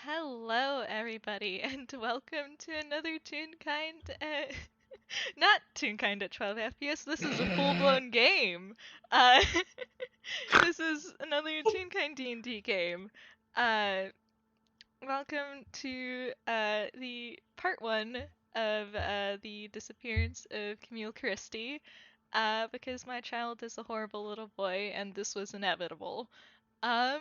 Hello, everybody, and welcome to another Toonkind. Not Toonkind at 12 FPS. This is a full-blown game. Uh, this is another Toonkind D&D game. Uh, Welcome to the part one of the disappearance of Camille Christie. Because my child is a horrible little boy, and this was inevitable. Um,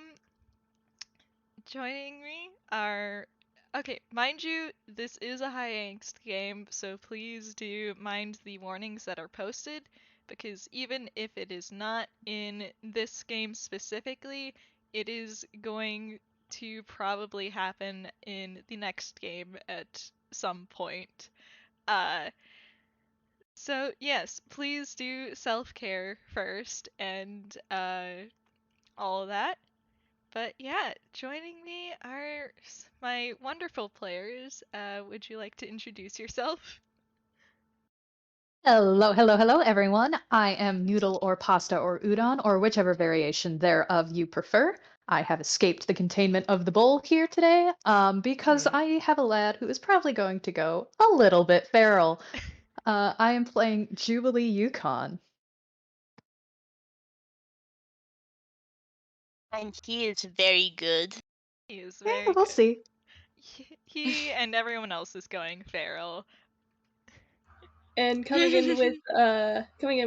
Joining me are. Okay, mind you, this is a high angst game, so please do mind the warnings that are posted, because even if it is not in this game specifically, it is going to probably happen in the next game at some point. So yes, please do self-care first and all of that. But yeah, joining me are my wonderful players. Would you like to introduce yourself? Hello, everyone. I am noodle or pasta or udon, or whichever variation thereof you prefer. I have escaped the containment of the bowl here today, because I have a lad who is probably going to go a little bit feral. I am playing Jubilee Yukon. And he is very good. He is very We'll good. see. He and everyone else is going feral. And coming in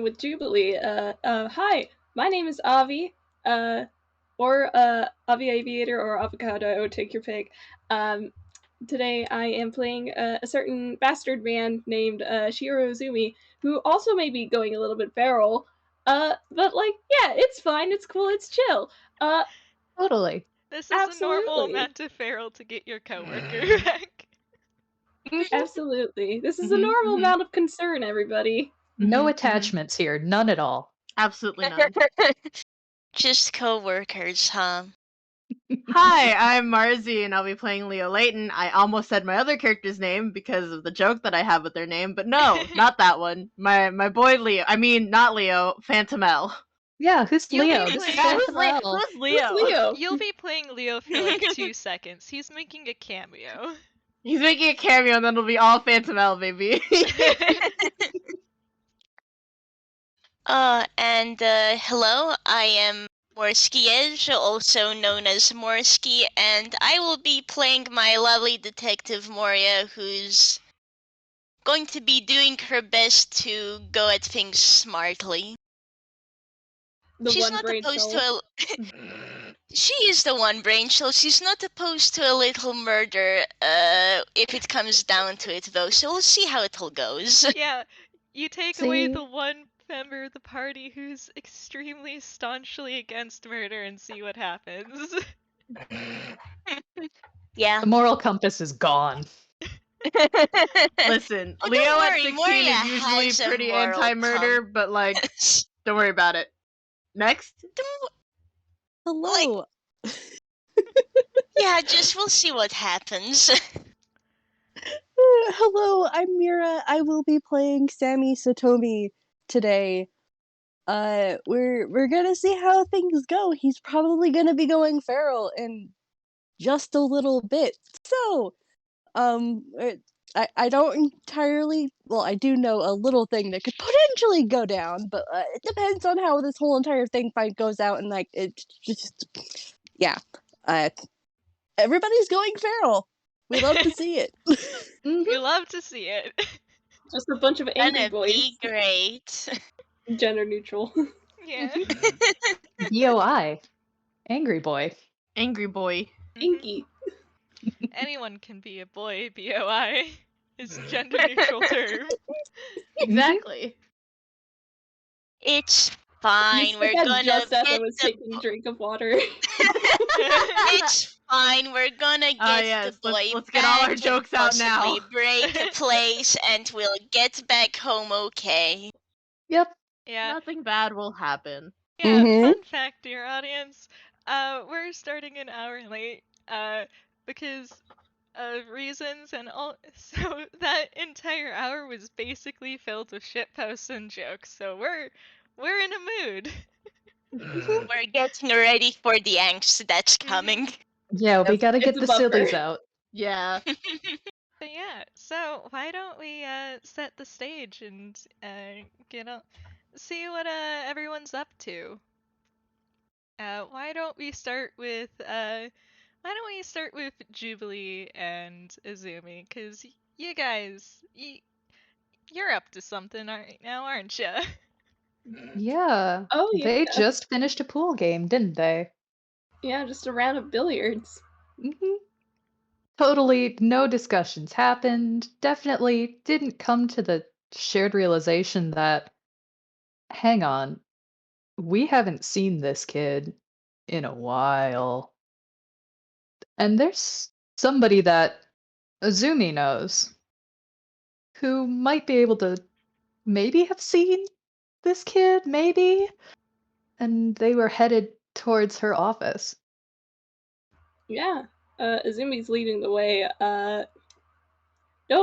with Jubilee. Hi, my name is Avi. Or Avi Aviator or Avocado, take your pick. Today I am playing a certain bastard man named Shiro Azumi, who also may be going a little bit feral. But yeah, it's fine, it's cool, it's chill. Totally. This is a normal Absolutely. amount of feral to get your coworker back. Absolutely. This is a normal amount of concern, everybody. No attachments here, none at all. Absolutely none. Just co-workers, huh? Hi, I'm Marzi, and I'll be playing Leo Layton. I almost said my other character's name because of the joke that I have with their name, but no, not that one. My boy Leo. I mean, not Leo. Phantom L. Yeah, who's You'll Leo? be This is playing- Phantom L. Who's Leo? Who's Leo? You'll be playing Leo for like 2 seconds. He's making a cameo. He's making a cameo, and then it'll be all Phantom L, baby. And hello, I am Morski, also known as Morski, and I will be playing my lovely detective Moria, who's going to be doing her best to go at things smartly. She's not opposed to a... She is the one brain cell. She's not opposed to a little murder, if it comes down to it, though, so we'll see how it all goes. Yeah, you take away the one member of the party who's extremely staunchly against murder and see what happens. Yeah. The moral compass is gone. Listen, Oh, Leo don't at worry, 16 Moria is usually has a pretty moral anti-murder, but like, don't worry about it. Next? Hello. Yeah, just we'll see what happens. Hello, I'm Mira. I will be playing Sammy Satomi today. We're gonna see how things go. He's probably gonna be going feral in just a little bit. So, I don't entirely. Well, I do know a little thing that could potentially go down, but it depends on how this whole entire thing fight goes out, and like it's just, yeah. Everybody's going feral. We love to see it. We love to see it. Just a bunch of angry Gonna boys. be great. Gender neutral. Yeah. BOI. Angry boy. Angry boy. Inky. Anyone can be a boy, BOI. Is gender neutral term. Exactly. It's fine. We're gonna just as I get was the taking a drink of water. It's fine. We're gonna get Yes, the boy let's get all back our and jokes out now. possibly break a place, and we'll get back home okay. Yep. Yeah. Nothing bad will happen. Yeah, Mhm. fun fact, dear audience. We're starting an hour late, because of reasons, and all. So that entire hour was basically filled with shitposts and jokes. So we're in a mood. We're getting ready for the angst that's coming. Yeah, we gotta It's get a the buffer. sillies out. Yeah. But yeah, so why don't we set the stage and see what everyone's up to? Why don't we start with Jubilee and Azumi? Cause you guys, you're up to something right now, aren't you? Yeah. Oh, yeah. They just finished a pool game, didn't they? Yeah, just a round of billiards. Hmm. Totally no discussions happened. Definitely didn't come to the shared realization that, hang on, we haven't seen this kid in a while. And there's somebody that Azumi knows who might be able to maybe have seen this kid, maybe? And they were headed towards her office. Yeah. Azumi's leading the way. Don't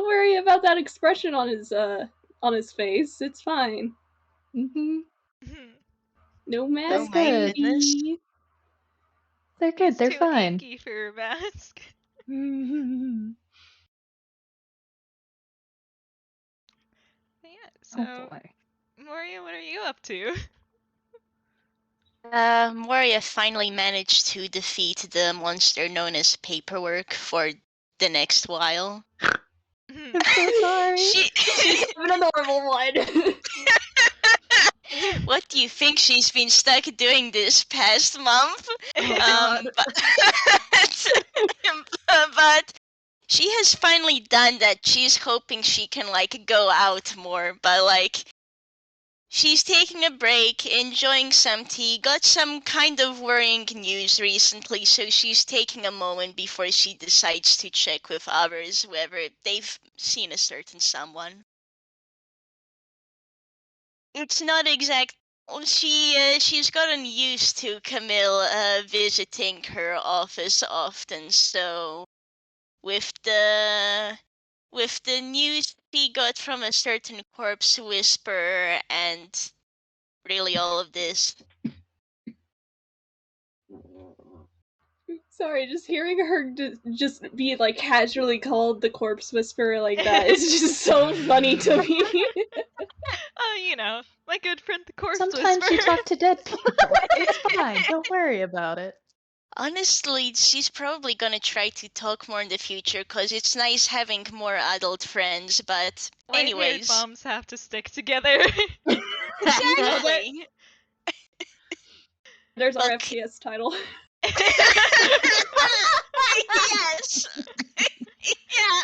worry about that expression on his face. It's fine. Hmm. No Oh mask, my good. goodness. baby. They're good, He's they're too fine. inky for a mask. But yeah, so Oh boy. Moria, what are you up to? Moria finally managed to defeat the monster known as Paperwork for the next while. I'm so sorry. She Even a normal one. What do you think she's been stuck doing this past month? Oh, God. But she has finally done that. She's hoping she can go out more, but she's taking a break, enjoying some tea, got some kind of worrying news recently, so she's taking a moment before she decides to check with others whether they've seen a certain someone. It's not exact. Well, she's gotten used to Camille visiting her office often, so with the news she got from a certain corpse whisperer and really all of this. Sorry, just hearing her just be casually called the corpse whisperer like that is just so funny to me. Oh, my good friend the corpse Sometimes whisperer. you talk to dead people. It's fine. Don't worry about it. Honestly, she's probably gonna try to talk more in the future because it's nice having more adult friends, but White-haired anyways. moms have to stick together. Exactly. There's our Look. FPS title. Yes. Yeah.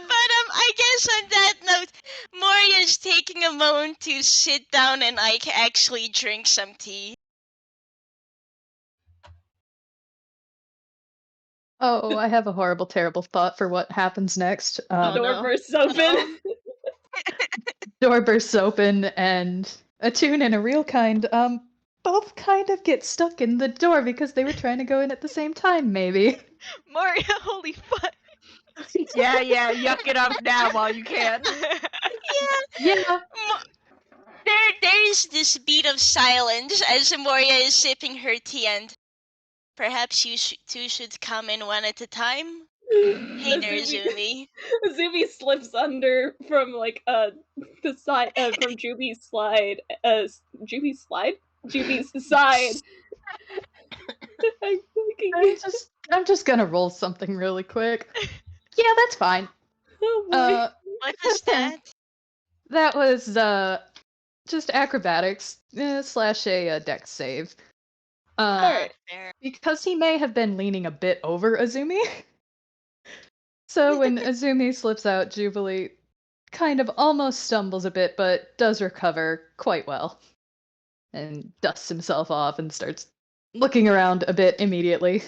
But I guess on that note, Moria's taking a moment to sit down and actually drink some tea. Oh, I have a horrible, terrible thought for what happens next. Oh, Door no. bursts open. Door bursts open, and a toon and a real kind, both kind of get stuck in the door because they were trying to go in at the same time, maybe. Moria, holy fuck. Yeah, yuck it up now while you can. Yeah. There's this beat of silence as Moria is sipping her tea, and perhaps you two should come in one at a time. Hey there, Azumi. Azumi slips under from the side from Juby's slide. Juby's slide? Juby's side. I'm just gonna roll something really quick. Yeah, that's fine. Oh boy. What was that? That was just acrobatics slash a dex save. Alright. Fair. Because he may have been leaning a bit over Azumi. So when Azumi slips out, Jubilee kind of almost stumbles a bit, but does recover quite well. And dusts himself off and starts looking around a bit immediately.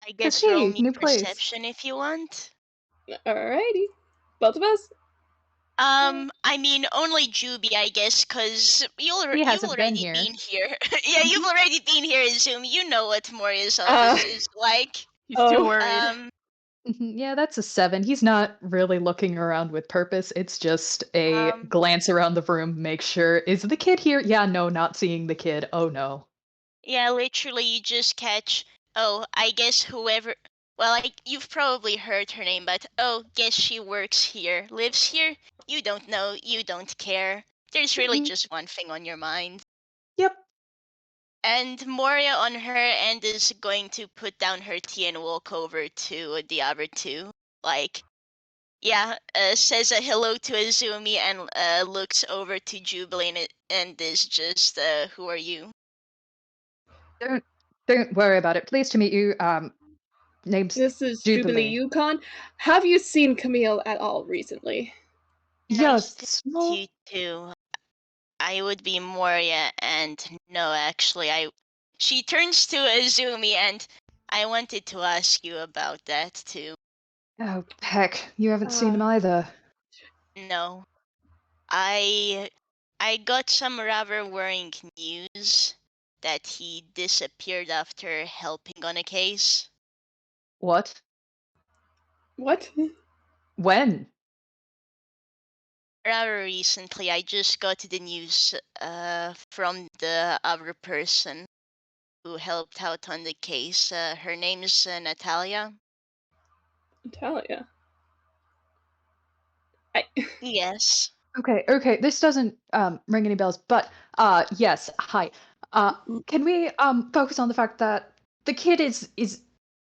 I guess Hey, roll me new place. perception if you want. Alrighty. Both of us? I mean, only Juby, I guess, because you've already been here. Yeah, you've already been here, Azumi. You know what Moria's office is like. He's too worried. Yeah, that's a 7. He's not really looking around with purpose. It's just a glance around the room, make sure, is the kid here? Yeah, no, not seeing the kid. Oh no. Yeah, literally, you just catch Oh, I guess whoever. Well, you've probably heard her name, but guess she works here, lives here. You don't know. You don't care. There's really Mhm. just one thing on your mind. Yep. And Moria on her end is going to put down her tea and walk over to the other two. Like, yeah, says a hello to Azumi and looks over to Jubilee and is just, who are you? Don't worry about it. Pleased to meet you. Name's This is Jubilee. Jubilee Yukon. Have you seen Camille at all recently? Nice to Small. meet you too. I would be Moria, and no, actually, She turns to Azumi, and I wanted to ask you about that too. Oh, heck. You haven't seen him either. No, I got some rather worrying news that he disappeared after helping on a case. What? What? When? Rather recently, I just got the news from the other person who helped out on the case. Her name's Natalia. Natalia. Yes. Okay. This doesn't ring any bells, but yes. Hi. Can we focus on the fact that the kid is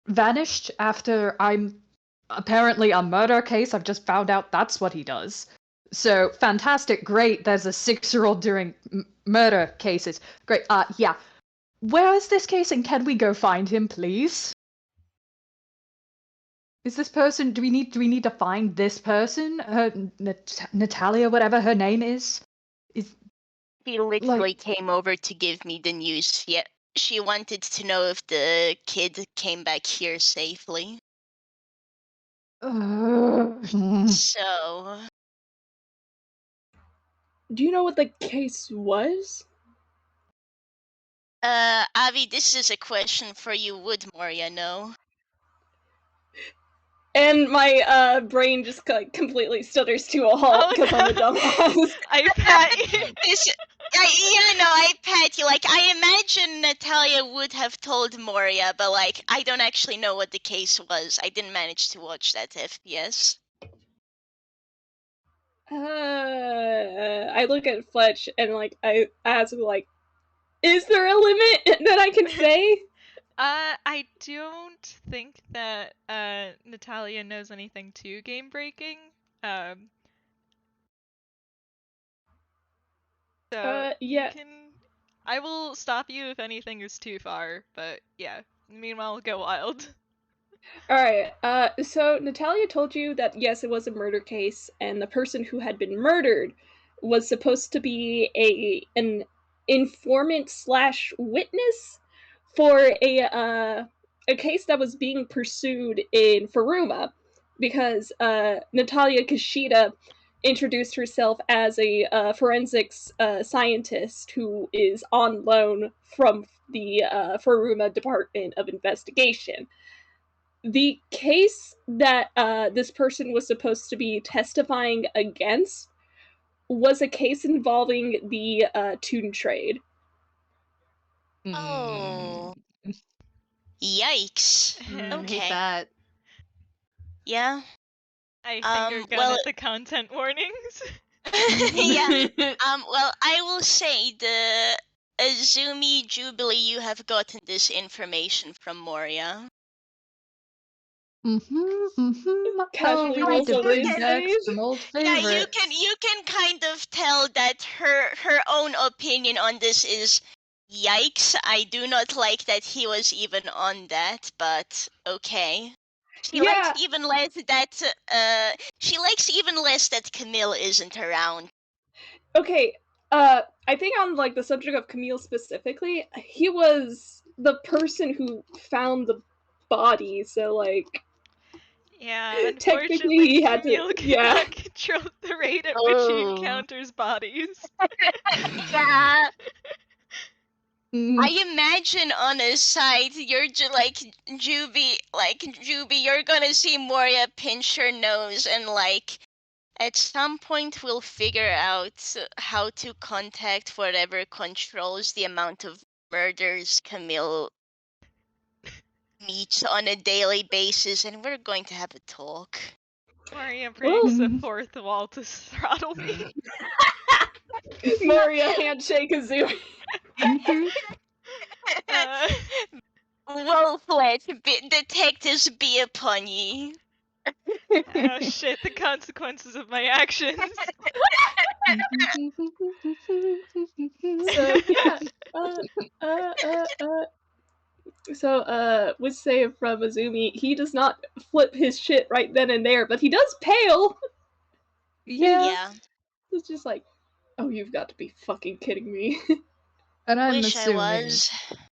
vanished after I'm apparently a murder case. I've just found out that's what he does. So fantastic, great. There's a 6-year-old doing murder cases. Great. Yeah. Where is this case, and can we go find him, please? Is this person? Do we need to find this person? Natalia, whatever her name is. She literally came over to give me the news. Yeah, she wanted to know if the kid came back here safely. So, Do you know what the case was? Avi, this is a question for you. Would Moria know? And my brain just like completely stutters to a halt because I'm a dumbass. I pat you. I pat you. Like, I imagine Natalia would have told Moria, but like, I don't actually know what the case was. I didn't manage to watch that FPS. I look at Fletch and like I ask like, is there a limit that I can say? I don't think that Natalia knows anything too game breaking. So Yeah. you can. I will stop you if anything is too far, but yeah. Meanwhile, go wild. Alright, so Natalia told you that yes, it was a murder case, and the person who had been murdered was supposed to be an informant slash witness for a case that was being pursued in Furuma, because Natalia Kishida introduced herself as a forensics scientist who is on loan from the Furuma Department of Investigation. The case that this person was supposed to be testifying against was a case involving the toon trade. Oh. Yikes. Okay. Hate that. Yeah. I finger gun well, at the content warnings. yeah. Well, I will say the Azumi Jubilee, you have gotten this information from Moria. Casually Right, the rolls over big his decks sleeve. from old Yeah, favorites. you can kind of tell that her own opinion on this is yikes. I do not like that he was even on that, but okay. She likes even less that Camille isn't around. Okay, I think on like the subject of Camille specifically, he was the person who found the body, so like Yeah, technically unfortunately, he had to. Camille cannot control the rate at which he Oh. encounters bodies. Yeah. I imagine on a side, you're Juby, you're gonna see Moria pinch her nose and like, at some point we'll figure out how to contact whatever controls the amount of murders Camille meet on a daily basis, and we're going to have a talk. Moria breaks the fourth wall to throttle me. Moria handshake Azumi. Well-fledged detectives be upon ye. Oh shit, the consequences of my actions. So yeah, would say from Azumi, he does not flip his shit right then and there, but he does pale. Yeah. It's just like, oh, you've got to be fucking kidding me. And I'm Wish I assuming was.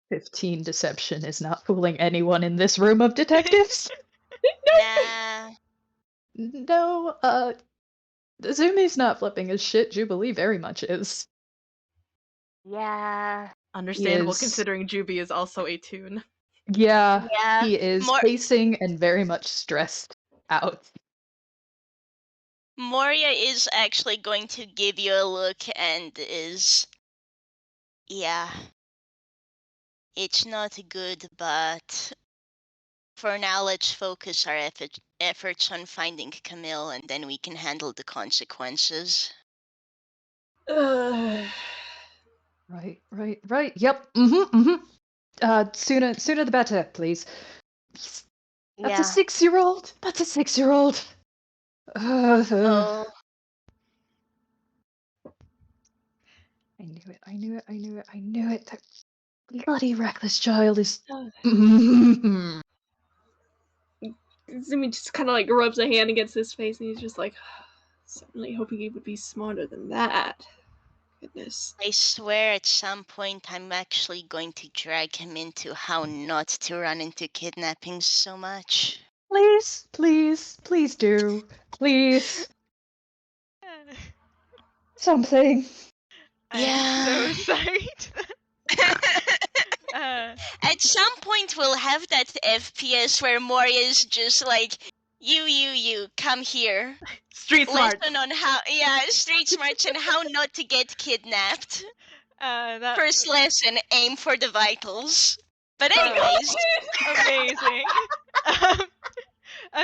15 deception is not fooling anyone in this room of detectives. Nah. No, Azumi's not flipping his shit. Jubilee very much is. Yeah. Understandable is- considering Juby is also a toon. Yeah, Yeah. he is pacing and very much stressed out. Moria is actually going to give you a look and is... Yeah. It's not good, but... For now, let's focus our efforts on finding Camille, and then we can handle the consequences. Right. Yep. Sooner the better, please. That's a 6-year-old. That's a 6-year-old. Oh. I knew it. That bloody reckless child is. Azumi just kind of like rubs a hand against his face, and he's just like, certainly hoping he would be smarter than that. Goodness. I swear at some point I'm actually going to drag him into how not to run into kidnapping so much. Please do. Please. Something. I'm so sorry to At some point we'll have that FPS where Moria's just like, you, come here. Street smarts. Lesson on how, street smarts and how not to get kidnapped. First lesson, aim for the vitals. But anyways. Amazing.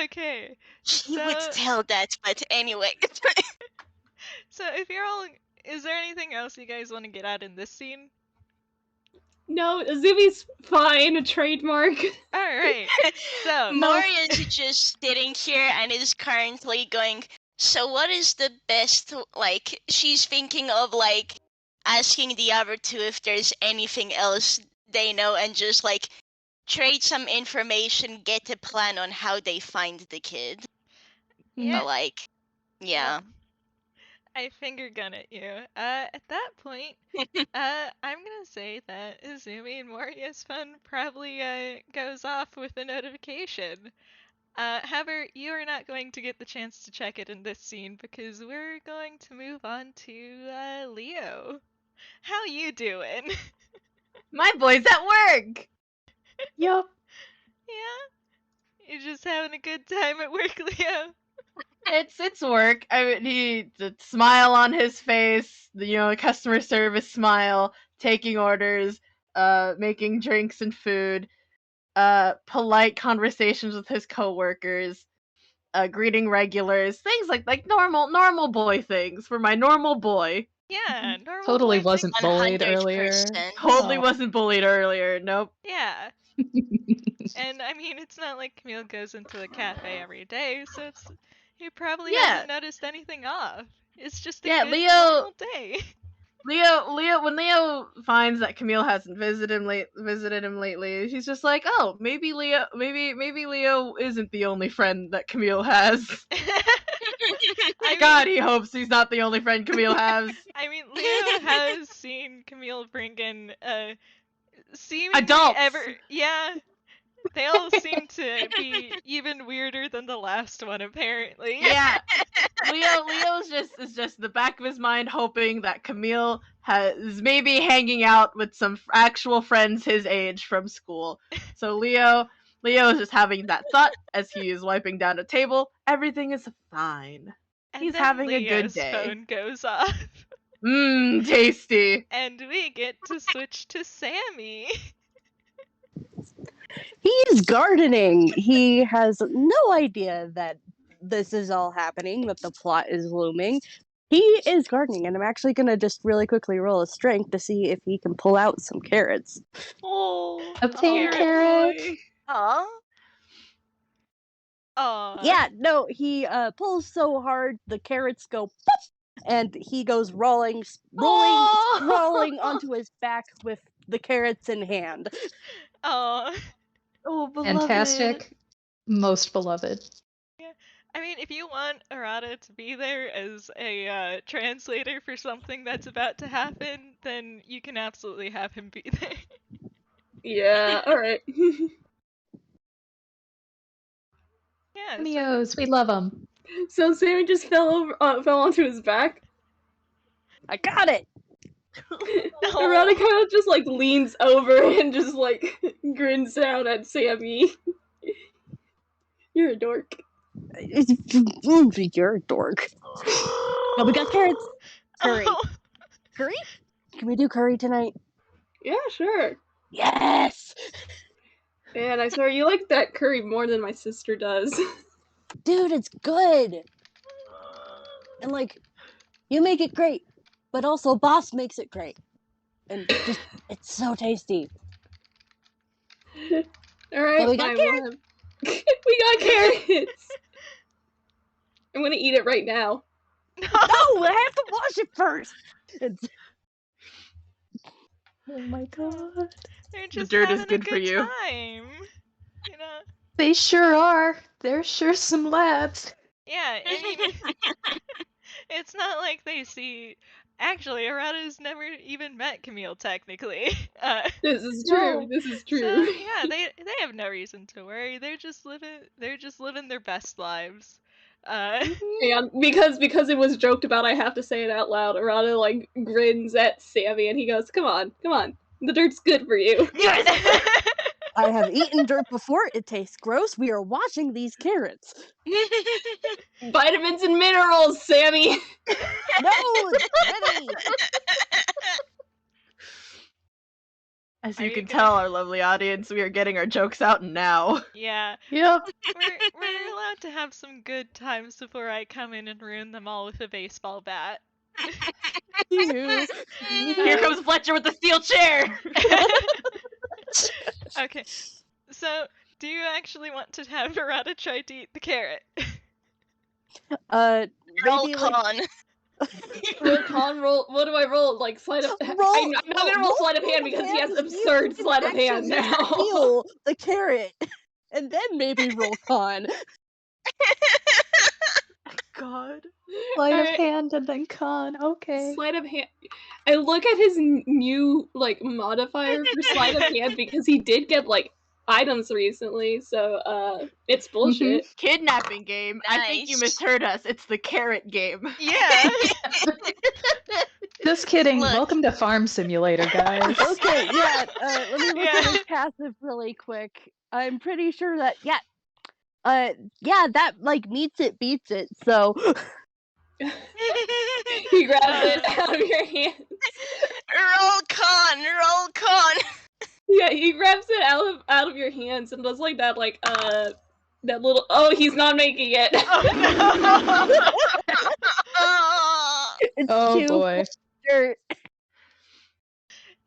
Okay. He would tell that, but anyway. So if you're all... Is there anything else you guys want to get at in this scene? No, Azumi's fine, a trademark. Alright, so... Moria's just sitting here and is currently going, so what is the best, like, she's thinking of, like, asking the other two if there's anything else they know and just, like, trade some information, get a plan on how they find the kid. Yeah. But, like, yeah. Well, I finger gun at you. At that point, I'm gonna say that Azumi and Moria's phone probably goes off with a notification. However, you are not going to get the chance to check it in this scene because we're going to move on to Leo. How you doing? My boy's at work. Yup. Yeah? You're just having a good time at work, Leo? It's work. I mean, the smile on his face, the customer service smile, taking orders, making drinks and food, polite conversations with his coworkers, greeting regulars, things like normal boy things for my normal boy. Yeah, normal Totally boy wasn't things. bullied earlier. 100%. Totally wasn't bullied earlier. Nope. Yeah. And I mean, it's not like Camille goes into a cafe every day, so he probably hasn't noticed anything off. It's just a good normal day. Leo, when Leo finds that Camille hasn't visited him lately, he's just like, oh, maybe Leo isn't the only friend that Camille has. God, he hopes he's not the only friend Camille has. I mean, Leo has seen Camille bring in seemingly adults. Yeah. They all seem to be even weirder than the last one, apparently. Yeah. Leo is just the back of his mind hoping that Camille is maybe hanging out with some actual friends his age from school. So Leo is just having that thought as he is wiping down a table. Everything is fine. And He's then having Leo's a good day. phone goes off. Tasty. And we get to switch to Sammy. He's gardening. He has no idea that this is all happening, that the plot is looming. He is gardening, and I'm actually gonna just really quickly roll a strength to see if he can pull out some carrots. Oh, Obtain carrot carrot. boy. Aw. Aw. Yeah, no, he pulls so hard the carrots go pop, and he goes rolling onto his back with the carrots in hand. Aw. Oh, beloved. Fantastic. Most beloved. Yeah. I mean, if you want Arata to be there as a translator for something that's about to happen, then you can absolutely have him be there. Yeah, alright. Yeah. So, Cameos, we love them. So Sammy just fell onto his back. I got it! Arata kind of just like leans over and just like grins down at Sammy. You're a dork. You're a dork. No, we got carrots. Curry. Oh. Curry? Can we do curry tonight? Yeah, sure. Yes! Man, I swear you like that curry more than my sister does. Dude, it's good! And like, you make it great, but also Boss makes it great. And just, it's so tasty. Alright, Well, we got fine, carrots. we got carrots! I'm gonna eat it right now. No. No, I have to wash it first! It's... Oh my god. They're just dirt is having good a for good you. time. You know? They sure are. They're sure some lads. Yeah, I mean, it's not like they see. Actually, Arata's never even met Camille, technically. This is true. No. This is So true. yeah, they have no reason to worry. They're just living their best lives. Hang on, because it was joked about, I have to say it out loud. Arata like grins at Sammy and he goes, "Come on, the dirt's good for you." I have eaten dirt before. It tastes gross. We are washing these carrots. Vitamins and minerals, Sammy. No, it's ready. As Are you you can gonna- tell, our lovely audience, we are getting our jokes out now. Yeah, Yep. we're allowed to have some good times before I come in and ruin them all with a baseball bat. Ew. Here comes Fletcher with the steel chair! Okay, so do you actually want to have Arata try to eat the carrot? Roll Maybe like con. Roll con, roll. What do I roll? Like sleight of. I'm not gonna roll sleight of hand because he has absurd sleight of hand now. Peel the carrot, and then maybe roll con. God. Sleight of Alright. hand and then con. Okay. Sleight of hand. I look at his new like modifier for sleight of hand because he did get like items recently, so it's bullshit. Kidnapping game. I think you Nice. misheard us. It's the carrot game. Yeah. Just kidding. Look. Welcome to Farm Simulator, guys. Okay, yeah. Let me look Yeah. at his passive really quick. I'm pretty sure that yeah, that like meets it, beats it. So He grabs it out of your hands. Roll con. Yeah, he grabs it out of your hands and does like that that little. Oh, he's not making it. Oh Oh. it's Oh too boy. dirt.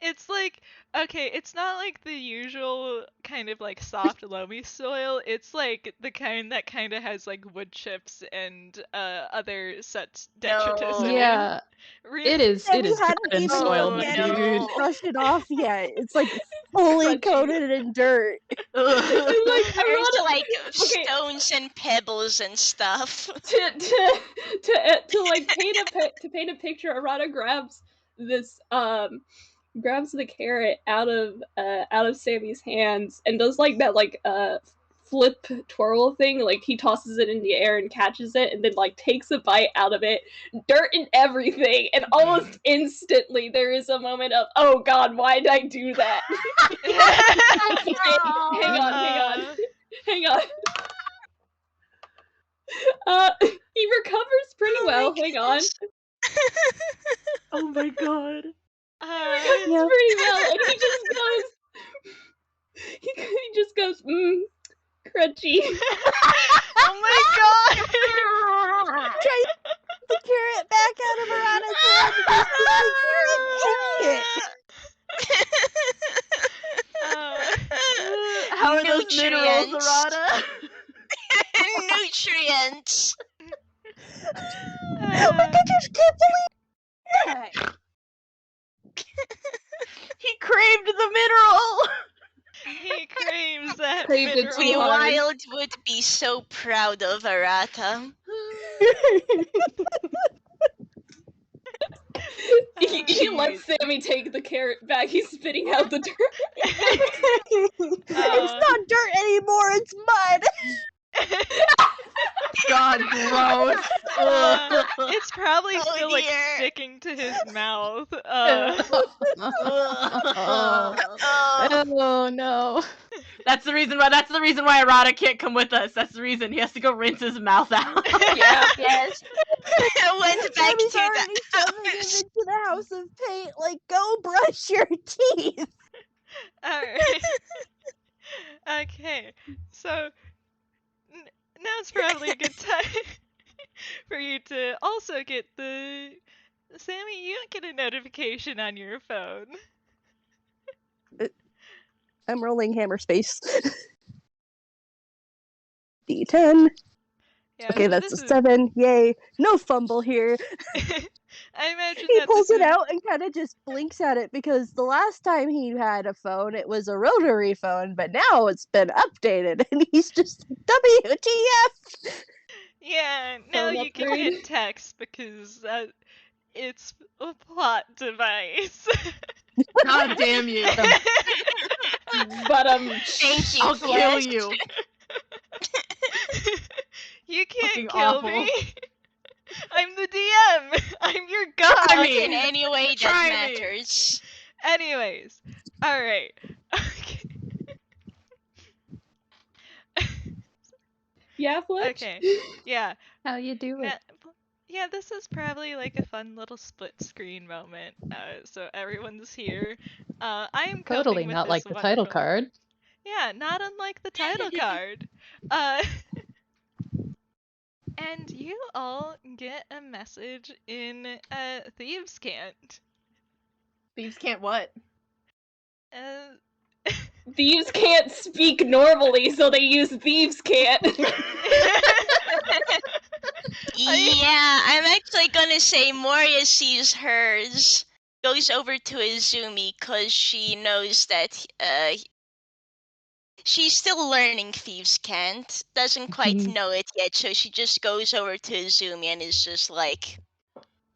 It's like, okay, it's not like the usual kind of like soft loamy soil. It's like the kind that kind of has like wood chips and other such detritus in it. Yeah. Really? It is Have you had garden even soil, Oh, my began to dude. brush it off yet? It's like fully Crunchy. coated in dirt. I'm like, There's Arata, like okay. stones and pebbles and stuff. to like paint a picture. Arata grabs this grabs the carrot out of Sammy's hands and does like that flip twirl thing. Like he tosses it in the air and catches it and then like takes a bite out of it, dirt and everything, and almost instantly there is a moment of, oh god, why did I do that? Hang on. He recovers pretty well. Hang on. Oh my god. Recovers Yeah. pretty well, and he just goes. He He just goes, crunchy. Oh my god! Try the carrot back out of Arata's hand because you're an idiot. How are those minerals, Nutrients. Arata? Nutrients. I just can't believe that. He craved the mineral! He craves that Craved it mineral. too hard. Wild would be so proud of Arata. He lets Sammy take the carrot back. He's spitting out the dirt. It's not dirt anymore, it's mud. God, gross. It's probably Oh, still like dear. sticking to his mouth. Oh no. That's the reason why Arata can't come with us. That's the reason. He has to go rinse his mouth out. Yeah. Yes. I went back Sammy's to already the shoving him house. into the house of paint. Like, go brush your teeth. Alright. Okay, so now's probably a good time for you to also get the... Sammy, you get a notification on your phone. I'm rolling hammer space. D10. Yeah, Okay, so that's this a is... 7. Yay. No fumble here. I imagine He that pulls this it out and kind of just blinks at it because the last time he had a phone, it was a rotary phone, but now it's been updated and he's just WTF. Yeah, now Phone you can upgrade. get text because it's a plot device. God damn you. But Thank you, I'll kill Flesh. you. You can't Fucking kill awful. me. I'm the DM. I'm your god. Try Not me. in any way that Try me. matters. Anyways, all right. yeah, Fletch? Okay. Yeah. How you doing? Yeah, this is probably like a fun little split screen moment. So everyone's here. I am Totally coping with not this like the title wonderful- card. Yeah, not unlike the title card. And you all get a message in Thieves Can't. Thieves can't what? Thieves can't speak normally, so they use thieves can't. Yeah, I'm actually gonna say Moria sees hers, goes over to Azumi because she knows that she's still learning Thieves Can't, doesn't quite know it yet, so she just goes over to Azumi and is just like,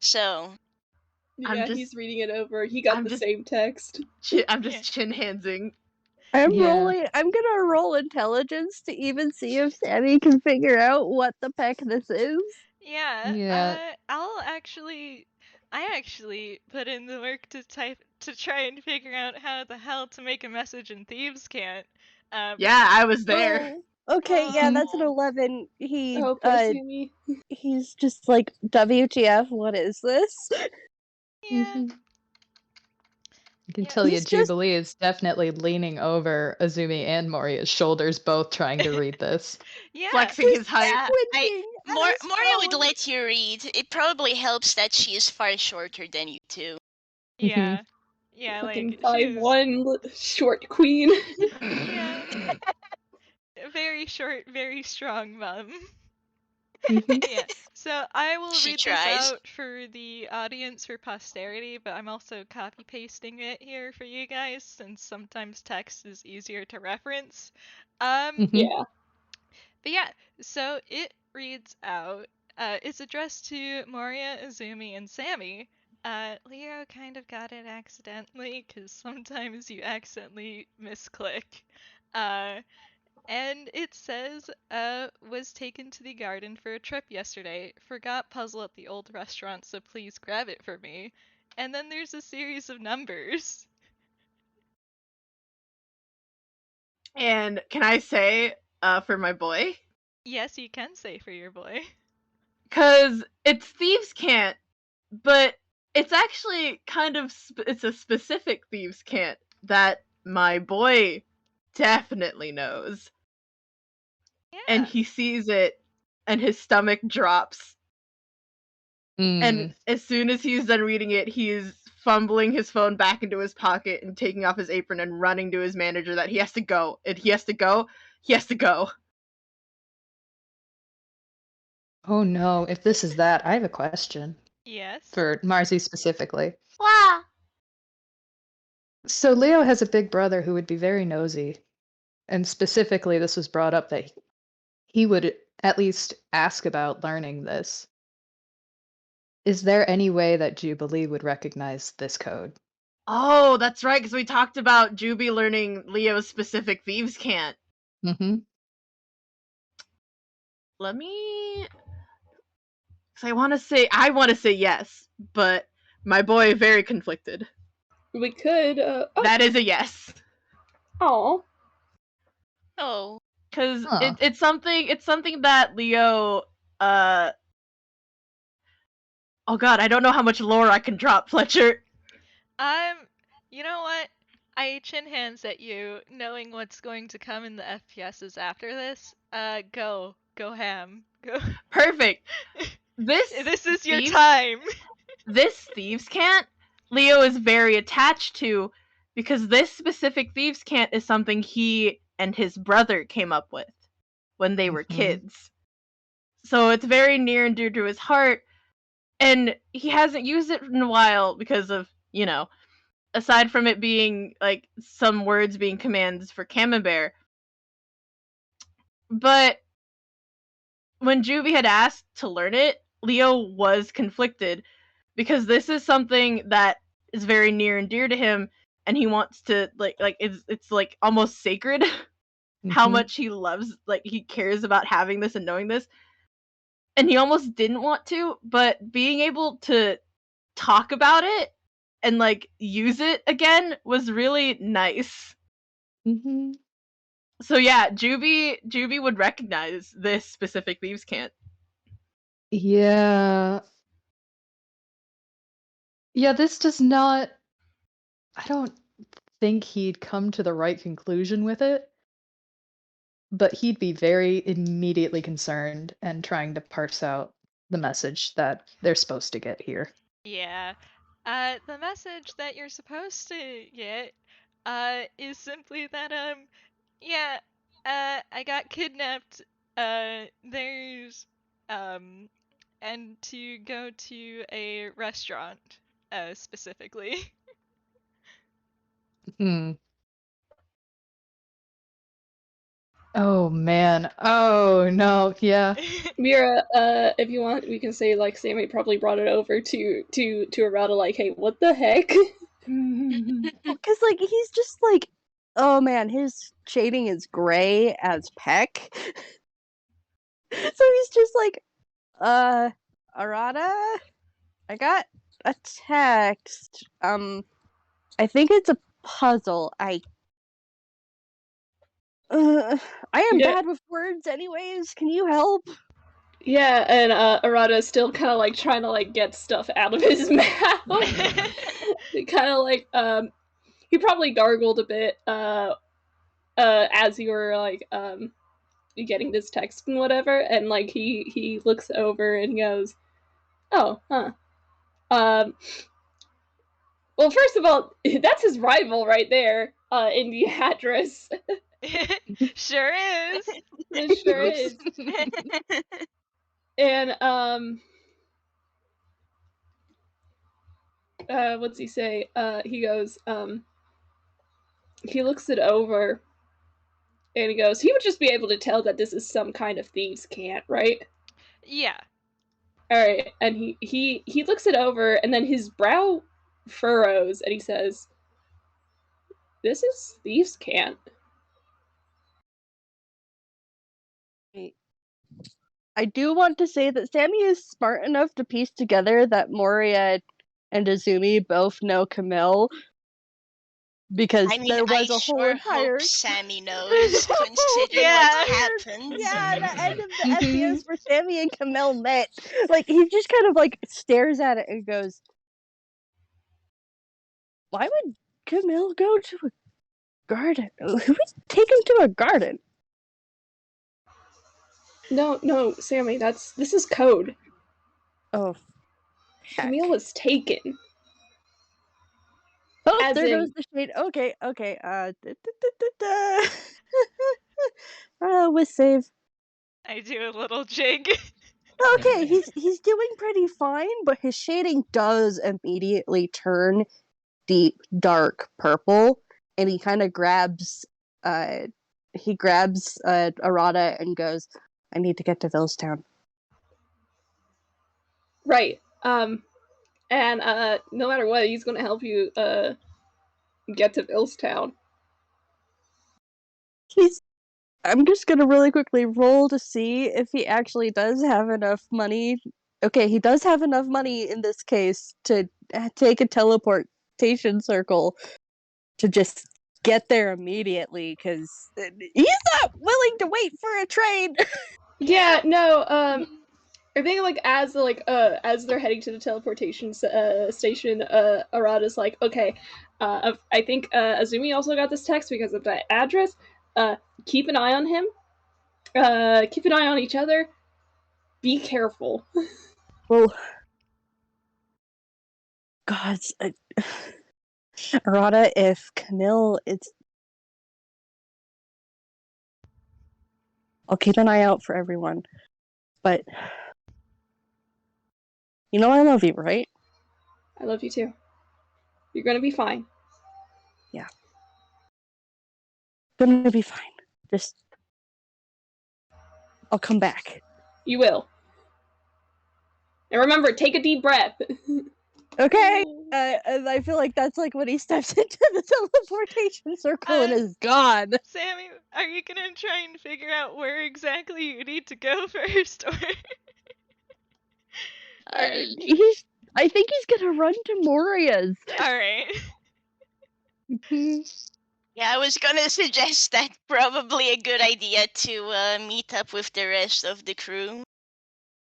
so. Yeah, just- he's reading it over. He got I'm the just- same text. I'm just chin-handsing. I'm Yeah. gonna roll intelligence to even see if Sammy can figure out what the heck this is. Yeah. Yeah. I actually put in the work to try and figure out how the hell to make a message in Thieves Can't. Yeah, I was there. Oh, okay, yeah, that's an Oh. 11. Oh, poor Sammy. He's just like, WTF, what is this? Yeah. I can Yeah. tell you He's just- Jubilee is definitely leaning over Azumi and Moria's shoulders, both trying to read this. Yeah. Flexing his height. Yeah, Squinting at his Moria would phone. let you read. It probably helps that she is far shorter than you two. Yeah. Yeah, Fucking like she's 5'1" short queen. yeah. Very short, very strong mom. Yeah. So I will She read tries. this out for the audience for posterity, but I'm also copy pasting it here for you guys since sometimes text is easier to reference. Yeah. But yeah, so it reads out. It's addressed to Moria, Azumi, and Sammy. Leo kind of got it accidentally because sometimes you accidentally misclick. And it says, was taken to the garden for a trip yesterday. Forgot puzzle at the old restaurant, so please grab it for me. And then there's a series of numbers. And can I say, for my boy? Yes, you can say for your boy. Cause it's Thieves Can't, but it's actually kind of it's a specific Thieves Can't that my boy definitely knows. Yeah. And he sees it, and his stomach drops. And as soon as he's done reading it, he's fumbling his phone back into his pocket and taking off his apron and running to his manager that he has to go. And he has to go. He has to go. Oh no, if this is that, I have a question. Yes. For Marzi specifically. Wow. So Leo has a big brother who would be very nosy. And specifically, this was brought up that he would at least ask about learning this. Is there any way that Jubilee would recognize this code? Oh, that's right, because we talked about Juby learning Leo's specific thieves' cant. Mm-hmm. Let me... Because I want to say yes, but my boy very conflicted. We could. That is a yes. Oh. Oh. Because it's something that Leo... Oh god, I don't know how much lore I can drop, Fletcher. You know what? I chin hands at you, knowing what's going to come in the FPSs after this. Go ham. Go. Perfect. This is your time. This thieves' cant, Leo is very attached to, because this specific thieves' cant is something he and his brother came up with when they were kids. So it's very near and dear to his heart, and he hasn't used it in a while because of, you know, aside from it being, like, some words being commands for Camembert. But when Juby had asked to learn it, Leo was conflicted, because this is something that is very near and dear to him, and he wants to, like it's like almost sacred how much he loves, like, he cares about having this and knowing this. And he almost didn't want to, but being able to talk about it and, like, use it again was really nice. So yeah, Juby would recognize this specific thieves' cant. Yeah. Yeah, this does not... I don't think he'd come to the right conclusion with it. But he'd be very immediately concerned and trying to parse out the message that they're supposed to get here. Yeah. The message that you're supposed to get, is simply that, I got kidnapped, there's, and to go to a restaurant, specifically. Oh man. Oh no. Yeah. Mira, if you want, we can say, like, Sammy probably brought it over to Arata, like, hey, what the heck? Because, like, he's just like, oh man, his shading is gray as Peck. So he's just like, Arata, I got a text. I think it's a puzzle. I am bad with words anyways. Can you help? Yeah, and Arata is still kind of like trying to like get stuff out of his mouth. Kind of like he probably gargled a bit as you were like getting this text and whatever, and like he looks over and he goes, "Oh, huh. Well, first of all, that's his rival right there in the address." Sure is. It sure is. And what's he say? He goes, he looks it over and he goes, he would just be able to tell that this is some kind of thieves' cant, right? Yeah. Alright, and he looks it over and then his brow furrows and he says, "This is thieves' cant." I do want to say that Sammy is smart enough to piece together that Moria and Azumi both know Camille, because there was a whole entire... hope Sammy knows, considering what happened. Yeah, the end of the FPS where Sammy and Camille met. Like, he just kind of, like, stares at it and goes, why would Camille go to a garden? Who would take him to a garden? No, Sammy, this is code. Oh, heck. Camille was taken. Oh, As there in- goes the shade. Okay. With save. I do a little jig. Okay, he's doing pretty fine, but his shading does immediately turn deep, dark purple, and he kind of grabs Arata and goes, "I need to get to Villestown." Right. And no matter what, he's gonna help you get to Villestown. I'm just gonna really quickly roll to see if he actually does have enough money. Okay, he does have enough money in this case to take a teleportation circle to just get there immediately, because he's not willing to wait for a train. Yeah, no, I think like as they're heading to the teleportation station, Arata's like, okay, I think Azumi also got this text because of that address. Keep an eye on him. Keep an eye on each other. Be careful. Well, God, Arata, if Camille, I'll keep an eye out for everyone, but you know I love you, right? I love you too. You're gonna be fine. Yeah. Gonna be fine. Just, I'll come back. You will. And remember, take a deep breath. Okay. And I feel like that's like when he steps into the teleportation circle and is gone. Sammy, are you gonna try and figure out where exactly you need to go first, or? I think he's gonna run to Moria's. Alright. Yeah, I was gonna suggest that probably a good idea to meet up with the rest of the crew.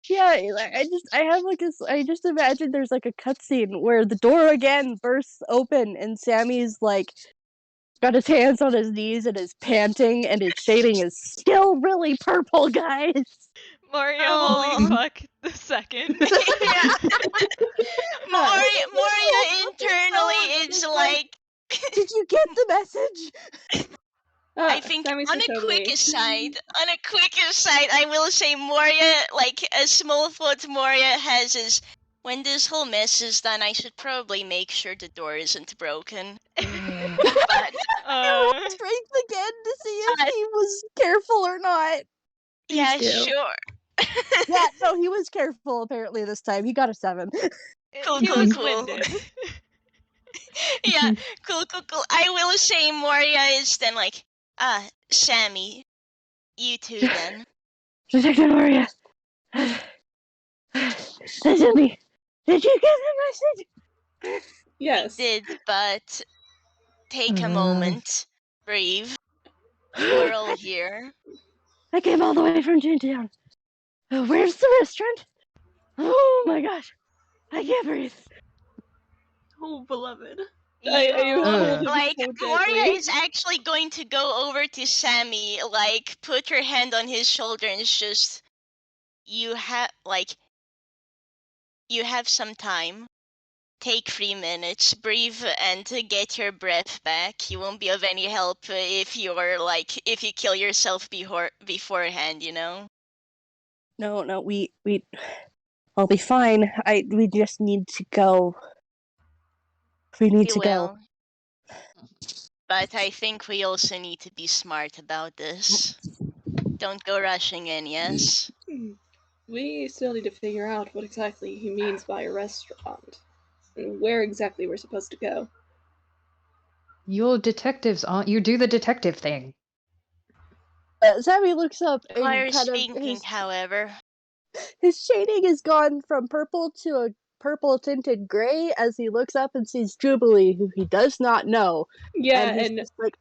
Yeah, I just imagine there's like a cutscene where the door again bursts open and Sammy's like got his hands on his knees and is panting and his shading is still really purple, guys. Moria, Aw. holy fuck, the second. Yeah. Moria internally is like. Did you get the message? I think Sammy on a totally. quick aside, I will say Moria, like a small thought Moria has is when this whole mess is done, I should probably make sure the door isn't broken. But Strength again to see if he was careful or not. yeah, Please do. sure. Yeah, no, he was careful apparently this time. He got a 7. Cool, He cool, was cool. winded. Yeah, cool. I will say Moria is then like, Sammy, you too then. Detective Moria. Azumi, did you get the message? Yes. Did, but take a moment, breathe. We're all here. I came all the way from Toontown. Where's the restaurant? Oh my gosh. I can't breathe. Oh, beloved. Like, so Moria gently. is actually going to go over to Sammy, like, put her hand on his shoulder and it's just, you have some time. Take 3 minutes, breathe, and get your breath back. You won't be of any help if you kill yourself beforehand, you know? No, I'll be fine. We just need to go. We need to go. But I think we also need to be smart about this. Don't go rushing in, yes? We still need to figure out what exactly he means by a restaurant. And where exactly we're supposed to go. You're detectives, aren't you? Do the detective thing. Sammy looks up and Requires kind of thinking, however. his shading has gone from purple to a purple tinted gray as he looks up and sees Jubilee, who he does not know. Yeah, and he's and just like,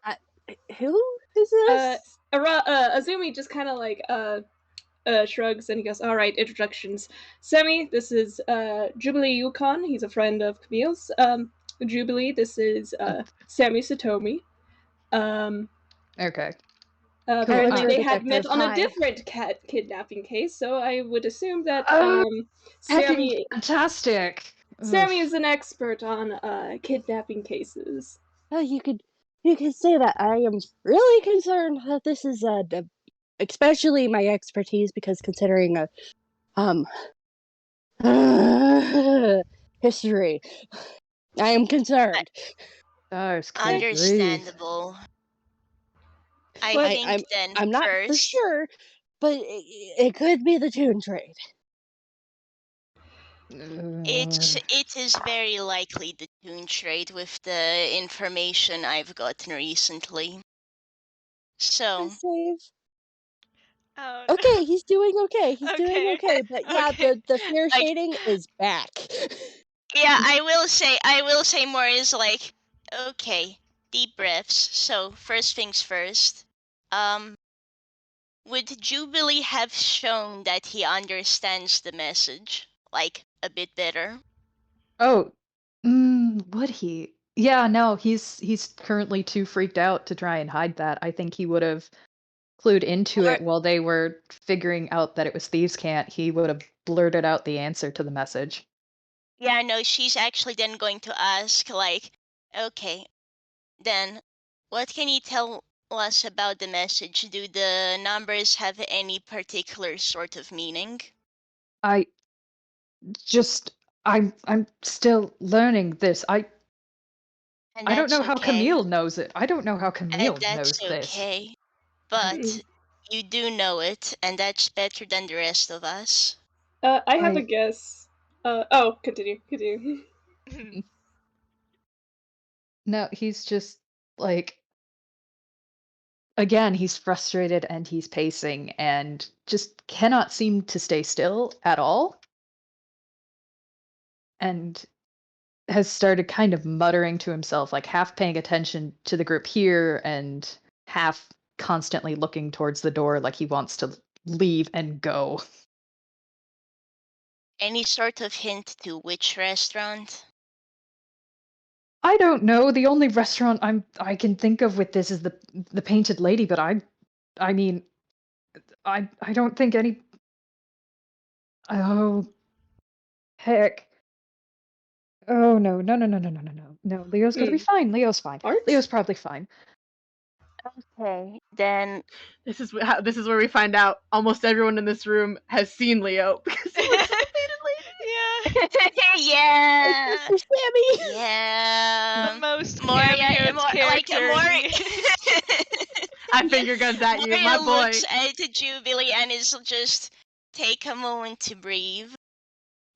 who is this? Azumi just kind of like shrugs and he goes, "All right, introductions. Sammy, this is Jubilee Yukon. He's a friend of Camille's. Jubilee, this is Sammy Satomi. Okay. Apparently Cool. they had met Detective, on a hi. different cat kidnapping case, so I would assume that Oh, Sammy fantastic. Sammy Oof. is an expert on kidnapping cases. Oh, you could say that. I am really concerned that this is especially my expertise, because considering history, I am concerned. Stars, can't breathe. Understandable. I But think then I'm not for first, sure, but it could be the toon trade. it is very likely the toon trade with the information I've gotten recently. So, Save. Oh, Okay, he's doing okay. He's doing Okay. okay, but yeah, Okay. the fear like, shading is back. yeah, I will say more is like, okay, deep breaths. So, first things first. Would Jubilee have shown that he understands the message, like, a bit better? Oh, would he? Yeah, no, he's currently too freaked out to try and hide that. I think he would have clued into Or, it while they were figuring out that it was thieves' cant. He would have blurted out the answer to the message. yeah, no, she's actually then going to ask, like, okay, then, what can you tell us about the message? Do the numbers have any particular sort of meaning? I just I'm still learning this. And I don't that's know how okay. Camille knows it. I don't know how Camille That's knows this. okay. But you do know it, and that's better than the rest of us. I have a guess. Continue. No, he's just like again, he's frustrated and he's pacing and just cannot seem to stay still at all. And has started kind of muttering to himself, like half paying attention to the group here and half constantly looking towards the door like he wants to leave and go. Any sort of hint to which restaurant? I don't know. The only restaurant I can think of with this is the Painted Lady, but I mean I don't think any. Oh heck. Oh no. Leo's gonna be fine. Leo's fine. Art? Leo's probably fine. Okay, then. This is where we find out almost everyone in this room has seen Leo because he looks like a painted lady. Yeah. Yeah. Mr. Sammy. Yeah. The most Moria, cameoed character. Moria. I finger guns at you, my Moria boy. looks at Jubilee and is just take a moment to breathe.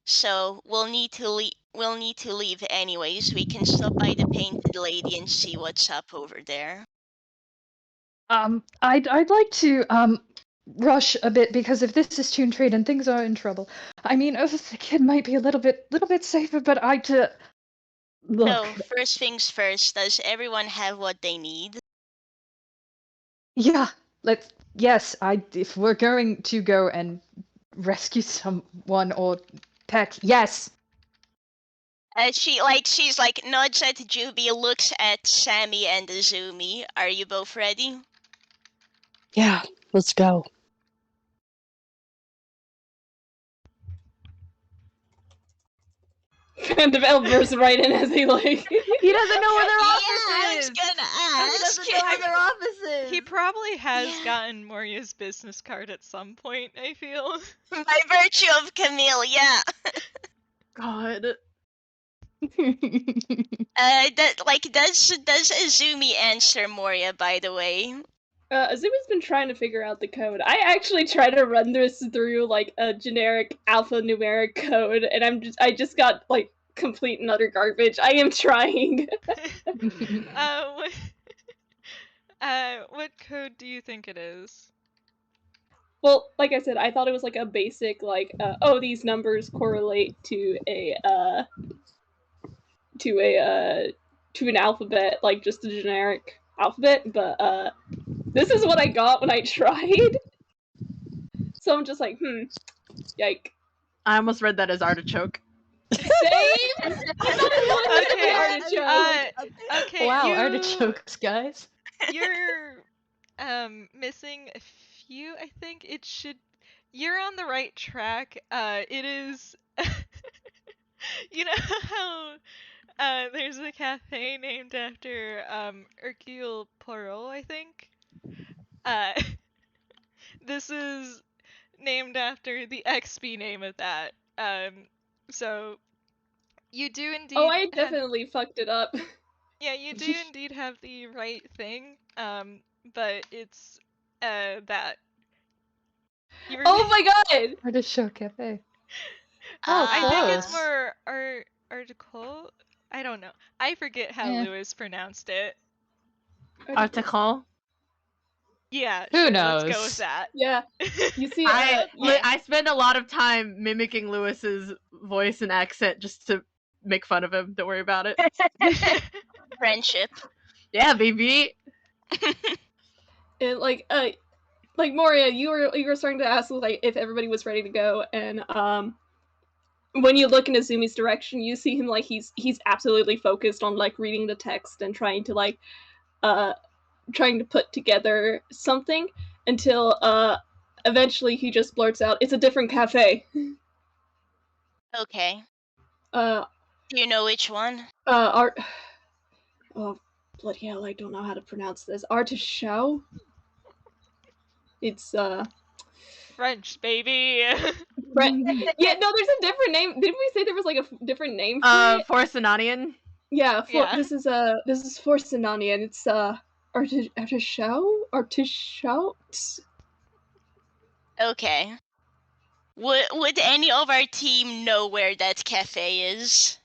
So we'll need to leave anyways. We can stop by the Painted Lady and see what's up over there. I'd like to rush a bit because if this is Toon Trade and things are in trouble, I mean, the kid might be a little bit safer, but look. So first things first, does everyone have what they need? Yeah, yes, if we're going to go and rescue someone or Peck, yes. She's like nods at Juby, looks at Sammy and Azumi. Are you both ready? Yeah, let's go. And developers right in as he like. He doesn't know where their office I was is. gonna He ask. doesn't know where their office is. He probably has Yeah. gotten Moria's business card at some point, I feel. By virtue of Camille, yeah. God. Does Azumi answer Moria, by the way? Azumi's been trying to figure out the code. I actually try to run this through like a generic alphanumeric code, and I just got like complete and utter garbage. I am trying. What code do you think it is? Well, like I said, I thought it was like a basic like these numbers correlate to an alphabet, like just a generic alphabet, but this is what I got when I tried. So I'm just like, yike. I almost read that as artichoke. Same. I thought it was Okay, artichoke. Okay, wow, you... artichokes, guys. You're missing a few, I think. You're on the right track. It is you know how there's a cafe named after Hercule Poirot, I think. Uh this is named after the XP name of that. So you do indeed Oh, I definitely fucked it up. Yeah, you do indeed have the right thing. But it's that Oh my god! Artist Show Cafe. I think it's close. more article. I don't know. I forget how Eh. Lewis pronounced it. Article. Yeah, Who sure. Let's go with knows? that. Yeah. You see, I spend a lot of time mimicking Lewis's voice and accent just to make fun of him. Don't worry about it. Friendship. Yeah, baby. and like Moria, you were starting to ask like if everybody was ready to go, and when you look in Azumi's direction, you see him like he's absolutely focused on like reading the text and trying to like trying to put together something until eventually he just blurts out, "It's a different cafe." Okay. Do you know which one? Art. Oh, bloody hell! I don't know how to pronounce this. Artichow. It's French, baby. Yeah, no, there's a different name. Didn't we say there was like a different name for it? Forcenanian. Yeah, Yeah. this is Forcenanian. It's Artichow. Okay. Would any of our team know where that cafe is?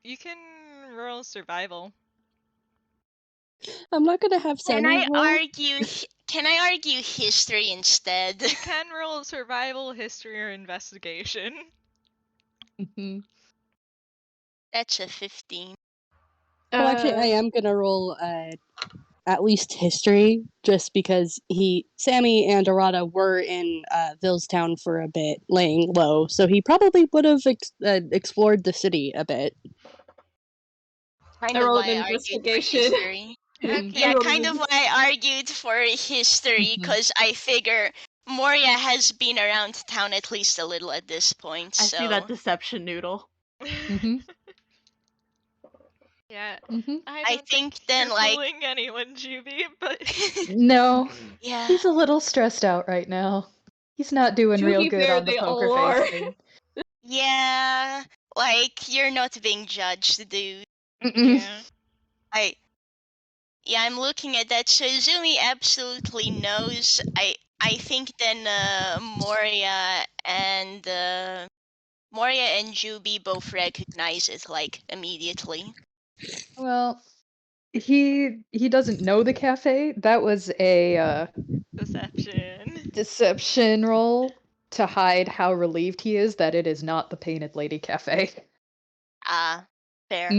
You can roll survival. I'm not gonna have Can Sammy roll. Can I argue history instead? You can roll survival, history, or investigation. That's a 15. Well, actually, I am gonna roll at least history, just because Sammy and Arata were in Villestown for a bit, laying low, so he probably would have explored the city a bit. Kind I of rolled why I an argued for investigation. history. Okay. Yeah, kind of why I argued for history, because I figure Moria has been around town at least a little at this point, I so... see that deception noodle. Yeah. I think then, you're like... fooling anyone, Juby, but... No. Yeah. He's a little stressed out right now. He's not doing To real be good fair, on the they poker all are. face thing. Yeah, like, you're not being judged, dude. Yeah. I'm looking at that. So Azumi absolutely knows. I think then Moria and Juby both recognize it like immediately. Well, he doesn't know the cafe. That was a deception roll to hide how relieved he is that it is not the Painted Lady Cafe. Fair.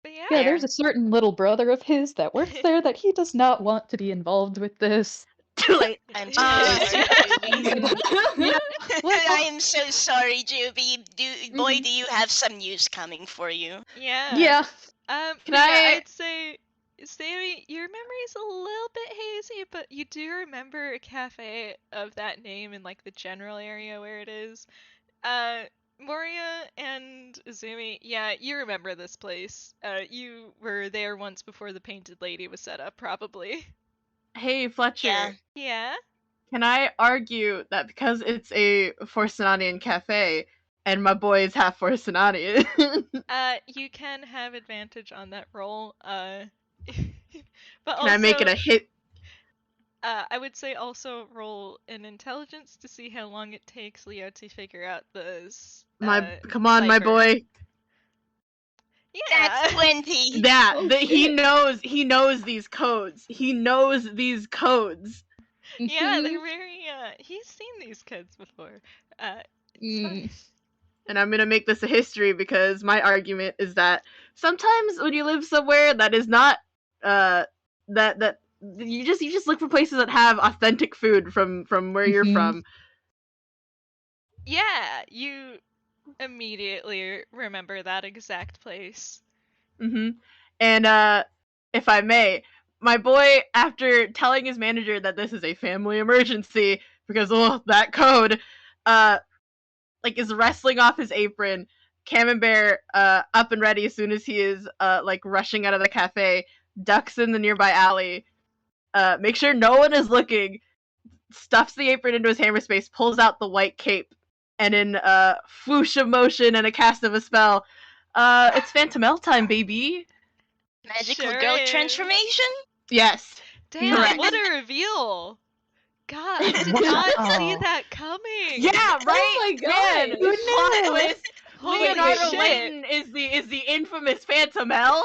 But Yeah, there's a certain little brother of his that works there that he does not want to be involved with this. Too late. I'm so sorry, Juby. Yeah, I am so sorry, Juby. Boy, do you have some news coming for you. Yeah. Yeah. I'd say, Sammy, your memory's a little bit hazy, but you do remember a cafe of that name in like the general area where it is. Moria and Azumi, yeah, you remember this place. You were there once before the Painted Lady was set up, probably. Hey, Fletcher. Yeah? Can I argue that because it's a Forcenanian cafe, and my boy is half Forcenanian? You can have advantage on that roll. But Can also, I make it a hit? I would say also roll an intelligence to see how long it takes Leo to figure out this. Come on, my cipher. boy. Yeah. That's 20. He knows these codes. He knows these codes. Yeah, they're very he's seen these codes before. And I'm gonna make this a history because my argument is that sometimes when you live somewhere that is not that you just look for places that have authentic food from where you're from. Yeah, you immediately remember that exact place. And if I may, my boy, after telling his manager that this is a family emergency because that code, like is wrestling off his apron, Camembert, up and ready as soon as he is like rushing out of the cafe, ducks in the nearby alley, make sure no one is looking, stuffs the apron into his hammer space, pulls out the white cape, and in whoosh of motion and a cast of a spell, it's Phantomel time, baby. Magical Sure girl is. transformation? Yes. Damn, Correct. what a reveal! God, I did not see Wow. that coming. Yeah, right. my God. Man, Who plot knew? twist. Holy Leonardo shit. Layton is the infamous Phantomel.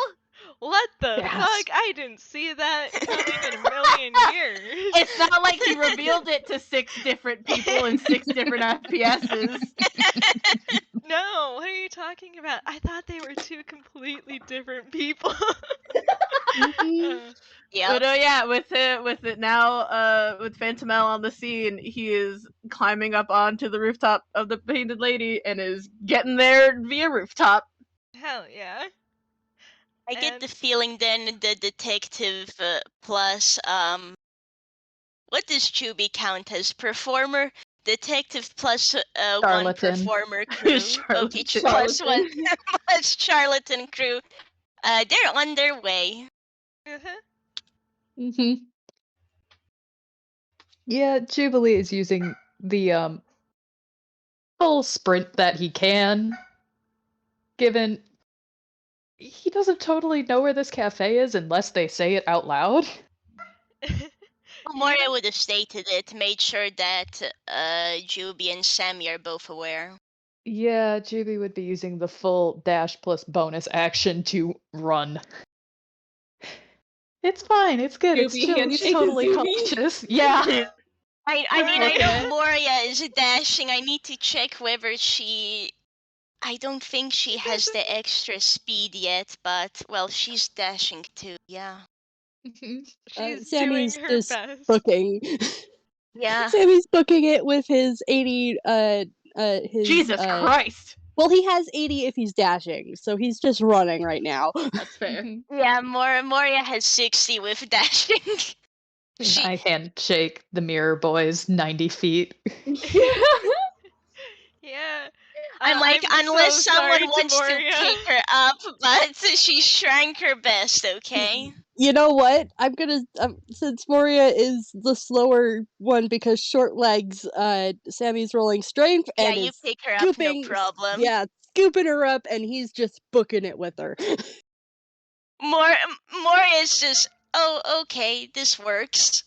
What the Yes. fuck? I didn't see that coming in a million years. It's not like he revealed it to 6 different people in 6 different FPSs. No, what are you talking about? I thought they were 2 completely different people. Mhm. Yep. But yeah, with it now, with Phantomel on the scene, he is climbing up onto the rooftop of the Painted Lady and is getting there via rooftop. Hell yeah. I get And the feeling then the detective plus what does Juby count as? Performer? Detective plus one Charlatan. performer crew. Okay, plus one plus charlatan crew. They're on their way. uh-huh. hmm Yeah, Jubilee is using the full sprint that he can, given he doesn't totally know where this cafe is unless they say it out loud. Moria would have stated it, made sure that Juby and Sammy are both aware. Yeah, Juby would be using the full dash plus bonus action to run. It's fine, it's good, it's Juby chill, he's handshake totally Azumi? cautious. Yeah. I mean, I know Okay. Moria is dashing. I need to check whether she. I don't think she has the extra speed yet, but well, she's dashing too. Yeah. She's Sammy's doing her just best. booking. Yeah. Sammy's booking it with his 80. His Jesus Christ. Well, he has 80 if he's dashing, so he's just running right now. That's fair. Yeah, Moria has 60 with dashing. She. I handshake the mirror boys 90 feet. Yeah. I'm like, I'm unless so someone sorry to wants to Moria. pick her up, but she shrank her best, okay? You know what? I'm gonna since Moria is the slower one because short legs. Sammy's rolling strength Yeah, and you is pick her up, no scooping. problem. Yeah, scooping her up, and he's just booking it with her. Moria's just, oh, okay, this works.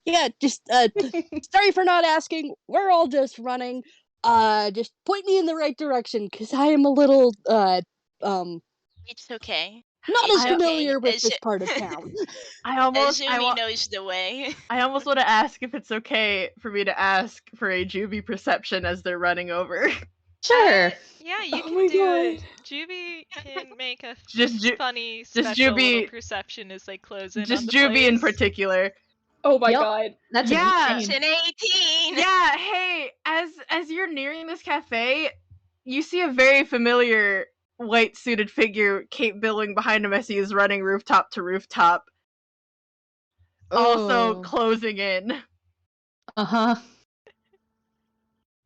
Yeah, just sorry for not asking. We're all just running. Just point me in the right direction, cause I am a little It's okay. not It's as okay. familiar with As- this part of town. Azumi knows the way. I almost want to ask if it's okay for me to ask for a Juby perception as they're running over. Sure. Yeah, you Oh can my do it. God. Juby can make a Just funny just special little Juby- perception as they close in on just the Juby in place. particular. Oh my Yep. God. That's Yeah. It's an 18. an 18! Yeah, hey, as you're nearing this cafe, you see a very familiar white suited figure cape billowing behind him as he is running rooftop to rooftop. Also Oh. closing in. Uh-huh. So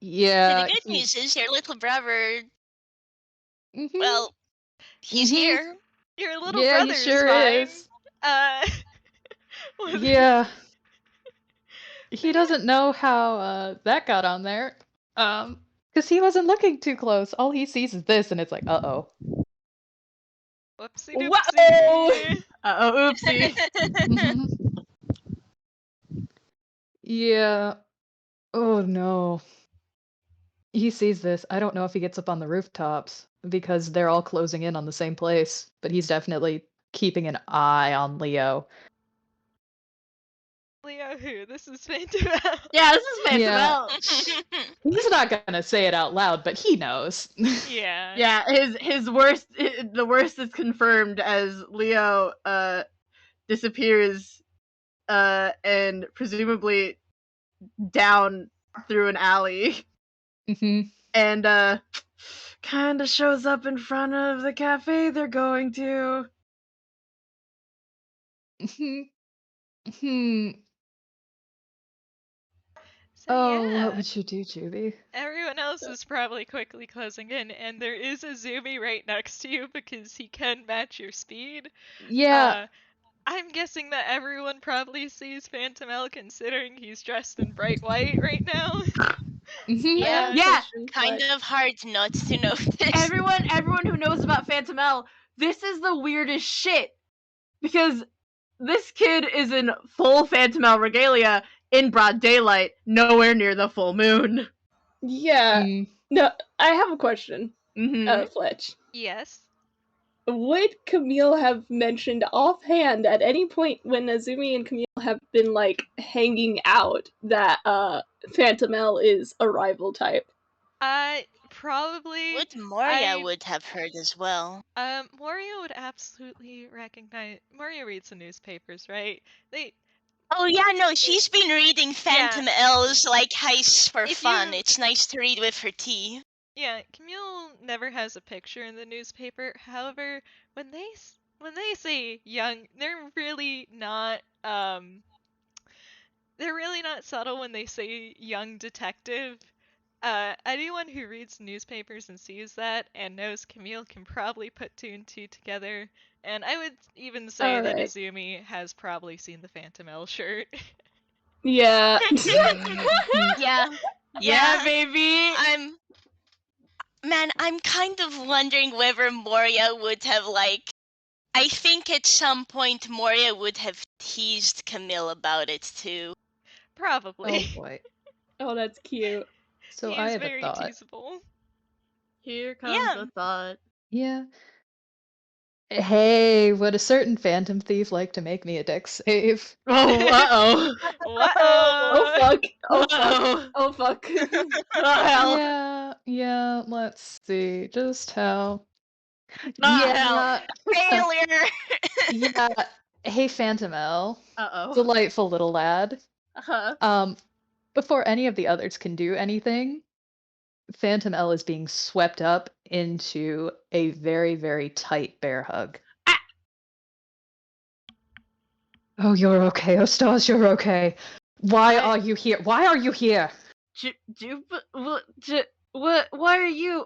Yeah. the good news is your little brother, Mhm. well, he's Mhm. here. Your little Yeah, he brother sure fine. is. Was- Yeah. He doesn't know how that got on there. Because he wasn't looking too close. All he sees is this, and it's like, uh-oh. Whoopsie Whoa! doopsie. Oopsie. Mhm. Yeah. Oh no. He sees this. I don't know if he gets up on the rooftops because they're all closing in on the same place, but he's definitely keeping an eye on Leo. Leo who? This is Phantomel. Yeah, this is Yeah. Phantomel. He's not gonna say it out loud, but he knows. Yeah. Yeah, his worst, the worst is confirmed as Leo disappears and presumably down through an alley hmm and kind of shows up in front of the cafe they're going to. Hmm. So Oh, yeah, what would you do, Juby? everyone else is probably quickly closing in, and there is Azumi right next to you because he can match your speed. Yeah. I'm guessing that everyone probably sees Phantom L considering he's dressed in bright white right now. Mhm. I have a Yeah, question, kind but of hard not to notice. Everyone who knows about Phantom L, this is the weirdest shit. Because this kid is in full Phantom L regalia in broad daylight, nowhere near the full moon. yeah. Mm. No, I have a question, Mm-hmm. Fletch. Yes. Would Camille have mentioned offhand at any point when Azumi and Camille have been like hanging out that Phantom L is a rival type? Probably. Would Moria would have heard as well. Moria would absolutely recognize. Moria reads the newspapers, right? Oh yeah, no, she's been reading Phantom L's like heists for If fun. you- It's nice to read with her tea. Yeah, Camille never has a picture in the newspaper. However, when they say young, they're really not subtle when they say young detective. Anyone who reads newspapers and sees that and knows Camille can probably put two and two together. And I would even say that Alright. Azumi has probably seen the Phantom L shirt. Yeah. Yeah. Yeah, baby! I'm kind of wondering whether Moria would have I think at some point Moria would have teased Camille about it too. Probably. Oh boy. Oh, that's cute. So He I is have very a thought. teasable. Here comes Yeah. a thought. Yeah. Hey, would a certain phantom thief like to make me a dex save? Oh, uh-oh. Oh fuck. Oh fuck. Uh-oh. Oh fuck. Oh, hell. Yeah, let's see. Just how. Ah, Failure! Yeah. Hey, Phantom L. Uh-oh. Delightful little lad. Uh-huh. Before any of the others can do anything, Phantom L is being swept up into a very, very tight bear hug. Ah! Oh, you're okay. Oh, Stars, you're okay. Why I- are you here? Why are you here? Why are you...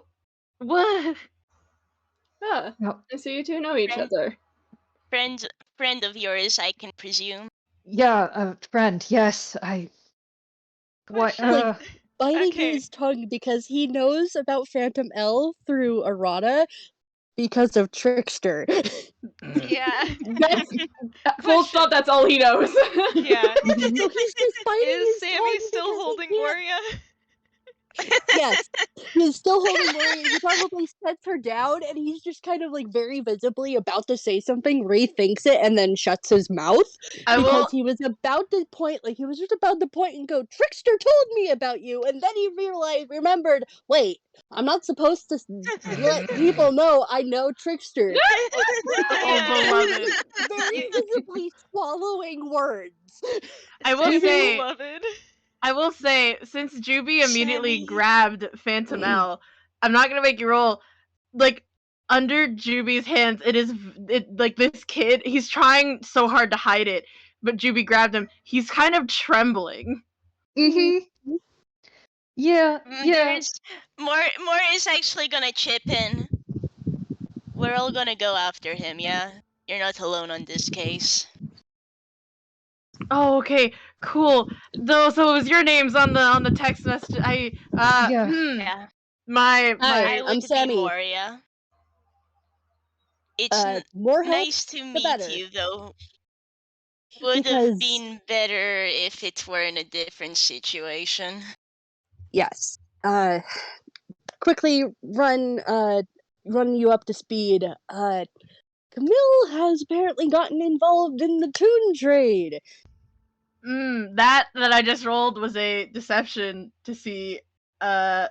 What? Ah, No. and so you two know each other. Friend of yours, I can presume. Yeah, friend, yes, What? Question. Biting Okay. his tongue because he knows about Phantom L through errata because of Trickster. Yeah. That's full stop, that's all he knows. Yeah. So he's just biting Is his Sammy tongue still because he holding can't- Moria? Yes, he's still holding Moria. He probably sets her down, and he's just kind of like very visibly about to say something, rethinks it, and then shuts his mouth because he was about to point, like he was just about to point and go, "Trickster told me about you," and then he remembered, wait, I'm not supposed to let people know I know Trickster. Oh, beloved. Very visibly swallowing words. I will say, since Juby immediately Sammy. grabbed Phantom L, I'm not gonna make you roll. Like, under Juby's hands, like, this kid, he's trying so hard to hide it, but Juby grabbed him. He's kind of trembling. Mm-hmm. Yeah. More is actually gonna chip in. We're all gonna go after him, yeah? You're not alone on this case. Oh, okay, cool. So it was your names on the text message. Yeah. My Hi, I I'm would Sammy. be Moria. It's More help, nice to the meet better. you, though. Would Because- have been better if it were in a different situation. Yes. Quickly run you up to speed. Camille has apparently gotten involved in the toon trade. That I just rolled was a deception to see how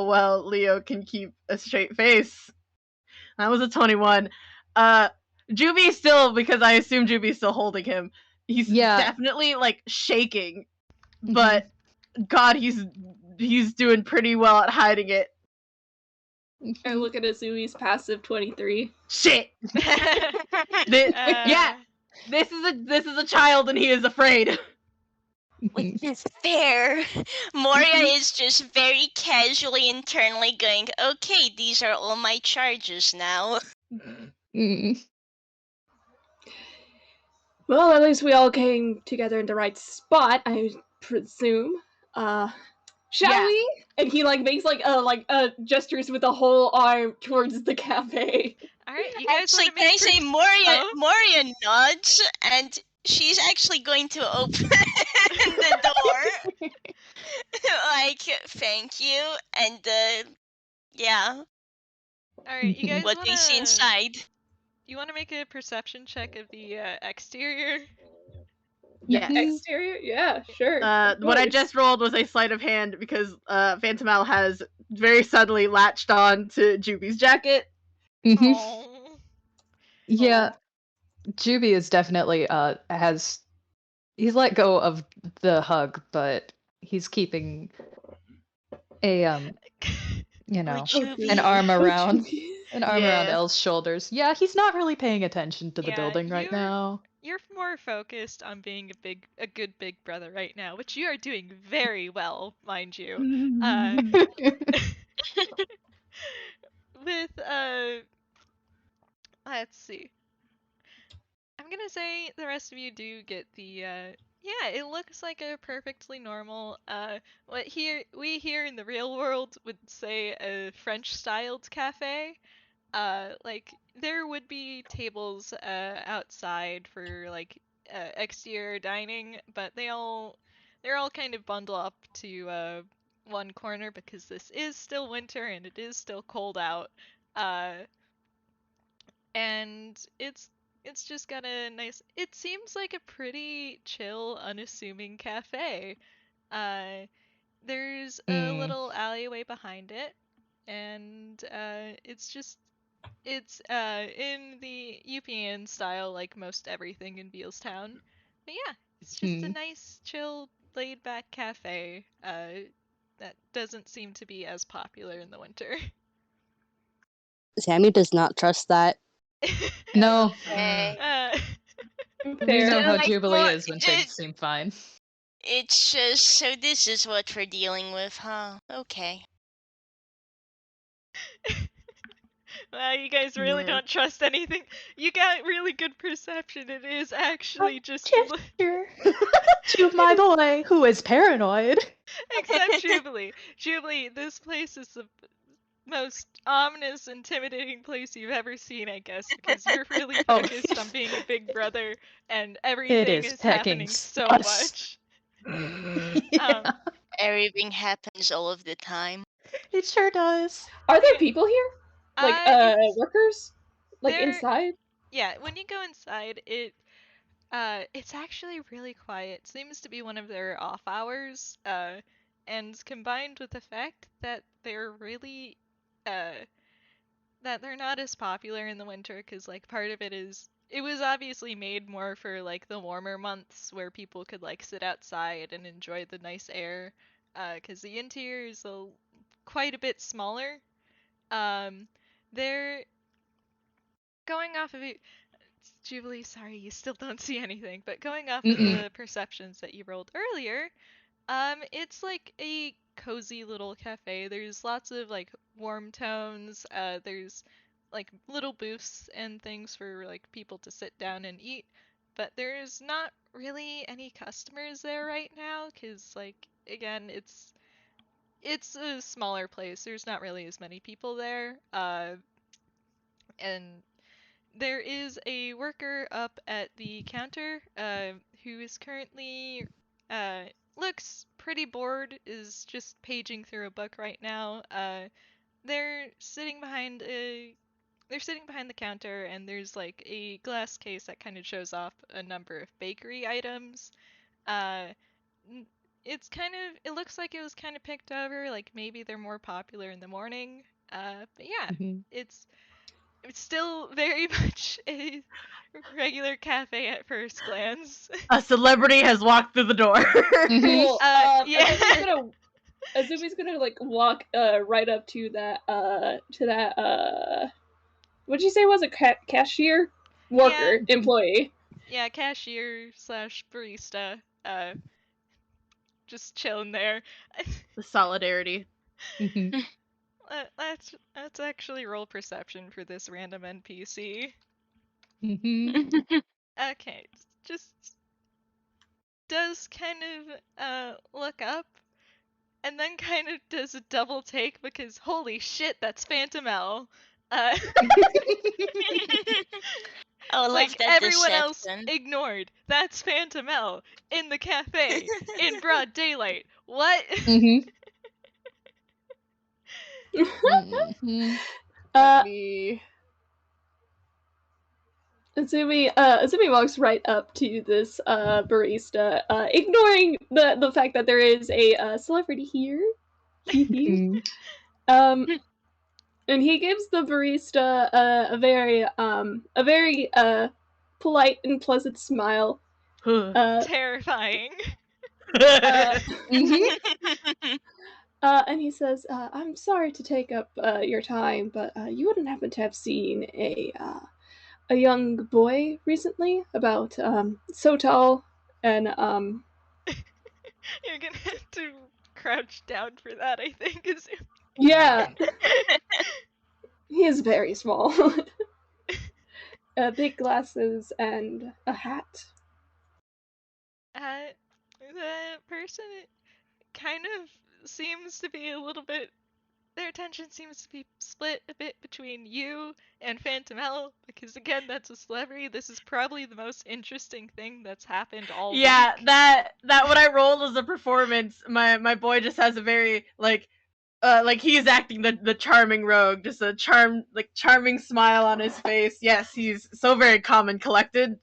well Leo can keep a straight face. That was a 21. Juby's still, because I assume Juby's still holding him. He's definitely like shaking, but God, he's doing pretty well at hiding it. And look at Azumi's passive 23. Shit. Yeah. This is a child and he is afraid. Which is fair. Moria is just very casually internally going, okay, these are all my charges now. Well, at least we all came together in the right spot, I presume. Shall we? And he makes gestures with the whole arm towards the cafe. All right, you guys Actually, want to can I make say Moria nods, and she's actually going to open the door. Thank you, and yeah. All right, you guys What do you see inside? You want to make a perception check of the exterior? Yes. Exterior? Yeah, sure. What I just rolled was a sleight of hand because Phantom Owl has very suddenly latched on to Juby's jacket. Aww. Yeah, Juby is definitely he's let go of the hug, but he's keeping a an arm around Elle's shoulders. Yeah, he's not really paying attention to the building right now. You're more focused on being a good big brother right now, which you are doing very well, mind you. With let's see. I'm gonna say the rest of you do get the yeah, it looks like a perfectly normal what we here in the real world would say a French styled cafe. Like there would be tables outside for like exterior dining, but they're all kind of bundled up to one corner because this is still winter and it is still cold out. And it's just got a nice, it seems like a pretty chill, unassuming cafe. There's a little alleyway behind it, and it's in the European style, like most everything in Villestown. But yeah, it's just a nice, chill, laid-back cafe that doesn't seem to be as popular in the winter. Sammy does not trust that. No. We know how Like, Jubilee is when things seem fine. It's just, so this is what we're dealing with, huh? Okay. Well, you guys really don't trust anything. You got really good perception. It is actually just to my boy who is paranoid. Except Jubilee. Jubilee, this place is the most ominous, intimidating place you've ever seen, I guess, because you're really focused on being a big brother, and everything is happening so much. Everything happens all of the time. It sure does. Are there people here? Workers? Inside? Yeah, when you go inside, it's actually really quiet. Seems to be one of their off hours, and combined with the fact that they're really, that they're not as popular in the winter, because like part of it is it was obviously made more for like the warmer months where people could like sit outside and enjoy the nice air, because the interior is quite a bit smaller. They're going off of it. Jubilee, sorry, you still don't see anything, but going off of the perceptions that you rolled earlier, it's like a cozy little cafe. There's lots of like warm tones. There's like little booths and things for like people to sit down and eat, but there's not really any customers there right now because like again, it's a smaller place. There's not really as many people there. And there is a worker up at the counter who is currently looks pretty bored, is just paging through a book right now. They're sitting behind the counter, and there's like a glass case that kind of shows off a number of bakery items. It looks like it was kind of picked over, like maybe they're more popular in the morning. But yeah, it's still very much a regular cafe at first glance. A celebrity has walked through the door. Cool. Yeah. Azumi's gonna like walk right up to that what'd you say was a cashier? Worker, employee. yeah, cashier slash barista, just chilling there. The solidarity. Mhm. Let's actually roll perception for this random NPC. Mhm. Okay, just does kind of look up, and then kind of does a double take because holy shit, that's Phantom L. Oh, love Like that everyone else deception. ignored. That's Phantom L in the cafe in broad daylight. What? Mhm. Mhm. Let me... Azumi walks right up to this barista, ignoring the fact that there is a celebrity here. Mhm. um, and he gives the barista a very polite and pleasant smile. Terrifying. Mhm. And he says, "I'm sorry to take up your time, but you wouldn't happen to have seen a young boy recently, about so tall and You're gonna have to crouch down for that, I think. yeah, he is very small. Big glasses and a hat." The person kind of seems to be a little bit. Their attention seems to be split a bit between you and Phantom L, because again, that's a celebrity. This is probably the most interesting thing that's happened all Yeah, week. that what I rolled as a performance, my boy just has a very like he's acting the charming rogue, just a charming smile on his face. Yes, he's so very calm and collected.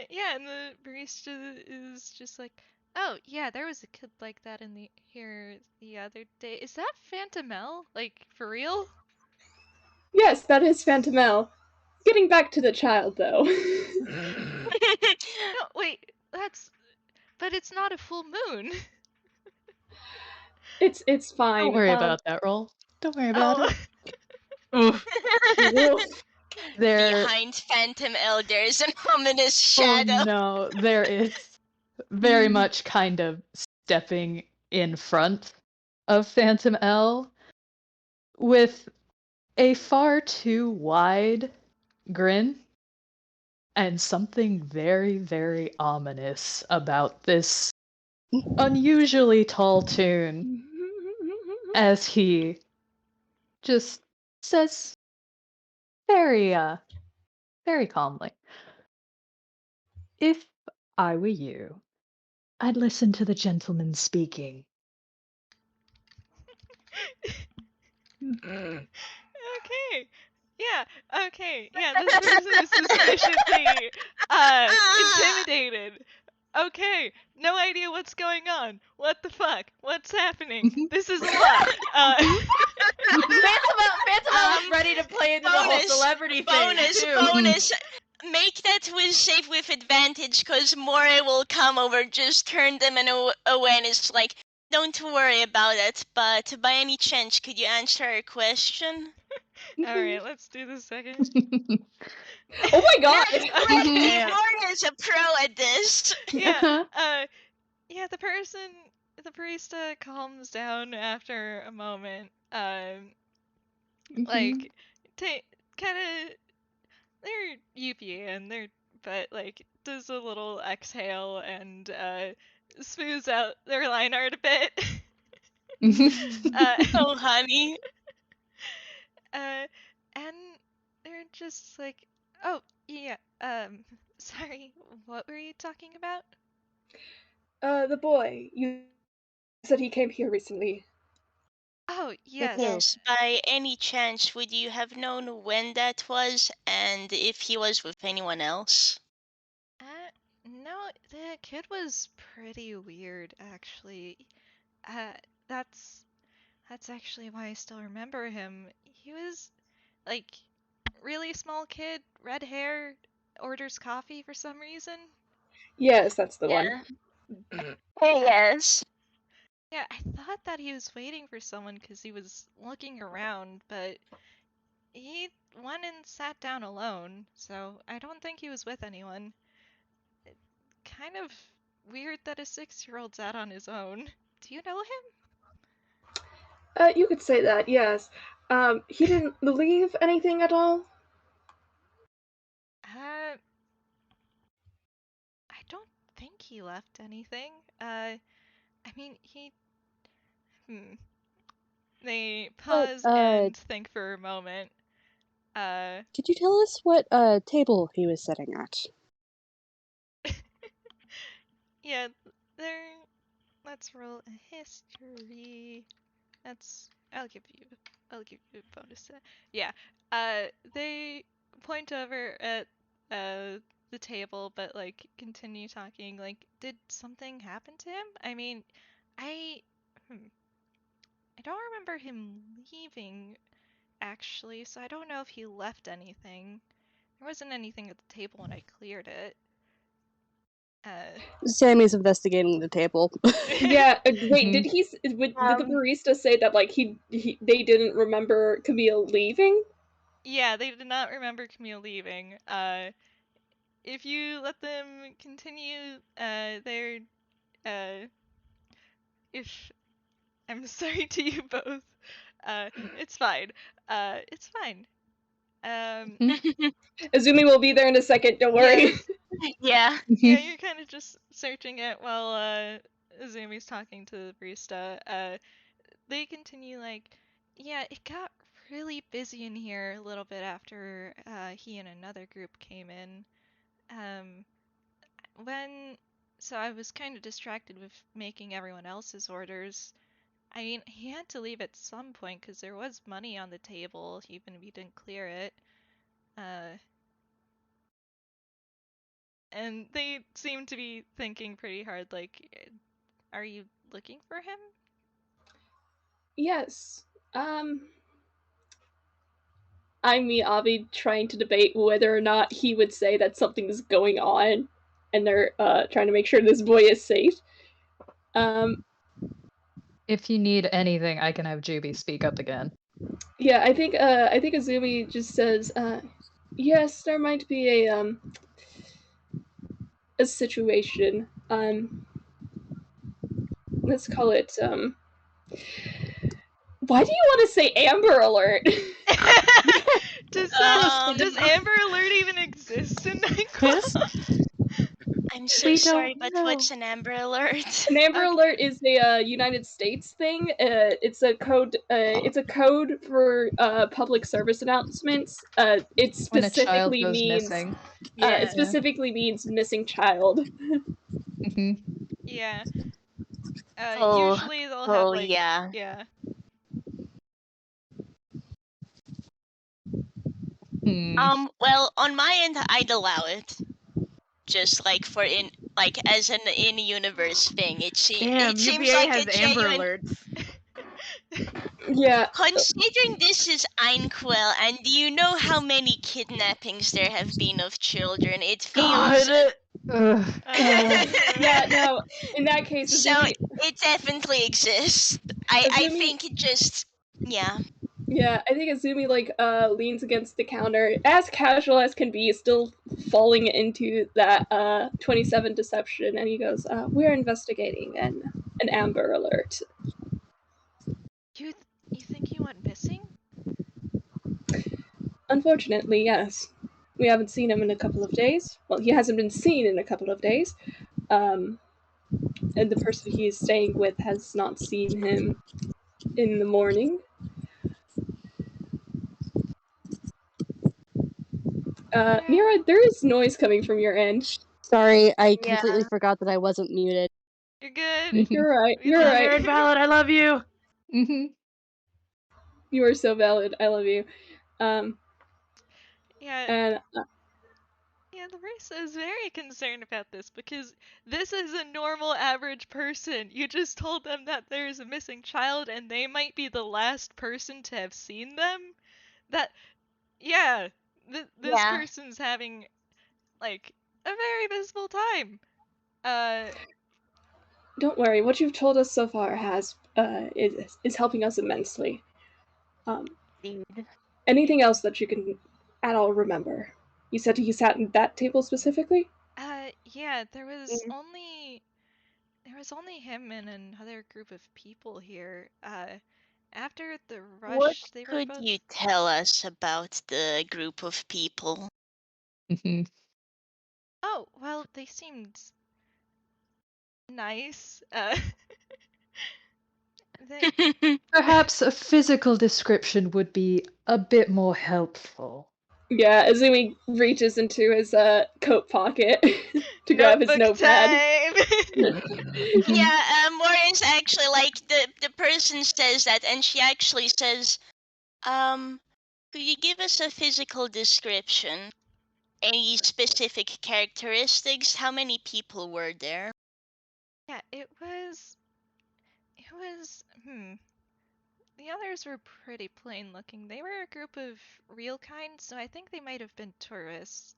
Yeah, and the barista is just like, oh yeah, there was a kid like that in here the other day. Is that Phantom L? Like for real? Yes, that is Phantom L. Getting back to the child, though. No, wait, but it's not a full moon. It's fine. Don't worry about that roll. Don't worry about Oh, it. Oof. Oof. There. Behind Phantom L, there is an ominous Oh shadow. no, there is very much kind of stepping in front of Phantom L with a far too wide grin and something very, very ominous about this unusually tall toon as he just says very, very calmly, "If I were you, I'd listen to the gentleman speaking." okay. Yeah, okay. Yeah, this person is suspiciously intimidated. Okay, no idea what's going on. What the fuck? What's happening? This is a lot. Phantom L was ready to play into the whole celebrity thing too. Bonus. Make that with save with advantage, cause Moria will come over, just turn them away, and it's like, don't worry about it. But by any chance, could you answer a question? Alright, let's do the second. Oh my god! Moria's a pro at this. Yeah, yeah, the barista calms down after a moment. Like, kind of, they're UPA and but like, does a little exhale and smooths out their line art a bit. Oh, honey. And they're just like, oh yeah, sorry, what were you talking about? The boy. You said he came here recently. Oh yes. Yes, by any chance, would you have known when that was and if he was with anyone else? No, the kid was pretty weird actually. Uh, that's that's actually why I still remember him. He was like really small kid, red hair, orders coffee for some reason. Yes, that's the one. Yes. Yeah, I thought that he was waiting for someone because he was looking around, but he went and sat down alone, so I don't think he was with anyone. Kind of weird that a 6-year-old's out on his own. Do you know him? You could say that, yes. He didn't leave anything at all? I don't think he left anything. I mean, They pause and think for a moment. Could you tell us what table he was sitting at? Yeah, let's roll a history. I'll give you a bonus. Yeah. They point over at the table, but like continue talking. Like, did something happen to him? I mean, I don't remember him leaving actually, so I don't know if he left anything. There wasn't anything at the table when I cleared it. Sammy's investigating the table. Yeah. Wait, did the barista say that like they didn't remember Camille leaving? Yeah, they did not remember Camille leaving. If you let them continue, if I'm sorry to you both, it's fine. It's fine. Azumi will be there in a second. Don't worry. Yeah. Yeah, you're kind of just searching it while Azumi's talking to the barista. They continue like, yeah, it got really busy in here a little bit after he and another group came in. So I was kind of distracted with making everyone else's orders. I mean, he had to leave at some point because there was money on the table, even if he didn't clear it. And they seem to be thinking pretty hard, like, are you looking for him? Yes. I'm Miyabi trying to debate whether or not he would say that something is going on and they're trying to make sure this boy is safe. If you need anything, I can have Juby speak up again. Yeah, I think Azumi just says, yes, there might be a situation. Let's call it why do you want to say Amber Alert? Does Amber Alert even exist in Nightclub? I'm so sorry, but what's an Amber Alert? An Amber Alert is a United States thing. It's a code. It's a code for public service announcements. It specifically means missing. it specifically means missing child. Yeah. Oh, Usually they'll have like yeah. Well, on my end, I'd allow it. Just like for as an in-universe thing. It seems UBA like has a Amber genuine. Alerts. Yeah. Considering this is Einquell, and do you know how many kidnappings there have been of children? It feels. Yeah, no. In that case, so Azumi, it definitely exists. I Azumi- think it just. Yeah. Yeah, I think Azumi leans against the counter, as casual as can be, still falling into that 27 deception, and he goes, "We're investigating an Amber Alert." You think he went missing? Unfortunately, yes. We haven't seen him in a couple of days. Well, he hasn't been seen in a couple of days. And the person he is staying with has not seen him in the morning. Mira, there is noise coming from your end. Sorry, I completely forgot that I wasn't muted. You're good. You're right. You're You're right. invalid. I love you. You are so valid. I love you. Yeah. And yeah, Larissa is very concerned about this because this is a normal average person. You just told them that there's a missing child and they might be the last person to have seen them. This person's having like a very visible time. Don't worry, what you've told us so far is helping us immensely. Dude. Anything else that you can at all remember? You said you sat at that table specifically? Yeah, there was Mm. only him and another group of people here. After the What rush, they were could both. you tell us about the group of people? Oh, well, they seemed nice. They. Perhaps a physical description would be a bit more helpful. Yeah, Azumi reaches into his coat pocket to grab his Notebook notepad. time. Yeah, Moria's actually like the person says that, and she actually says, could you give us a physical description? Any specific characteristics? How many people were there? Yeah, it was. The others were pretty plain looking. They were a group of real kind, so I think they might have been tourists.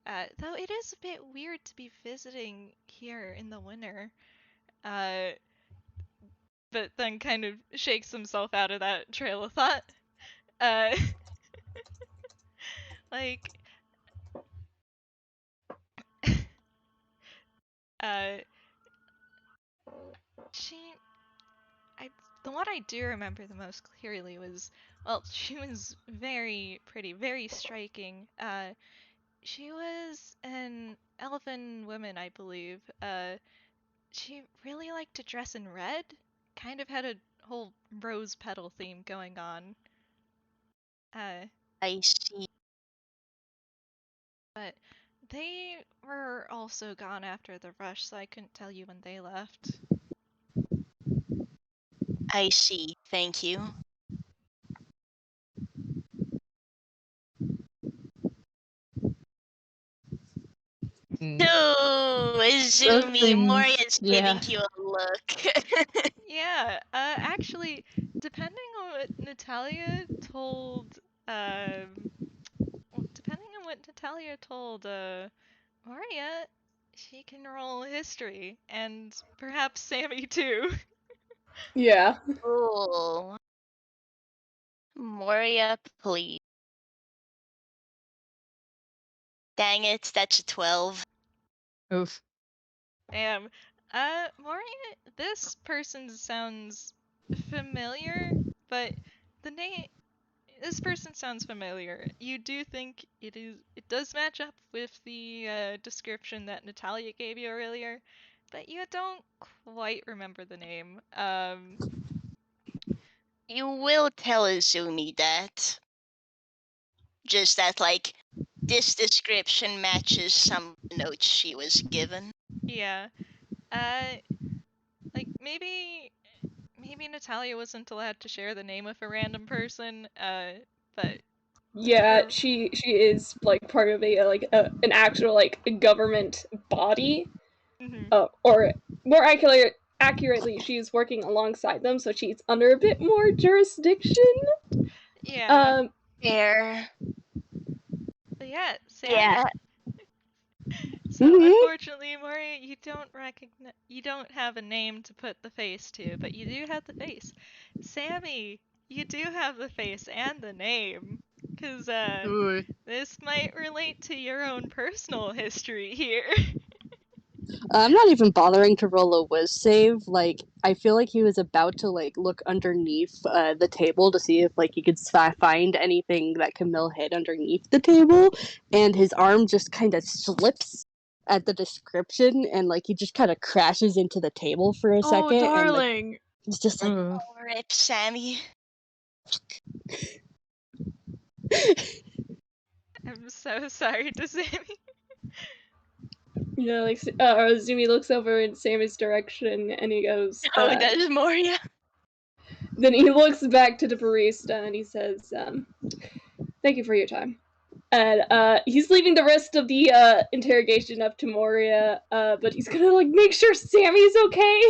Though it is a bit weird to be visiting here in the winter. But then kind of shakes himself out of that trail of thought. Uh, like, uh, she, the one I do remember the most clearly was, well, she was very pretty, very striking. She was an elven woman, I believe. She really liked to dress in red. Kind of had a whole rose petal theme going on. I see. But they were also gone after the rush, so I couldn't tell you when they left. I see. Thank you. Mm. So, Azumi, things- Moria's yeah. giving you a look. Yeah, actually, depending on what Natalia told, Moria, she can roll history, and perhaps Sammy too. Yeah. Cool. Moria, please. Dang it, that's a 12. Oof. Damn. Moria, this person sounds familiar, but the name. This person sounds familiar. You do think it does match up with the description that Natalia gave you earlier, but you don't quite remember the name. You will tell Azumi that. Just that, like, this description matches some notes she was given. Yeah. Like maybe Natalia wasn't allowed to share the name of a random person, but Yeah, she is like part of an actual like government body, or more accurately, she's working alongside them, so she's under a bit more jurisdiction. yeah. Fair. But yeah, Sammy. Yeah. So unfortunately, Moria, you don't have a name to put the face to, but you do have the face. Sammy, you do have the face and the name, cause this might relate to your own personal history here. I'm not even bothering to roll a whiz save. Like, I feel like he was about to like look underneath the table to see if like he could find anything that Camille hid underneath the table, and his arm just kind of slips at the description, and like he just kind of crashes into the table for a second. Oh, And, like, darling. he's just like, Oh, rip, Sammy. I'm so sorry to Sammy. You know, like Azumi looks over in Sammy's direction and he goes, Oh, that is Moria. Then he looks back to the barista and he says, thank you for your time. And he's leaving the rest of the interrogation up to Moria, but he's gonna like make sure Sammy's okay.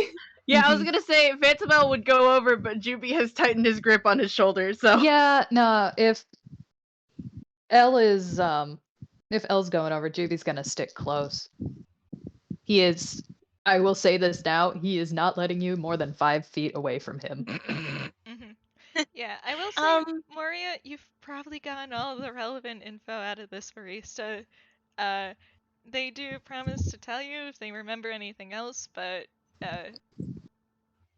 Yeah, I was gonna say Phantomel would go over, but Juby has tightened his grip on his shoulder, so Yeah, no, if Elle's going over, Juby's gonna stick close. He is, I will say this now, he is not letting you more than 5 feet away from him. Yeah, I will Moria, you've probably gotten all the relevant info out of this barista. They do promise to tell you if they remember anything else, but Yeah,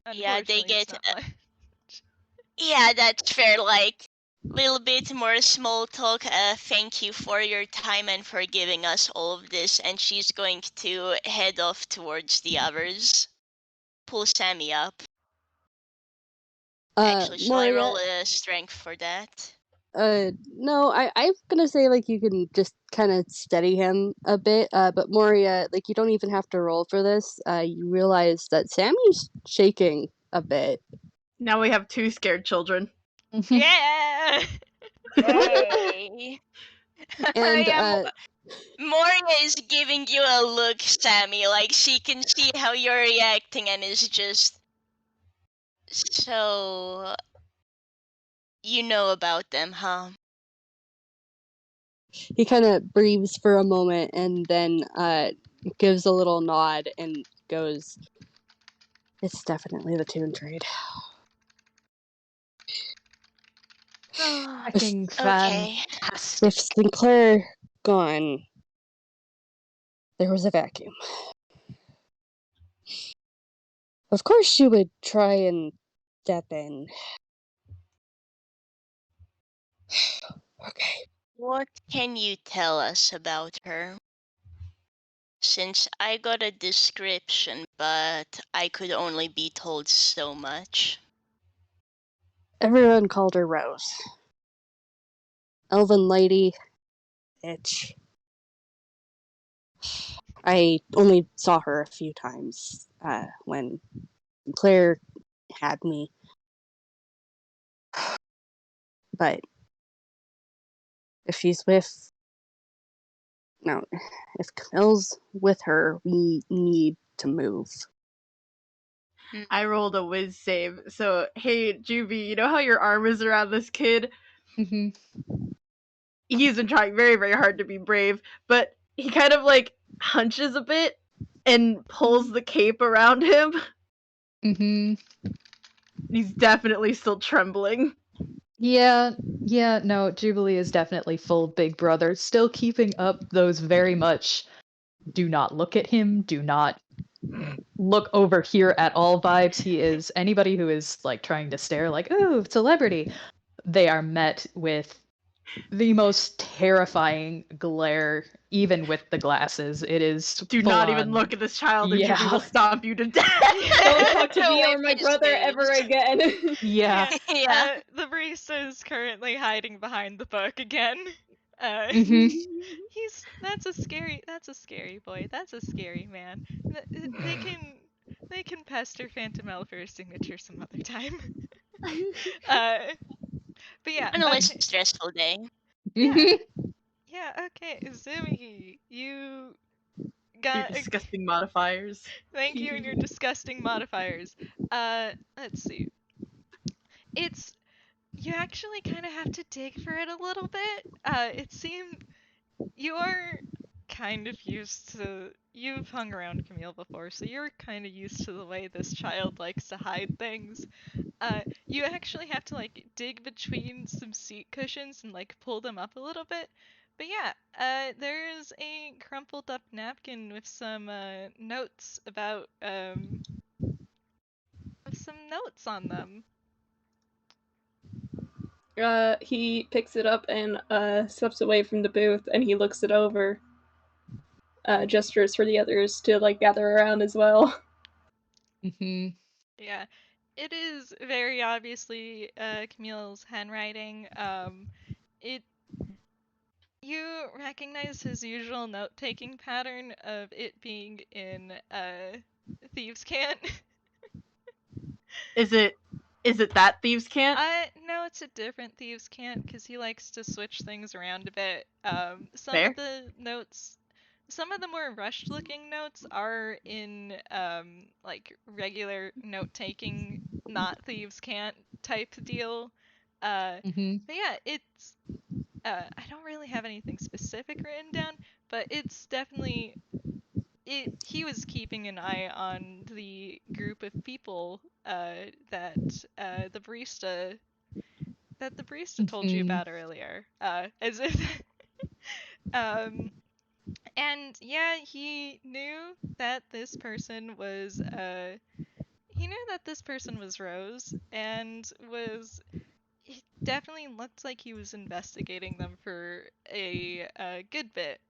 they unfortunately, it's get. not much. Yeah, that's fair. Like, little bit more small talk. Thank you for your time and for giving us all of this. And she's going to head off towards the others. Pull Sammy up. Actually, shall I Moria, roll a strength for that? no, I'm gonna say like you can just kind of steady him a bit, but Moria, like you don't even have to roll for this. You realize that Sammy's shaking a bit. Now we have 2 scared children. Yeah! Hey! And Yeah, Moria is giving you a look, Sammy. Like, she can see how you're reacting and is just. So. You know about them, huh? he kind of breathes for a moment and then gives a little nod and goes, "It's definitely the toon trade." Fucking Okay. fantastic. With Sinclair gone, there was a vacuum. Of course she would try and step in. Okay. What can you tell us about her? Since I got a description, but I could only be told so much. Everyone called her Rose. Elven lady, bitch. I only saw her a few times when Claire had me. But if she's with... No, if Camille's with her, we need to move. I rolled a whiz save. So, hey, Juby, you know how your arm is around this kid? Mhm. He's been trying very, very hard to be brave, but he kind of like hunches a bit and pulls the cape around him. Mhm. He's definitely still trembling. Yeah, no, Jubilee is definitely full Big Brother, still keeping up those very much do not look at him, do not look over here at all vibes. He is anybody who is like trying to stare like, ooh, celebrity. They are met with the most terrifying glare, even with the glasses. It is Do full not on. even look at this child, or Yeah. Juby will stomp you to death. Don't talk to me With or my his brother ever saves. again. Yeah. Yeah. The barista is currently hiding behind the book again. Mhm. That's a scary boy. That's a scary man. They can pester Phantom L for a signature some other time. But yeah, On a less okay. stressful day. Yeah, Mhm. yeah, okay. Azumi, you Your got. disgusting modifiers. Thank you and your disgusting modifiers. Let's see. It's you actually kind of have to dig for it a little bit. It seemed you're kind of used to you've hung around Camille before, so you're kind of used to the way this child likes to hide things. You actually have to like dig between some seat cushions and like pull them up a little bit. But yeah, there's a crumpled up napkin with some notes about with some notes on them. He picks it up and steps away from the booth, and he looks it over. Gestures for the others to like gather around as well. Mhm. Yeah, it is very obviously Camille's handwriting. It you recognize his usual note-taking pattern of it being in thieves' cant. Is it that thieves can't? No, it's a different thieves' cant because he likes to switch things around a bit. Some of Fair. the notes, some of the more rushed-looking notes are in like regular note-taking, not thieves' cant type deal. Mhm. But yeah, it's I don't really have anything specific written down, but it's definitely he was keeping an eye on the group of people that the barista that the barista told you about earlier. As if and yeah, he knew that this person was Rose, and he definitely looked like he was investigating them for a good bit.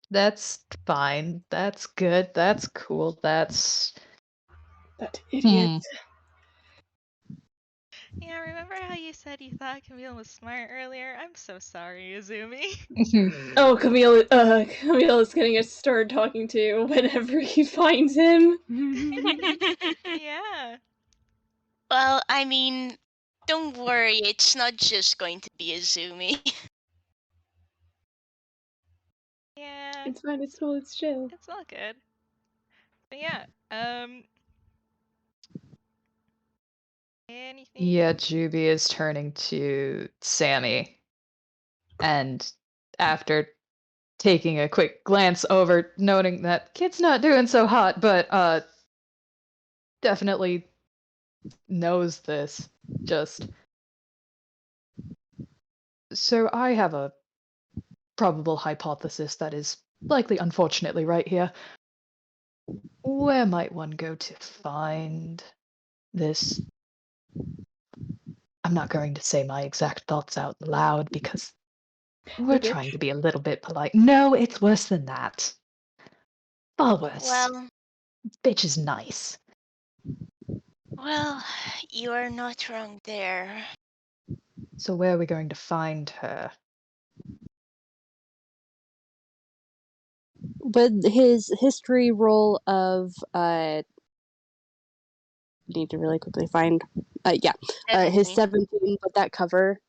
That's fine. That's good. That's cool. That's That idiot. Yeah, remember how you said you thought Camille was smart earlier? I'm so sorry, Azumi. Oh, Camille is getting a start talking to whenever he finds him. Yeah. Well, I mean, don't worry, it's not just going to be Azumi. Yeah. It's fine, it's cool, it's chill. It's all good. But yeah, anything? Yeah, Juby is turning to Sammy. And after taking a quick glance over, noting that kid's not doing so hot, but definitely knows this. Just so I have a probable hypothesis that is likely unfortunately right here. Where might one go to find this? I'm not going to say my exact thoughts out loud because we're trying to be a little bit polite. No, it's worse than that. Far worse. Well, Bitch is nice. well, you are not wrong there. So where are we going to find her? With his history roll of need to really quickly find his 17, would that cover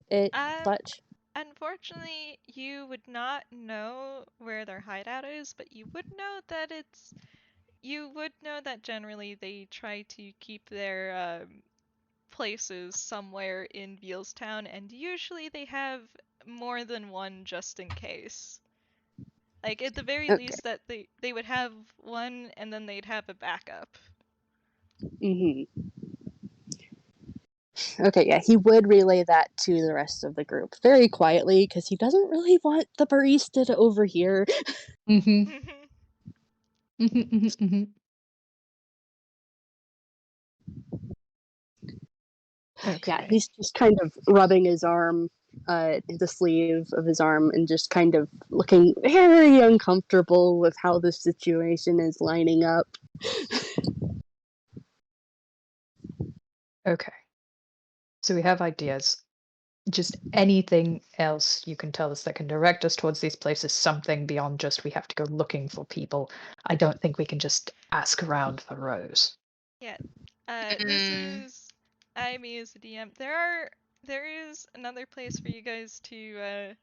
it much? Unfortunately, you would not know where their hideout is, but you would know that generally they try to keep their places somewhere in Villestown, and usually they have more than one just in case. Like at the very least that they would have one and then they'd have a backup. Okay, yeah, he would relay that to the rest of the group very quietly because he doesn't really want the barista to overhear. Okay. Yeah, he's just kind of rubbing his arm, the sleeve of his arm, and just kind of looking very uncomfortable with how the situation is lining up. Okay. So we have ideas. Just anything else you can tell us that can direct us towards these places, something beyond just we have to go looking for people. I don't think we can just ask around for Rose. Yeah. This is me as the DM. There is another place for you guys to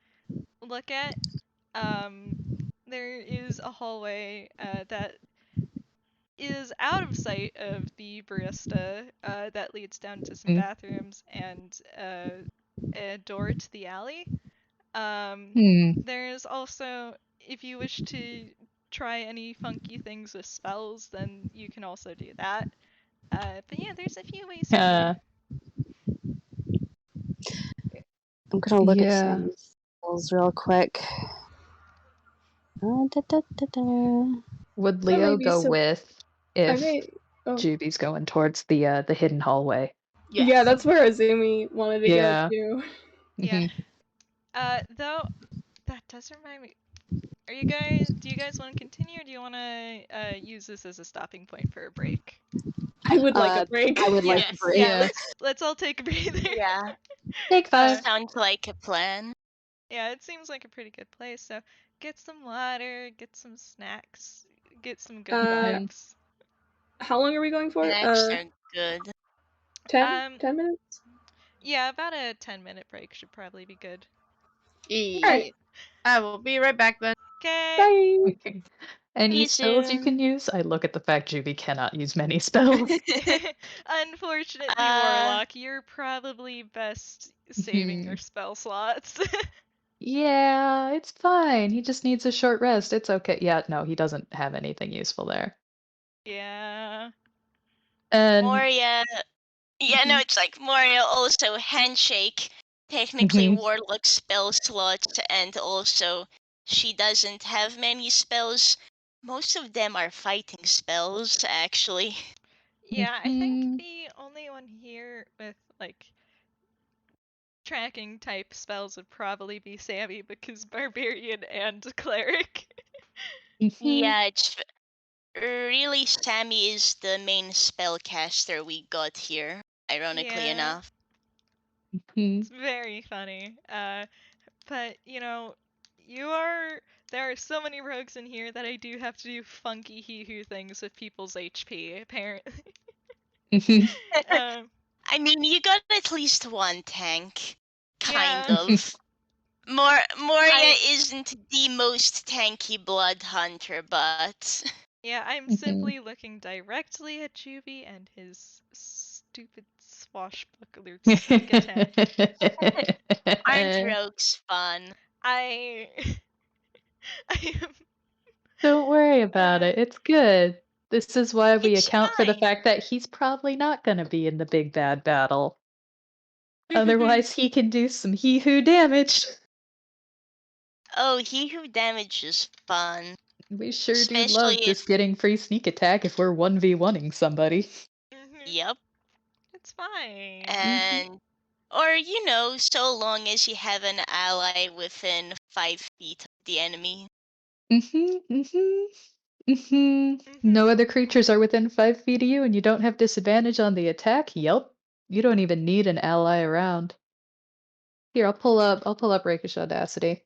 look at. There is a hallway that is out of sight of the barista that leads down to some bathrooms and a door to the alley. There's also, if you wish to try any funky things with spells, then you can also do that. But yeah, there's a few ways here. I'm gonna look at Sammy's spells real quick. Would Leo go with if Juby's going towards the hidden hallway? Yes. Yeah, that's where Azumi wanted to go too. Yeah. Though that does remind me. Do you guys want to continue, or do you want to use this as a stopping point for a break? I would like a break. I would like a break. Yeah, let's all take a breather. Yeah. Take 5. Sounds like a plan. Yeah, it seems like a pretty good place. So get some water, get some snacks, get some good vibes. How long are we going for? Snacks are good. 10 minutes? Yeah, about a 10-minute break should probably be good. Alright. I will be right back then. Okay. Bye. Any spells you can use? I look at the fact Juby cannot use many spells. Unfortunately, Warlock, you're probably best saving your spell slots. Yeah, it's fine. He just needs a short rest. It's okay. Yeah, no, he doesn't have anything useful there. Yeah. And Moria. Yeah, no, it's like Moria also handshake, technically warlock spell slots, and also she doesn't have many spells. Most of them are fighting spells, actually. Yeah, I think the only one here with like tracking type spells would probably be Sammy because barbarian and cleric. Yeah, it's really Sammy is the main spellcaster we got here, ironically Yeah. enough. It's very funny. But you know, there are so many rogues in here that I do have to do funky hee-hoo things with people's HP, apparently. I mean, you got at least one tank. Kind Yeah. of. Moria isn't the most tanky blood hunter, but Yeah, I'm simply looking directly at Juby and his stupid swashbuckler sneak attack. aren't rogues fun? I am. Don't worry about it. It's good. This is why we It's account for the fine. fact that he's probably not going to be in the big bad battle. Otherwise, he can do some hee-hoo damage. Oh, he who damages fun. We sure Especially do love just getting free sneak attack if we're 1v1ing somebody. Yep. It's fine. And or you know, so long as you have an ally within 5 feet of the enemy. No other creatures are within 5 feet of you and you don't have disadvantage on the attack? Yep. You don't even need an ally around. Here, I'll pull up Rakish Audacity.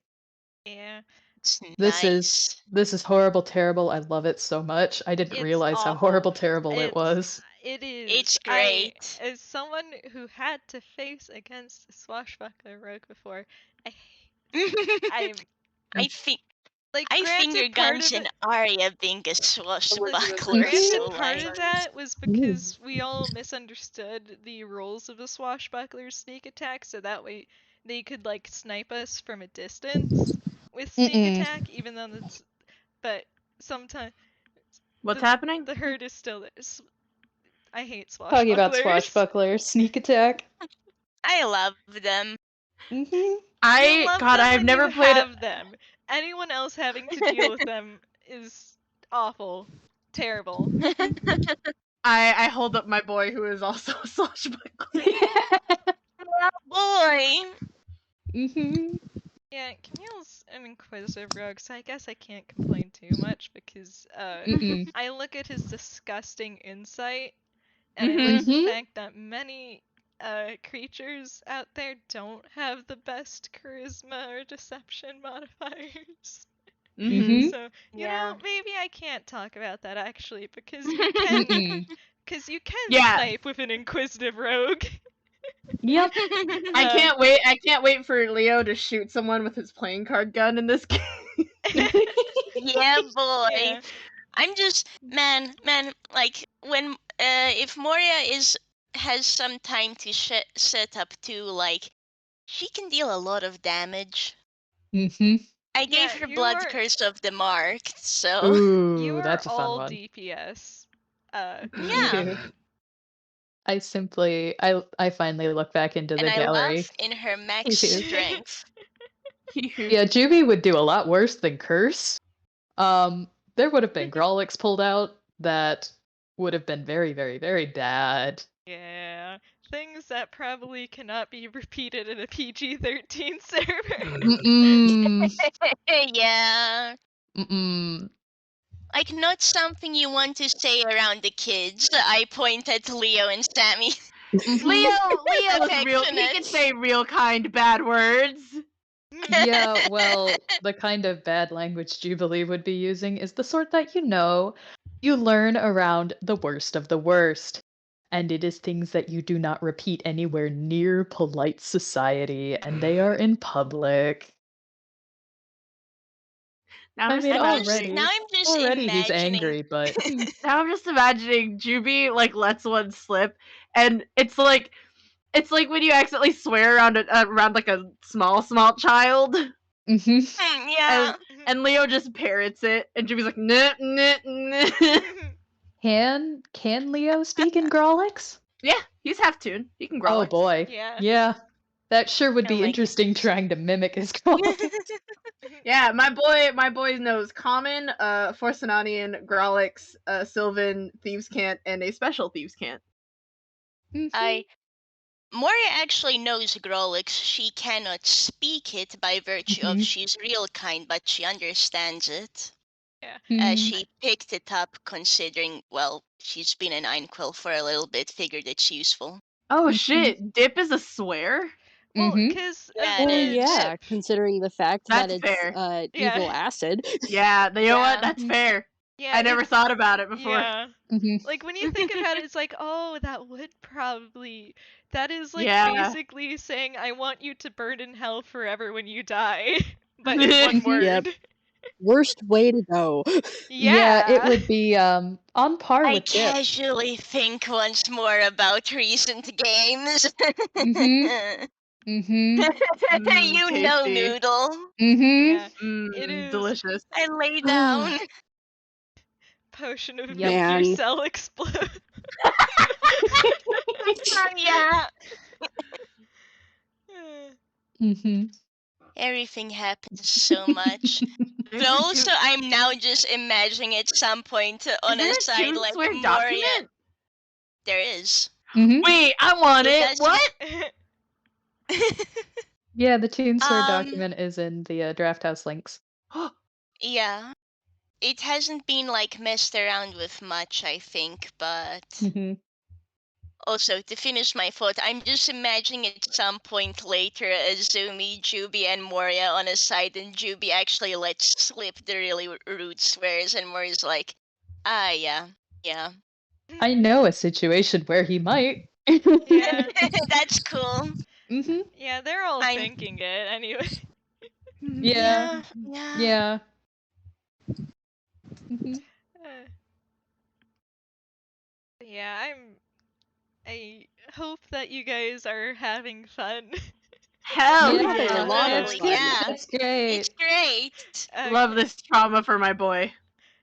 Yeah. It's This nice. is horrible terrible. I love it so much. I didn't It's realize how awful. horrible terrible it was. It is. It's great. As someone who had to face against a swashbuckler rogue before, I think like I granted finger part guns of in it, Arya being a swashbuckler, granted so part like of that was because we all misunderstood the rules of the swashbuckler's sneak attack, so that way they could like snipe us from a distance with sneak attack, even though that's. But sometimes What's happening? the herd is still there. I hate swashbucklers. Talking about swashbuckler, sneak attack. I love them. You love them I've when never you played have them. Anyone else having to deal with them is awful, terrible. I hold up my boy who is also a swashbuckler. Boy. Yeah, Camille's an inquisitive rogue, so I guess I can't complain too much because I look at his disgusting insight, and I look at the fact that many creatures out there don't have the best charisma or deception modifiers. So, you know, maybe I can't talk about that actually because you can snipe with an inquisitive rogue. Yep. I can't wait for Leo to shoot someone with his playing card gun in this game. Yeah, boy. Yeah. I'm just man, like when if Moria has some time to set up too, like she can deal a lot of damage. I gave her Blood Curse of the Marked, so Ooh, that's a fun all one. DPS. yeah. I finally look back into the And I gallery. love in her max strength. Yeah, Juby would do a lot worse than Curse. There would have been Grolix pulled out that would have been very, very, very bad. Yeah, things that probably cannot be repeated in a PG-13 server. Yeah. Mm-mm. Like, not something you want to say around the kids. I point at Leo and Sammy. Leo's real. He can say real kind bad words. Yeah, well, the kind of bad language Jubilee would be using is the sort that you learn around the worst of the worst. And it is things that you do not repeat anywhere near polite society, and they are in public. Now I'm already just he's imagining. angry, but now I'm just imagining Juby like lets one slip, and it's like when you accidentally swear around like a small child. Yeah. And Leo just parrots it, and Juby's like, nah, nah, nah. Can Leo speak in Grolix? Yeah, he's half toon. He can Oh Grolix. boy. Yeah. Yeah. That sure would Oh be my interesting trying to mimic his Grolix. Yeah, my boy knows Common, Forcenanian, Grolix, Sylvan, Thieves' Cant, and a special Thieves' Cant. Moria actually knows Grolix. She cannot speak it by virtue of she's real kind, but she understands it. Yeah. She picked it up considering, well, she's been in Einquill for a little bit, figured it's useful. Oh shit, dip is a swear? Well, Mhm. because Yeah, Well, it is. yeah, considering the fact that That's it's fair. Yeah. evil acid. Yeah, you know what? Yeah. That's fair. Yeah, I never it's- thought about it before. Yeah. Like when you think about it, it's like, oh, that would probably. That is like Yeah. basically saying, I want you to burn in hell forever when you die, but in one word. Yep. Worst way to go. Yeah, it would be on par I with dip. casually think once more about recent games. Mhm. Mhm. You know, Tasty. Noodle. Mhm. Yeah. It is Delicious. I lay down. potion of Yep. make your Man. cell explode. Yeah. Mhm. Everything happens so much. But also, I'm now just imagining at some point on Is there a a side toon like swear Moria. document? There is. Mhm. Wait, I want It it. What? Yeah, the Toon Swear Um, document is in the Draft House links. Yeah. It hasn't been like messed around with much, I think, but Mhm. also to finish my thought, I'm just imagining at some point later Azumi, Juby, and Moria on a side, and Juby actually lets slip the really rude swears, and Moria's like, yeah. I know a situation where he might. Yeah. That's cool. Mhm. Yeah, they're all I'm- thinking it anyway. Yeah. Yeah. Yeah. Mhm. Yeah, I hope that you guys are having fun. Hell Yeah, yeah. having a lot of Totally, fun. yeah. That's great. It's great. Love this trauma for my boy.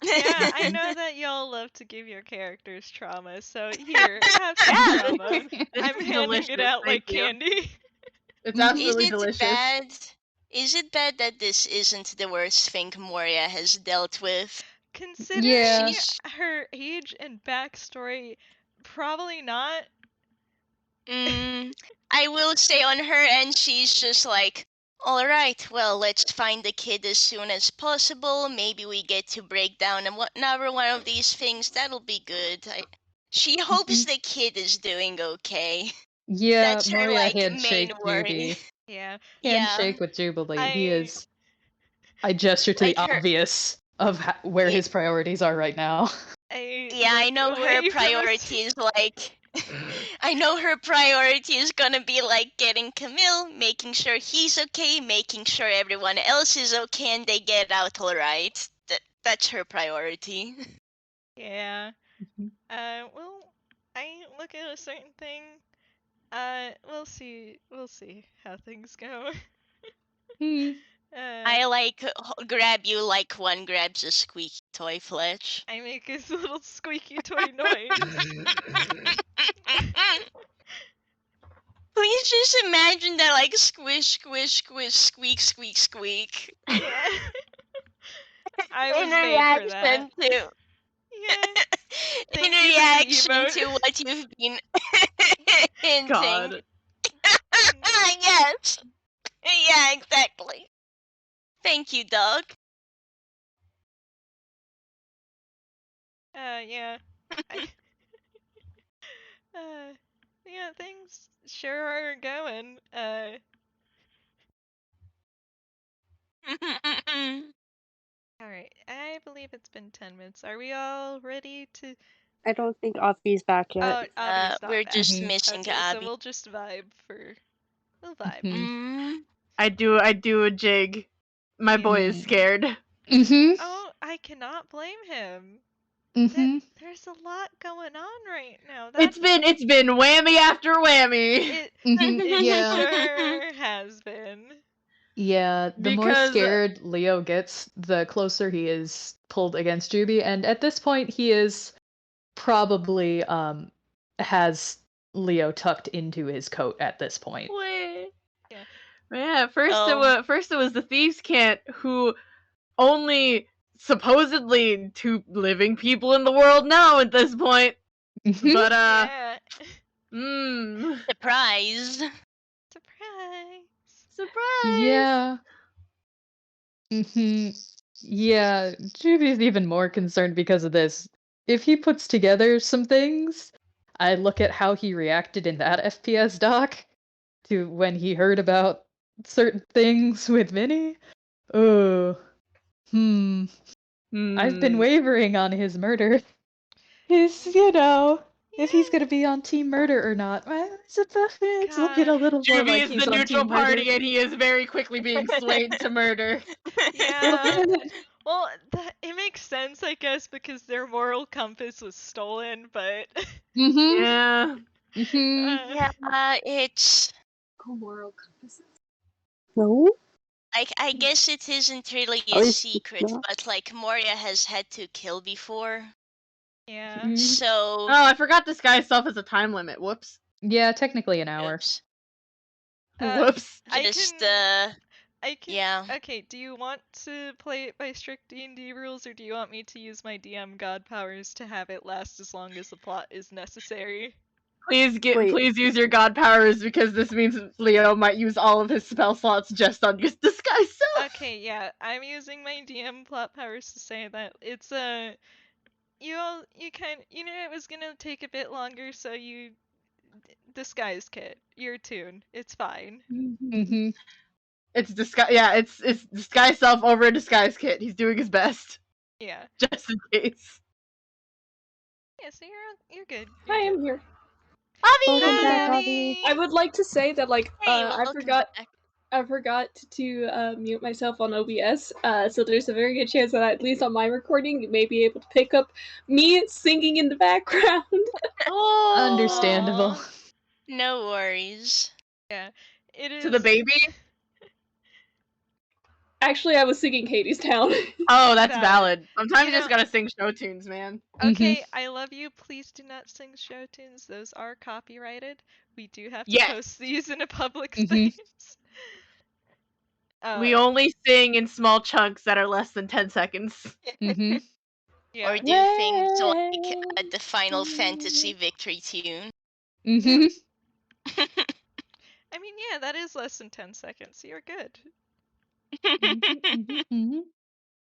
Yeah, I know that y'all love to give your characters trauma, so here, have some Yeah, trauma. This I'm is handing delicious. it out like Thank you. candy. It's Mhm. absolutely delicious. Is it bad that this isn't the worst thing Moria has dealt with? Considering Yeah. her age and backstory, probably not. I will say on her end, she's just like, all right, well, let's find the kid as soon as possible. Maybe we get to break down another one of these things. That'll be good. She hopes the kid is doing okay. Yeah, That's her Moria like handshake main worry. Juby. Yeah. Handshake with Jubilee. He I- is. I gesture to Like the her- obvious of where his priorities are right now. I know look her away from us. priority is like. I know her priority is gonna be like getting Camille, making sure he's okay, making sure everyone else is okay, and they get out alright. That's her priority. Yeah. Mhm. Well, I look at a certain thing. We'll see how things go. Hmm. I like grab you like one grabs a squeaky toy, Fletch. I make his little squeaky toy noise. Please just imagine that like squish, squish, squish, squeak, squeak, squeak. Yeah. I was In made for that. reaction to. Yeah. In Thank you for the reaction emote. to what you've been hinting. God. Yes. Yeah, exactly. Thank you, dog. Yeah. Yeah, things sure are going. Alright, I believe it's been 10 minutes. Are we all ready to... I don't think Avi's back yet. Oh, Avi's not We're back. just Mhm. missing Okay, so Abby. we'll just vibe for... We'll vibe. Mhm. I do a jig. My boy is scared. Mhm. Oh, I cannot blame him. Mhm. There's a lot going on right now. It's been whammy after whammy. Mhm. It Yeah. sure has been. Yeah, the more Because- scared Leo gets, the closer he is pulled against Juby, and at this point he is probably has Leo tucked into his coat at this point. Wait. Yeah. Yeah, first Oh. it was the thieves' cant who only supposedly 2 living people in the world know at this point. Mhm. But Yeah. Surprise. Surprise. surprise. Yeah. Yeah, Juby's even more concerned because of this. If he puts together some things, I look at how he reacted in that FPS doc to when he heard about certain things with Vinny. Oh, I've been wavering on his murder. If he's gonna be on Team Murder or not. It's looking a little more Juby like is he's the on neutral Team Murder. party, and he is very quickly being slayed to murder. Yeah. Well, it makes sense, I guess, because their moral compass was stolen, but. Yeah. Yeah, it's. Moral compasses. No? I guess it isn't really At a least it's secret, not. but like Moria has had to kill before. Yeah. So. Oh, I forgot this guy itself has a time limit. Whoops. Yeah, technically an hour. Oops. Whoops. Just, I can. yeah. Okay, do you want to play it by strict D&D rules, or do you want me to use my DM god powers to have it last as long as the plot is necessary? Wait. Please use your god powers, because this means Leo might use all of his spell slots just on this guy's self. Okay, yeah, I'm using my DM plot powers to say that it's you knew it was gonna take a bit longer, so you disguise kit. You're toon. It's fine. It's disguise self over a disguise kit. He's doing his best. Yeah. Just in case. Yeah, so you're good. Hi, You're I'm here. Welcome good. back, Hi, Avi. I would like to say that, like, Hey, I welcome forgot back. to mute myself on OBS, so there's a very good chance that at least on my recording you may be able to pick up me singing in the background. Oh, Understandable. No worries. Yeah, it is. To the baby? Actually, I was singing Hades Town. Oh, that's Valid. valid. Sometimes You you just know- gotta sing show tunes, man. Okay, I love you. Please do not sing show tunes. Those are copyrighted. We do have to Yes. post these in a public space. We only sing in small chunks that are less than 10 seconons. Yeah. Or do things like the Final Fantasy victory tune. I mean, yeah, that is less than 10 seconds. You're good.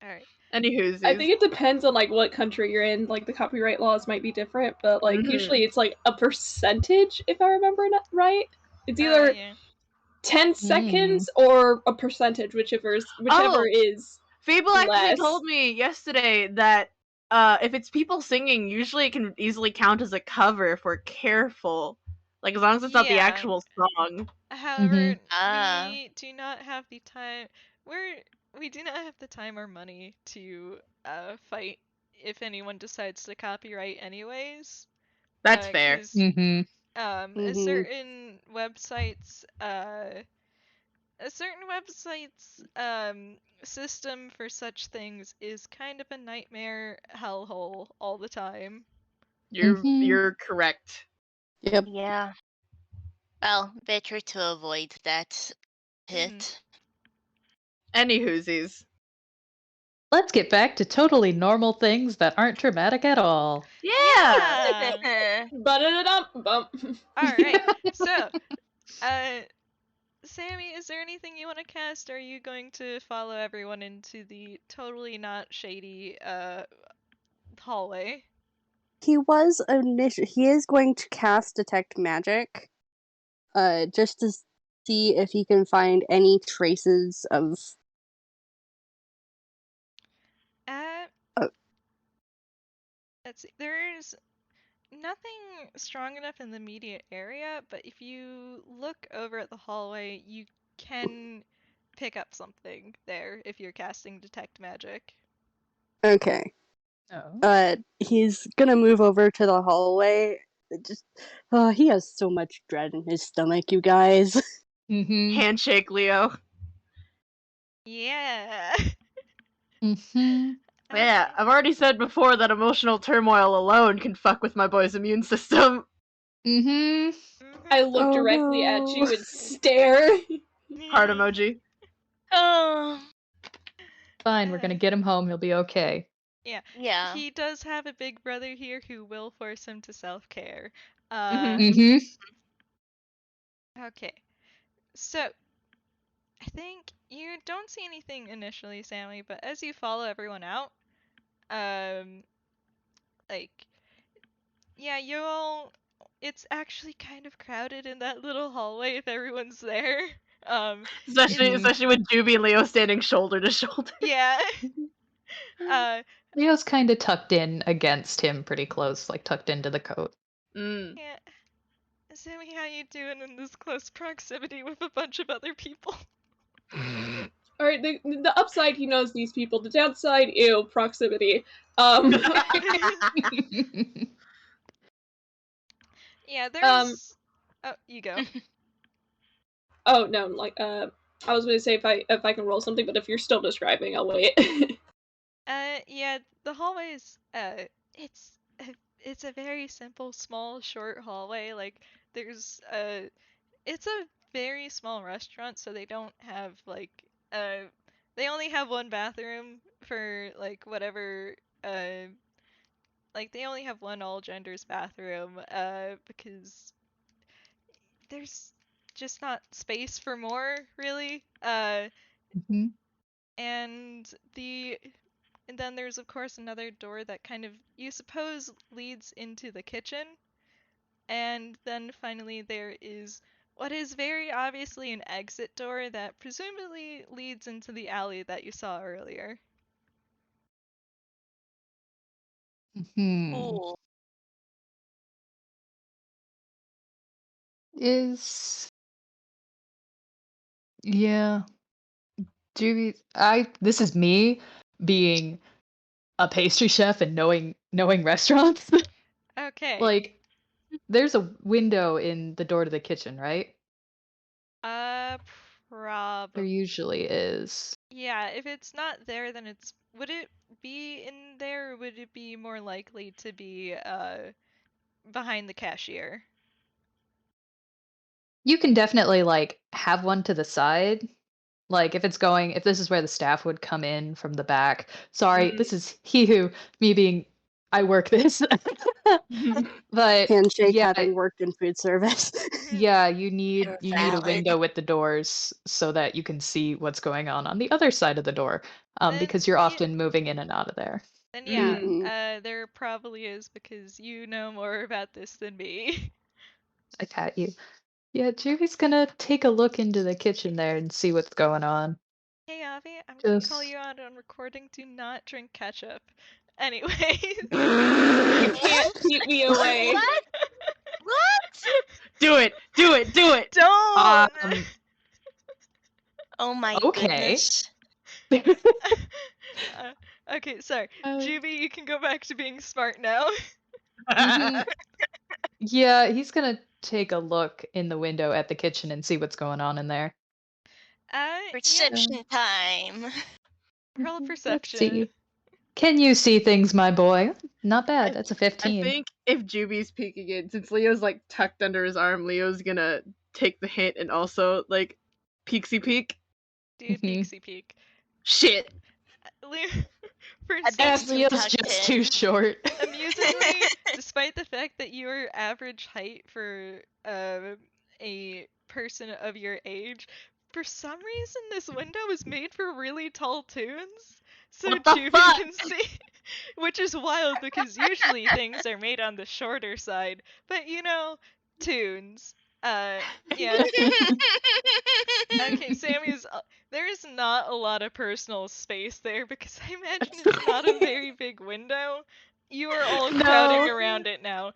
Alright. Anywho's. I think it depends on like what country you're in. Like the copyright laws might be different, but like usually it's like a percentage, if I remember right. It's either 10 seconds or a percentage, whichever is Fable less. actually told me yesterday that if it's people singing, usually it can easily count as a cover if we're careful. Like, as long as it's not the actual song. However, we do not have the time. We do not have the time or money to fight if anyone decides to copyright anyways. That's fair. Certain websites, system for such things is kind of a nightmare hellhole all the time. You're correct. Yep. Yeah. Well, better to avoid that hit. Anywhoosies. Let's get back to totally normal things that aren't traumatic at all. Yeah. Alright, so, Sammy, is there anything you want to cast, or are you going to follow everyone into the totally not shady, hallway? He is going to cast Detect Magic, just to see if he can find any traces of. Let's see. There's nothing strong enough in the immediate area, but if you look over at the hallway, you can pick up something there if you're casting Detect Magic. Okay. He's gonna move over to the hallway. He has so much dread in his stomach, you guys. Handshake, Leo. Yeah. Yeah, Okay. I've already said before that emotional turmoil alone can fuck with my boy's immune system. Mm-hmm. I look Oh, directly at no. you and stare. Heart emoji. Oh, Fine, we're gonna get him home. He'll be okay. Yeah. yeah. He does have a big brother here who will force him to self-care. Mm-hmm. Okay. So, I think you don't see anything initially, Sammy, but as you follow everyone out, um, like, yeah, it's actually kind of crowded in that little hallway if everyone's there. Especially, Mhm. especially with Juby and Leo standing shoulder to shoulder. Yeah. uh, Leo's kind of tucked in against him pretty close, like tucked into the coat. Mm. yeah. Sammy, how you doing in this close proximity with a bunch of other people? Alright, the upside, he knows these people. The downside, ew, proximity. Yeah, there's. Oh, you go. Oh, no, like, I was gonna say if I can roll something, but if you're still describing, I'll wait. Yeah, the hallways. It's it's a very simple, small, short hallway. Like, there's it's a very small restaurant, so they don't have like they only have one bathroom for like whatever like they only have one all genders bathroom because there's just not space for more really Mhm. and then there's of course another door that kind of you suppose leads into the kitchen. And then finally there is what is very obviously an exit door that presumably leads into the alley that you saw earlier. Hmm. Ooh. Is yeah. This is me being a pastry chef and knowing restaurants. Okay. Like there's a window in the door to the kitchen, right? Uh, There probably. usually is. Yeah, if it's not there, then it's. Would it be in there, or would it be more likely to be behind the cashier? You can definitely like have one to the side. Like if this is where the staff would come in from the back. Sorry, this is he who me being I work this. But Handshake yeah, having worked in food service. yeah, you need a Valid. window with the doors so that you can see what's going on the other side of the door. Then Because you're yeah, often moving in and out of there. then yeah, Mhm. there probably is because you know more about this than me. I pat you. Yeah, Juvi's gonna take a look into the kitchen there and see what's going on. Hey Avi, I'm gonna call Just you out on recording. Do not drink ketchup. Anyways. You can't keep me away. What? What? Do it! Do it! Do it! Don't. Oh my okay. goodness. Okay, sorry. Uh, Juby, you can go back to being smart now. mhm. Yeah, he's gonna take a look in the window at the kitchen and see what's going on in there. Yeah. Perception time. Roll Let's perception. see. Can you see things, my boy? Not bad. That's a I 15. think if Juby's peeking in, since Leo's like tucked under his arm, Leo's gonna take the hint and also like peeksy peek. Do a Mhm. peeksy peek. Shit. For A bit some too Leo's tucked just in. too short. amusingly, despite the fact that your average height for a person of your age, for some reason this window is made for really tall toons. So What the Juby fuck? can see, which is wild because usually things are made on the shorter side. But you know, toons. Yeah. Okay, Sammy's. There is not a lot of personal space there because I imagine it's not a very big window. You are all crowding No. around it now.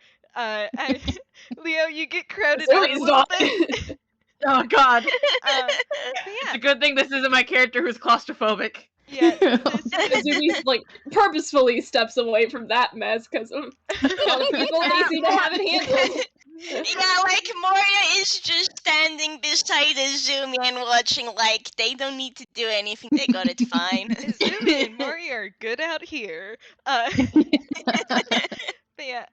Leo, you get crowded So out a he's little not. bit. Oh god. But It's yeah, a good thing this isn't my character who's claustrophobic. yeah. This Azumi's like purposefully steps away from that mess because a lot of people are easy to have it handled. Yeah, like Moria is just standing beside Azumi and watching like they don't need to do anything, they got it fine. Azumi and Moria are good out here. But yeah,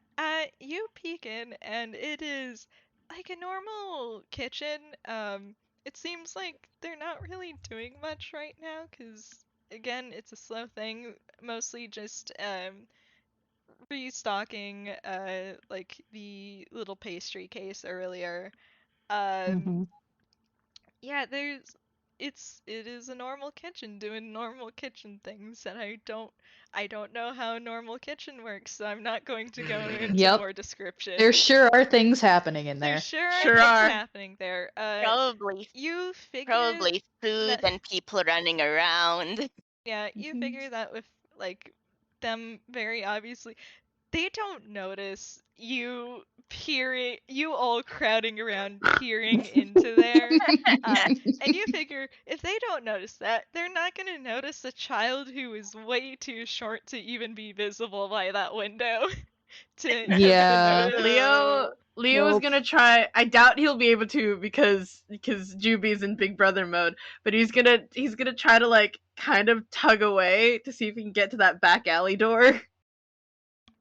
you peek in and it is like a normal kitchen. It seems like they're not really doing much right now because again, it's a slow thing. Mostly just restocking like the little pastry case earlier. Um, Mhm. yeah, it is a normal kitchen doing normal kitchen things, and I don't know how a normal kitchen works, so I'm not going to go into Yep. more description. There sure are things happening in There there. sure are Sure things are. happening there. Probably You figure probably food that and people running around. yeah, you figure that with like them very obviously they don't notice you all crowding around peering into there. And you figure if they don't notice that, they're not gonna notice a child who is way too short to even be visible by that window to Yeah. notice. Leo is Nope. gonna try. I doubt he'll be able to because Juby's in Big Brother mode. But he's gonna try to like kind of tug away to see if he can get to that back alley door.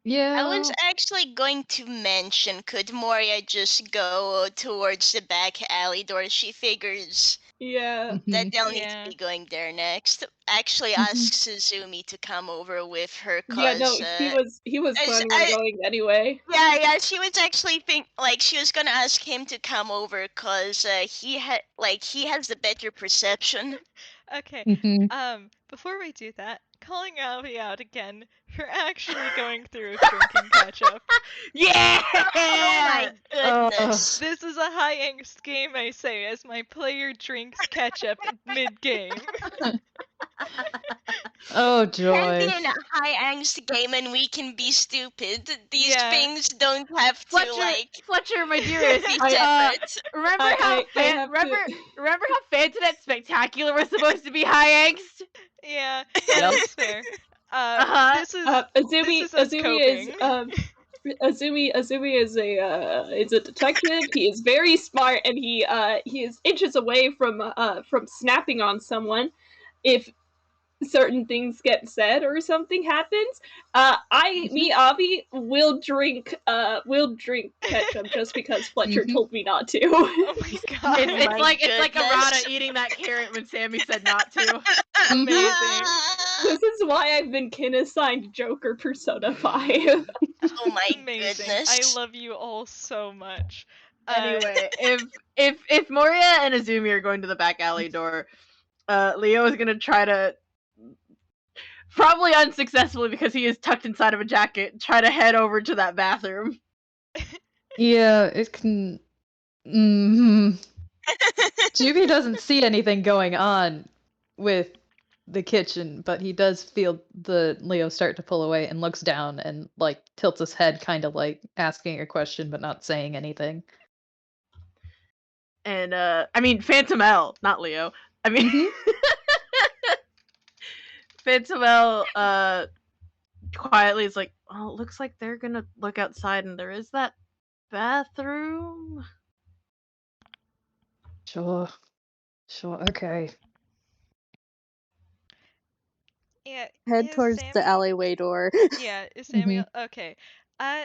Yeah. I was actually going to mention, could Moria just go towards the back alley door? She figures Yeah. that Mhm. they'll need Yeah. to be going there next. Actually Mhm. asks Azumi to come over with her Yeah, no, cause he was as planning on going anyway. yeah, she was actually she was gonna ask him to come over cause he has the better perception. Okay. Mhm. Before we do that, calling Abby out again for actually going through with drinking ketchup. Yeah. Oh my goodness. This is a high angst game, I say, as my player drinks ketchup mid game. Oh Can be joy. in a high angst game and we can be stupid. These Yeah. things don't have to Fletcher, my dearest, be I- separate. remember I how have to- remember how Fantanet Spectacular was supposed to be high angst? Yeah, Yep. that is fair. Uh-huh. This is Azumi us is coping. Azumi is a detective. He is very smart, and he is inches away from snapping on someone if certain things get said or something happens. Avi will drink ketchup just because Fletcher Mhm. told me not to. Oh my god. It's like goodness. Arata eating that carrot when Sammy said not to. Amazing. This is why I've been kin assigned Joker Persona 5. Oh my Amazing. goodness. I love you all so much. Anyway, if Moria and Azumi are going to the back alley door, Leo is gonna try to, probably unsuccessfully because he is tucked inside of a jacket, try to head over to that bathroom. Yeah, it can. Hmm. Juby doesn't see anything going on with the kitchen, but he does feel the Leo start to pull away and looks down and like tilts his head, kind of like asking a question but not saying anything. And I mean Phantom L, not Leo. I mean Mhm. Phantom L quietly is like, oh, it looks like they're gonna look outside and there is that bathroom. Sure. Sure. Okay. Yeah, Head is towards the Sammy alleyway door. Yeah, is Sammy Mhm. okay.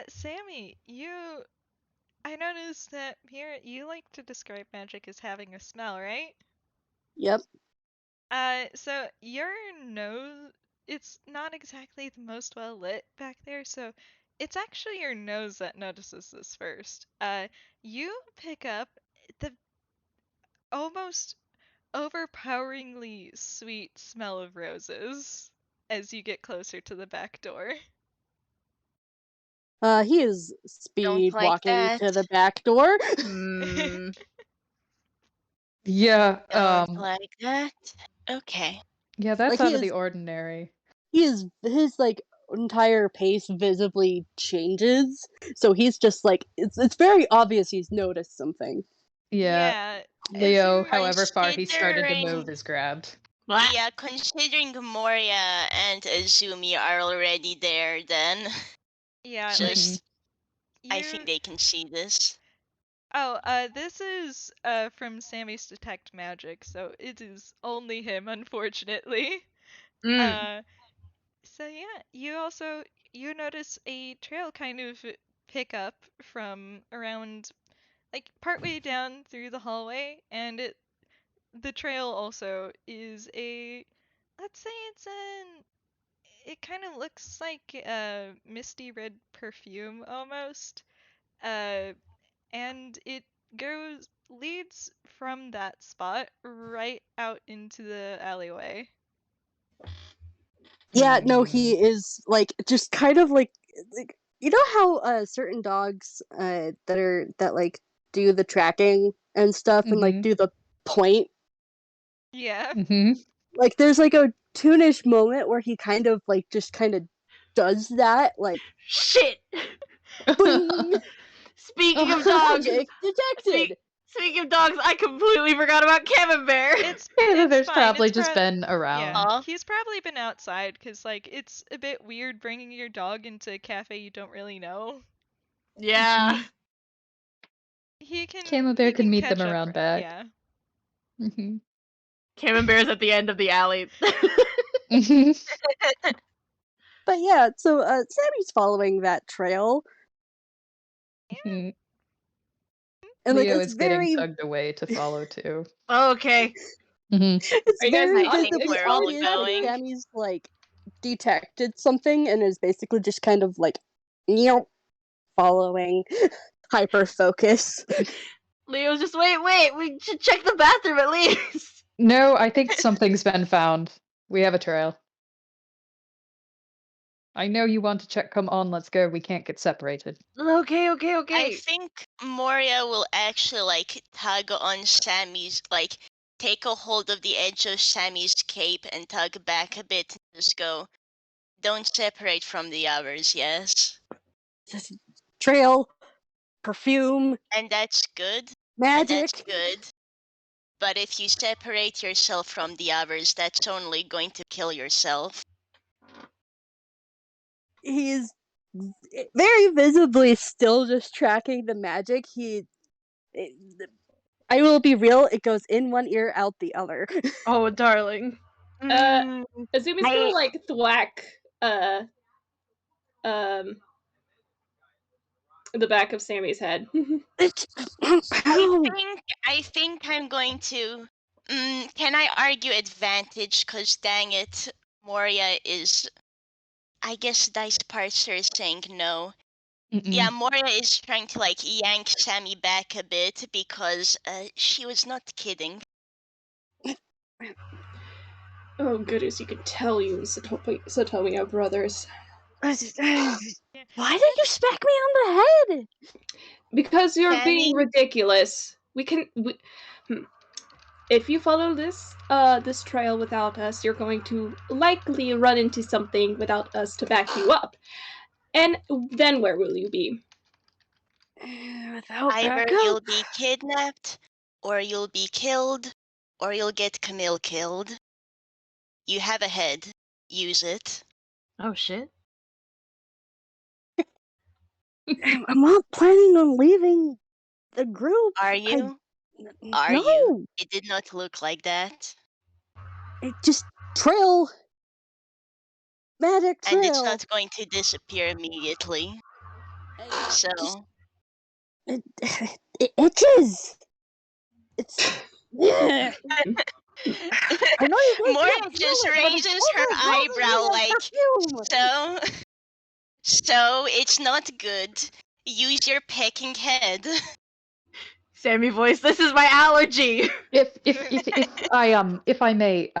Sammy, I noticed that here you like to describe magic as having a smell, right? Yep. So your nose, it's not exactly the most well lit back there, so it's actually your nose that notices this first. You pick up the almost overpoweringly sweet smell of roses as you get closer to the back door. He is speed like walking that. to the back door. Hmm. Yeah. Don't like that. Okay. Yeah, that's Like out of the ordinary. his like entire pace visibly changes. So he's just like it's very obvious he's noticed something. Yeah. Yeah, Leo, Azumi, however far he started to Considering move, is grabbed. What? Yeah, considering Moria and Azumi are already there, then yeah, like just I you think they can see this. Oh, this is from Sammy's Detect Magic, so it is only him, unfortunately. Mm. So yeah, you notice a trail kind of pick up from around like partway down through the hallway, and the trail also is let's say it kind of looks like a misty red perfume almost. Uh, and it leads from that spot right out into the alleyway. Yeah, no, he is like just kind of like you know how certain dogs that like do the tracking and stuff and like do the point. Yeah. Like there's like a toonish moment where he kind of like just kind of does that, like Shit! boing, Speaking of dogs, magic detected. speaking of dogs, I completely forgot about Camembert. It's Camembert's fine. probably It's just been Yeah, around. he's probably been outside because like it's a bit weird bringing your dog into a cafe you don't really know. Yeah. He can Camembert can meet catch them up around back. Yeah. Camembert's at the end of the alley. But yeah, so Sammy's following that trail. Yeah. And like Leo it's is getting very tugged away to follow too. Okay. it's Are you guys very not think visibly we're all obvious that going? Sammy's like detected something and is basically just kind of like following hyper focus. Leo's just wait, we should check the bathroom at least. No, I think something's been found. We have a trail. I know you want to check. Come on, let's go. We can't get separated. Okay. I think Moria will actually like tug on Sammy's, like take a hold of the edge of Sammy's cape and tug back a bit and just go, don't separate from the others, yes? Trail, perfume, And that's good. magic. And that's good. But if you separate yourself from the others, that's only going to kill yourself. He is very visibly still just tracking the magic. I will be real, it goes in one ear, out the other. Oh, darling. Azumi's gonna like thwack the back of Sammy's head. I think I'm going to. Can I argue advantage? Cause dang it, Moria is. I guess Dice Parser is saying no. Yeah, Moria is trying to like yank Sammy back a bit because she was not kidding. Oh goodness, you can tell you Satomi are brothers. Why did you smack me on the head? Because you're Sammy? being ridiculous. If you follow this trail without us, you're going to likely run into something without us to back you up. And then where will you be? Without Either backup? you'll be kidnapped, or you'll be killed, or you'll get Camille killed. You have a head. Use it. Oh shit. I'm not planning on leaving the group. Are you? Are no. you? It did not look like that. It just trail. Magic trail. And it's not going to disappear immediately. So. It itches. It's. I know you guys Moria can't just feel it, but it's raises her eyebrow overwhelming like, so it's not good. Use your pecking head. Sammy voice, this is my allergy. If I may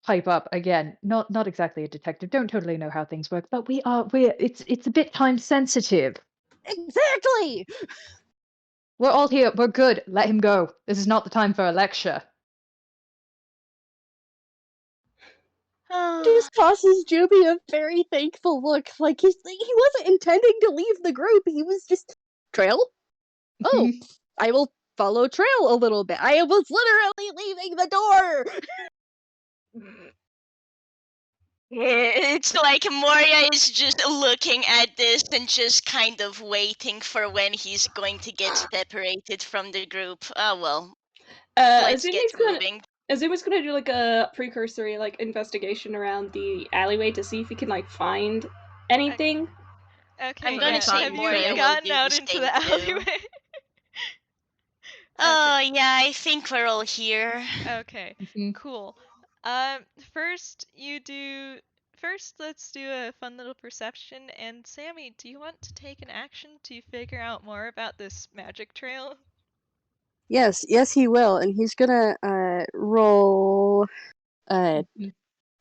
pipe up again, not exactly a detective, don't totally know how things work, but it's a bit time sensitive. Exactly. We're all here, we're good. Let him go. This is not the time for a lecture. Just tosses Juby a very thankful look, like he wasn't intending to leave the group. He was just trail. Oh, I will follow trail a little bit. I was literally leaving the door. It's like Moria is just looking at this and just kind of waiting for when he's going to get separated from the group. Oh well, let's get moving. Azumi's gonna do like a precursory like investigation around the alleyway to see if he can like find anything. Okay, I'm gonna yeah. say Have Moria you will gotten do out the into same the too. alleyway? Oh yeah, I think we're all here. Okay, Mhm. cool. First let's do a fun little perception. And Sammy, do you want to take an action to figure out more about this magic trail? Yes, he will, and he's gonna roll Mhm.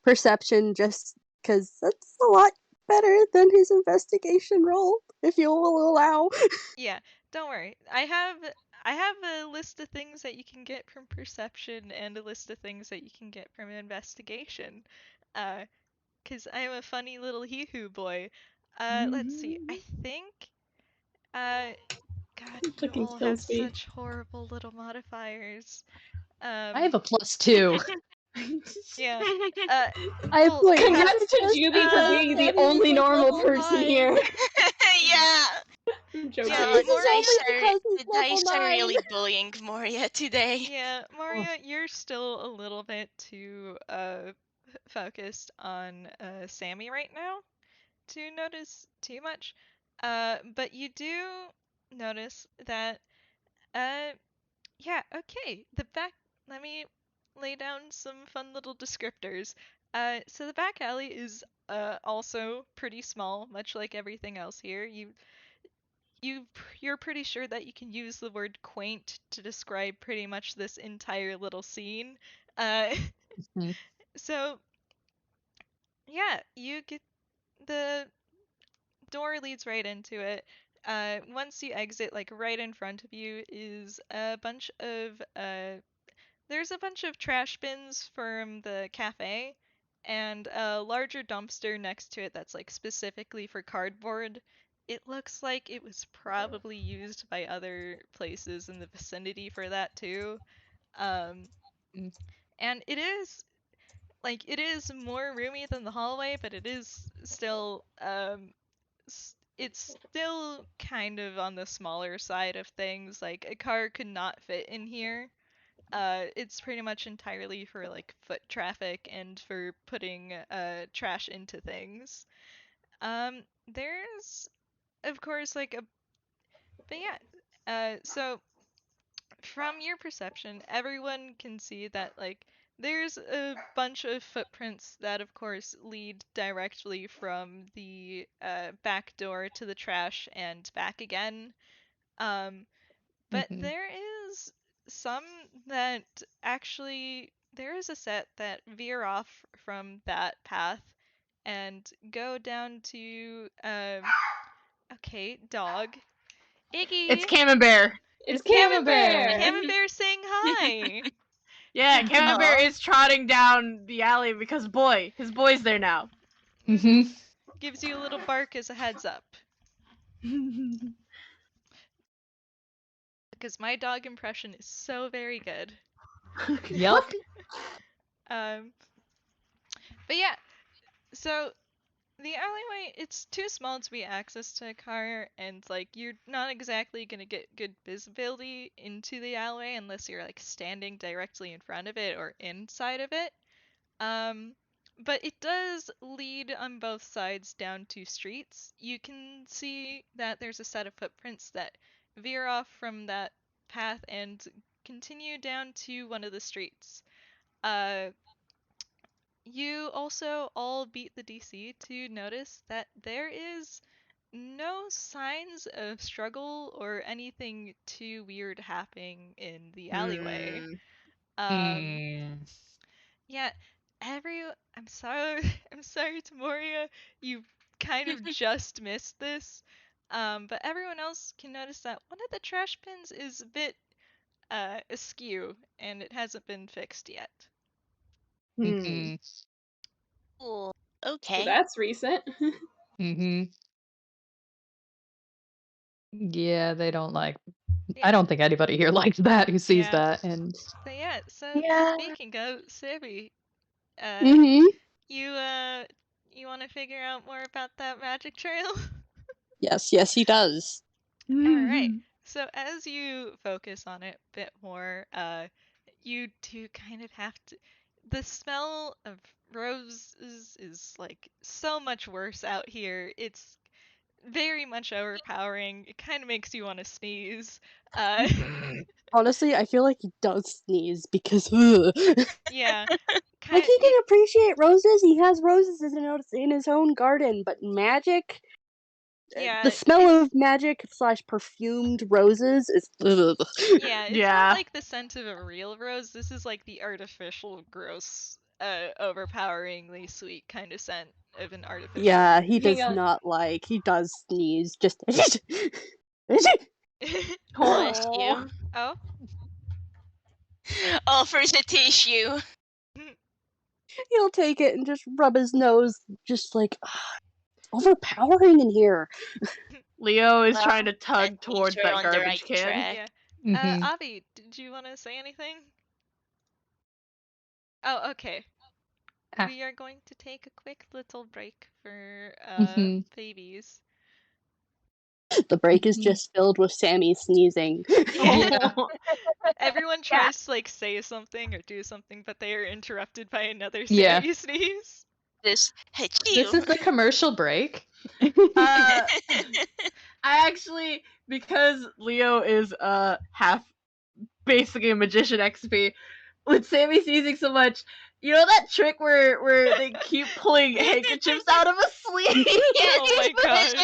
perception just because that's a lot better than his investigation roll, if you will allow. Yeah, don't worry. I have a list of things that you can get from perception and a list of things that you can get from investigation. 'Cause I'm a funny little hee-hoo boy. Let's see. I think God, you Clicking all spell have speed. such horrible little modifiers. I have a +2. Yeah. I have Well, point. Congrats to Juby for being the only normal person here. Yeah. I'm joking. Yeah, This is Moria, only because he's the level dice are 9. really bullying Moria today. yeah, Moria, you're still a little bit too focused on Sammy right now to notice too much. But you do notice that yeah, okay. Let me lay down some fun little descriptors. So the back alley is also pretty small, much like everything else here. You're pretty sure that you can use the word quaint to describe pretty much this entire little scene. Uh, Mhm. so yeah, you get the door leads right into it. Once you exit, like right in front of you is a bunch of there's a bunch of trash bins from the cafe and a larger dumpster next to it that's like specifically for cardboard. It looks like it was probably used by other places in the vicinity for that too. Um, Mm. and it is more roomy than the hallway, but it is still it's still kind of on the smaller side of things. Like a car could not fit in here. It's pretty much entirely for like foot traffic and for putting trash into things. There's of course like a but yeah. So from your perception, everyone can see that like there's a bunch of footprints that of course lead directly from the back door to the trash and back again. Um, but Mhm. there is some that actually there is a set that veer off from that path and go down to okay, dog. Iggy. It's Camembert. It's Camembert. Camembert saying hi. Yeah, Camembert Aw. is trotting down the alley because his boy's there now. Mhm. Gives you a little bark as a heads up. Because my dog impression is so very good. Yup. Um, but yeah, so the alleyway, it's too small to be access to a car, and like you're not exactly gonna get good visibility into the alleyway unless you're like standing directly in front of it or inside of it. Um, but it does lead on both sides down two streets. You can see that there's a set of footprints that veer off from that path and continue down to one of the streets. Uh, you also all beat the DC to notice that there is no signs of struggle or anything too weird happening in the alleyway. Hmm. Um, Mm. yeah, I'm sorry, I'm sorry to Moria, you kind of just missed this. But everyone else can notice that one of the trash bins is a bit askew and it hasn't been fixed yet. Hmm. Mhm. Cool. So Okay. that's recent. Mhm. Yeah, they don't like. Yeah, I don't think anybody here likes that who sees yeah. that, and But yeah, so Yeah. speaking of Sibby, uh, Mhm. you want to figure out more about that magic trail? Yes, he does. All right. So as you focus on it a bit more, you do kind of have to. The smell of roses is like so much worse out here. It's very much overpowering. It kind of makes you want to sneeze. Honestly, I feel like he does sneeze because Yeah. like he can appreciate roses. He has roses in his own garden, but magic. Yeah, The smell of magic / perfumed roses is. Yeah, it's not like the scent of a real rose. This is like the artificial, gross, overpoweringly sweet kind of scent of an artificial. Yeah, he Hang does on. not like. He does sneeze. Just. Bless you. Oh. Offers a tissue. He'll take it and just rub his nose, just like it's overpowering in here. Leo is Well, trying to that tug means towards we're that on the garbage right can. track. Yeah. Avi, did you want to say anything? Oh, okay. We are going to take a quick little break for babies. The break is just filled with Sammy sneezing. Yeah. Everyone tries to like say something or do something, but they are interrupted by another Sammy sneeze. This This is the commercial break. I actually, because Leo is half basically a magician XP, with Sammy sneezing so much, you know that trick where they keep pulling handkerchiefs out of a sleeve? Oh my gosh.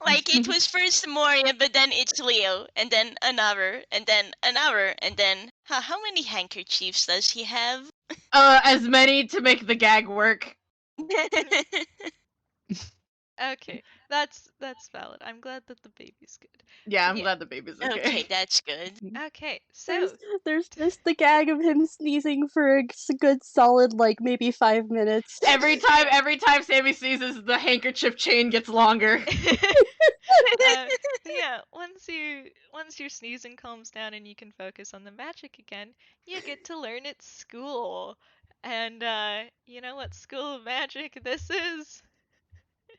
Like it was first Moria, but then it's Leo, and then another, and then another, and then how many handkerchiefs does he have? As many to make the gag work. Okay, that's valid. I'm glad that the baby's good. Yeah, I'm glad the baby's okay. Okay, that's good. Okay, so there's just the gag of him sneezing for a good solid like maybe 5 minutes. Every time Sammy sneezes, the handkerchief chain gets longer. Yeah, once your sneezing calms down and you can focus on the magic again, you get to learn at school. And you know what school of magic this is?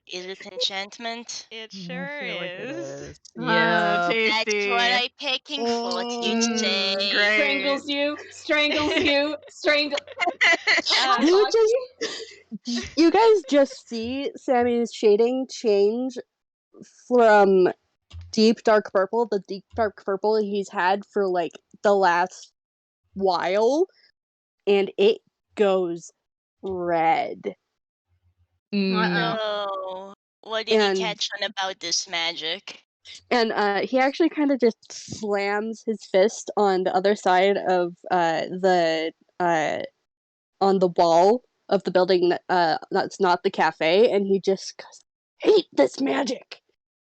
Is it enchantment? It sure is. Yeah. Tasty. That's what I'm picking for. What you say? Great. Strangles you, strangle. You guys just see Sammy's shading change from deep dark purple, the deep dark purple he's had for like the last while, and it goes red. No. What did he catch on about this magic? And he actually kind of just slams his fist on the other side of on the wall of the building that's not the cafe, and he just goes, "Hate this magic!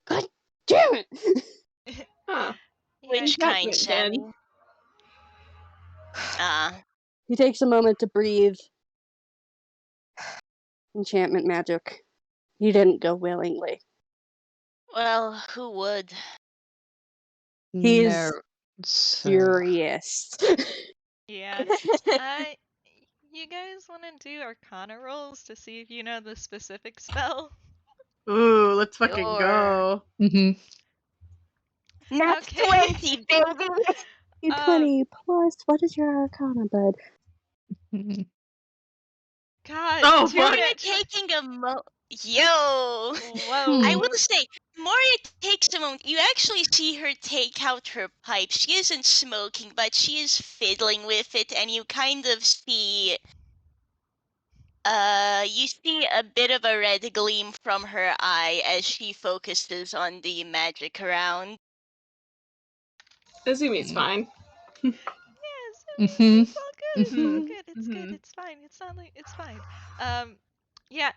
God damn it!" Huh. Which kind, Sammy? He takes a moment to breathe. Enchantment magic. He didn't go willingly. Well, who would? He's furious. Yeah. You guys want to do Arcana rolls to see if you know the specific spell? Ooh, let's fucking go. Not 20, baby! 20 plus. What is your Arcana, bud? God, oh, Moria taking a Yo! Whoa. I will say, Moria takes a moment. You actually see her take out her pipe. She isn't smoking, but she is fiddling with it, and you kind of see you see a bit of a red gleam from her eye as she focuses on the magic around. Azumi's fine. It's all good. It's all good. It's good. It's fine. It's not like it's fine. Yeah.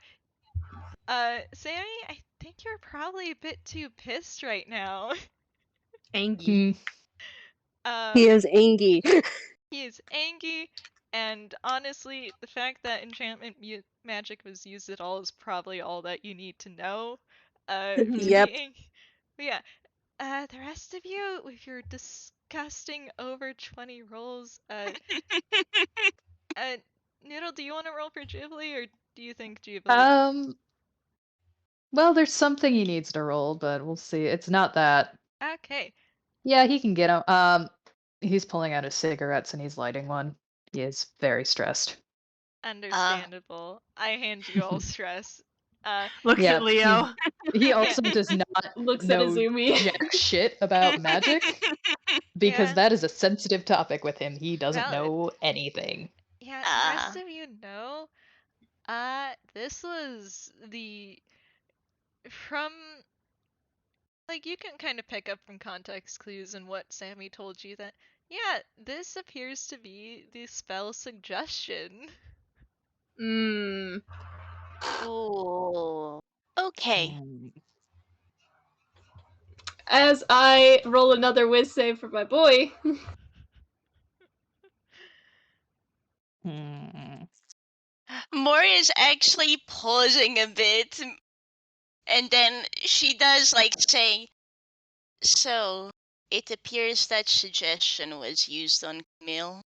Sammy, I think you're probably a bit too pissed right now. Angy. He is angry. He is angry, and honestly, the fact that enchantment magic was used at all is probably all that you need to know. Yep. But yeah, the rest of you, with your disgusting over 20 rolls, Noodle, do you want to roll for Jubilee, or do you think Jubilee? Well, there's something he needs to roll, but we'll see. It's not that. Okay. Yeah, he can get him. He's pulling out his cigarettes and he's lighting one. He is very stressed. Understandable. I hand you all stress. Looks Yeah, at Leo. He also does not Looks at know Azumi. jack shit about magic because Yeah. that is a sensitive topic with him. He doesn't Valid. know anything. Yeah, the rest of you know, this was from, like, you can kind of pick up from context clues and what Sammy told you that, yeah, this appears to be the spell suggestion. Mm. Ooh. Okay. As I roll another whiz save for my boy. Moria's actually pausing a bit, and then she does say, so it appears that suggestion was used on Camille.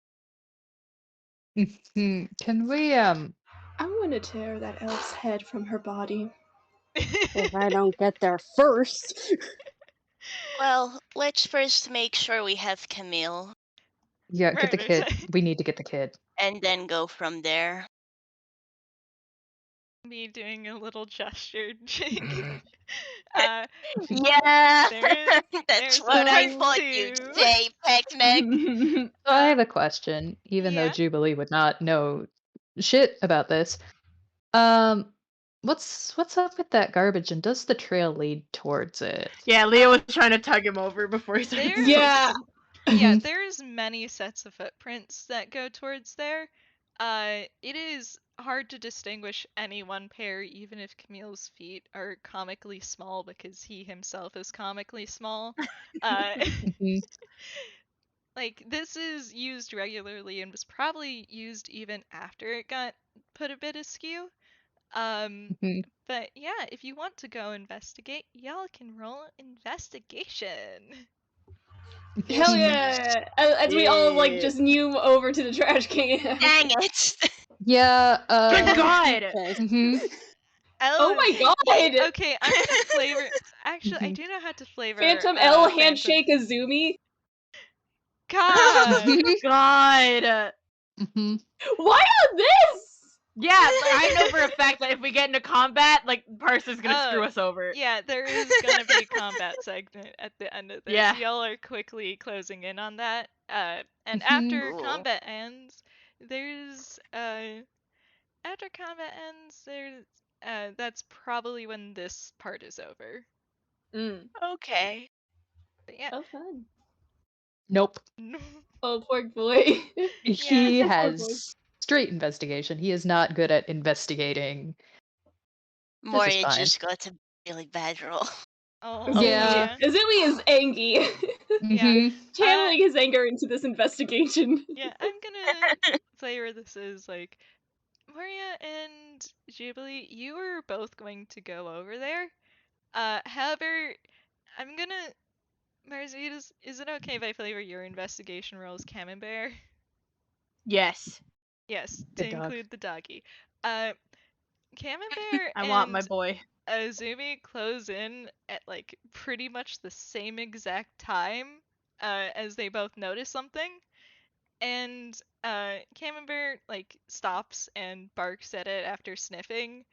Can we I'm gonna tear that elf's head from her body. If I don't get there first. Well, let's first make sure we have Camille, Yeah, get the kid. We need to get the kid. and then go from there. Me doing a little gesture, Jake. Yeah, there's that's a what I part thought you'd two. say, Peckneck. So I have a question, even though Yeah. Jubilee would not know shit about this. What's up with that garbage, and does the trail lead towards it? Yeah, Leo was trying to tug him over before he started. There- Yeah. Yeah, there's many sets of footprints that go towards there. It is hard to distinguish any one pair, even if Camille's feet are comically small because he himself is comically small. Like, this is used regularly and was probably used even after it got put a bit askew. But yeah, if you want to go investigate, y'all can roll investigation. Hell yeah! As we all just knew over to the trash can. Dang it! Yeah. Good God! Oh my God! Okay, I'm gonna flavor. Actually, I do know how to flavor. Phantom L Phantom. handshake Azumi. God. God. Why on this? Yeah, I know for a fact that if we get into combat, Parser's gonna screw us over. Yeah, there is gonna be a combat segment at the end of this. Yeah. Y'all are quickly closing in on that. And after combat ends, there's after combat ends, there's that's probably when this part is over. Okay. But yeah. Oh, fun. Nope. Oh, poor boy. He Poor boy. has straight investigation. He is not good at investigating. Moria just got a really bad roll. Oh, yeah. Azumi is angry. Yeah. Channeling his anger into this investigation. Yeah, I'm gonna flavor this as like, Moria and Jubilee, you are both going to go over there. However, I'm gonna, Marzi, is it okay if I flavor your investigation role as Camembert? Yes. Yes, Good to dog. include the doggy. Camembert I want my boy. Azumi close in at like pretty much the same exact time as they both notice something. And Camembert like stops and barks at it after sniffing.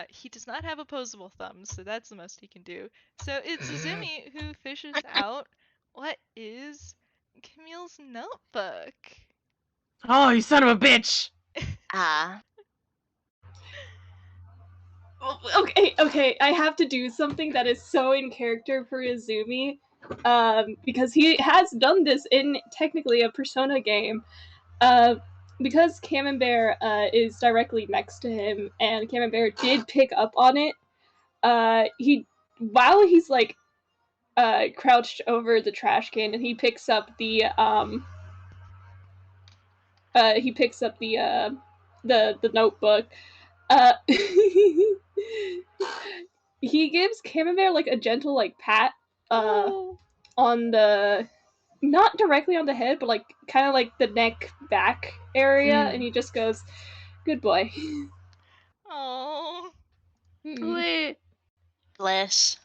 He does not have opposable thumbs, so that's the most he can do. So it's Azumi who fishes out what is Camille's notebook. Oh, you son of a bitch! Okay, I have to do something that is so in character for Azumi, because he has done this in technically a Persona game. Because Camembert is directly next to him, and Camembert did pick up on it. While he's like crouched over the trash can, and he picks up the notebook. He gives Camembert like a gentle like pat on the, not directly on the head, but like kind of like the neck back area, and he just goes, Good boy. Oh. Wait. Bless.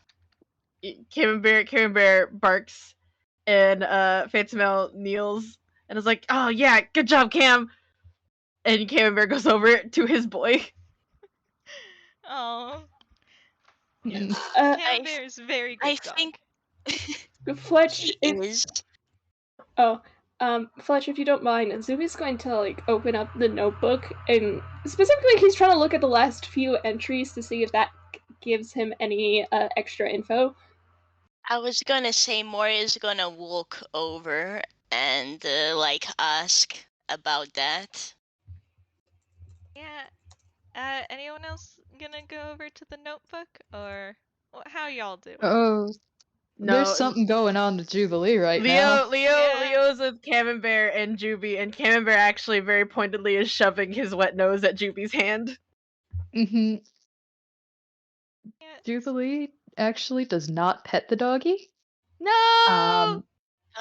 Camembert barks, and Fatemel kneels and is like, "Oh yeah, good job, Cam." And Camembert goes over to his boy. Oh. Mm. Camembert's very good I dog. think Fletch, he if is. Fletch, if you don't mind, Azumi's going to like open up the notebook, and specifically, he's trying to look at the last few entries to see if that gives him any extra info. I was gonna say Moria's gonna walk over and like ask about that. Yeah. Anyone else gonna go over to the notebook, or how y'all doing? Oh, there's No, something going on with Jubilee right now. Leo's with Camembert and Juby, and Camembert actually very pointedly is shoving his wet nose at Juby's hand. Hmm. Yeah. Jubilee actually does not pet the doggy. No.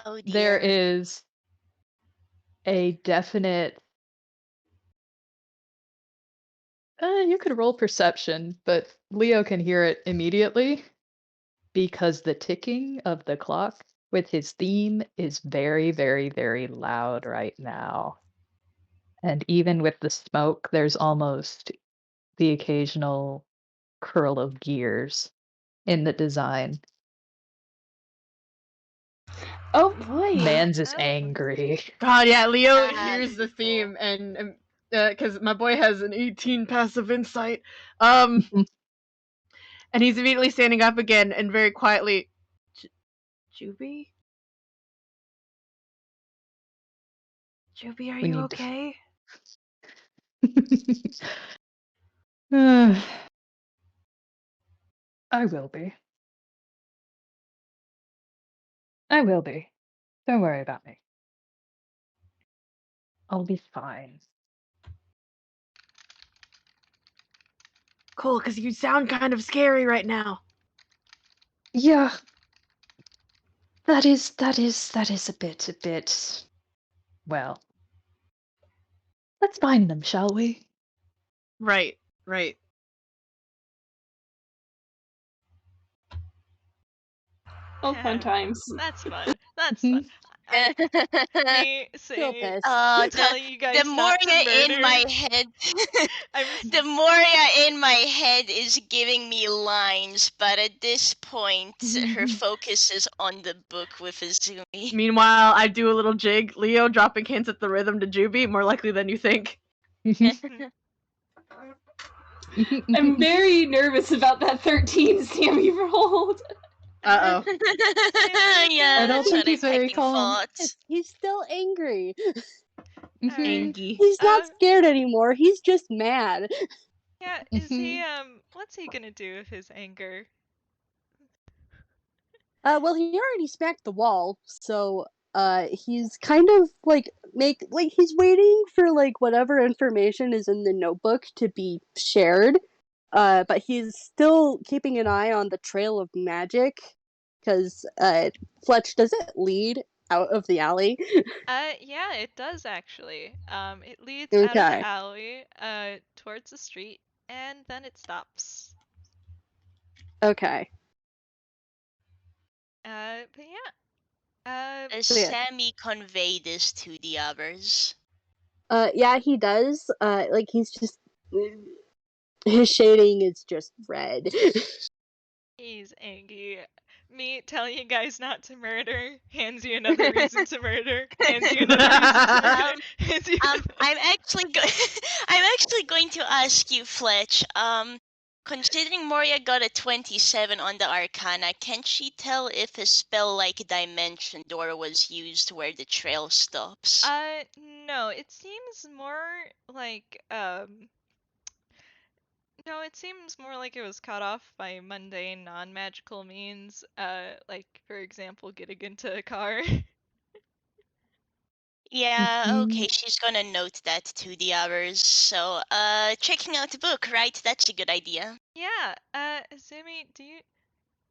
Oh dear. There is a definite. You could roll perception, but Leo can hear it immediately because the ticking of the clock with his theme is very, very, very loud right now. And even with the smoke, there's almost the occasional curl of gears in the design. Oh boy. Mans is Oh. angry. God, yeah, Leo That's hears the cool. theme, and because my boy has an 18 passive insight, and he's immediately standing up again and very quietly, Juby? Juby, are We you need okay? I will be. I will be. Don't worry about me. I'll be fine. Cool, because you sound kind of scary right now. Yeah. That is a bit. Well, let's find them, shall we? Right. Oh, fun times. That's fun. That's fun. Me Still saying, pissed. telling you guys The not to Moria murder. in my head. I'm The Moria in my head is giving me lines, but at this point, her focus is on the book with Azumi. Meanwhile, I do a little jig. Leo dropping hints at the rhythm to Juby, more likely than you think. I'm very nervous about that 13 Sammy rolled. Uh-oh. Yeah, I don't that's think what he's I very think calm. thought. He's still angry. Alright. Angie. He's not Um, scared anymore. He's just mad. Yeah, is he what's he gonna do with his anger? Well, he already smacked the wall, so he's kind of he's waiting for like whatever information is in the notebook to be shared. But he's still keeping an eye on the trail of magic because Fletch doesn't lead out of the alley. Yeah, it does actually. It leads out of Okay. the alley, towards the street, and then it stops. Okay. But yeah. Does Yeah. Sammy convey this to the others? Yeah, he does. Like he's just his shading is just red. He's angry. Me telling you guys not to murder hands you another reason to murder. Hands you another reason to murder. Hands you I'm actually I'm actually going to ask you, Fletch. Considering Moria got a 27 on the Arcana, can she tell if a spell like Dimension Door was used where the trail stops? No, it seems more like no, it seems more like it was cut off by mundane, non-magical means. Like for example, getting into a car. Yeah, okay, she's gonna note that to the others. So, checking out the book, right? That's a good idea. Yeah. Azumi,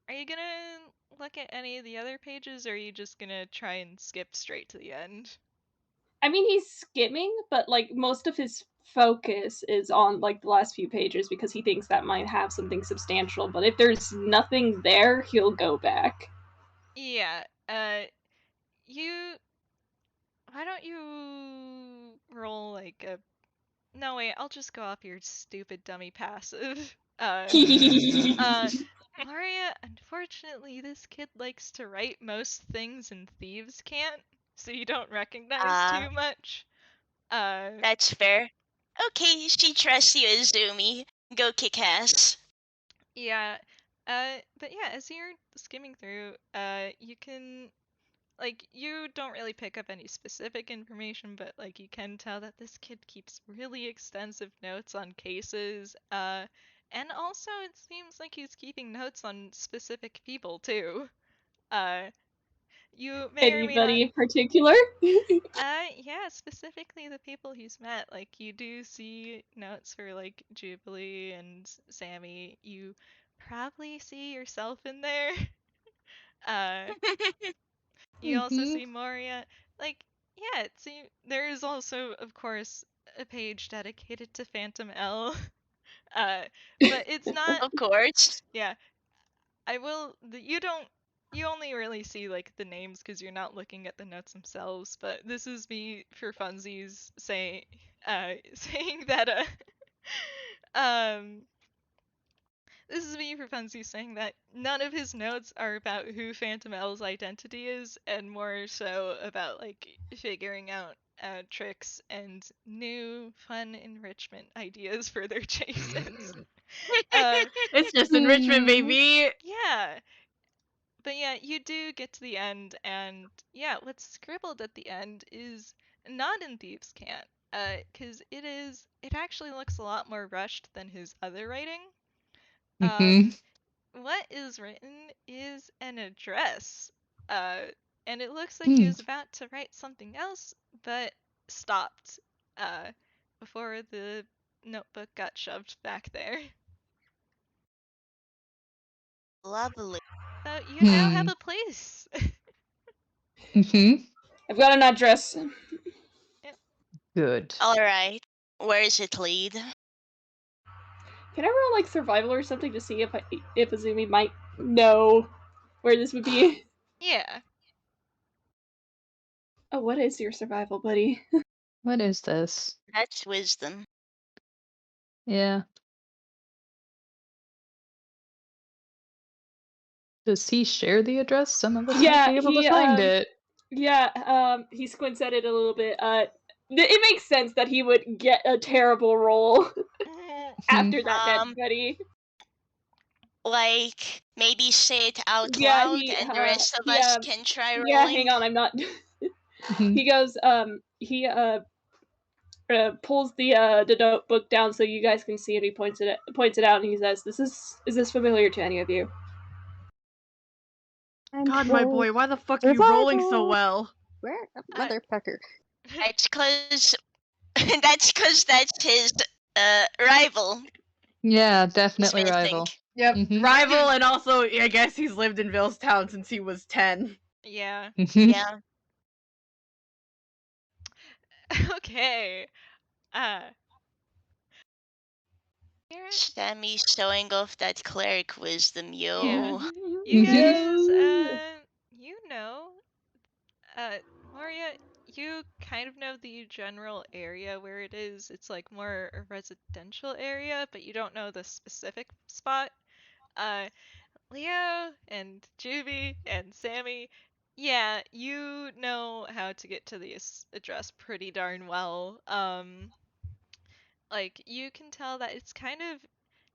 are you gonna look at any of the other pages, or are you just gonna try and skip straight to the end? I mean, he's skimming, but like most of his focus is on like the last few pages because he thinks that might have something substantial. But if there's nothing there, he'll go back. Yeah. You. Why don't you roll like a? No wait, I'll just go off your stupid dummy passive. Moria, unfortunately, this kid likes to write most things and thieves can't, so you don't recognize too much. That's fair. Okay, she trusts you, Azumi. Go kick ass. Yeah. But yeah, as you're skimming through, you can, like, you don't really pick up any specific information, but, like, you can tell that this kid keeps really extensive notes on cases, and also it seems like he's keeping notes on specific people, too. You may or may not... Anybody in particular? Yeah, specifically the people he's met. Like, you do see notes for, like, Jubilee and Sammy. You probably see yourself in there. You also see Moria. Like, yeah, there is also, of course, a page dedicated to Phantom L. But it's not... Of course. Yeah, you only really see like the names because you're not looking at the notes themselves, but this is me for funsies saying saying that um this is me for funsies saying that none of his notes are about who Phantom L's identity is, and more so about like figuring out tricks and new fun enrichment ideas for their chases. It's just enrichment, baby. Yeah. But yeah, you do get to the end, and yeah, what's scribbled at the end is not in Thieves' Cant, because it actually looks a lot more rushed than his other writing. What is written is an address, and it looks like he was about to write something else, but stopped, before the notebook got shoved back there. Lovely. So you now have a place. I've got an address. Good. Alright. Where does it lead? Can I roll like survival or something to see if Azumi might know where this would be? Yeah. Oh, what is your survival, buddy? What is this? That's wisdom. Yeah. Does he share the address? Some of us might be able to find it. Yeah, he squints at it a little bit. It makes sense that he would get a terrible roll after that, buddy. Like, maybe say it out loud and the rest of us can try rolling? Yeah, hang on, I'm not... He goes, he pulls the notebook down so you guys can see it. He points it out, and he says, "Is this familiar to any of you?" God, my boy, why the fuck are you rolling so well? Where? Motherfucker. That's cause that's his rival. Yeah, definitely rival. Yep, rival, and also I guess he's lived in Villestown since he was 10. Yeah. Yeah. Okay. Sammy showing off that cleric wisdom, yo. Yeah. You guys, you know, Moria, you kind of know the general area where it is. It's like more a residential area, but you don't know the specific spot. Leo and Juby and Sammy, yeah, you know how to get to this address pretty darn well. Like, you can tell that it's kind of,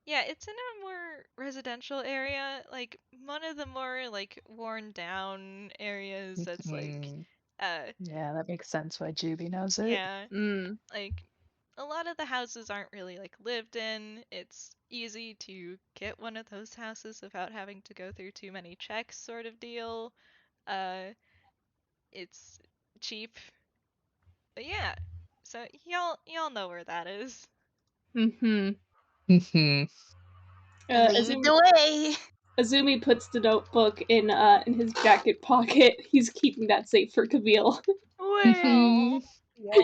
yeah, it's in a more residential area, like one of the more like worn down areas that's like yeah, that makes sense why Juby knows it. Yeah. Like a lot of the houses aren't really like lived in. It's easy to get one of those houses without having to go through too many checks sort of deal. It's cheap. But yeah. So y'all know where that is. Lead the way. Azumi puts the notebook in his jacket pocket. He's keeping that safe for Camille. Well,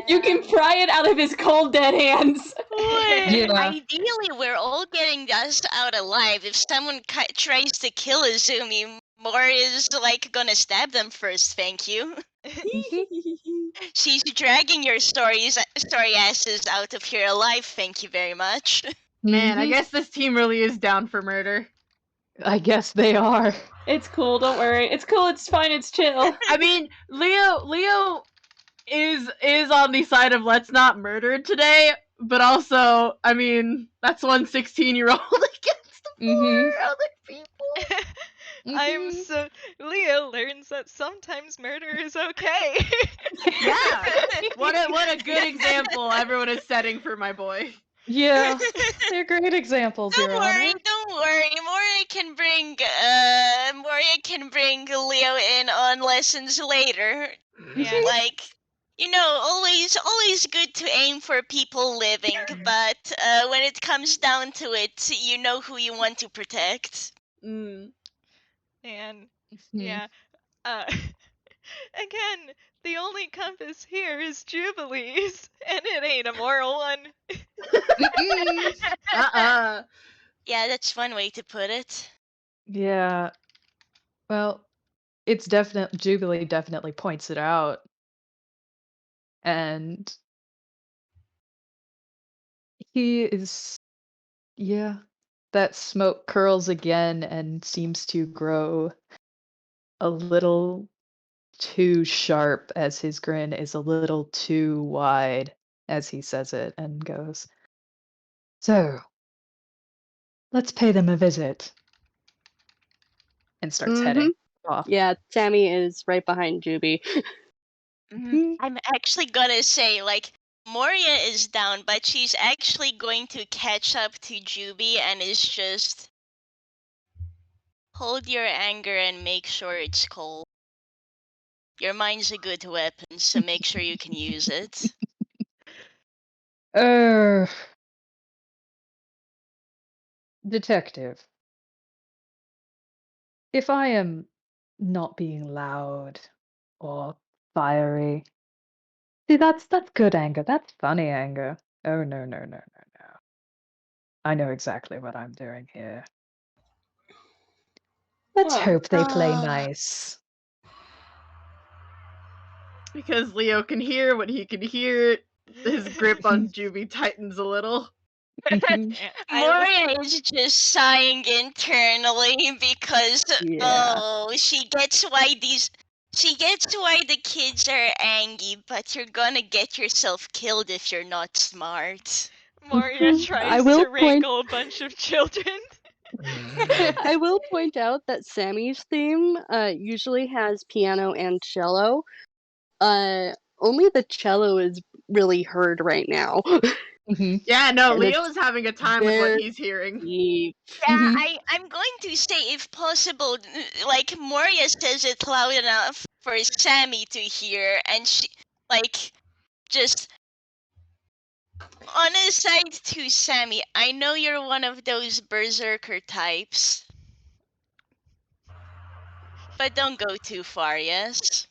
You can pry it out of his cold, dead hands. Yeah. Ideally, we're all getting us out alive. If someone tries to kill Azumi, Moria's like gonna stab them first. Thank you. She's dragging your story asses out of here alive. Thank you very much. Man, I Mhm. guess this team really is down for murder. I guess they are. It's cool, don't worry. It's cool, it's fine, it's chill. I mean, Leo is on the side of let's not murder today, but also, I mean, that's one 16-year-old against the Mhm. 4 other people. I'm Mhm. so Leo learns that sometimes murder is okay. Yeah. What a good example everyone is setting for my boy. Yeah, they're great examples, Your Don't Honor. worry. Moria can bring Leo in on lessons later. Yeah. Like, always good to aim for people living, but when it comes down to it, you know who you want to protect. Mm. And Mhm. yeah. Again, the only compass here is Jubilee's, and it ain't a moral one. Mm-mm. Yeah, that's one way to put it. Yeah. Well, it's definitely Jubilee definitely points it out. And he is yeah. That smoke curls again and seems to grow a little too sharp as his grin is a little too wide as he says it and goes, "So, let's pay them a visit." And starts heading off. Yeah, Sammy is right behind Juby. I'm actually gonna say, like, Moria is down, but she's actually going to catch up to Juby and is just hold your anger and make sure it's cold. Your mind's a good weapon, so make sure you can use it. Detective, if I am not being loud or fiery, see, that's good anger. That's funny anger. Oh, no, no, no, no, no. I know exactly what I'm doing here. Let's Huh. hope they play nice. Because Leo can hear what he can hear. His grip on Juby tightens a little. Mhm. Moria is just sighing internally because Yeah. she gets why the kids are angry, but you're gonna get yourself killed if you're not smart. Moria I tries will to point wrangle a bunch of children. I will point out that Sammy's theme usually has piano and cello. Only the cello is really heard right now. Mhm. Yeah, no, And Leo it's is having a time with what very he's hearing. deep. Yeah, Mhm. I'm going to say, if possible, like, Moria says it loud enough for Sammy to hear, and she, like, just on a side to Sammy, I know you're one of those berserker types, but don't go too far, yes?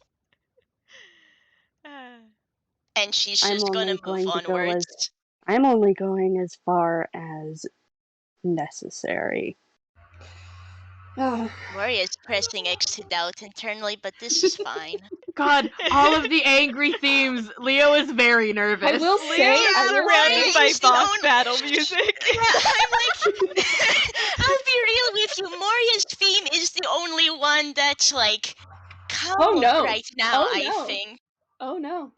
And she's I'm just gonna only move going to go as onwards. I'm only going as far as necessary. Moria's pressing X to doubt internally, but this is fine. God, all of the angry themes. Leo is very nervous. I will Leo say, is surrounded by Moria's the boss only- battle music. Yeah, I'm like, I'll be real with you. Moria's theme is the only one that's like calm Oh, no. right now, Oh, I no. think. Oh no.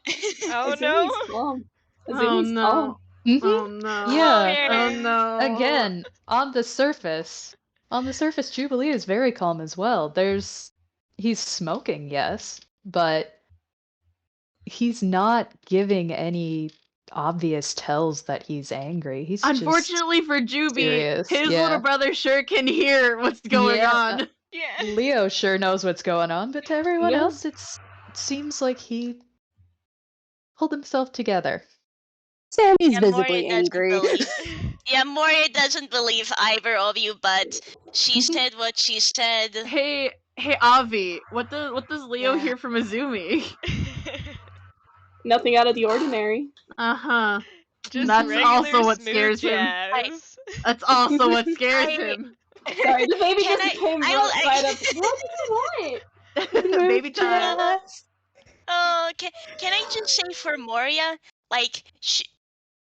Oh no. Azumi's calm. Oh Azumi's no. calm. Mhm. Oh no. Yeah. Oh no. Again, on the surface, Jubilee is very calm as well. He's smoking, yes, but he's not giving any obvious tells that he's angry. He's just Unfortunately for Juby, serious. his Yeah. little brother sure can hear what's going Yeah. on. Yeah. Leo sure knows what's going on, but to everyone Yeah. else, it seems like he pulled himself together. Sammy's Yeah, visibly angry. Moria doesn't believe either of you, but she said what she said. Hey, Avi, what does Leo Yeah. hear from Azumi? Nothing out of the ordinary. Uh-huh. Just That's regular also what smooth scares him. jazz. That's also what scares I- him. Sorry, the baby Can just came I right up. What do you want? Baby time. Jazz. Oh, can I just say for Moria, like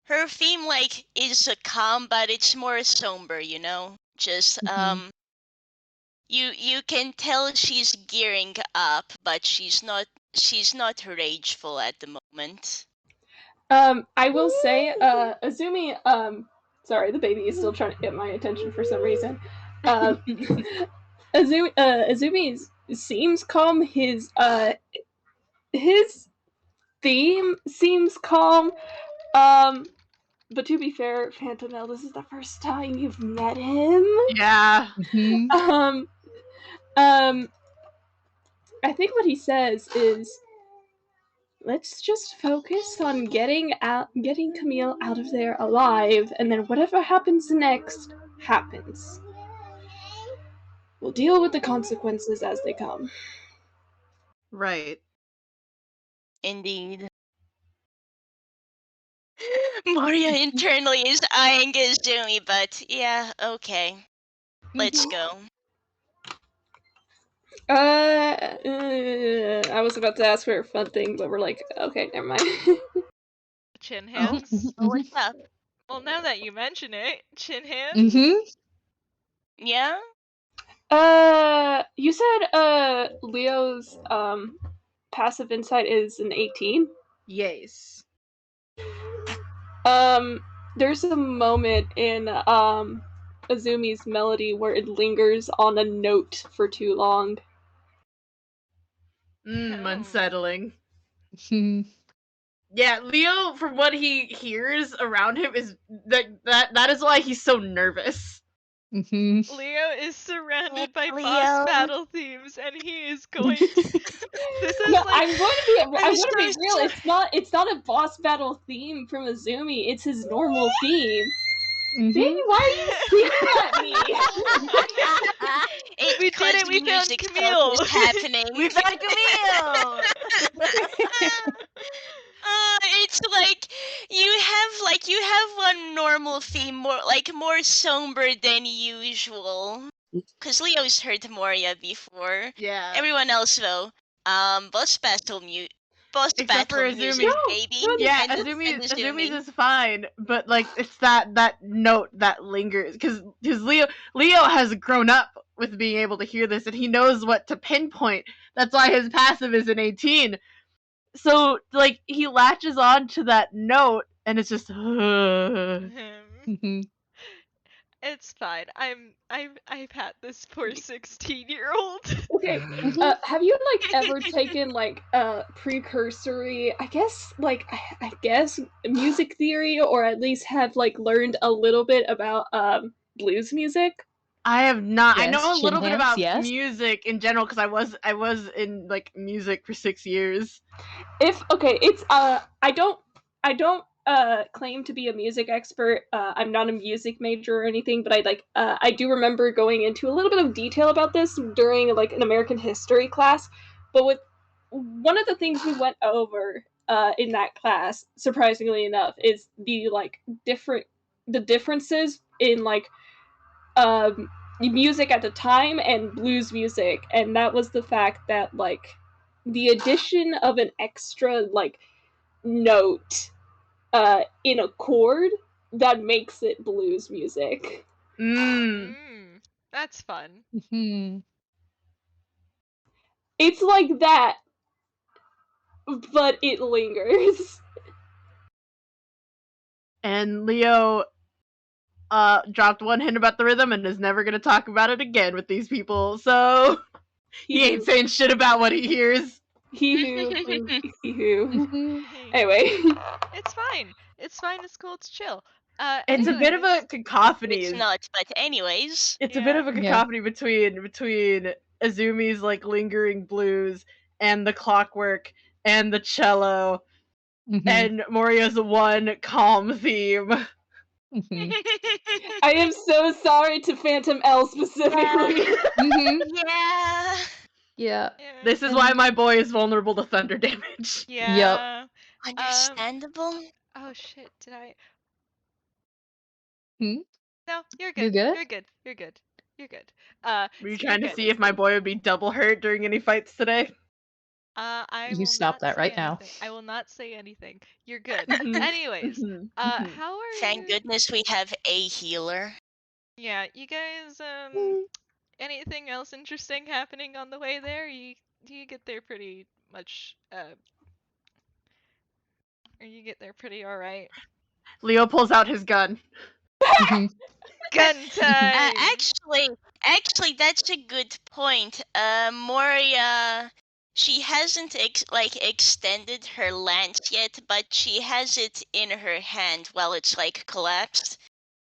her theme like is calm, but it's more somber, you know. Just Mhm. you can tell she's gearing up, but she's not rageful at the moment. I will say, Azumi, sorry, the baby is still trying to get my attention for some reason. Azumi seems calm. His theme seems calm. But to be fair, Phantomel, this is the first time you've met him. Yeah. Mhm. I think what he says is, let's just focus on getting Camille out of there alive, and then whatever happens next happens. We'll deal with the consequences as they come. Right. Indeed. Moria internally is eyeing Azumi, but yeah, okay. Let's go. I was about to ask for a fun thing, but we're like, okay, never mind. Chin Oh, hands. what's up? Well, now that you mention it, chin hands. Mhm. Yeah? You said Leo's passive insight is an 18. Yes. There's a moment in Azumi's melody where it lingers on a note for too long. Unsettling. Mhm. Yeah, Leo, from what he hears around him, is that is why he's so nervous. Mhm. Leo is surrounded by Leo. boss battle themes, and he is going to. This is No, like. I'm going to be so real. It's not a boss battle theme from Azumi. It's his normal theme. Baby, Mhm. why are you screaming at me? It's We did it, we found music Camille. stuff is happening. We found Camille. It's like you have one normal theme, more somber than usual. Cause Leo's heard Moria before. Yeah. Everyone else though, boss battle Except for music, Azumi. baby. Yeah, and Azumi's is fine, but like it's that note that lingers because Leo has grown up with being able to hear this and he knows what to pinpoint. That's why his passive is an 18. So like he latches on to that note and it's just Mhm. It's fine. I've had this poor 16-year-old. Okay, Mhm. have you like ever taken like precursory, I guess music theory, or at least have like learned a little bit about blues music? I have not. I Yes, know a chin little bit hands, about yes. music in general because I was in like music for 6 years. It's I don't claim to be a music expert. I'm not a music major or anything, but I do remember going into a little bit of detail about this during like an American history class. But with one of the things we went over in that class, surprisingly enough, is the differences in like music at the time and blues music, and that was the fact that like the addition of an extra like note in a chord that makes it blues music. That's fun. Mhm. It's like that, but it lingers. And Leo dropped one hint about the rhythm and is never gonna talk about it again with these people. So he ain't saying shit about what he hears. He who. Mhm. Anyway. It's fine. It's fine. It's cool. It's chill. It's a bit of a Anyways. cacophony. It's not, but anyways. It's a Yeah. bit of a Yeah. cacophony between Azumi's like lingering blues and the clockwork and the cello Mhm. and Moria's one calm theme. Mhm. I am so sorry to Phantom L specifically. Mhm. Yeah. Yeah. Yeah. This is why my boy is vulnerable to thunder damage. Yeah. Understandable. Oh shit, did I? Hmm? No, you're You good. good? You're good. You're good. You're good. Were you So you're trying to good. see if my boy would be double hurt during any fights today? I You will stop not that say right now. anything. I will not say anything. You're good. Mhm, Anyways, mhm, mhm. how are Thank you? goodness we have a healer. Yeah, you guys, anything else interesting happening on the way there? You get there pretty much, or you get there pretty alright. Leo pulls out his gun. Mhm. Gun time! Actually, that's a good point. Moria, she hasn't extended her lance yet, but she has it in her hand while it's like collapsed,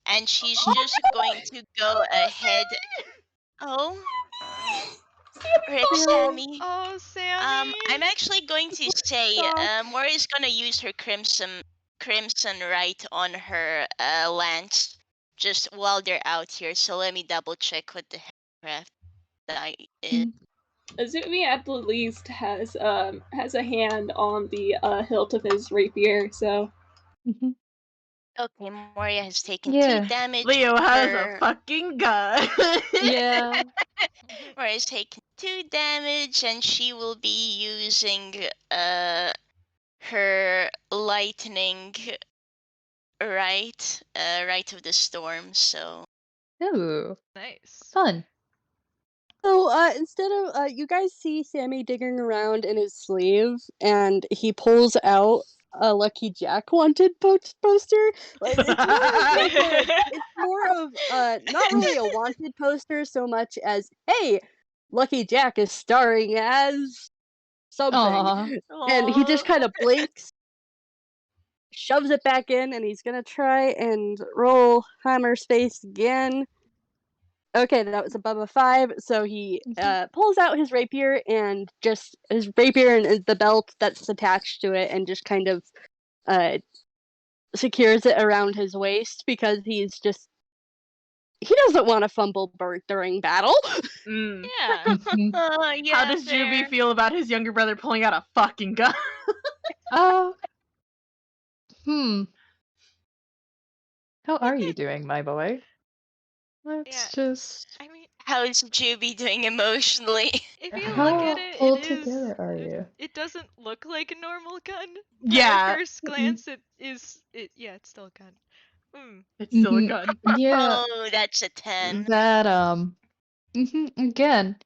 and she's just going to go ahead. Oh, Rip Sammy. Oh, Sammy! I'm actually going to say, Moria's gonna use her crimson right on her lance just while they're out here. So let me double check what the craft die is. Azumi at the least has a hand on the hilt of his rapier, so Mhm. Okay, Moria has taken 2 Yeah. damage. Leo has a fucking gun. Yeah. Moria's taken 2 damage, and she will be using her lightning right of the storm. So Ooh. Nice. Fun. So, instead of you guys see Sammy digging around in his sleeve, and he pulls out a Lucky Jack wanted poster. Like, it's more of like it's more of not really a wanted poster so much as, hey, Lucky Jack is starring as something, Aw. and he just Aw. kind of blinks, shoves it back in, and he's gonna try and roll hammer space again. Okay, that was above a 5, so he pulls out his rapier and just his rapier and the belt that's attached to it, and just kind of secures it around his waist because he doesn't want to fumble during battle. Mm. Yeah. Mhm. Yeah, How does Juby fair. feel about his younger brother pulling out a fucking gun? Uh, hmm. How are you doing, my boy? Let's Yeah. just. I mean, How's Juby doing emotionally? if you look at How it, pulled together are you? it doesn't look like a normal gun. At Yeah, first glance, yeah, it's still a gun. Hmm. it's still a Mhm. gun. Yeah, Oh, that's a 10. that again,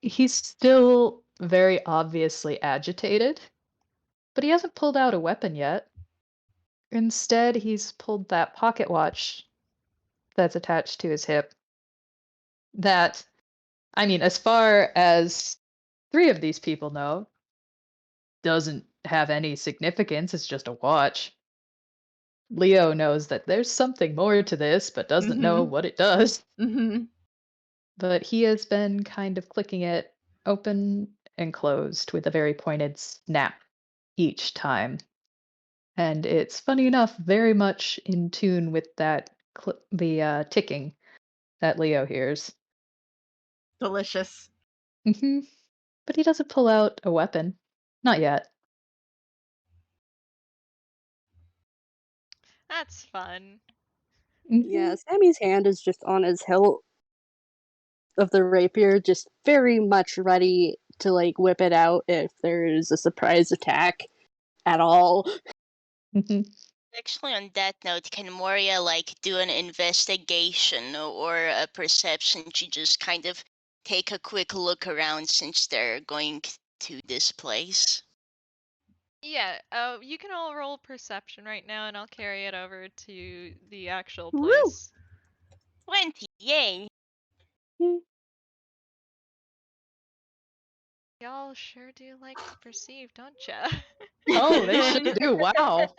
he's still very obviously agitated, but he hasn't pulled out a weapon yet. Instead, he's pulled that pocket watch that's attached to his hip. That, I mean, as far as 3 of these people know, doesn't have any significance. It's just a watch. Leo knows that there's something more to this, but doesn't know Mhm. what it does. Mhm. But he has been kind of clicking it open and closed with a very pointed snap each time. And it's funny enough, very much in tune with that the ticking that Leo hears. Delicious. But he doesn't pull out a weapon. Not yet. That's fun. Yeah, Sammy's hand is just on his hilt of the rapier, just very much ready to like whip it out if there's a surprise attack at all. Actually, on that note, can Moria do an investigation or a perception? She just kind of take a quick look around since they're going to this place. Yeah, you can all roll perception right now, and I'll carry it over to the actual Woo! place. 20, yay! Y'all sure do like to perceive, don't ya? Oh, they sure do. Wow.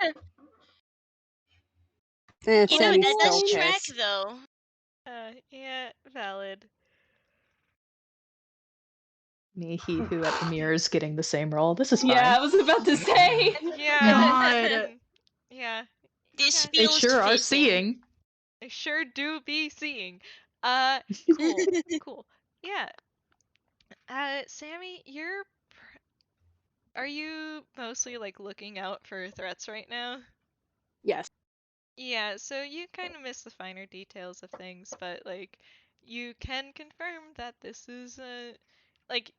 You know, Sammy's that still does track pissed. though. Yeah, valid. Me, he who at the mirror is getting the same roll. This is fine. yeah, I was about to say. Yeah. God. Yeah. This Okay. They feels sure are fitting. seeing. They sure do be seeing. Cool. Cool. Yeah. Sammy, are you mostly like looking out for threats right now? Yes. Yeah, so you kind of miss the finer details of things, but like you can confirm that this is like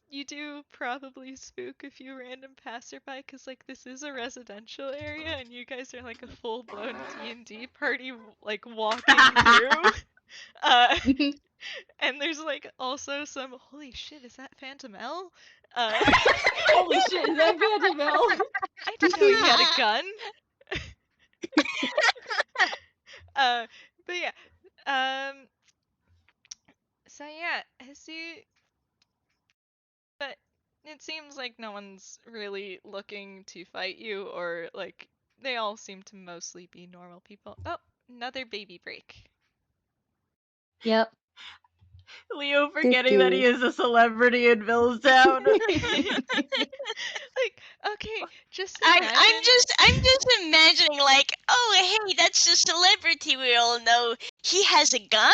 you do probably spook a few random passerby because like this is a residential area and you guys are like a full-blown D&D party like walking through. Uh and there's like also some holy shit, is that Phantom L? Holy shit, is that Phantom L? I didn't know he had a gun. But yeah. So yeah, has you but it seems like no one's really looking to fight you or like they all seem to mostly be normal people. Oh, another baby break. Yep. Leo forgetting that he is a celebrity in Villestown. Like, okay, just I'm imagine. just imagining like, oh hey, that's the celebrity we all know. He has a gun?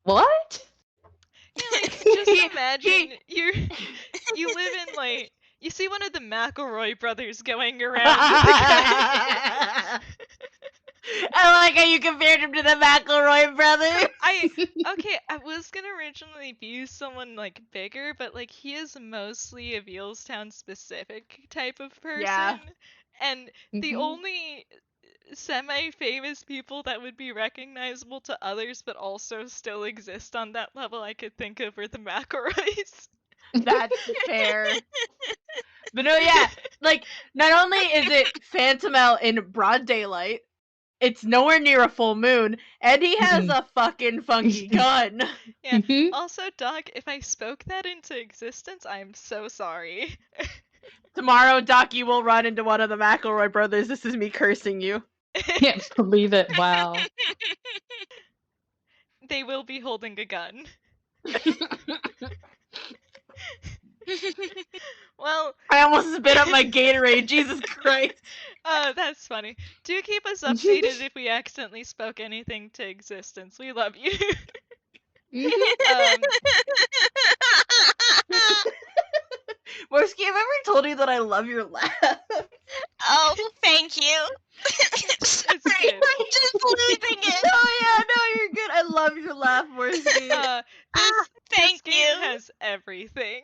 What? Yeah, like just imagine you live in like you see one of the McElroy brothers going around with a gun. I like how you compared him to the McElroy brothers. Okay, I was gonna originally be someone like bigger, but like he is mostly a Villestown specific type of person. Yeah. And the only semi-famous people that would be recognizable to others but also still exist on that level I could think of are the McElroys. That's fair. But no, yeah, like not only is it Phantom L in broad daylight, it's nowhere near a full moon, and he has a fucking funky gun. Yeah. Also, Doc, if I spoke that into existence, I'm so sorry. Tomorrow, Doc, you will run into one of the McElroy brothers. This is me cursing you. Can't believe it. Wow. They will be holding a gun. Well, I almost spit up my Gatorade. Jesus Christ. Oh, that's funny. Do keep us updated if we accidentally spoke anything to existence. We love you. Morsky, have I ever told you that I love your laugh? Oh, thank you. Sorry, good. I'm just losing it. Oh yeah, no, you're good. I love your laugh, Morsky. This Thank game you. has everything.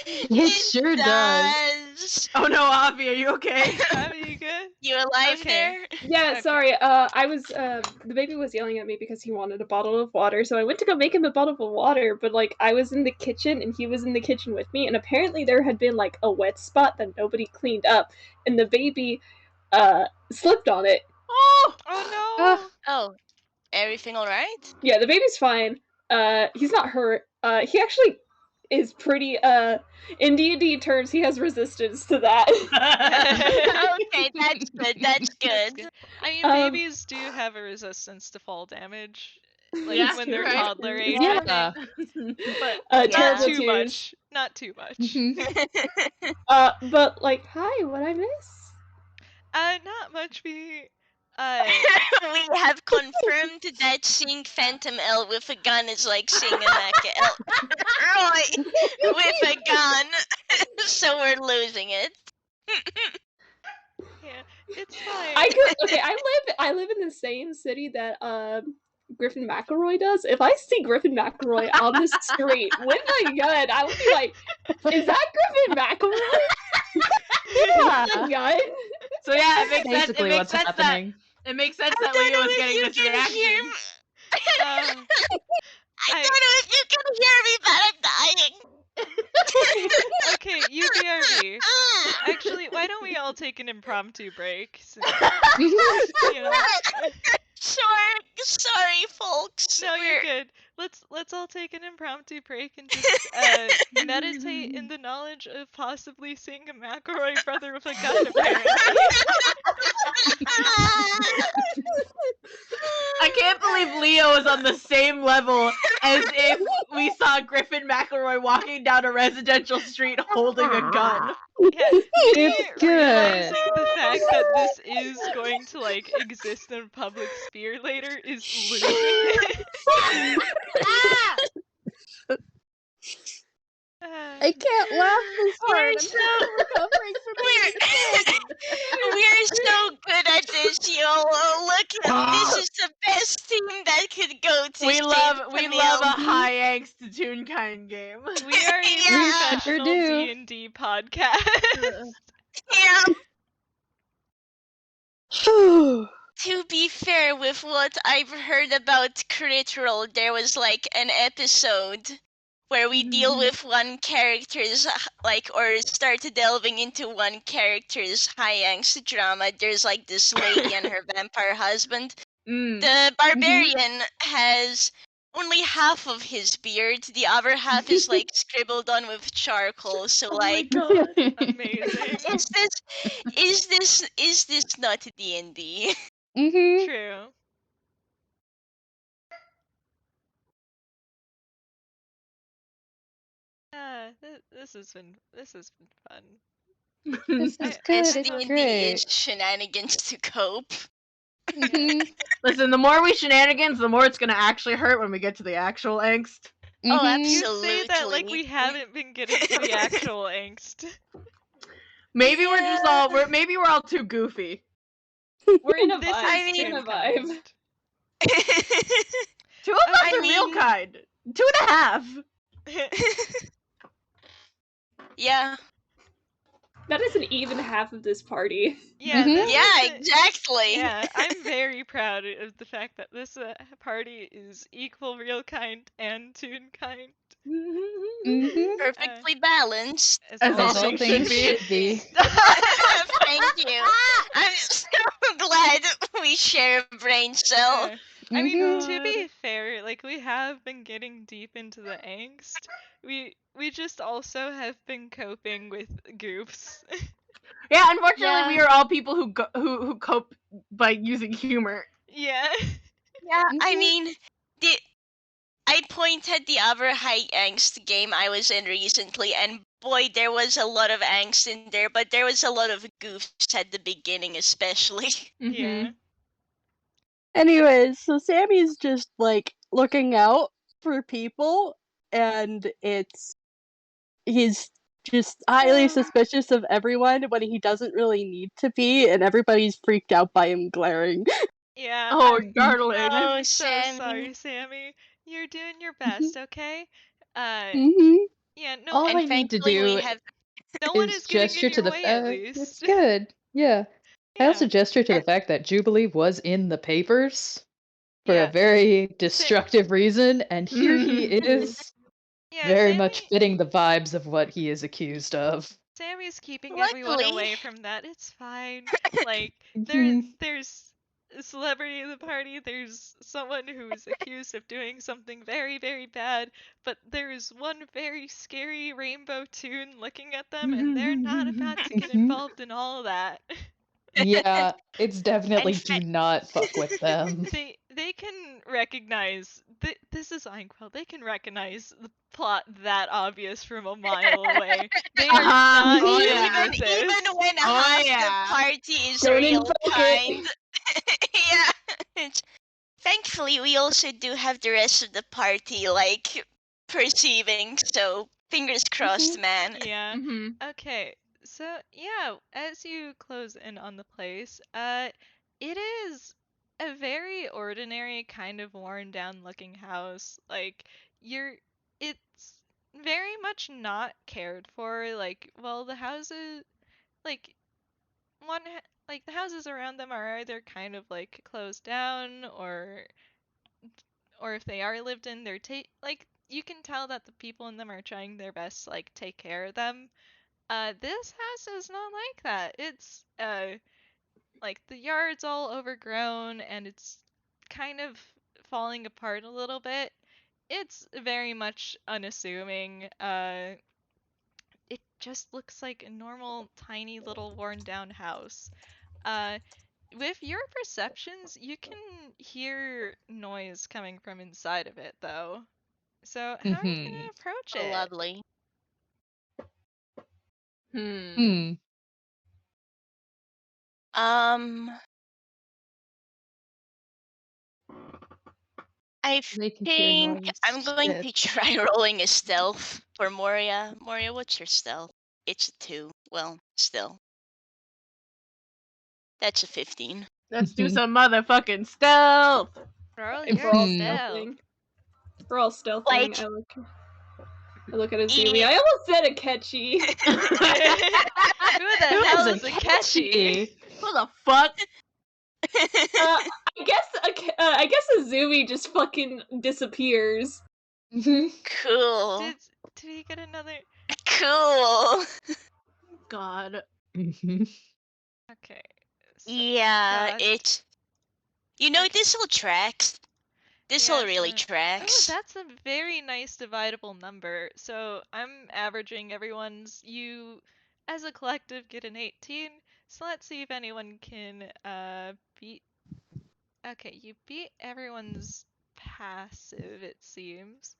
It sure does. Oh no, Avi, are you okay? Avi, you good? You alive Okay. there? Yeah, Okay. sorry. I was the baby was yelling at me because he wanted a bottle of water, so I went to go make him a bottle of water, but like I was in the kitchen and he was in the kitchen with me, and apparently there had been like a wet spot that nobody cleaned up, and the baby slipped on it. Oh! Oh no! Oh, everything alright? Yeah, the baby's fine. He's not hurt. He actually is pretty in D&D terms he has resistance to that. Okay, that's good. That's good. I mean, babies do have a resistance to fall damage, like when they're right. toddler age, Yeah. I think. But not too twos. much. Not too much. But like, hi, what I miss? Not much. We We have confirmed that seeing Phantom L with a gun is like seeing a McElroy with a gun. So we're losing it. Yeah, it's fine. I live in the same city that Griffin McElroy does. If I see Griffin McElroy on the street with a gun, I would be like, "Is that Griffin McElroy?" Yeah. With a gun. So yeah, it makes sense. Basically It makes what's sense happening. that it makes sense that Leo is getting this reaction. I don't know if you can hear me, but I'm dying. Okay, UBRB. Actually, why don't we all take an impromptu break? Since, you know. Sure. Sorry, folks. No, you're good. Let's all take an impromptu break and just meditate in the knowledge of possibly seeing a McElroy brother with a gun. Apparently. I can't believe Leo is on the same level as if we saw Griffin McElroy walking down a residential street holding a gun. Yeah, It's realizing good. the fact that this is going to like exist in a public sphere later is losing it. I can't laugh this hard. We're I'm so still recovering from being sick. we're so good at this, yo. Look, this is the best team that could go to we save love Camille. a high angst toon kind game. We are a Yeah. We sure professional do. D&D podcast. Yeah. Phew. To be fair, with what I've heard about Crit Roll, there was like an episode where we deal with one character's or start delving into one character's high angst drama. There's like this lady and her vampire husband. The barbarian has only half of his beard. The other half is like scribbled on with charcoal. So Oh my like, god. Amazing. is this not D&D? Mhm. True. This has been fun. This is I- good. This It's D&D great. is shenanigans to cope. Mhm. Listen, the more we shenanigans, the more it's gonna actually hurt when we get to the actual angst. Oh, Mhm. You absolutely. say that like we haven't been getting to the actual angst. Maybe we're just Yeah. all maybe we're all too goofy. We're in a This vibe. is I We're in a toon vibe. kind. 2 of us I are real mean- kind. 2.5. Yeah. That is an even half of this party. Yeah, Mhm. this Yeah, is exactly. yeah, I'm very proud of the fact that this party is equal real kind and toon kind. Mhm. Perfectly balanced. As, As As all all things things should be. should be. Thank you. I'm so glad we share a brain cell. I mean, Mhm. to be fair, like we have been getting deep into the angst. We just also have been coping with goofs. Yeah, unfortunately, we Yeah. are all people who cope by using humor. Yeah. Yeah, I Mhm. mean, I pointed the other high angst game I was in recently, and boy, there was a lot of angst in there, but there was a lot of goofs at the beginning, especially. Yeah. Anyways, so Sammy's just like looking out for people, and he's just highly suspicious of everyone when he doesn't really need to be, and everybody's freaked out by him glaring. Yeah. Oh, I'm darling. Oh, so Sammy. sorry, Sammy. You're doing your best, okay? Mm-hmm. Yeah, no All one I need to Thankfully, we do have. no one is is getting in gesture to your the way at fact. least. It's good. Yeah. I also Yeah. gesture to the fact that Jubilee was in the papers for Yeah. a very destructive reason, and here he is, Yeah, very Sammy much fitting the vibes of what he is accused of. Sammy's keeping everyone Luckily. away from that. It's fine. Like Mhm. there's a celebrity in the party, there's someone who's accused of doing something very, very bad, but there's one very scary rainbow toon looking at them and they're not about to get Mhm. involved in all that. Yeah, it's definitely And do not fuck with them. They can recognize this is Einquell. They can recognize the plot that obvious from a mile away. They are not Oh, dealing yeah. with this. Even when Oh, half yeah. the party is Don't real invoke it. kind. Yeah. Thankfully, we also do have the rest of the party, like, perceiving, so fingers crossed, man. Yeah. Mhm. Okay. So yeah, as you close in on the place, it is a very ordinary kind of worn down looking house. Like it's very much not cared for. Like, well, the houses, like like the houses around them are either kind of like closed down or if they are lived in, they're like you can tell that the people in them are trying their best to like take care of them. This house is not like that. It's like the yard's all overgrown and it's kind of falling apart a little bit. It's very much unassuming. It just looks like a normal tiny little worn down house. Uh with your perceptions, you can hear noise coming from inside of it though. So, how are you going Mhm. to approach Oh, it? lovely. Hmm. Um, I Making sure no think one I'm going to skips. try rolling a stealth for Moria. Moria, what's your stealth? It's a 2. Well, still. That's a 15. Let's do some motherfucking stealth. Roll If your we're all stealth. stealthing. We're all stealthing. Like- I look at Azumi. I almost said a catchy. Who the hell is a catchy? What the fuck? I guess Azumi just fucking disappears. Cool. Did he get another? Cool. God. Okay. So Yeah, got- it's. You know, Okay. this all tracks. This all Yeah, really Oh, tracks. that's a very nice dividable number. So I'm averaging everyone's. You, as a collective, get an 18. So let's see if anyone can beat. Okay, you beat everyone's passive, it seems.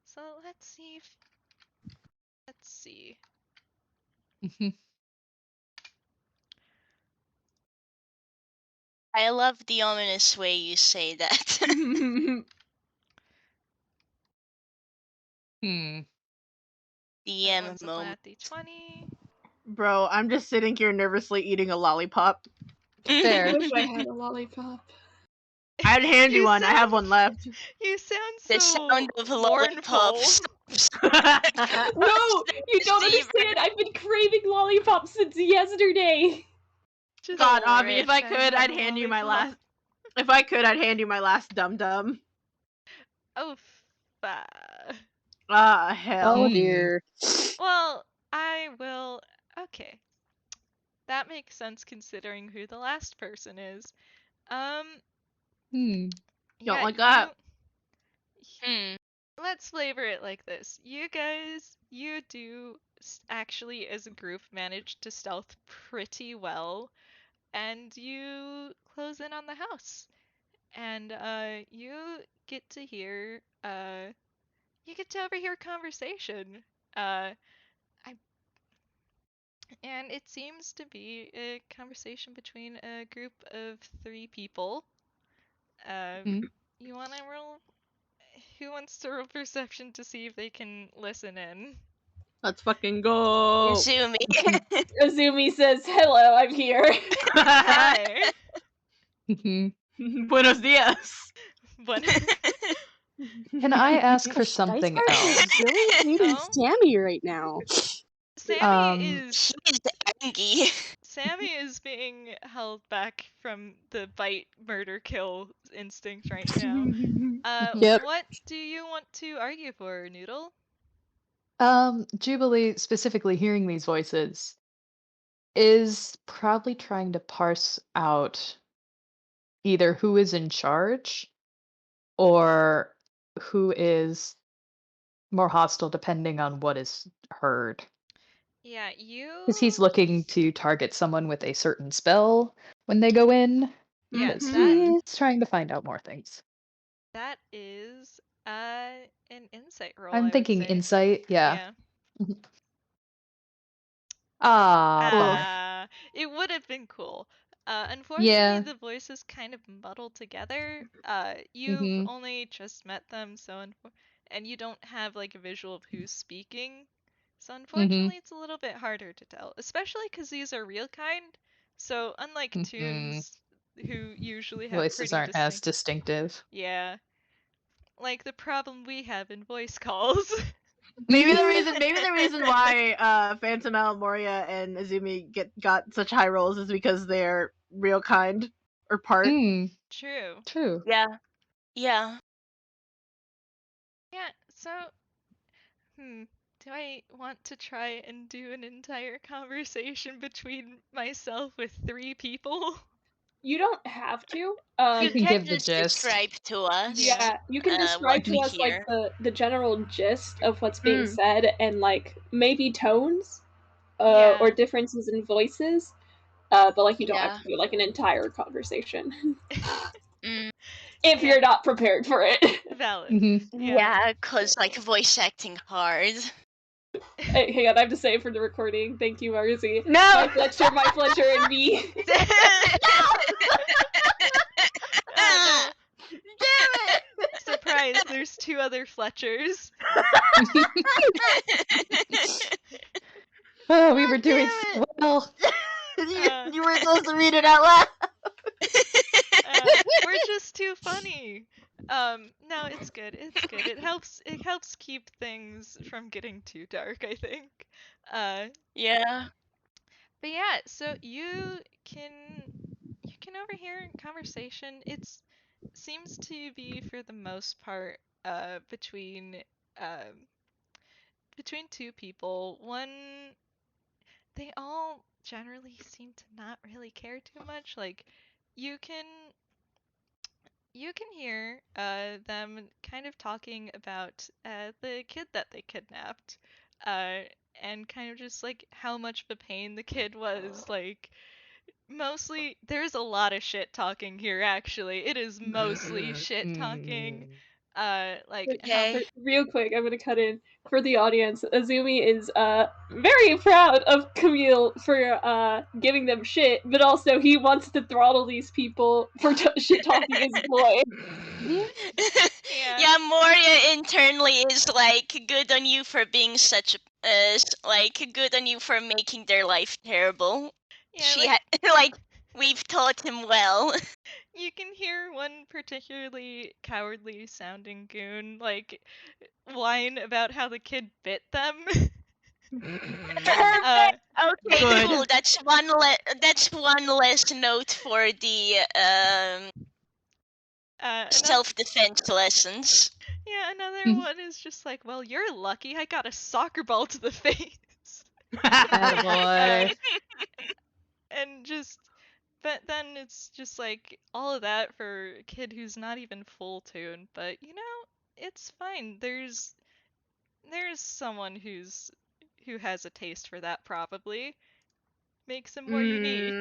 So let's see if. Let's see. I love the ominous way you say that. DM Everyone's a moment. flat D20. Bro, I'm just sitting here nervously eating a lollipop. Fair. I wish I had a lollipop. I'd hand you one. I have one left. You sound so The sound of mournful. lollipops. No, you don't understand. I've been craving lollipops since yesterday. Just God, a Avi, if I rich could, I'd and hand you my lollipop. last. If I could, I'd hand you my last dum dum. Oh, Ah, hell. Oh dear. well, I will. Okay, that makes sense considering who the last person is. Hmm. Don't like that. Let's flavor it like this. You guys, you do actually as a group manage to stealth pretty well, and you close in on the house. And you get to hear you get to overhear conversation. And it seems to be a conversation between a group of 3 people. You want to roll? Who wants to roll perception to see if they can listen in? Let's fucking go. Azumi. Azumi says, "Hello, I'm here." Hi. Buenos dias. But Can I ask for Gosh, something Dice Heart else? is really hating Oh? Sammy right now. Sammy is She's angry. Sammy is being held back from the bite, murder, kill instinct right now. Yep. What do you want to argue for, Noodle? Jubilee, specifically hearing these voices, is probably trying to parse out either who is in charge or who is more hostile depending on what is heard. Yeah, you. Because he's looking to target someone with a certain spell when they go in. Yeah, Because that he's trying to find out more things. that is an insight roll. I'm I would thinking say. insight, yeah. Yeah. It would have been cool. Unfortunately, Yeah. the voices kind of muddled together. You've only just met them, so and you don't have like a visual of who's speaking. So unfortunately, it's a little bit harder to tell, especially because these are real kind. So unlike toons, who usually have Voices pretty aren't as distinctive. Yeah. Like the problem we have in voice calls. Maybe the reason why Phantom L, Moria, and Azumi got such high rolls is because they're real kind or part. True. True. Yeah. Yeah. Yeah, so do I want to try and do an entire conversation between myself with 3 people? You don't have to. You can can give the just gist. describe to us. Yeah, you can describe what to we us like hear. the general gist of what's being said and like maybe tones Yeah. or differences in voices. But like you don't have Yeah. to do like an entire conversation Mm. if you're not prepared for it. Valid. Yeah, cause like voice acting hard. Hey, hang on, I have to say it for the recording. Thank you, Marzi. No! My Fletcher, and me. Oh, no. surprise, there's 2 other Fletchers. Oh, we were God doing damn so it. well. You weren't supposed to read it out loud. We're just too funny. No, it's good. It's good. It helps keep things from getting too dark, I think. Yeah. But yeah, so you can overhear conversation. It's seems to be for the most part um between 2 people. One, they all generally seem to not really care too much. Like you can hear them kind of talking about the kid that they kidnapped, uh, and kind of just like how much of a pain the kid was. Like mostly, there's a lot of shit talking here. Actually, it is mostly shit talking. Like how Okay. Real quick, I'm gonna cut in for the audience. Azumi is very proud of Camille for giving them shit, but also he wants to throttle these people for shit talking his boy. Yeah. Yeah, Moria internally is like, good on you for being such a like, good on you for making their life terrible. Yeah, She like like, we've taught him well. you can hear one particularly cowardly sounding goon like whine about how the kid bit them. Perfect. Okay, Good. cool. That's one less note for the Another, self-defense lessons. yeah, another one is just like, well, you're lucky I got a soccer ball to the face. Attaboy. And just, but then it's just like all of that for a kid who's not even full tune. But you know, it's fine. There's someone who has a taste for that probably. Makes him more unique.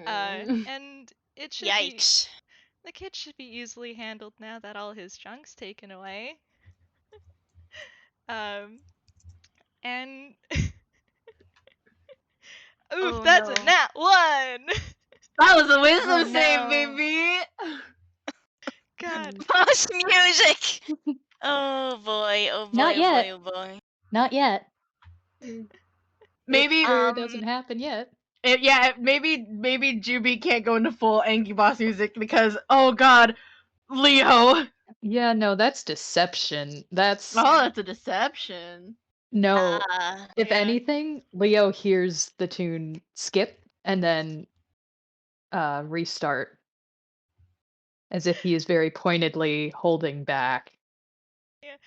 And it should be Yikes. the kid should be easily handled now that all his junk's taken away. And oof, Oh, that's no. a nat 1. That was a wisdom Oh, save, no. baby. God. Boss music. Oh boy. Oh boy. Not oh yet. boy. Oh boy. Not yet. Maybe It sure doesn't happen yet. maybe Juby can't go into full Angie Boss music because oh god, Leo. Yeah, no, that's deception. That's Oh, that's a deception. no. If Yeah. anything, Leo hears the tune skip and then restart as if he is very pointedly holding back. Yeah.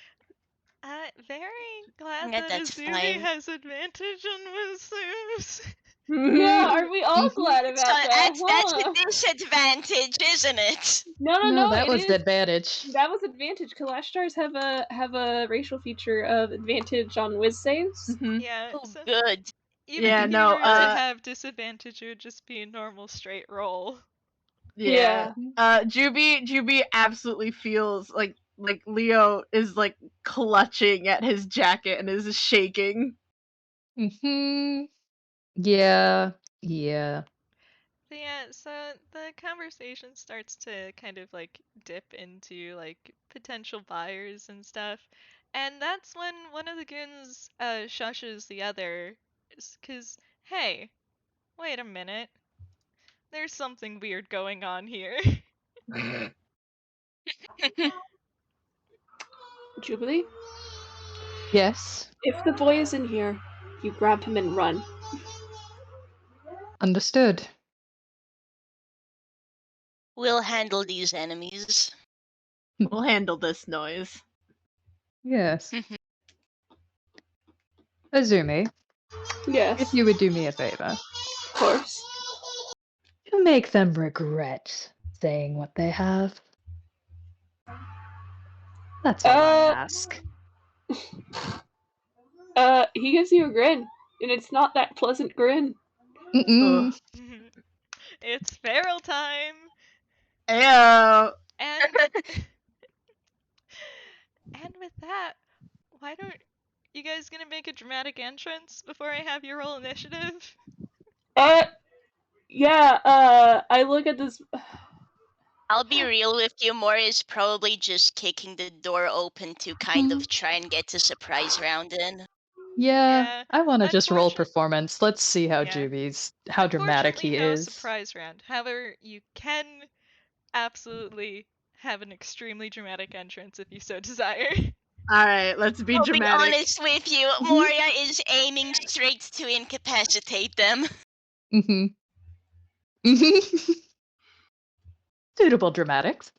Very glad Yeah, that that's Azumi fine. has advantage on Wissus. Yeah, are we all glad So about that? that's Huh? a disadvantage, isn't it? No, that It was is. the advantage. That was advantage. Kalash stars have a racial feature of advantage on whiz saves. Yeah, Oh, so good. even Yeah, if you no, were to have disadvantage, it would just be a normal straight roll. Yeah. Juby absolutely feels like Leo is like clutching at his jacket and is shaking. Mm-hmm. Yeah. Yeah. But yeah, so the conversation starts to kind of like dip into like potential buyers and stuff. And that's when one of the goons shushes the other. Because, hey, wait a minute. There's something weird going on here. Jubilee, Yes. if the boy is in here, you grab him and run. Understood. We'll handle these enemies. We'll handle this noise. Yes. Azumi, Yes, if you would do me a favor, of course. to make them regret saying what they have. That's all I ask. He gives you a grin, and it's not that pleasant grin. Mm-mm. It's feral time. Ayo. And and with that, why don't you guys gonna make a dramatic entrance before I have you roll initiative? Yeah, I look at this. I'll be real with you. Moria is probably just kicking the door open to kind of try and get a surprise round in. Yeah, I want to just roll unfortunate- performance. Let's see how Yeah. how dramatic Unfortunately, he no is. surprise round. However, you can absolutely have an extremely dramatic entrance if you so desire. Alright, let's be I'll dramatic. be honest with you, Moria is aiming straight to incapacitate them. Mm-hmm. Suitable dramatics.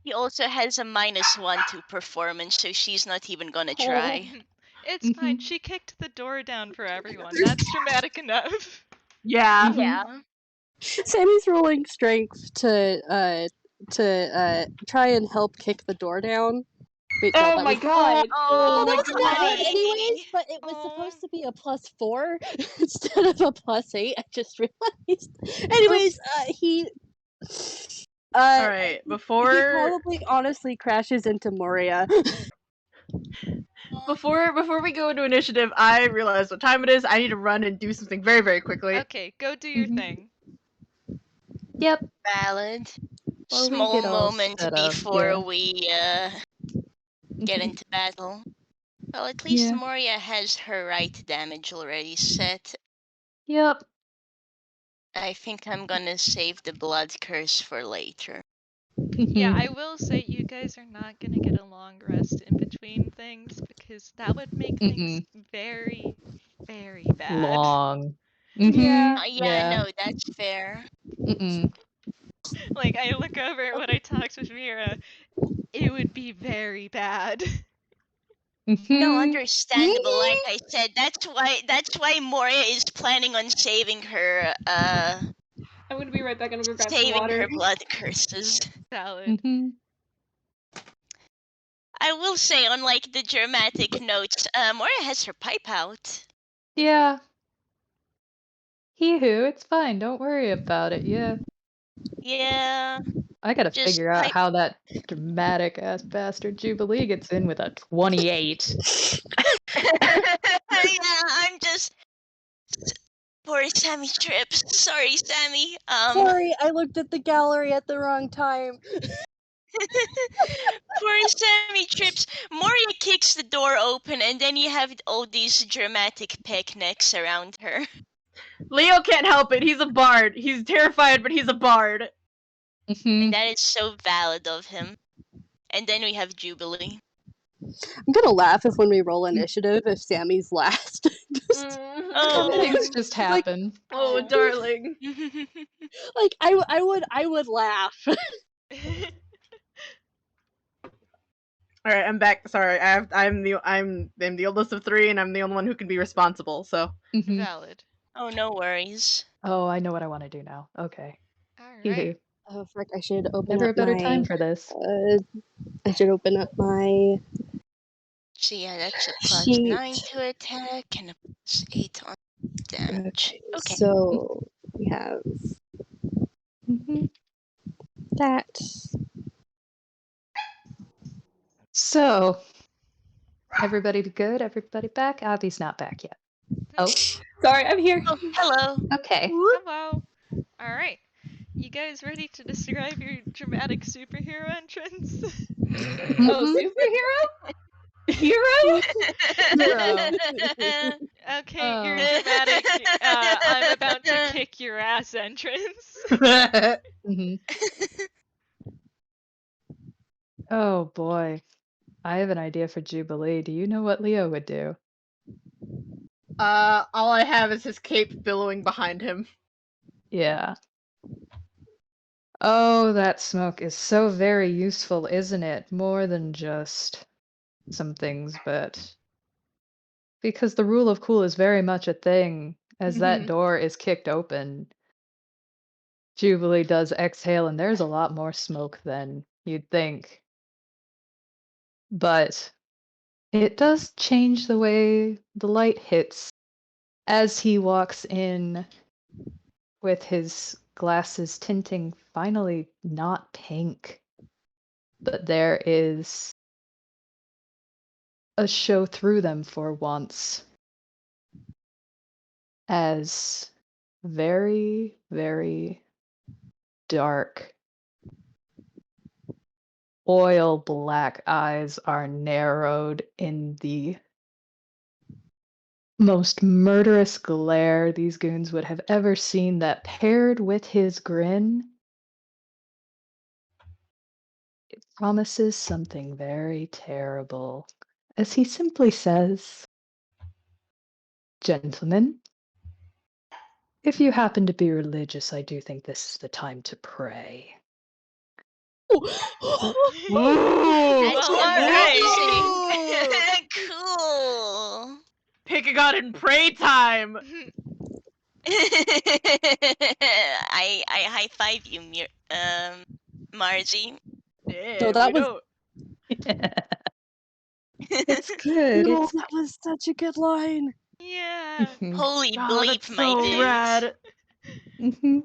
He also has a -1 to performance, so she's not even gonna try. It's fine. She kicked the door down for everyone. That's dramatic enough. Yeah. Yeah. Sammy's rolling strength to try and help kick the door down. Wait, no, Oh that my was god! Oh, that was not my. good anyways, but it was supposed to be a +4 instead of a +8. I just realized. Anyways, he Alright, before he probably honestly crashes into Moria. before we go into initiative, I realize what time it is. I need to run and do something very, very quickly. Okay, go do your thing. Yep. Valid. While we Small get all moment set up, before yeah. we get into battle. Well, at least Yeah. Moria has her right damage already set. Yep. I think I'm gonna save the blood curse for later. Yeah, I will say you guys are not gonna get a long rest in between things because that would make things very, very bad. Long. Yeah. Yeah, no, that's fair. Like, I look over when I talked with Mira, it would be very bad. No, understandable. Like I said, that's why Moria is planning on saving her I'm gonna be right back. I'm gonna go grab some saving water. her blood curses. Valid. I will say, on like the dramatic notes, Moria has her pipe out. Yeah. Hee-hoo, it's fine. Don't worry about it. Yeah. Yeah. I gotta Just figure out pipe- how that dramatic ass bastard Jubilee gets in with a 28. Yeah, I'm just poor Sammy trips. Sorry, Sammy. Sorry, I looked at the gallery at the wrong time. Poor Sammy trips. Moria kicks the door open, and then you have all these dramatic picnics around her. Leo can't help it. He's a bard. He's terrified, but he's a bard. And that is so valid of him. And then we have Jubilee. I'm gonna laugh if when we roll initiative, if Sammy's last. Oh. Things just happen. Oh, darling. Like I would laugh. All right, I'm back. Sorry, I'm the oldest of 3, and I'm the only one who can be responsible. So Valid. Oh, no worries. Oh, I know what I want to do now. Okay. Alright. Oh frick! I should open Never up a better my. time for this. I should open up my. So yeah, that's a Sheet. +9 to attack and a +8 on damage. Okay. So we have that. So, everybody good? Everybody back? Abby's not back yet. Oh. Sorry, I'm here. Oh, hello. Okay. Hello. Alright. You guys ready to describe your dramatic superhero entrance? Oh, superhero? Hero? Okay, your dramatic, I'm about to kick your ass entrance. Oh boy. I have an idea for Jubilee. Do you know what Leo would do? all I have is his cape billowing behind him. Yeah. Oh, that smoke is so very useful, isn't it? More than just some things, but because the rule of cool is very much a thing. As that door is kicked open, Jubilee does exhale, and there's a lot more smoke than you'd think. But it does change the way the light hits as he walks in with his glasses tinting finally not pink. But there is a show through them for once as very, very dark oil black eyes are narrowed in the most murderous glare these goons would have ever seen, that paired with his grin, it promises something very terrible, as he simply says, "Gentlemen, if you happen to be religious, I do think this is the time to pray." Ooh! That's Well, alright. amazing. Cool. Pick a god and pray time! I high five you, Margie. Yeah, So that we was know. it's good. That was such a good line. Yeah. Holy Oh, bleep, that's my so dude. rad. And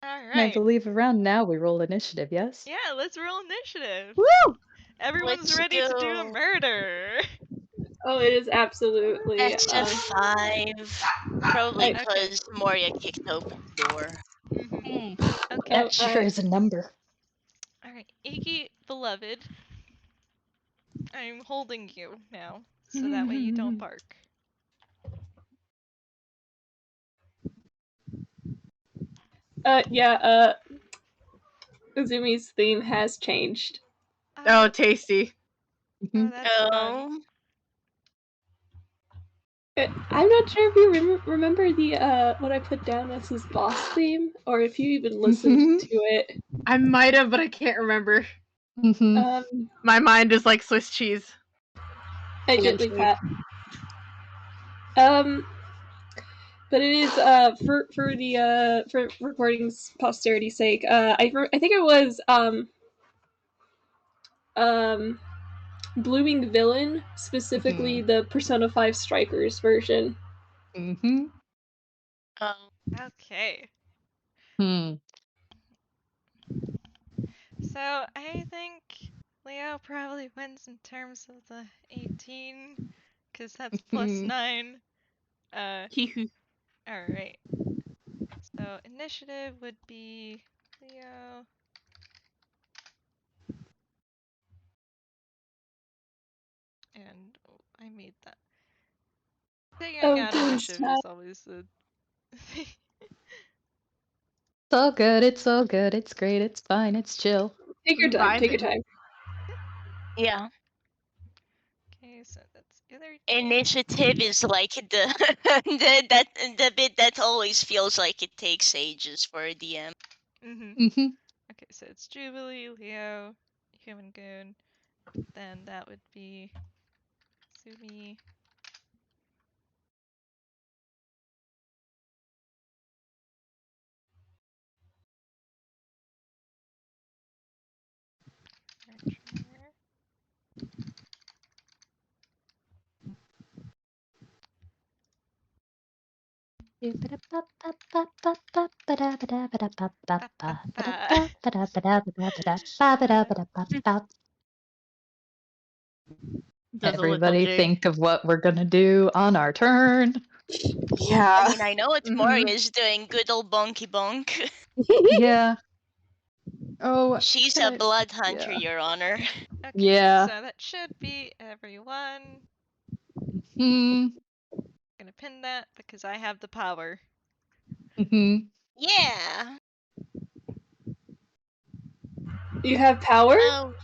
I Alright. believe around now we roll initiative, yes? Yeah, let's roll initiative. Woo! Everyone's Let's ready to do a go. murder. Oh, it is absolutely. That's a 5. Probably Okay. because Moria kicked open the door. Okay. That sure is a number. Alright, Iggy, beloved. I'm holding you now, so that way you don't bark. Yeah. Azumi's theme has changed. Oh, tasty. Oh, that's fun. Oh. I'm not sure if you remember the what I put down as his boss theme, or if you even listened to it. I might have, but I can't remember. My mind is like Swiss cheese. I gently pat. But it is for the for recording's posterity's sake. I think it was Blooming Villain, specifically the Persona 5 Strikers version. Okay. So I think Leo probably wins in terms of the 18, because that's plus 9. Alright. So initiative would be Leo. And I made that. Figuring out initiative is always the thing. It's all good, it's all good, it's great, it's fine, it's chill. Take your time, take your time. Yeah. Okay, so that's the other Initiative is like the the bit that always feels like it takes ages for a DM. Okay, so it's Jubilee, Leo, Human Goon. Then that would be Azumi. Archer. Everybody think of what we're gonna do on our turn. Yeah. I mean, I know what Moria is doing. Good old bonky bonk. Yeah. Oh, She's a blood hunter, yeah. Your Honor. Okay, Yeah. so that should be everyone. Hmm. Gonna pin that because I have the power. Yeah. You have power? Oh.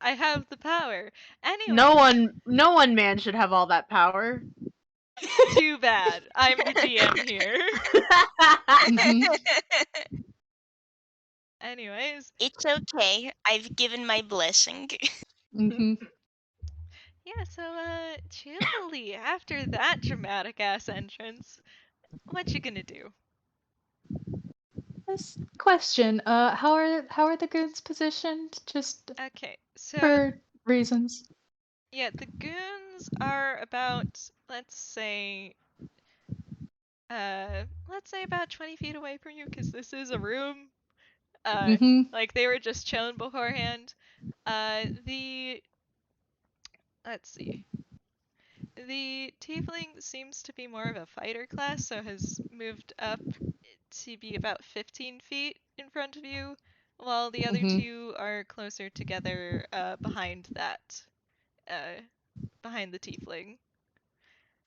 I have the power. Anyway. No one man should have all that power. Too bad. I'm the DM here. Anyways. It's okay. I've given my blessing. Yeah, so Jubilee, after that dramatic ass entrance, what you gonna do? This question, how are the goons positioned? Just okay, so for reasons. Yeah, the goons are about, let's say about 20 feet away from you, because this is a room. Like they were just chilling beforehand. Let's see. The tiefling seems to be more of a fighter class, so has moved up to be about 15 feet in front of you. while the other Mhm. two are closer together behind that, behind the tiefling.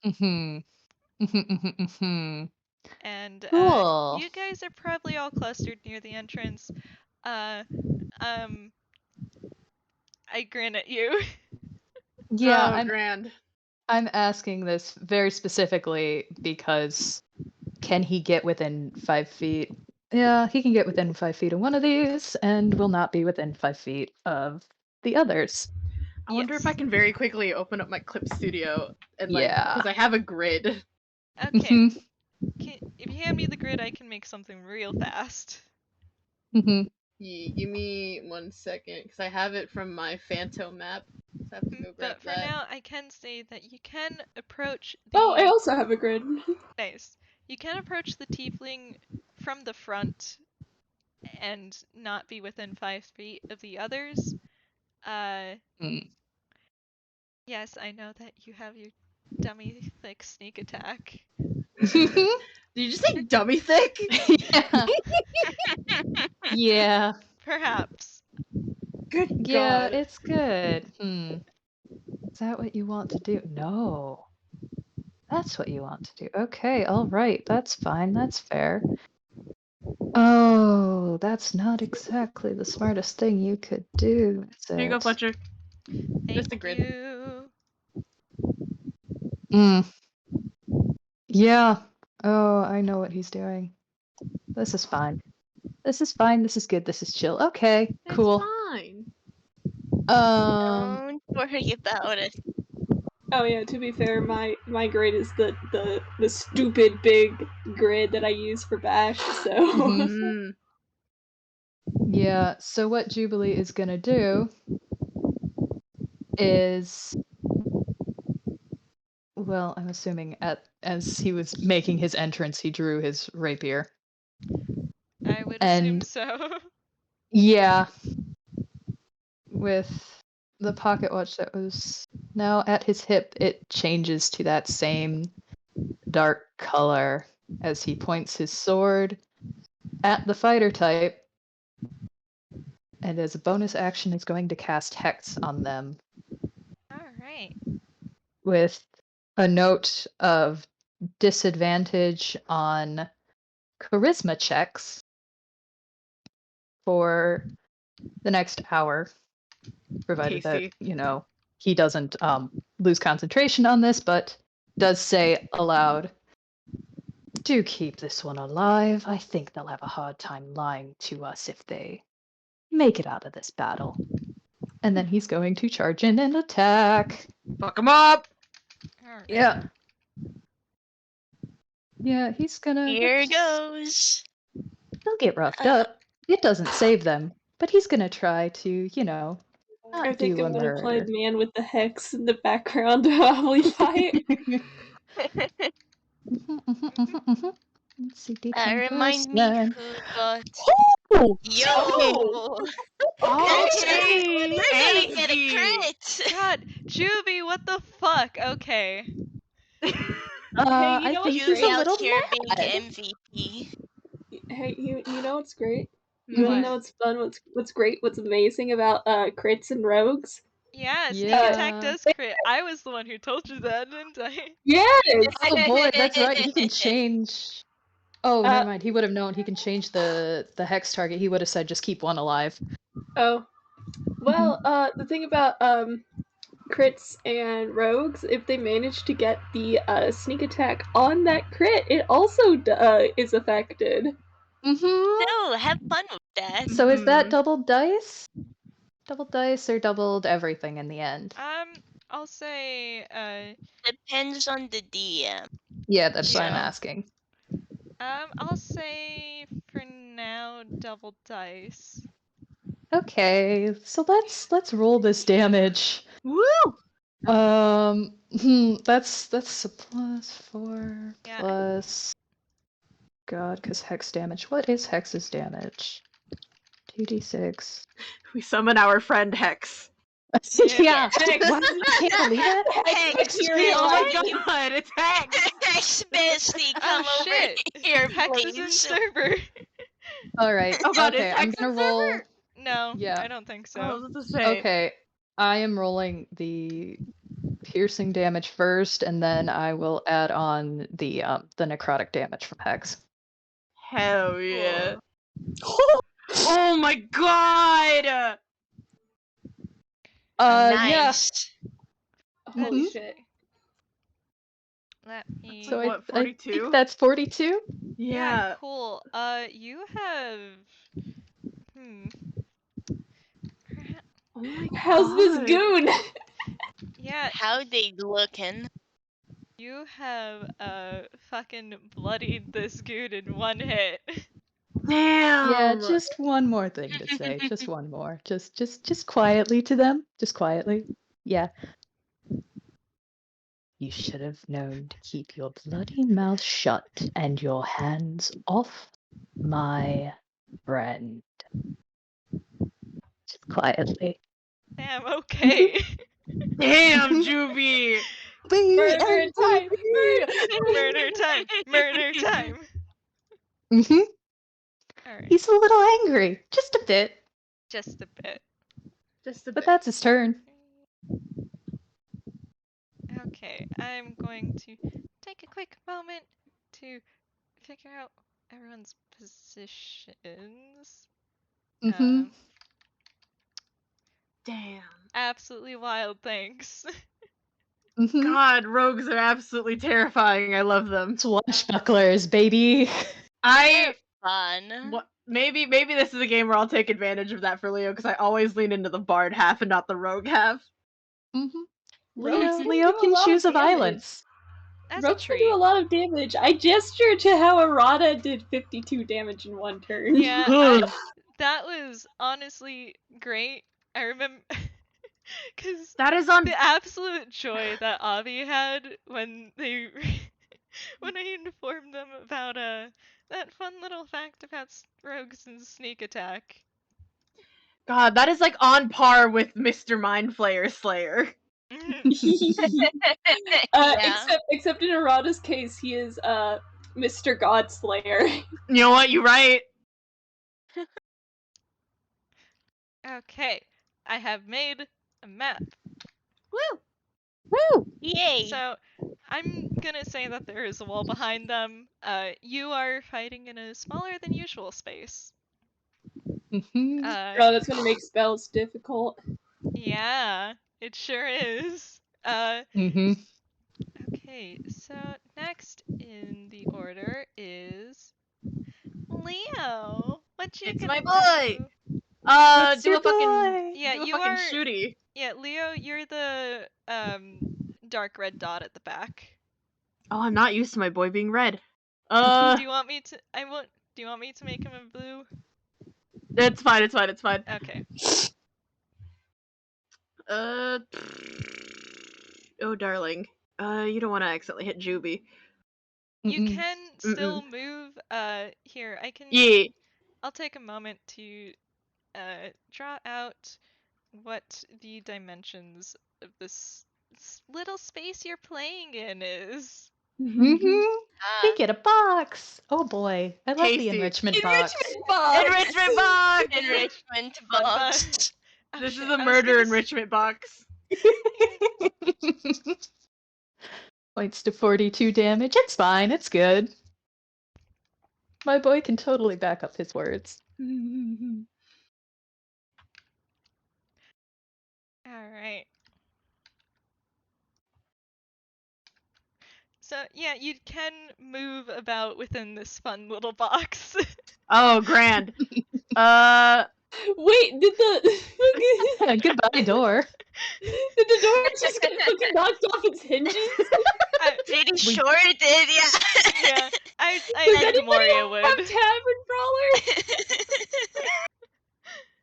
Mhm. Mhm. Mhm. And Cool. you guys are probably all clustered near the entrance. Uh, um, I grin at you. Yeah, Oh, grand. I'm asking this very specifically because can he get within 5 feet? Yeah, he can get within 5 feet of one of these and will not be within 5 feet of the others. I wonder if I can very quickly open up my clip studio and Yeah. because I have a grid. Okay, Mhm. if you hand me the grid, I can make something real fast. Mhm. Give me 1 second because I have it from my Phantom map. So I have to go grab But for that. now, I can say that you can approach the. Oh, I also have a grid. Nice. You can approach the tiefling from the front and not be within 5 feet of the others. Mm. Yes, I know that you have your dummy thick sneak attack. Did you just say dummy thick? Yeah. Yeah. Perhaps. Good Yeah, God. it's good. Is that what you want to do? No. That's what you want to do. Okay, all right. That's fine. That's fair. Oh, that's not exactly the smartest thing you could do, is Here you go, it? Fletcher. Thank the grid. you. Mm. Yeah. Oh, I know what he's doing. This is fine. This is fine. This is good. This is chill. Okay, cool. It's fine. Don't worry about it. Oh yeah, to be fair, my grid is the stupid big grid that I use for Bash, so Mhm. Mm. Yeah, so what Jubilee is gonna do is, well, I'm assuming as he was making his entrance, he drew his rapier. I would assume And so. yeah, with the pocket watch that was now at his hip, it changes to that same dark color as he points his sword at the fighter type. And as a bonus action, is going to cast Hex on them Alright. with a note of disadvantage on charisma checks for the next hour, provided that, Tasty. he doesn't lose concentration on this, but does say aloud, do keep this one alive. I think they'll have a hard time lying to us if they make it out of this battle. And then he's going to charge in and attack. Fuck him up! Alright. Yeah. Yeah, he's gonna. Here goes. He'll get roughed up. It doesn't save them, but he's gonna try to, I not think do a I'm gonna play murder. man with the hex in the background while we fight. Let's see, That D10 plus remind me 9. who got Oh! yo. Okay! We're gonna get a Tasty! crit. God, Juvie, what the fuck? Okay. Hey, you I know think what's he's a Yuri great? out little here being mad. MVP. Hey, you know what's great? You wanna What? know what's fun? What's great? What's amazing about crits and rogues? Yeah, sneak attack Yeah. does crit. I was the one who told you that, didn't I? Yes. Oh boy, that's right. He can change. Oh, Uh, never mind. He would have known he can change the hex target. He would have said just keep one alive. Oh, well, the thing about crits and rogues, if they manage to get the sneak attack on that crit, it also is affected. Mm-hmm. So have fun with that. So is that Mhm. doubled dice? Doubled dice or doubled everything in the end? I'll say, Depends on the DM. Yeah, that's what I'm yeah. asking. I'll say for now double dice. Okay, so let's roll this damage. Woo! That's a plus 4 Yeah. plus. God, because hex damage. What is hex's damage? 2d6. We summon our friend Hex. Yeah. Hex. Why can't believe it? Hex, Oh my Materialize. god, it's Hex! Hex bestie, Oh come over shit! here, Hex is in please. server. All right. Oh god, okay, is I'm X gonna in roll. server? No, Yeah. I don't think so. I was about to say. Okay, I am rolling the piercing damage first, and then I will add on the necrotic damage from Hex. Hell yeah. Oh my god! Yeah. Nice. Holy Mhm. shit. Let me. So What, I think 42? that's 42. Yeah. Cool. You have. Perhaps. Oh my How's this god. goon? Yeah, How they looking? you have fucking bloodied this dude in one hit. Damn! Yeah, just one more thing to say. Just one more. Just quietly to them. Just quietly. Yeah. You should have known to keep your bloody mouth shut and your hands off my friend. Just quietly. Damn, okay. Damn, Juvie! Murder time! Murder time! Murder time! Mm-hmm. Alright, He's a little angry. Just a bit. just a bit. Just a But bit. that's his turn. Okay, I'm going to take a quick moment to figure out everyone's positions. Mm-hmm. Damn. Absolutely wild, thanks. Mm-hmm. God, rogues are absolutely terrifying. I love them. Swashbucklers, baby. I Fun. what maybe this is a game where I'll take advantage of that for Leo because I always lean into the bard half and not the rogue half. Mm-hmm. Rogues can Leo do a can lot choose of a damage. violence. As a Rogues can treat. do a lot of damage. I gestured to how Arata did 52 damage in one turn. Yeah, that was honestly great. I remember because That is on. the absolute joy that Avi had when they when I informed them about that fun little fact about rogues and sneak attack. God, that is like on par with Mr. Mindflayer Slayer. Yeah. Except in Arata's case, he is Mr. Godslayer. You know what? You're right. Okay, I have made a map. Woo! Woo! Yay. So I'm gonna say that there is a wall behind them. You are fighting in a smaller than usual space. Mm-hmm. Oh, that's gonna make spells difficult. Yeah, it sure is. Mm-hmm. Okay, so next in the order is Leo. What you It's gonna my boy! do? That's Do your a fucking boy. Yeah, do a you fucking are. shooty. Yeah, Leo, you're the dark red dot at the back. Oh, I'm not used to my boy being red. Do you want me to? I won't. Do you want me to make him a blue? It's fine, it's fine, it's fine. Okay. Oh, darling. You don't want to accidentally hit Juby. You Mm-mm. can still move. Here I can. Yeah. I'll take a moment to draw out what the dimensions of this little space you're playing in is. Mm-hmm. Ah, We get a box. Oh boy, I love the Tasty. enrichment box. Enrichment box! enrichment Fun box. Oh, This shit, is a I was murder gonna enrichment box. Points to 42 damage. It's fine. It's good. My boy can totally back up his words. Alright. So, yeah, you can move about within this fun little box. Oh, grand. Wait, did the Goodbye, door. did the door just get fucking knocked off its hinges? Pretty sure it did, yeah. Yeah, I Does think anybody Moria have would. Tavern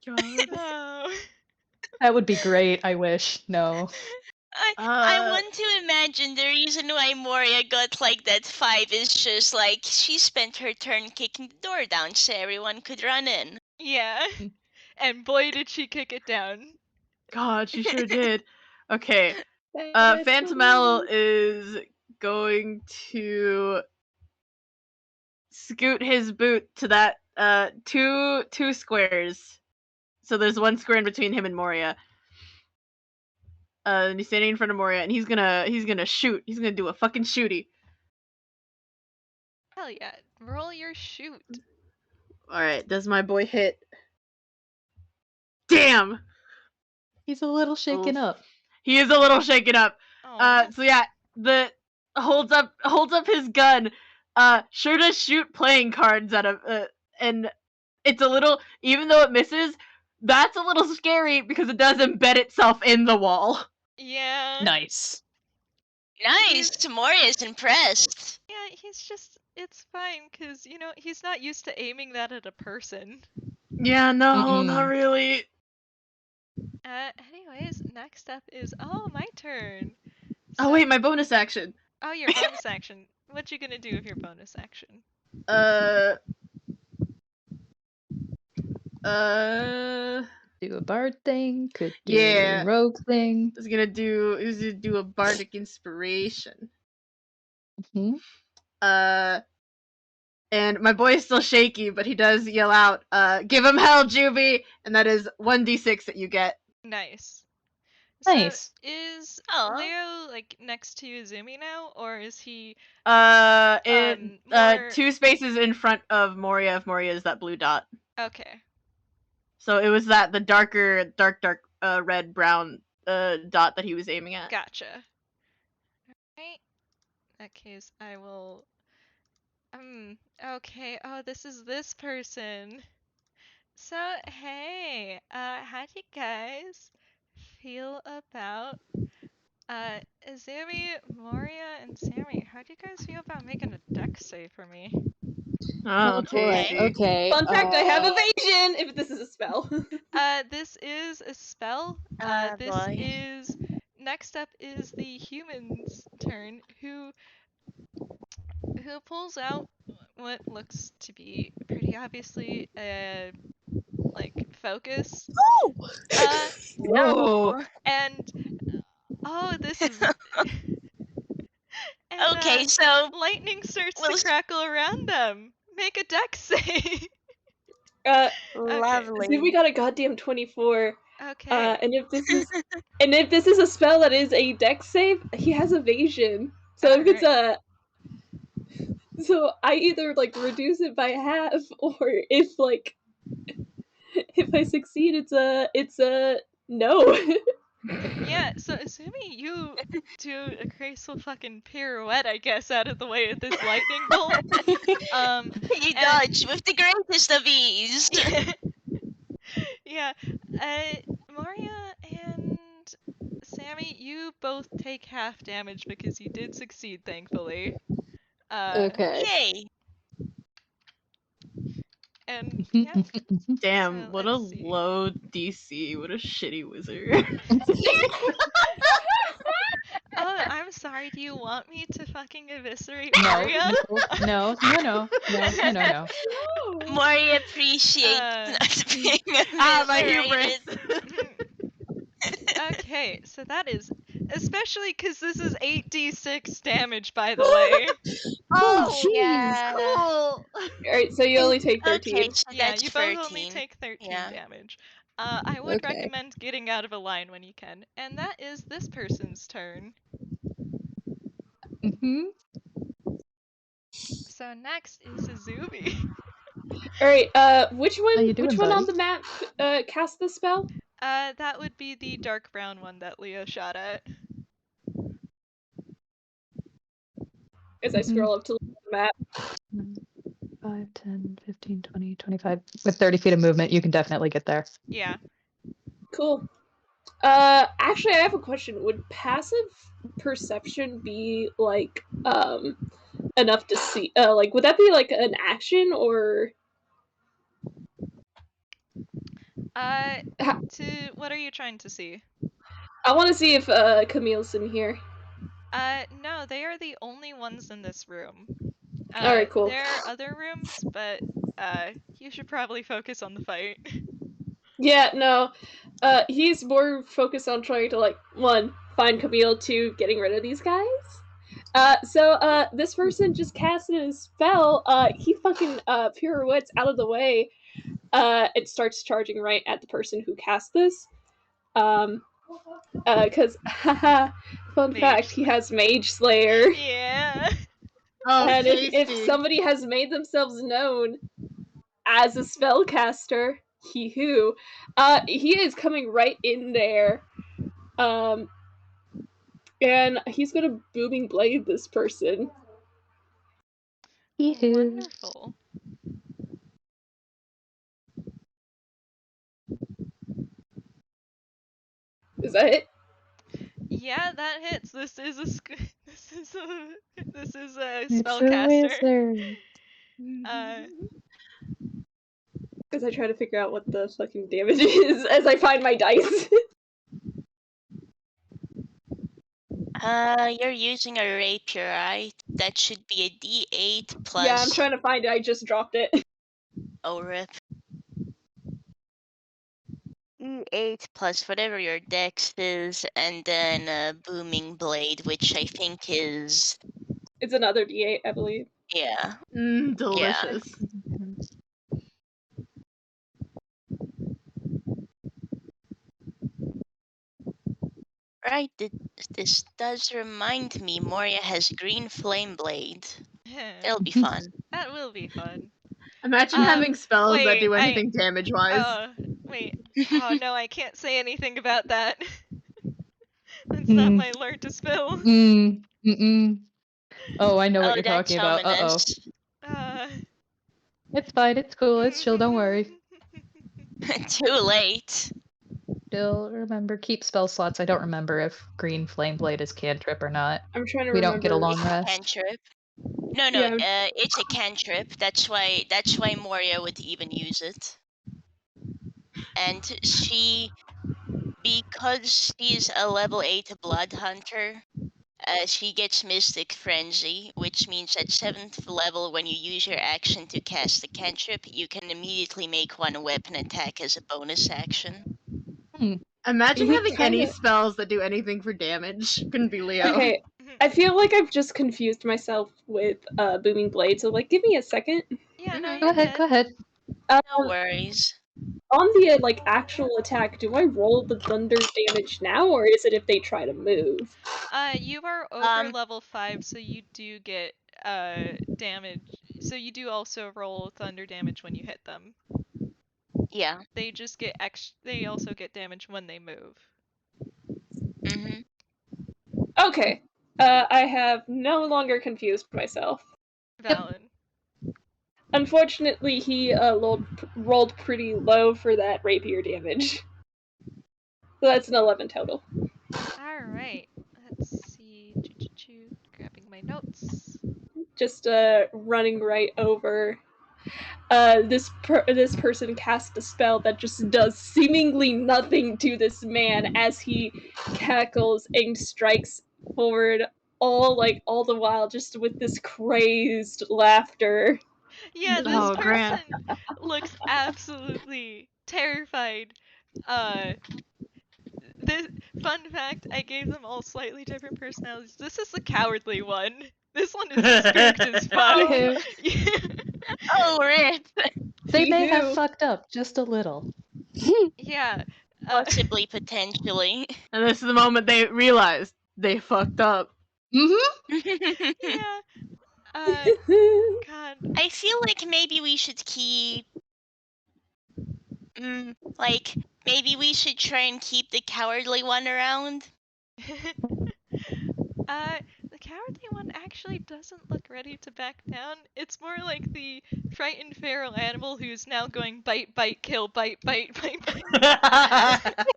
Brawler? God. Oh. That would be great. I wish. No. I want to imagine the reason why Moria got like that 5 is just like she spent her turn kicking the door down so everyone could run in. Yeah. And boy, did she kick it down. God, she sure did. Okay. Phantomel is going to scoot his boot to that two squares. So there's one square in between him and Moria. And he's standing in front of Moria, and he's gonna shoot. He's gonna do a fucking shooty. Hell yeah. Roll your shoot. Alright, does my boy hit? Damn! He's a little shaken up. He is a little shaken up. Aw. So yeah, holds up his gun. Sure to shoot playing cards at him. And it's a little, even though it misses, that's a little scary because it does embed itself in the wall. Yeah. Nice. Nice. Moria's impressed. Yeah, he's just, it's fine, because, you know, he's not used to aiming that at a person. Yeah, no, not really. Anyways, next up is, my turn. Oh wait, my bonus action. Oh, your bonus action. What you gonna do with your bonus action? Do a bard thing, could do Yeah. a rogue thing. Is gonna do a bardic inspiration. Mm-hmm. And my boy is still shaky, but he does yell out, give him hell, Juby! And that is 1d6 that you get. Nice. Nice. So, is Aw. Leo, like, next to Azumi now, or is he, More... 2 spaces in front of Moria, if Moria is that blue dot. Okay. So it was the dark, red, brown, dot that he was aiming at. Gotcha. Alright. In that case, I will... okay. Oh, this is this person. So, hey, how do you guys feel about, Azumi, Moria, and Sammy? How do you guys feel about making a dex save for me? Oh, Okay. Okay. Fun fact, I have evasion if this is a spell. This is a spell. This boy. is... Next up is the human's turn, who pulls out what looks to be pretty obviously like focus. No. And this is and, Okay, so lightning starts we'll to crackle around them. Make a dex save. lovely. See, we got a goddamn 24. Okay. And if this is a spell that is a dex save, he has evasion. So if it's so I either like reduce it by half, or if I succeed, it's a no. Yeah, so assuming you do a graceful fucking pirouette, I guess, out of the way of this lightning bolt. You dodge with the greatest of ease. Yeah, Moria and Sammy, you both take half damage because you did succeed, thankfully. Okay. Yay. And yeah. Damn, So, what a let's see. low DC. What a shitty wizard. Oh, I'm sorry. Do you want me to fucking eviscerate No, Moria? no. Moria appreciates not being my hubris. Okay, so that is... Especially because this is 8d6 damage, by the way. Oh, jeez. yeah. Cool. Alright, so you only take 13. Okay, so Yeah, that's you 13. both only take 13 Yeah. damage. I would Okay. recommend getting out of a line when you can. And that is this person's turn. Mm-hmm. So next is Azumi. Alright, which one you doing, which one on buddy? the map cast the spell? That would be the dark brown one that Leo shot at. As I scroll up to the map. 5, 10, 15, 20, 25. With 30 feet of movement, you can definitely get there. Yeah. Cool. Actually, I have a question. Would passive perception be like enough to see? Would that be like an action or? What are you trying to see? I want to see if Camille's in here. No, they are the only ones in this room. Alright, cool. There are other rooms, but you should probably focus on the fight. Yeah, no. He's more focused on trying to, like, 1, find Camille, 2, getting rid of these guys. So this person just casted a spell. He fucking pirouettes out of the way. It starts charging right at the person who cast this. Because, haha, fun Mage fact, he Slayer. has Mage Slayer. Yeah. Oh, And if tasty. somebody has made themselves known as a spellcaster, he is coming right in there. And he's gonna booming blade this person. Wonderful. Is that it? Yeah, that hits. This is a It's a spellcaster. wizard. As I try to figure out what the fucking damage is as I find my dice. You're using a rapier, right? That should be a D8 plus. Yeah, I'm trying to find it. I just dropped it. Oh, rip. D8 plus whatever your dex is, and then a booming blade, which I think is. It's another D8, I believe. Yeah. Delicious. Right, this does remind me Moria has green flame blade. It'll be fun. That will be fun. Imagine having spells that wait, do anything damage-wise. Wait. Oh no, I can't say anything about that. That's not my learn to spell. Oh, I know what Oh, you're that's talking about. Uh-oh. ominous. It's fine, it's cool, it's chill, don't worry. Too late. Still remember, keep spell slots. I don't remember if green flame blade is cantrip or not. I'm trying to We remember. don't get a long It's a rest. cantrip. No, Yeah. it's a cantrip. That's why Moria would even use it. And because she's a level 8 blood hunter, she gets Mystic Frenzy, which means at 7th level, when you use your action to cast a cantrip, you can immediately make one weapon attack as a bonus action. Imagine We having any kinda- spells that do anything for damage. Couldn't be Leo. Okay, I feel like I've just confused myself with booming blade. So like, give me a second. Yeah, no, Go you're ahead, good. go ahead. No worries. On the like actual attack, do I roll the thunder damage now, or is it if they try to move? You are over level 5, so you do get damage. So you do also roll thunder damage when you hit them. Yeah. They just get they also get damage when they move. Mm-hmm. Okay. I have no longer confused myself. Valid. Unfortunately, he rolled pretty low for that rapier damage. So that's an 11 total. Alright. Let's see. Grabbing my notes. Just running right over. This person cast a spell that just does seemingly nothing to this man as he cackles and strikes forward, all the while just with this crazed laughter. Yeah, this Oh, person Grant. looks absolutely terrified. This fun fact, I gave them all slightly different personalities. This is the cowardly one. This one is spooked as fuck. Anywho, Oh, rip. they may have fucked up just a little. Yeah. Possibly, potentially. And this is the moment they realize they fucked up. Yeah. God. I feel like maybe we should keep. Maybe we should try and keep the cowardly one around. The cowardly one actually doesn't look ready to back down. It's more like the frightened feral animal who's now going bite, bite, kill, bite, bite, bite, bite.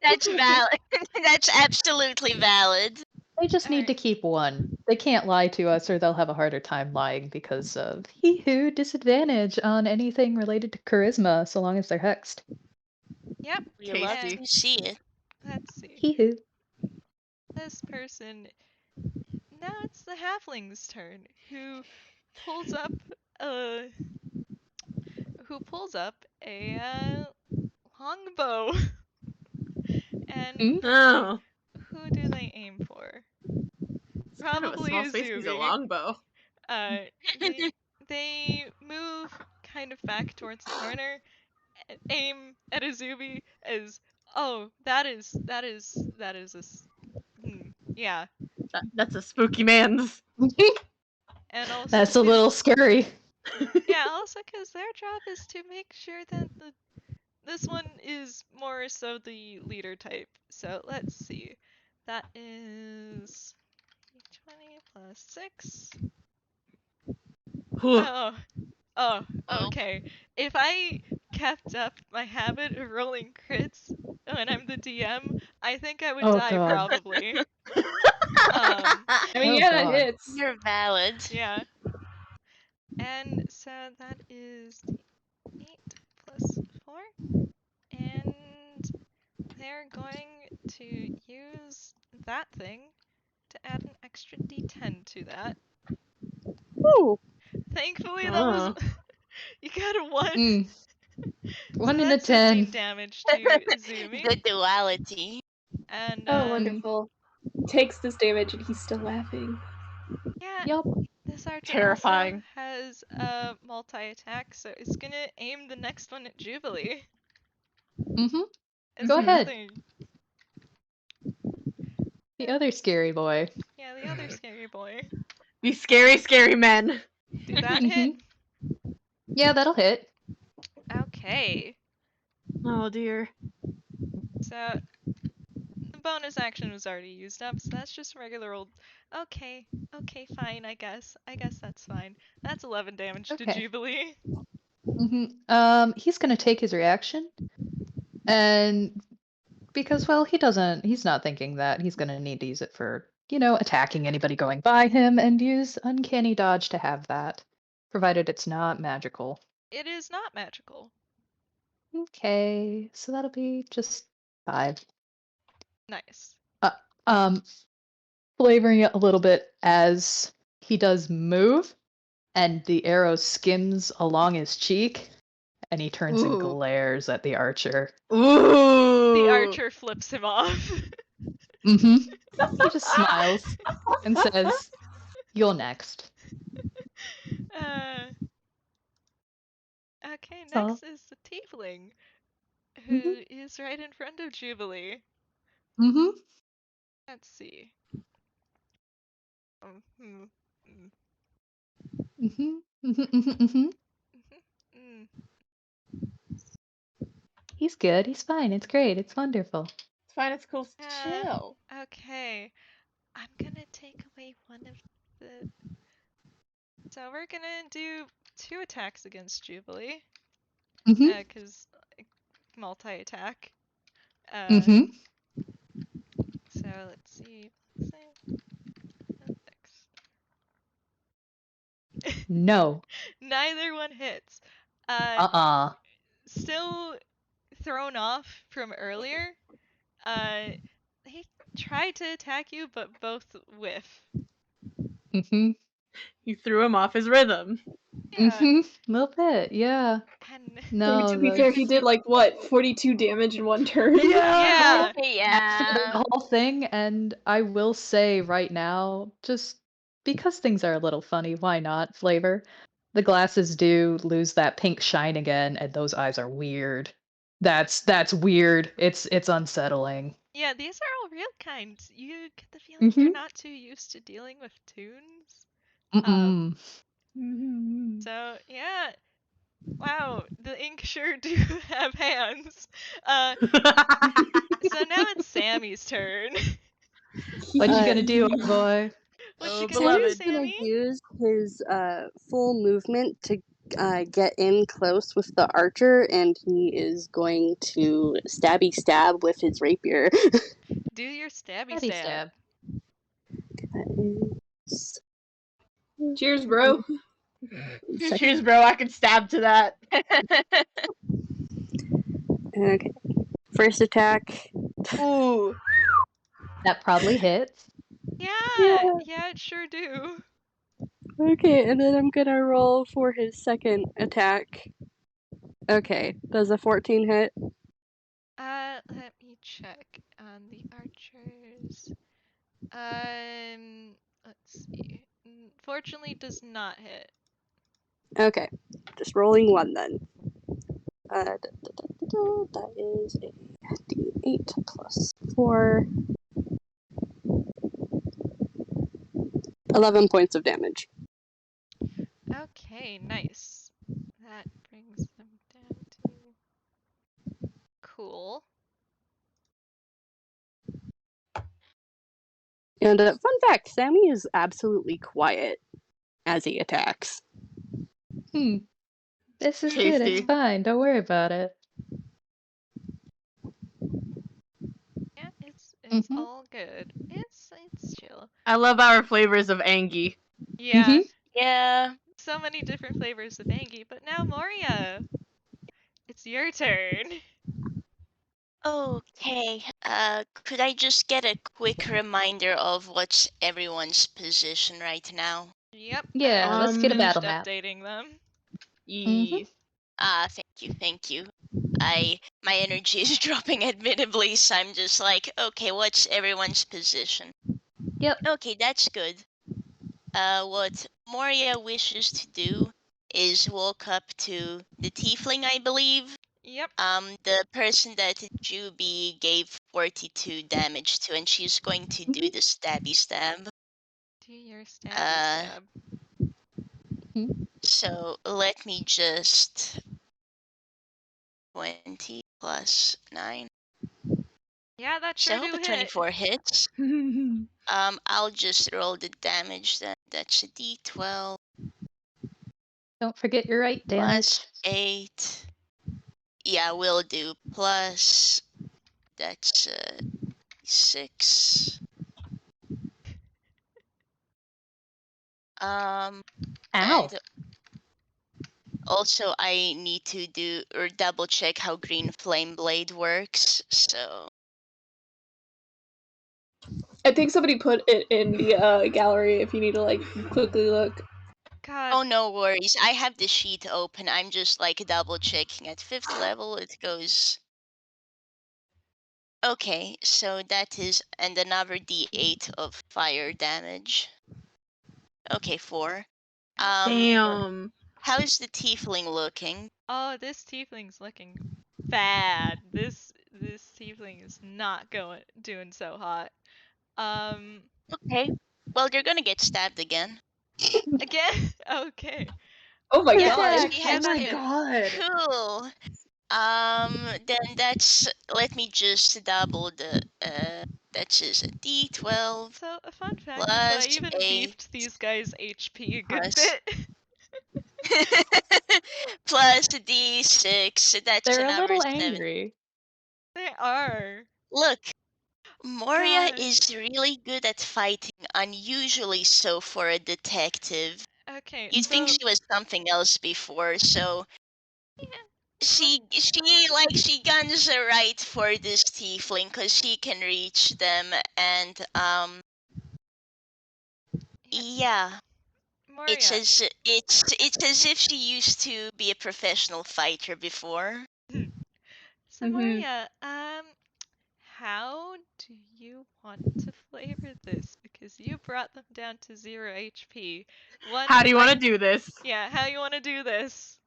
That's valid. That's absolutely valid. They just need to keep one. They can't lie to us or they'll have a harder time lying because of hee-hoo disadvantage on anything related to charisma so long as they're hexed. Yep. We love to see it. Let's see. Hee-hoo. This person. Now it's the halfling's turn, who pulls up a longbow. And Oh. who do they aim for? Kind of a Probably small space needs a Azumi. longbow. They move kind of back towards the corner, aim at Azumi as, oh, that is yeah. That's a spooky man's. And also That's a little scary. yeah, also because their job is to make sure that this one is more so the leader type. So let's see. That is 20 plus 6. Oh, Oh. okay. If I kept up my habit of rolling crits when I'm the DM, I think I would Oh, die God. probably. I mean, Oh, yeah, that God. hits. You're valid. Yeah. And so that is 8 plus 4. And they're going to use that thing to add an extra d10 to that. Ooh. Thankfully, that was. You got a 1. Mm. So 1 in a that's 10. 15 damage to Azumi. The duality. And Oh, wonderful. Takes this damage and he's still laughing. yeah, Yup. this archer Terrifying. also has a multi-attack, so it's gonna aim the next one at Jubilee. Mm-hmm. It's Go ahead. nothing. The other scary boy. Yeah, the other scary boy. These scary, scary men. Did that hit? Yeah, that'll hit. Okay. Oh dear. So the bonus action was already used up, so that's just regular old. Okay, fine. I guess that's fine. That's 11 damage to Okay. Jubilee. He's gonna take his reaction, and because, well, he's not thinking that he's gonna need to use it for, attacking anybody going by him, and use Uncanny Dodge to have that, provided it's not magical. It is not magical. Okay, so that'll be just 5. Nice. Flavoring it a little bit as he does move, and the arrow skims along his cheek, and he turns and Ooh. glares at the archer. Ooh. The archer flips him off. Mm-hmm. He just smiles and says, "You're next." Okay, So- next is the tiefling, who is right in front of Jubilee. Mm-hmm. Let's see. Mm-hmm. Mm-hmm. He's good. He's fine. It's great. It's wonderful. It's fine. It's cool. Chill. Okay. I'm gonna take away one of the. So we're gonna do 2 attacks against Jubilee. Mm-hmm. Because multi-attack. Mm-hmm. So let's see. No. Neither one hits. Still thrown off from earlier. He tried to attack you, but both whiff. Mm-hmm. You threw him off his rhythm. Yeah. Mm-hmm. A little bit, yeah. And No. To be fair, he did like what, 42 damage in one turn? yeah. Yeah. The whole thing, and I will say right now, just because things are a little funny, why not? Flavor. The glasses do lose that pink shine again, and those eyes are weird. That's weird. It's unsettling. Yeah, these are all real kind. You get the feeling you're not too used to dealing with toons. So yeah. Wow, the ink sure do have hands. So now it's Sammy's turn. What you gonna do, boy? What you gonna do, Sammy's gonna Sammy? use his full movement to get in close with the archer, and he is going to stabby stab with his rapier. Do your stabby Stabby stab. Cheers, bro. Cheers, bro. I can stab to that. Okay. First attack. Ooh. That probably hits. Yeah, it sure do. Okay, and then I'm gonna roll for his second attack. Okay, does a 14 hit? Let me check on the archers. Let's see. Fortunately, does not hit. Okay, just rolling 1 then. That is a d8 plus 4. 11 points of damage. Okay, nice. That brings them down to... Cool. And fun fact, Sammy is absolutely quiet as he attacks. This is good. It's Tasty. fine. Don't worry about it. Yeah, it's Mhm. all good. It's chill. I love our flavors of Angie. Yeah, Yeah. so many different flavors of Angie, but now Moria, it's your turn. Okay. Could I just get a quick reminder of what's everyone's position right now? Yep, Yeah, I let's just get a finished battle map. updating them. Yee. Thank you. My energy is dropping admittedly, so I'm just like, okay, what's everyone's position? Yep. Okay, that's good. What Moria wishes to do is walk up to the tiefling, I believe. Yep. The person that Juby gave 42 damage to, and she's going to do the stabby stab. Do your stabby Uh, stab. So let me just 20 plus 9. Yeah, that So I sure hope do a hit. 24 hits. I'll just roll the damage then. That's a d12 Don't forget your right damage. plus 8. Yeah, will do. Plus, that's 6. Ow. And also I need to do or double check how green flame blade works. So I think somebody put it in the gallery if you need to like quickly look. God. oh, no worries. I have the sheet open. I'm just like double checking. At 5th level, it goes. Okay, so that is and another d8 of fire damage. Okay, 4. Damn. How's the tiefling looking? Oh, this tiefling's looking bad. This tiefling is not doing so hot. Okay. Well, you're gonna get stabbed again. Again? Okay. Oh my Yeah, god! she Yeah, has that to. hits. Cool. Then that's. Let me just double the. That is a d12 So, a fun fact is that I plus even 8 beefed these guys' HP a good plus. bit. Plus d6. That's They're a another little 7. angry. They are. Look, Moria God. is really good at fighting, unusually so for a detective. Okay, You'd think so she was something else before, so yeah, she guns right for this tiefling because she can reach them, and yeah, Moria. it's as if she used to be a professional fighter before. So Moria, how do you want to flavor this? Because you brought them down to 0 HP. How do you want to do this? Yeah, how you want to do this?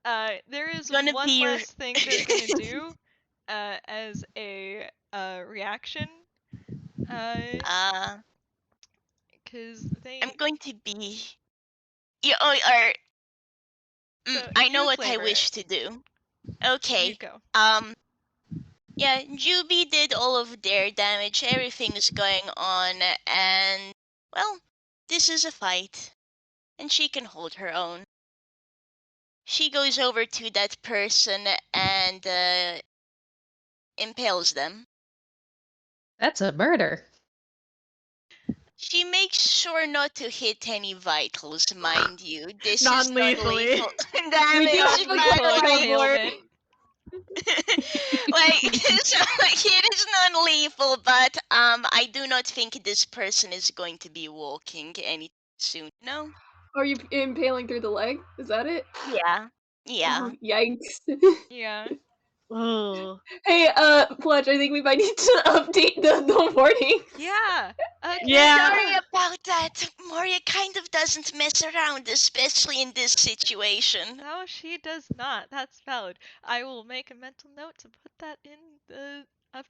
There is Gonna one be your less thing they're gonna do, as a reaction. uh, Cause I'm they. going to be. Yeah, or So I know you what I flavor it. wish to do. You Okay. go. Yeah, Juby did all of their damage. Everything is going on, and well, this is a fight, and she can hold her own. She goes over to that person and impales them. That's a murder. She makes sure not to hit any vitals, mind you. This is Non-lethally. non-lethal damage, but Non-lethal like, impalement. like so it is non-lethal, but I do not think this person is going to be walking any soon. No? Are you impaling through the leg? Is that it? Yeah. Yeah. Oh, yikes! Yeah. Oh. Hey, Fletch, I think we might need to update the warnings. Yeah. Okay. Yeah. Sorry about that. Moria kind of doesn't mess around, especially in this situation. No, she does not. That's valid. I will make a mental note to put that in the up.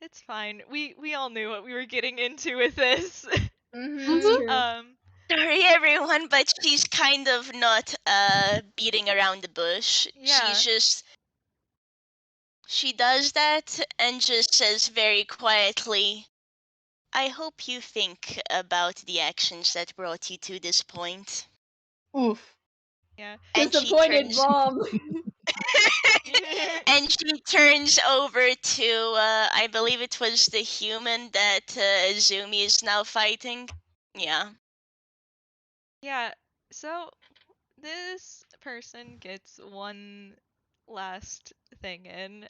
It's fine. We all knew what we were getting into with this. That's true. Sorry, everyone, but she's kind of not beating around the bush. Yeah. She does that and just says very quietly, I hope you think about the actions that brought you to this point. Oof. Yeah. And she Disappointed turns mom. and she turns over to I believe it was the human that Azumi is now fighting. Yeah. Yeah. So this person gets one last thing in.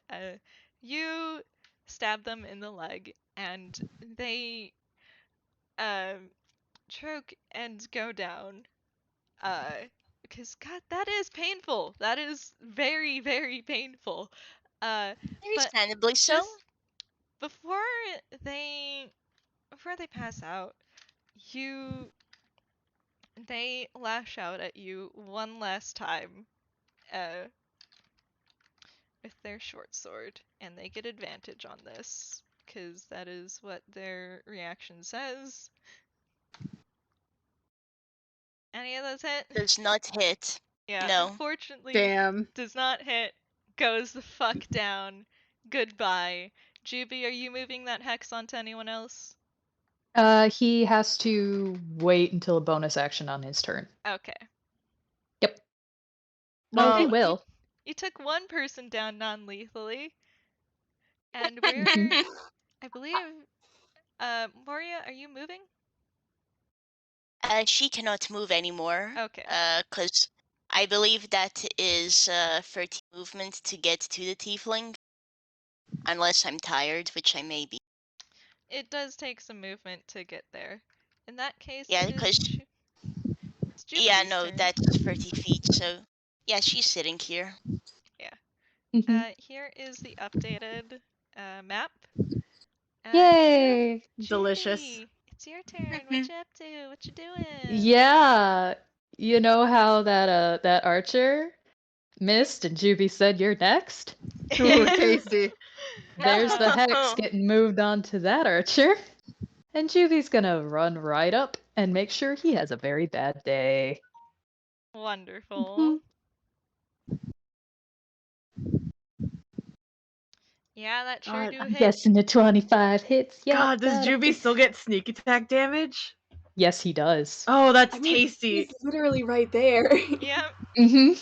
You stab them in the leg, and they choke and go down. Because God, that is painful. That is very, very painful. But Understandably so. just before they pass out, they lash out at you one last time, with their short sword, and they get advantage on this because that is what their reaction says. Any of those hit? Does not hit. Yeah, No. unfortunately, Damn. does not hit. Goes the fuck down. Goodbye. Juby, are you moving that hex onto anyone else? He has to wait until a bonus action on his turn. Okay. Yep. Well, Oh, he will. You took one person down non-lethally. And we're, I believe, Moria, are you moving? She cannot move anymore. Okay. Cause I believe that is 30 movement to get to the tiefling. Unless I'm tired, which I may be. It does take some movement to get there. In that case, Yeah, it is because it's Jubilee's turn. that's 30 feet. So yeah, she's sitting here. Here is the updated map. Yay! Delicious. Juby, it's your turn. What you up to? What you doing? Yeah. You know how that archer missed and Juby said you're next? Ooh, tasty. There's the hex getting moved on to that archer. And Juby's gonna run right up and make sure he has a very bad day. Wonderful. Yeah, that sure God, do I'm hit. guessing the 25 hits. Yep, God, does that'll Juby do. still get sneak attack damage? Yes, he does. Oh, that's I mean, tasty. he's literally right there. Yep.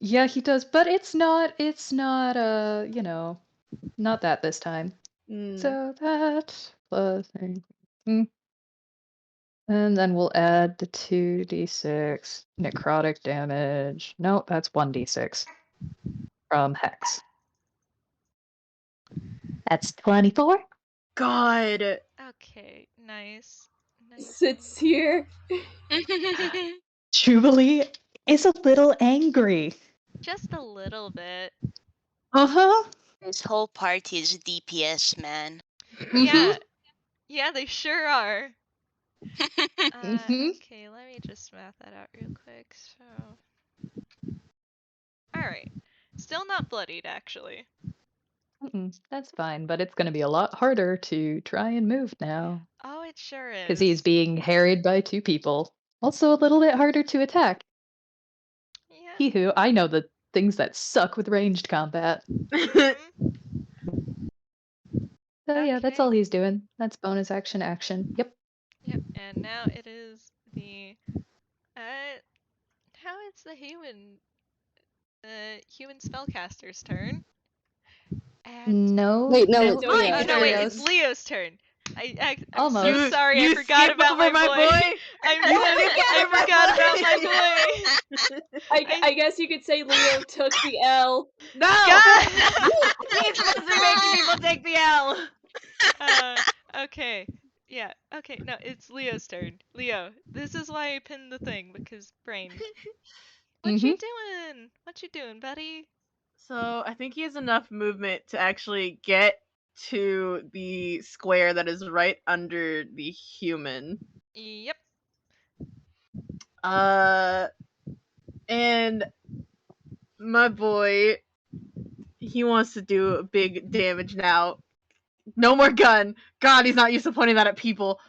Yeah, he does, but it's not, not that this time. So that plus, and then we'll add the 2d6 necrotic damage. No, that's 1d6 from Hex. That's 24. God. Okay, nice. Sits here. Jubilee is a little angry. Just a little bit. Uh-huh. This whole party is DPS, man. Yeah, they sure are. Okay, let me just math that out real quick. So, alright. Still not bloodied, actually. That's fine, but it's going to be a lot harder to try and move now. Oh, it sure is. Because he's being harried by two people. Also a little bit harder to attack. Yeah. Hee-hoo, I know the things that suck with ranged combat. So yeah, that's all he's doing. That's bonus action. Yep. Yep, and now it is the how it's the human spellcaster's turn. And no. Wait, no, no. it's oh Leo. no, wait, Leo's. it's Leo's turn. I'm Almost. so sorry, I You forgot skip about over my boy. I forgot about my boy. I guess you could say Leo took the L. No! God! He's supposed to be making people take the L. Okay. Yeah, okay, no, it's Leo's turn. Leo, this is why I pinned the thing, because brain. What you doing? What you doing, buddy? So I think he has enough movement to actually get to the square that is right under the human. Yep. And my boy, he wants to do big damage now. No more gun. God, he's not used to pointing that at people.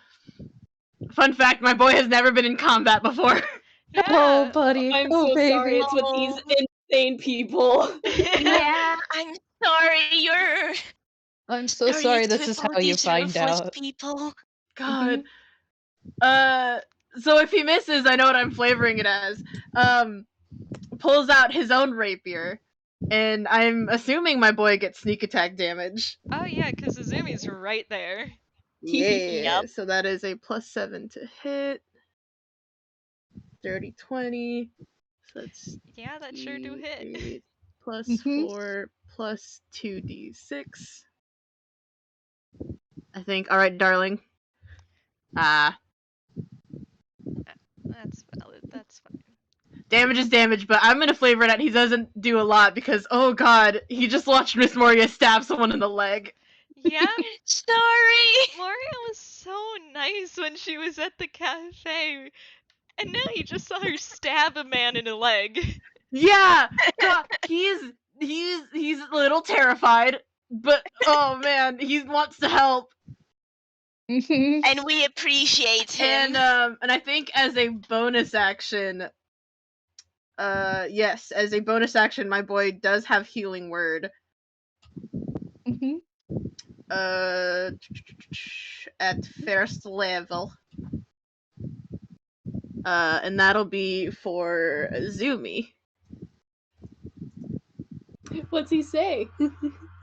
Fun fact, my boy has never been in combat before. Yeah. Oh, buddy. I'm oh, so baby. sorry. It's with these insane people. Yeah, I'm sorry. You're I'm so sorry this is how you these find ruthless out. people. God. So if he misses, I know what I'm flavoring it as. Pulls out his own rapier, and I'm assuming my boy gets sneak attack damage. Oh yeah, because Azumi's right there. Yeah, Yup. so that is a +7 to hit. Dirty 20. So that's Yeah, that sure do hit. D8 plus Mhm. 4 plus 2d6. I think. Alright, darling. That's valid. That's fine. Damage is damage, but I'm gonna flavor it out. He doesn't do a lot because, oh god, he just watched Miss Moria stab someone in the leg. Yeah, Sorry. Moria was so nice when she was at the cafe, and now you just saw her stab a man in the leg. Yeah, God, he's a little terrified, but oh man, he wants to help. Mhm. And we appreciate him. And I think as a bonus action, yes, as a bonus action, my boy does have healing word. Mhm. At first level. And that'll be for Azumi. What's he say?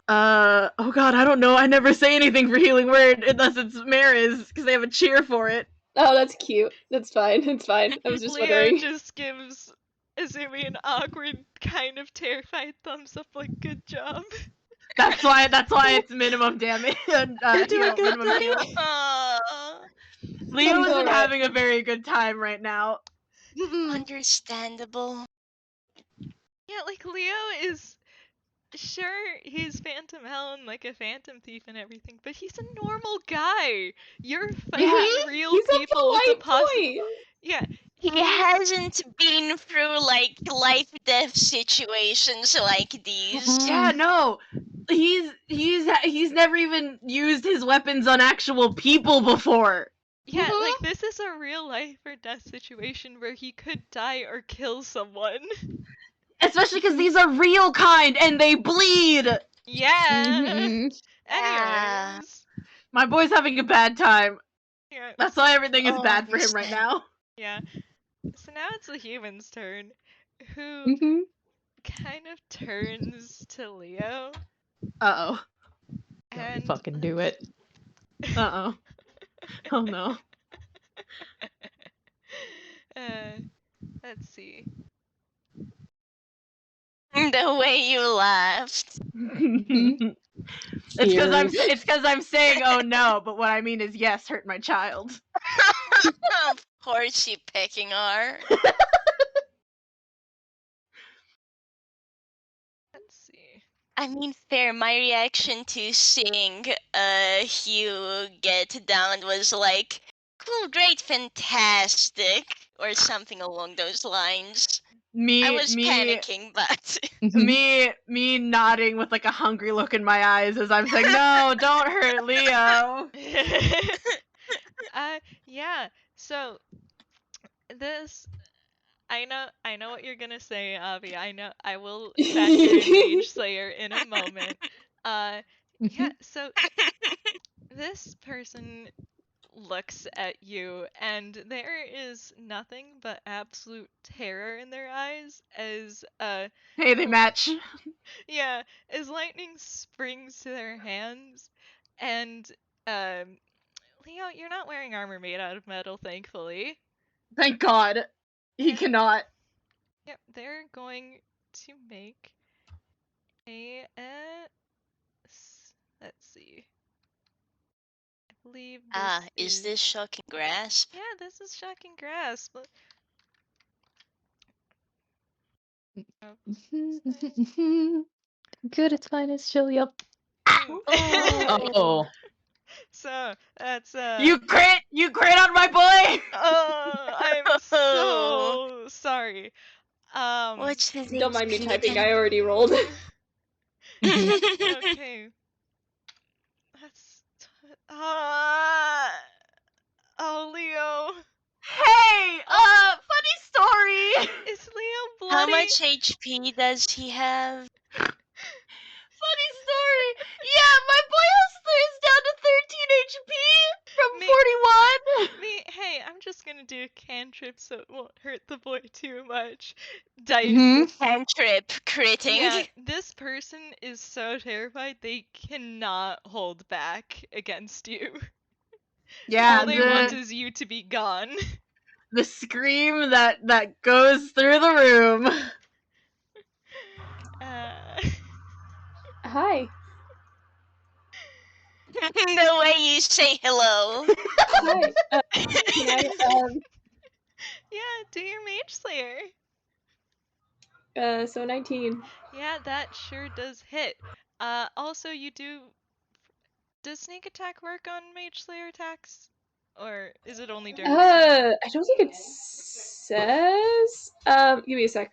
Oh god, I don't know. I never say anything for healing word unless it's Maris, because they have a cheer for it. Oh, that's cute. That's fine. It's fine. I was just Leo wondering. just gives Azumi an awkward, kind of terrified thumbs up, like, good job. That's why it's minimum damage. You're doing good, minimum buddy. heal. Leo Sounds isn't alright. having a very good time right now. Understandable. Yeah, like, Leo is. Sure, he's Phantom Hell and like a phantom thief and everything, but he's a normal guy. You're fighting real He's a people with a polite boy. Yeah, He hasn't been through like life death situations like these. Yeah, no. He's never even used his weapons on actual people before. yeah, like this is a real life or death situation where he could die or kill someone. Especially because these are real kind and they bleed. Yeah. Mhm. Yeah. Anyways. My boy's having a bad time. Yeah. That's why everything is Oh, bad for him right understand. now. Yeah. So now it's the human's turn, who Mhm. kind of turns to Leo Uh-oh. Don't and fucking do it. Uh-oh. Oh no. Let's see. The way you laughed. It's because I'm saying oh no, but what I mean is yes, hurt my child. Of course you picking her. Let's see. I mean, fair. My reaction to seeing Hugh get downed was like, cool, great, fantastic, or something along those lines. I was panicking, but Mhm. me nodding with like a hungry look in my eyes as I'm saying, no, don't hurt Leo. Yeah. So this I know what you're gonna say, Avi. I know I will factor in Mage Slayer in a moment. Yeah, Mhm. so this person looks at you and there is nothing but absolute terror in their eyes as Hey, they match. yeah, as lightning springs to their hands and um Leo, you're not wearing armor made out of metal, thankfully. Thank God. He And cannot. yep, they're going to make a let's see. I believe this is this shocking grasp? yeah, this is shocking grasp. Oh, Good, it's fine, it's chill, yup. Ooh. Oh. So that's You crit on my boy. Oh, I'm so sorry. What's his Don't mind me HP typing, then? I already rolled. Okay. That's oh, Leo. Hey, funny story. Is Leo bloody? How much HP does he have? Funny story. Yeah, my boy is down to 13 HP from Me- 41. Hey, I'm just gonna do a cantrip so it won't hurt the boy too much. Dice. Cantrip critting. Yeah, this person is so terrified they cannot hold back against you. Yeah, All they want is you to be gone. the scream that goes through the room. Hi. The way you say hello. Hi. Can I, Yeah, do your Mage Slayer. so 19. Yeah, that sure does hit. Also you does sneak attack work on Mage Slayer attacks? Or is it only during your turn? I don't think it says. Give me a sec.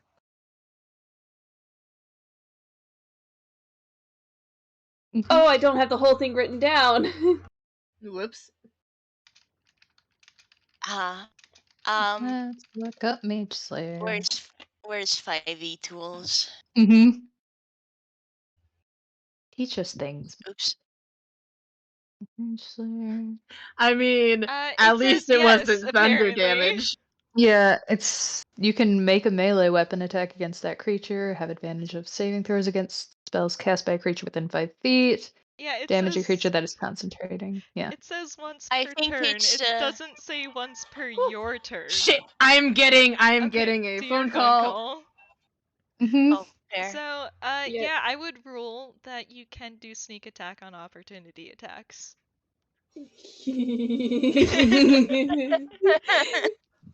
Oh, I don't have the whole thing written down. Whoops. Let's look up Mage Slayer. Where's 5e tools? Teach us things. Oops. Mage Slayer. I mean, at least it wasn't thunder damage. Yeah, you can make a melee weapon attack against that creature, have advantage of saving throws against spells cast by a creature within 5 feet. Yeah, it damage says, a creature that is concentrating. Yeah. It says once I per think turn. it's, It doesn't say once per your turn. Shit! I'm getting Okay, getting a do your phone call. Oh, fair. So, yeah, I would rule that you can do sneak attack on opportunity attacks.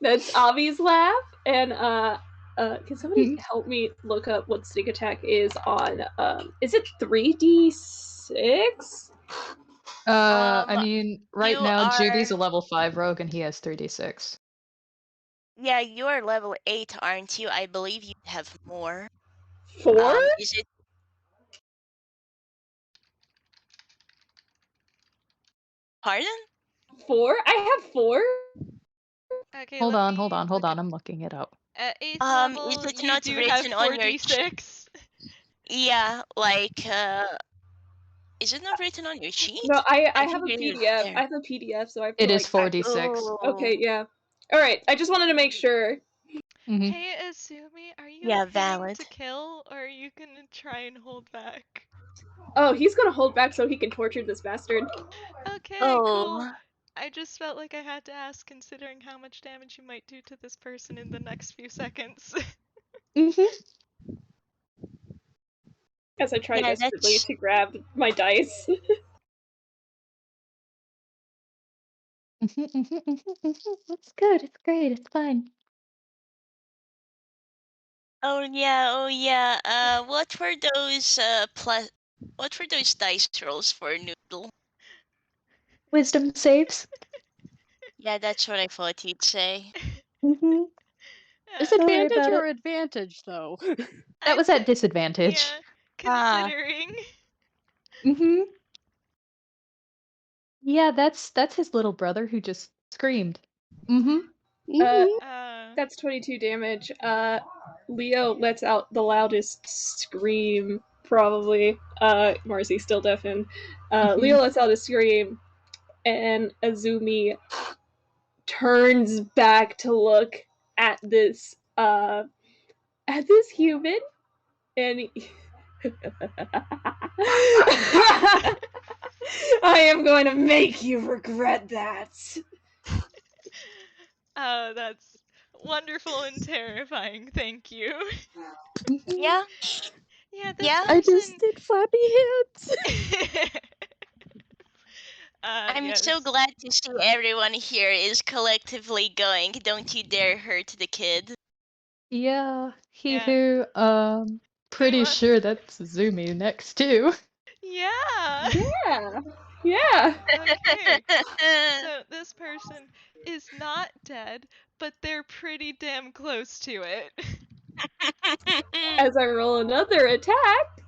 That's Avi's laugh, and can somebody help me look up what sneak attack is on? Is it 3d6? I mean, right now are- Juby's a level 5 rogue and he has 3d6. Yeah, you're level 8, aren't you? I believe you have more. 4? Is it? Pardon? 4? I have 4? Okay, Hold let on, me hold on, hold look on. I'm looking it up. At 8th level, Is it you not do written have on your 4d6. Yeah, like, is it not written on your sheet? No, I have think a it is PDF. there. I have a PDF, so I have It to, is like, 4d6. Okay, yeah. Alright, I just wanted to make sure. Hey, Azumi, are you Yeah, planning valid. to kill, or are you gonna try and hold back? Oh, he's gonna hold back so he can torture this bastard. Okay, Oh. cool. I just felt like I had to ask, considering how much damage you might do to this person in the next few seconds. As I try Yeah, desperately that's- to grab my dice. It's good, it's great, it's fine. Oh yeah. What were those what were those dice rolls for Noodle? Wisdom saves. Yeah, that's what I thought you'd say. Disadvantage about or it. advantage, though? That was at disadvantage. Yeah, considering. Yeah, that's his little brother who just screamed. That's 22 damage. Leo lets out the loudest scream, probably. Marcy's still deafened. Leo lets out a scream, and Azumi turns back to look at this human, and I am going to make you regret that. Oh, that's wonderful and terrifying. Thank you. Yeah. Yeah, this Yeah. I person. just did flappy hands. I'm so yes. glad to see everyone here is collectively going, don't you dare hurt the kid. Yeah, he Yeah. who Pretty wants- sure that's Azumi next too. Yeah. Yeah. Yeah. Okay. So this person is not dead, but they're pretty damn close to it. As I roll another attack.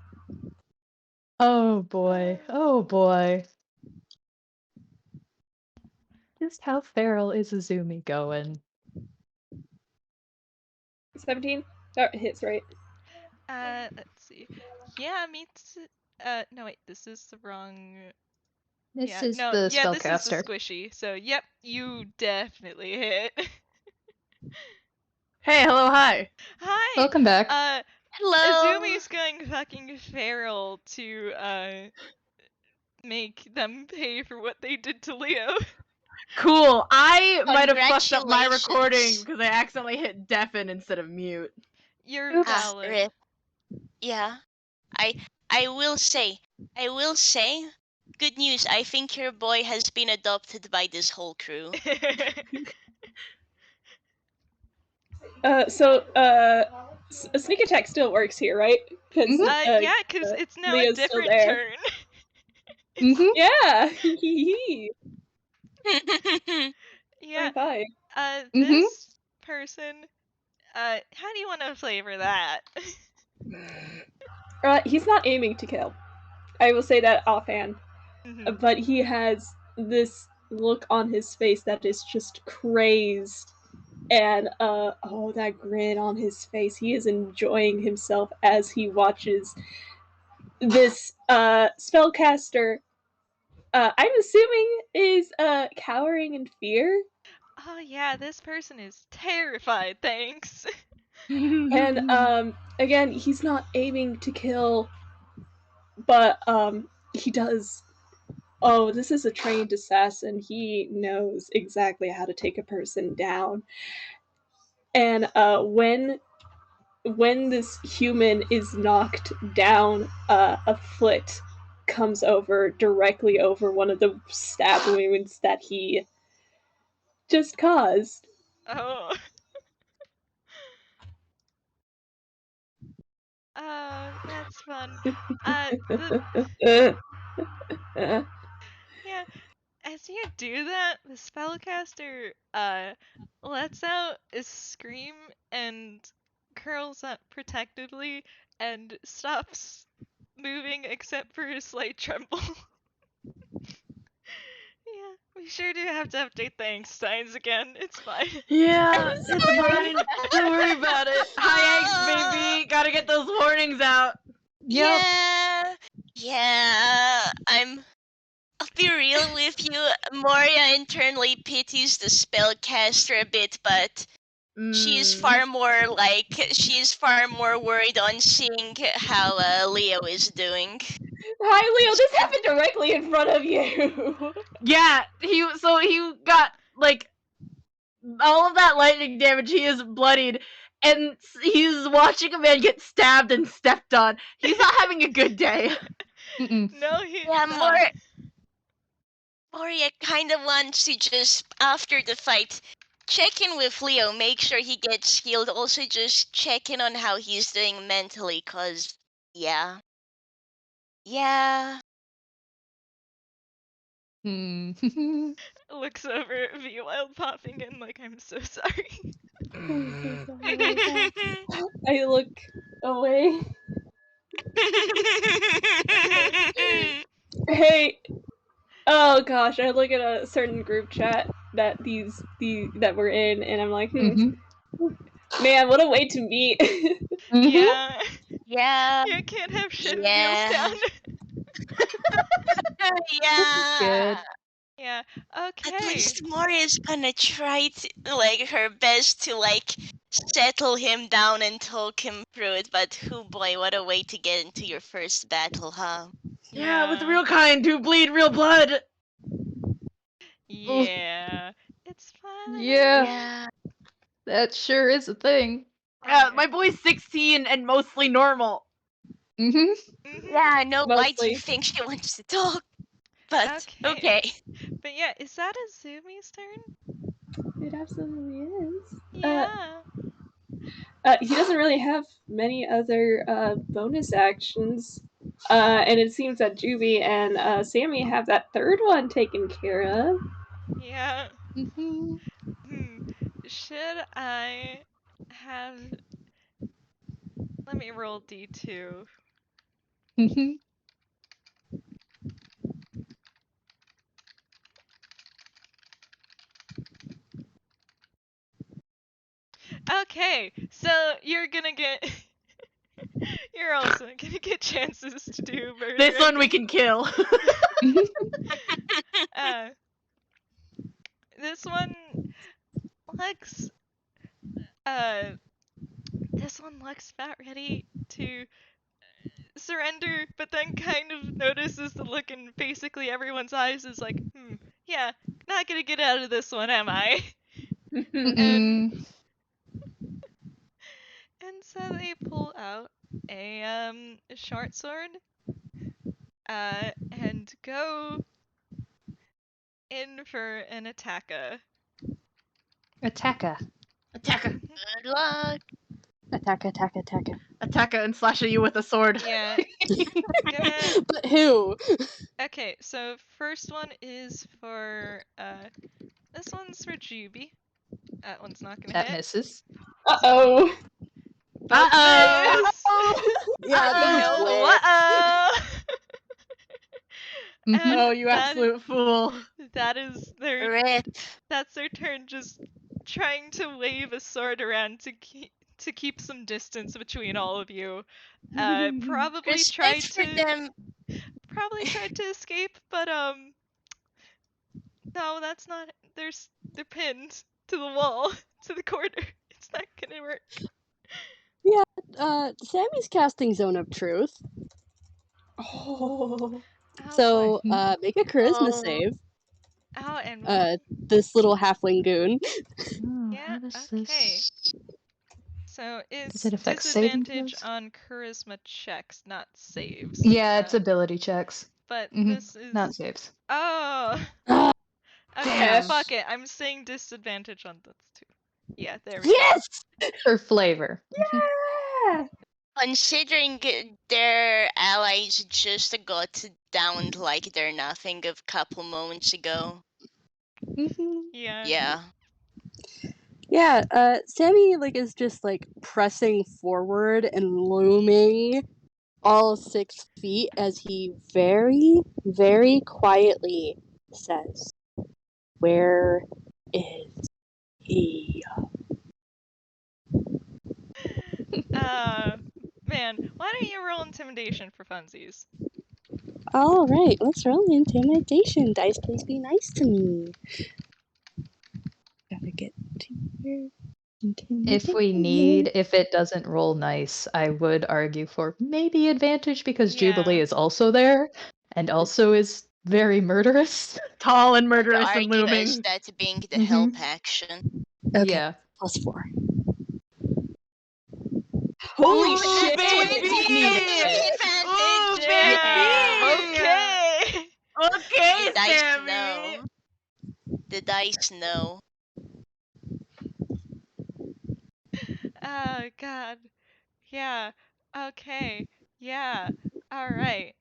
Oh boy. Oh boy. Just how feral is Azumi going? 17. Oh, it hits, right? Let's see. Yeah, meets. No wait, this is the wrong. This Yeah, is no, the yeah, this is the spellcaster. squishy. So yep, you definitely hit. Hey, hello, hi. Hi. Welcome back. Hello. Azumi's going fucking feral to make them pay for what they did to Leo. Cool. I might have fucked up my Congratulations. recording because I accidentally hit deafen instead of mute. You're Oops. valid. Rip. Yeah. I will say, good news. I think your boy has been adopted by this whole crew. So a sneak attack still works here, right? Because Mhm. yeah, because it's now Leo's a still different there. turn. Mm-hmm. Yeah. Yeah. 25. This person. How do you want to flavor that? He's not aiming to kill. I will say that offhand. Mhm. But he has this look on his face that is just crazed. And oh, that grin on his face. He is enjoying himself as he watches this spellcaster, I'm assuming is cowering in fear. Oh yeah, this person is terrified. Thanks. And again, he's not aiming to kill, but he does. Oh, this is a trained assassin. He knows exactly how to take a person down. And when this human is knocked down, a foot comes over directly over one of the stab wounds that he just caused. Oh. That's fun. Yeah, as you do that, the spellcaster lets out a scream and curls up protectively and stops moving except for a slight tremble. Yeah, we sure do have to update the Angst again. It's fine. Yeah, it's fine. Don't worry about it. Hi, Angst, baby. Gotta get those warnings out. Yep. Yeah. I'll be real with you. Moria internally pities the spellcaster a bit, but she's far more worried on seeing how Leo is doing. Hi, Leo. This happened directly in front of you. Yeah, he got like all of that lightning damage. He is bloodied, and he's watching a man get stabbed and stepped on. He's not having a good day. Mm-mm. No, he's Yeah, not. Moria kind of wants to just, after the fight, check in with Leo, make sure he gets healed. Also, just check in on how he's doing mentally, cause yeah. Hmm. Looks over at V while popping in like, I'm so sorry. I'm so sorry. I look away. Hey. Oh gosh, I look at a certain group chat that that we're in, and I'm like, Mhm. man, what a way to meet. Mhm. Yeah. Yeah. You can't have shit in Yeah. Villestown. Yeah. Good. Yeah. At Okay. least Moria's gonna try her best to settle him down and talk him through it. But oh boy, what a way to get into your first battle, huh? Yeah, with the real kind who bleed real blood. Yeah. It's fine. Yeah, that sure is a thing. My boy's 16 and mostly normal. Mhm. Yeah, I know. Why do you Mostly. think she wants to talk? But Okay. okay. But yeah, is that Azumi's turn? It absolutely is. Yeah. he doesn't really have many other bonus actions. And it seems that Juby and Sammy have that third one taken care of. Yeah. Mhm. Should I have... Let me roll D2. Mhm. Okay, so you're gonna get... You're also gonna get chances to do murder. This one we can kill. This one looks... This one looks about ready to surrender, but then kind of notices the look in basically everyone's eyes is like, yeah, not gonna get out of this one, am I? Mm-mm. And so they pull out a short sword, and go in for an attacker. Attacker. Attacker. Good luck. Attack. Attacker and slash at you with a sword. Yeah. Gonna... But who? Okay, so first one is for this one's for Juby. That one's not gonna That hit. misses. Uh-oh. Both Uh-oh. miss. Yeah, those Uh-oh. whips. Uh-oh. Mhm. And Oh, you absolute fool. that is their... Rip. That's their turn, just trying to wave a sword around to keep some distance between all of you. Probably tried Respect for to them. escape, but no, that's not... They're pinned to the wall, to the corner. It's not gonna work. Sammy's casting Zone of Truth. Oh. Oh, So, boy. make a charisma Oh. save. Oh, and what? This little halfling goon. Oh, Yeah, how does okay. this... So it's it affect saving disadvantage throws? on charisma checks, not saves. Yeah, it's ability checks. But Mhm. this is... Not saves. Oh! Ah, Okay, Damn. fuck it. I'm saying disadvantage on this too. Yeah, there we yes! For flavor. Yeah! Considering their allies just got downed like they're nothing a couple moments ago. Mhm. go. Yeah. Yeah. Yeah, Sammy is just pressing forward and looming all 6 feet as he very, very quietly says, "Where is he?" Man, why don't you roll intimidation for funsies? All right, let's roll intimidation. Dice, please be nice to me. Gotta get to here. If it doesn't roll nice, I would argue for maybe advantage because Jubilee Yeah. is also there and also is very murderous. Tall and And murderous and argue as looming. that being the Mhm. help action. Okay, Yeah. +4. Holy Ooh, shit! baby! Ooh, Advantage! baby! Damn. Okay. Okay, The dice Sammy! know. The dice know. Oh god. Yeah. Okay. Yeah. All right.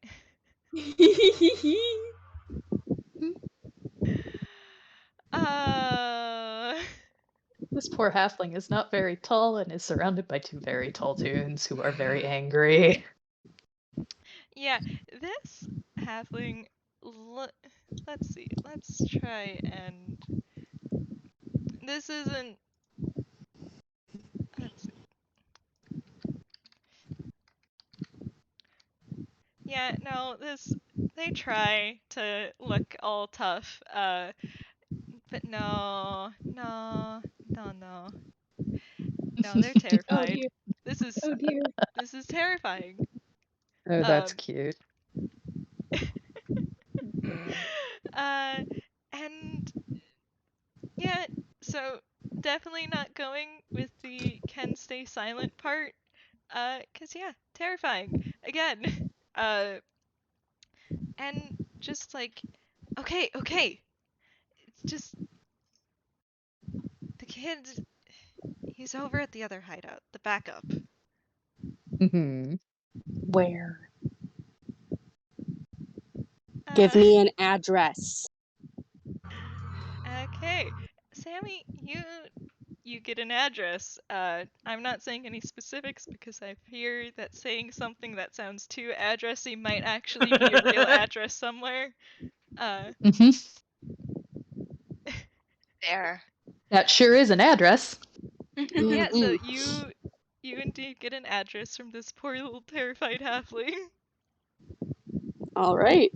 This poor halfling is not very tall and is surrounded by 2 very tall toons who are very angry. Yeah, this halfling... Let's see. Let's try and... This isn't... Let's see. Yeah, no, this... They try to look all tough, but no, no, no, no. No, they're Oh terrified. dear. This is... Oh dear. This is terrifying. Oh, that's Um, cute. And yeah, so definitely not going with the can stay silent part. 'Cause yeah, terrifying. Again. And just like, okay. It's just the kid, He's over at the other hideout, the backup. Mm-hmm. Where? Give me an address. Okay, Sammy, you get an address. I'm not saying any specifics because I fear that saying something that sounds too addressy might actually be a real address somewhere. Mm-hmm. There. That sure is an address. Yeah, so Mm-mm. you indeed get an address from this poor little terrified halfling. All right.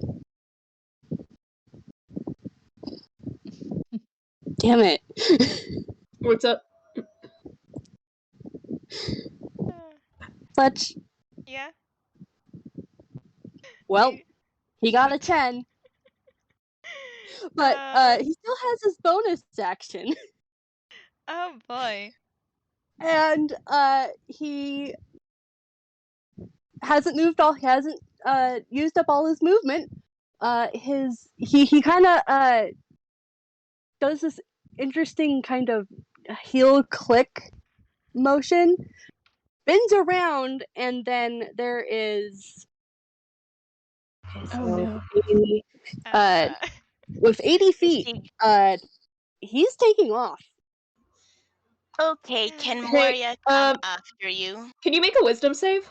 Damn it. What's up? Fletch. Yeah. Well, You- he got a what? 10. But he still has his bonus action. Oh boy. And he hasn't moved all, he hasn't used up all his movement. He kind of does this interesting kind of heel click motion, bends around, and then there is Oh no. 80, with 80 feet, he's taking off. Okay, can Hey, Moria come after you? Can you make a wisdom save?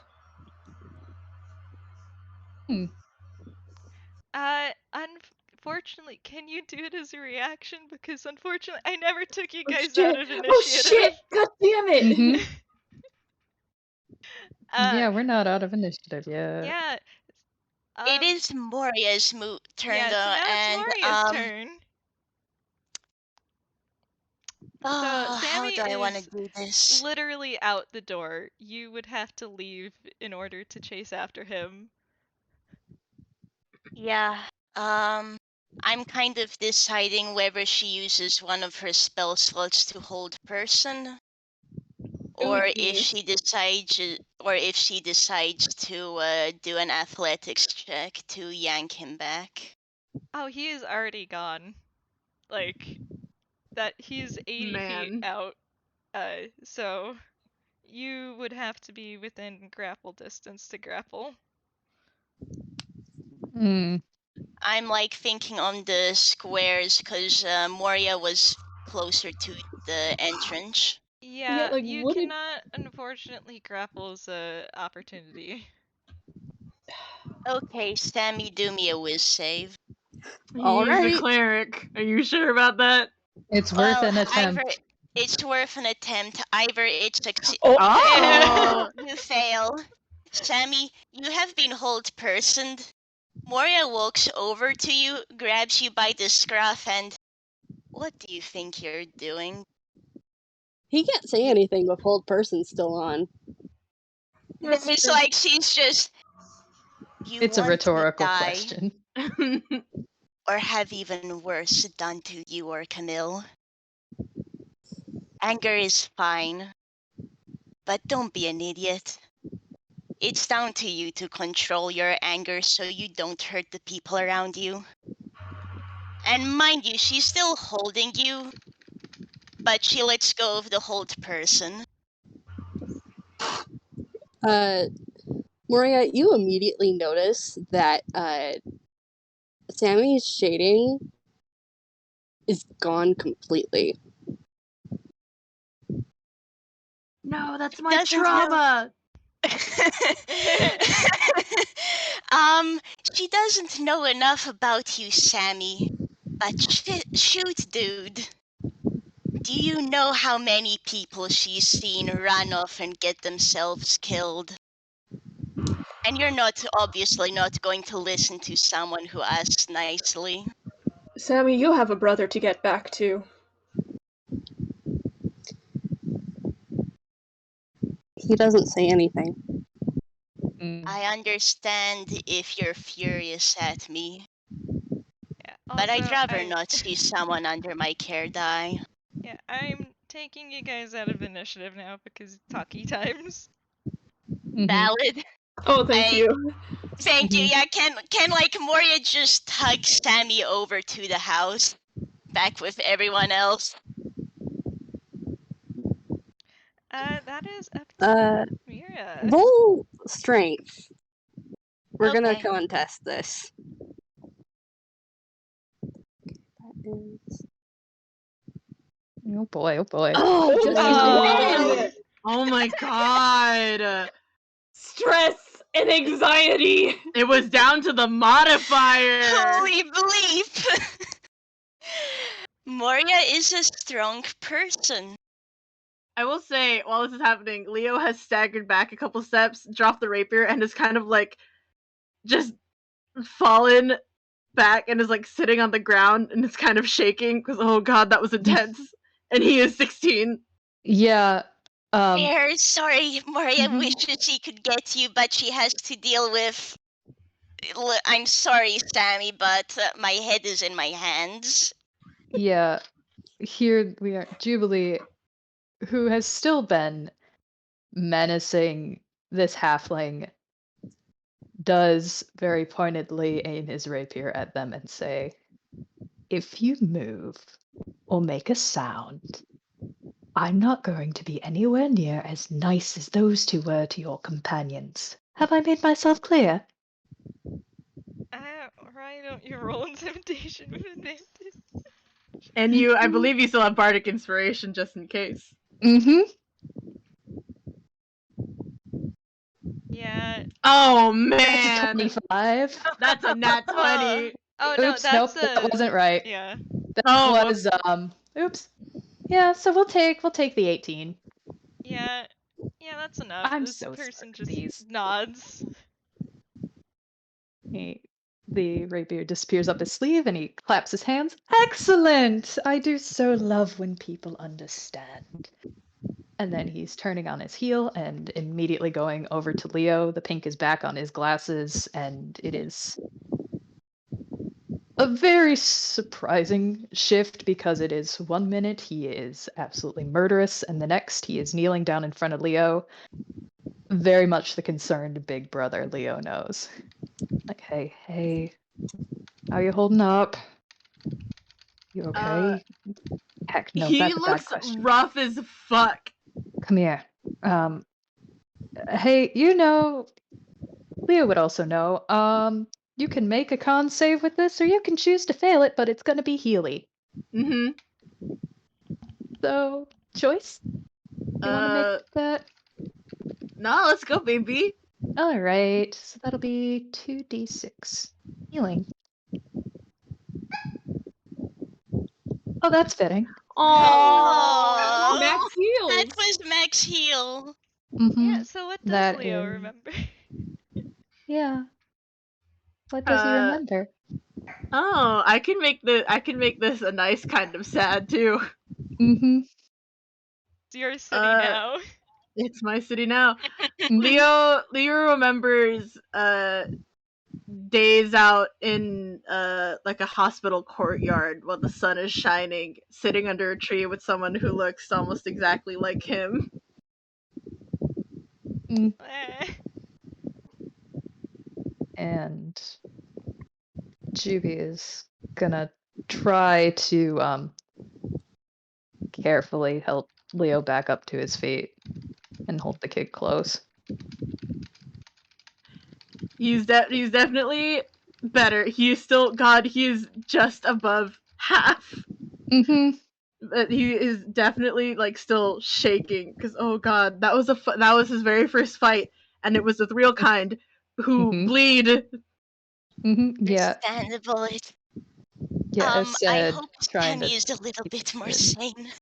Unfortunately, can you do it as a reaction? Because unfortunately, I never took you guys shit. out of initiative. Oh shit! God damn it! Mhm. Uh, Yeah, we're not out of initiative yet. yeah. It is Moria's turn Yeah, so though, now it's and Moria's turn. So how Sammy do I want to is do this? literally out the door. You would have to leave in order to chase after him. Yeah. I'm kind of deciding whether she uses one of her spell slots to hold person, or if she decides to do an athletics check to yank him back. Oh, he is already gone. Like that, he's 80 feet Man. out. So you would have to be within grapple distance to grapple. Mm. I'm like thinking on the squares because Moria was closer to the entrance. Yeah, like, you wouldn't- cannot unfortunately grapple as a opportunity. Okay, Sammy, do me a whiz save. All He's a right. cleric. Are you sure about that? It's worth Well, an attempt. it's worth an attempt. Either it succeeds. Oh! You fail. Sammy, you have been hold personed. Moria walks over to you, grabs you by the scruff, and what do you think you're doing? He can't say anything with hold person still on. It's like she's just. You It's a want to rhetorical die, question. or have even worse done to you or Camille. Anger is fine, but don't be an idiot. It's down to you to control your anger so you don't hurt the people around you. And mind you, she's still holding you, but she lets go of the hold person. Moria, you immediately notice that Sammy's shading is gone completely. No, that's my Doesn't trauma. She doesn't know enough about you, Sammy. But shoot, dude. Do you know how many people she's seen run off and get themselves killed? And you're obviously not going to listen to someone who asks nicely. Sammy, you have a brother to get back to. He doesn't say anything. I understand if you're furious at me, Yeah, but I'd also, rather not see someone under my care die. Yeah, I'm taking you guys out of initiative now because talkie times. Valid. Oh, thank you. Thank you. Yeah, can like Moria just hug Sammy over to the house, back with everyone else? That is up to Mira. Roll strength. We're gonna Okay. contest this. That is... Oh boy, oh boy. Oh, just Oh. win! Oh my god! Stress and anxiety. It was down to the modifier! Holy bleep! Moria is a strong person. I will say, while this is happening, Leo has staggered back a couple steps, dropped the rapier, and is kind of like just fallen back and is like sitting on the ground and is kind of shaking because oh god, that was intense. And he is 16. Yeah. Fair, sorry, Moria Mhm. wishes she could get you, but she has to deal with. I'm sorry, Sammy, but my head is in my hands. Yeah. Here we are. Jubilee, who has still been menacing this halfling, does very pointedly aim his rapier at them and say, "If you move or make a sound, I'm not going to be anywhere near as nice as those two were to your companions. Have I made myself clear?" Why don't you roll intimidation with advantage? And you, I believe you still have bardic inspiration just in case. Mm-hmm. Yeah. Oh That's a man! 25. That's a nat 20. Oh no, Oops, that's nope, that wasn't right. Yeah. That Oh, was oops. Yeah, so we'll take the 18. Yeah. Yeah, that's enough. I'm This so person sorry, just these. nods. The rapier disappears up his sleeve and he claps his hands. Excellent! I do so love when people understand. And then he's turning on his heel and immediately going over to Leo. The pink is back on his glasses, and it is a very surprising shift because it is 1 minute he is absolutely murderous, and the next he is kneeling down in front of Leo. Very much the concerned big brother Leo knows. Like, hey, how you holding up? You okay? Heck no, he that's a bad looks question. rough as fuck. Come here. Hey, Leo would also know. You can make a con save with this, or you can choose to fail it, but it's gonna be Healy. Mm-hmm. So, choice? You want to make that? No, let's go, baby. All right, so that'll be 2d6 healing. Oh, that's fitting. Aww. Max heals. That was max heal. Mm-hmm. Yeah, so what does That Leo is- remember? Yeah. What does he remember? Oh, I can make this a nice kind of sad too. Mm-hmm. It's your city now. It's my city now. Mhm. Leo remembers days out in like a hospital courtyard while the sun is shining, sitting under a tree with someone who looks almost exactly like him. Eh. And Juby is gonna try to carefully help Leo back up to his feet and hold the kid close. He's definitely better. He is still God. He is just above half. Mm-hmm. But he is definitely like still shaking because oh god, that was his very first fight, and it was the real kind who Mhm. bleed. Mm-hmm. Yeah. Understandable. Yeah, as I said, hope trying to Sammy is a little keep bit more it. sane.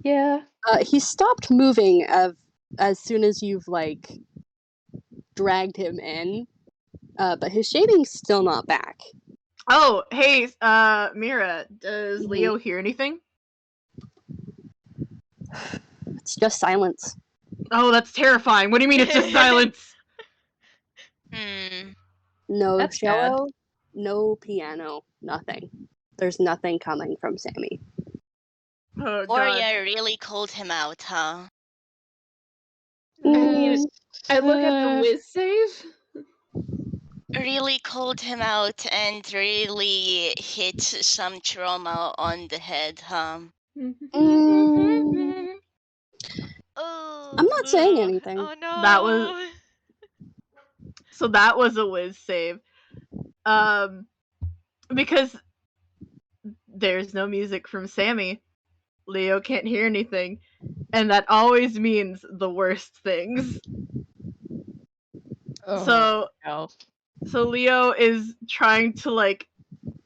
Yeah. He stopped moving as soon as you've like dragged him in, but his shading's still not back. Oh, hey, Mira, does Mhm. Leo hear anything? It's just silence. Oh, that's terrifying. What do you mean it's just silence? No That's cello, no piano, nothing. There's nothing coming from Sammy. Oh god. Moria really called him out, huh? I mean, Mm, I look at the whiz save. Really called him out and really hit some trauma on the head, huh? mm, not saying Ugh. anything. Oh no. That was a whiz save. Because there's no music from Sammy. Leo can't hear anything, and that always means the worst things. Oh, no. So Leo is trying to like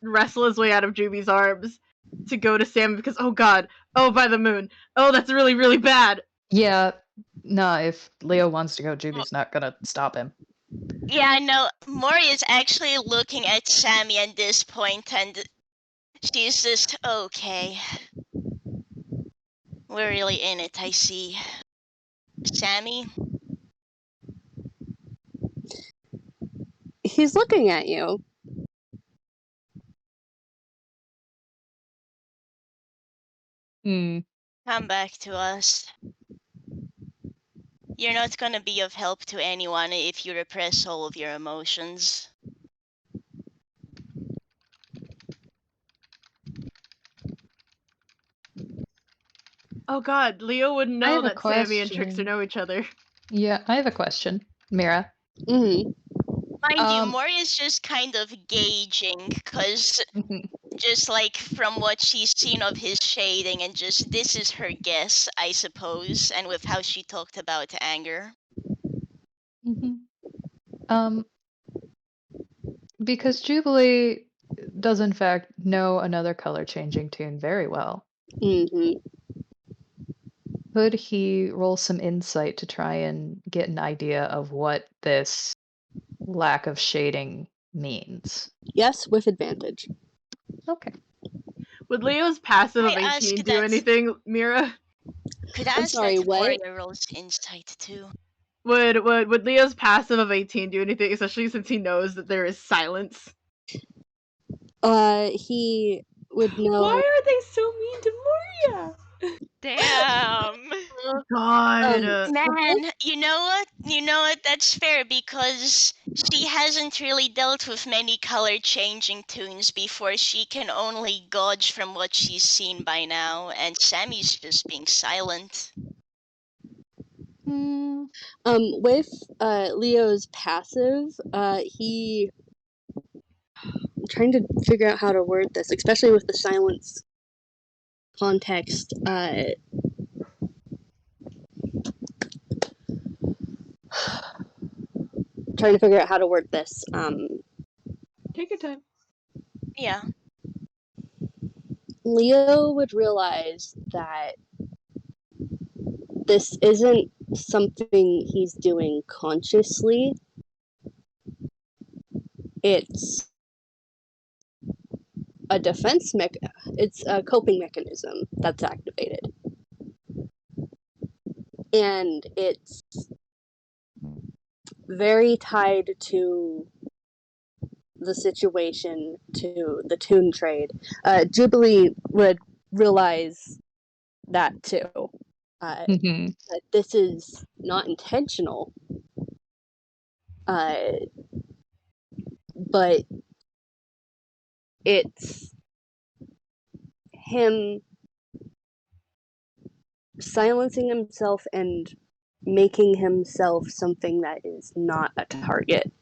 wrestle his way out of Juby's arms to go to Sammy because oh god, oh by the moon, oh that's really really bad. Yeah, no, if Leo wants to go, Juby's not gonna stop him. Yeah, no, Moria is actually looking at Sammy at this point, and she's just, okay. We're really in it, I see. Sammy? He's looking at you. Hmm. Come back to us. You're not gonna be of help to anyone if you repress all of your emotions. Oh god, Leo wouldn't I know have a that Sammy and Trickster question. know each other. Yeah, I have a question. Mira. Mm-hmm. Mind you, Moria's just kind of gauging, because just like from what she's seen of his shading, and just this is her guess, I suppose, and with how she talked about anger. Because Jubilee does in fact know another color changing toon very well. Mm-hmm. Could he roll some insight to try and get an idea of what this lack of shading means? Yes, with advantage. Okay. Would Leo's passive I of ask 18 do that- anything, Mira? Could I'm ask sorry, that what? Moria rolls insight too. Would Leo's passive of 18 do anything, especially since he knows that there is silence? He would know. Why are they so mean to Moria? Damn. God. Man, you know what? You know what? That's fair, because she hasn't really dealt with many color changing toons before. She can only gauge from what she's seen by now, and Sammy's just being silent. With Leo's passive, he. I'm trying to figure out how to word this, especially with the silence context. Trying to figure out how to word this. Take your time. Yeah. Leo would realize that this isn't something he's doing consciously. It's a defense it's a coping mechanism that's activated. And it's very tied to the situation, to the toon trade. Jubilee would realize that too. That this is not intentional. But it's him silencing himself and making himself something that is not a target.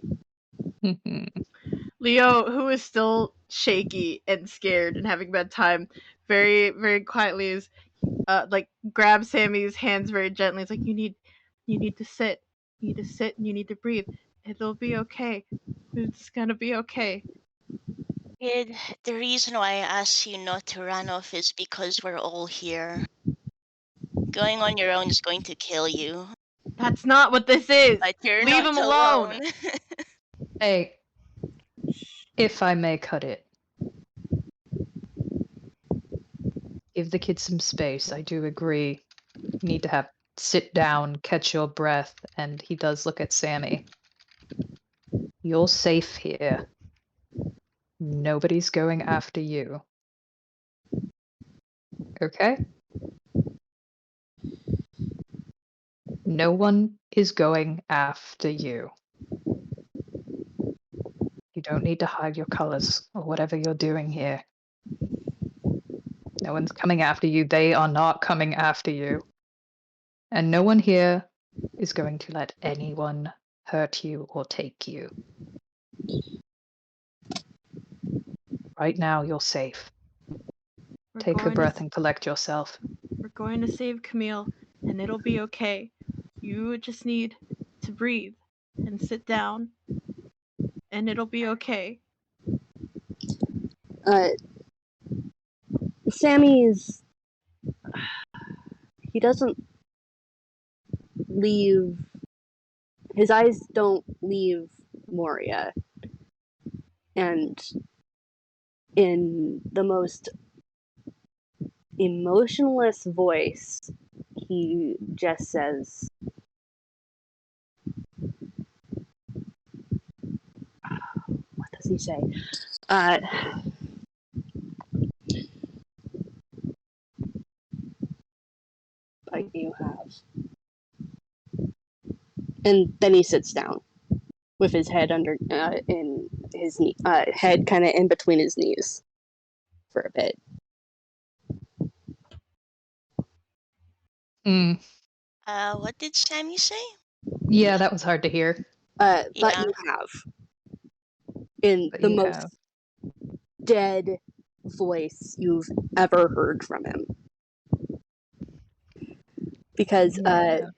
Leo, who is still shaky and scared and having a bad time, very, very quietly is like grabs Sammy's hands very gently. It's like you need to sit. You need to sit and you need to breathe. It'll be okay. It's gonna be okay. Kid, the reason why I asked you not to run off is because we're all here. Going on your own is going to kill you. That's not what this is. But you're Leave not him alone. Hey, if I may cut it. Give the kid some space. I do agree. You need to sit down, catch your breath, and he does look at Sammy. You're safe here. Nobody's going after you. Okay? No one is going after you. You don't need to hide your colors or whatever you're doing here. No one's coming after you. They are not coming after you. And no one here is going to let anyone hurt you or take you. Right now, you're safe. Take a breath and collect yourself. We're going to save Camille, and it'll be okay. You just need to breathe and sit down, and it'll be okay. Sammy's... He doesn't leave... His eyes don't leave Moria. And in the most emotionless voice, he just says, what does he say? Like you have. And then he sits down with his head under in his knee, head kind of in between his knees for a bit. What did Sammy say? Yeah, that was hard to hear. But Yeah. you have. In But the you most have. dead voice you've ever heard from him. Because Yeah.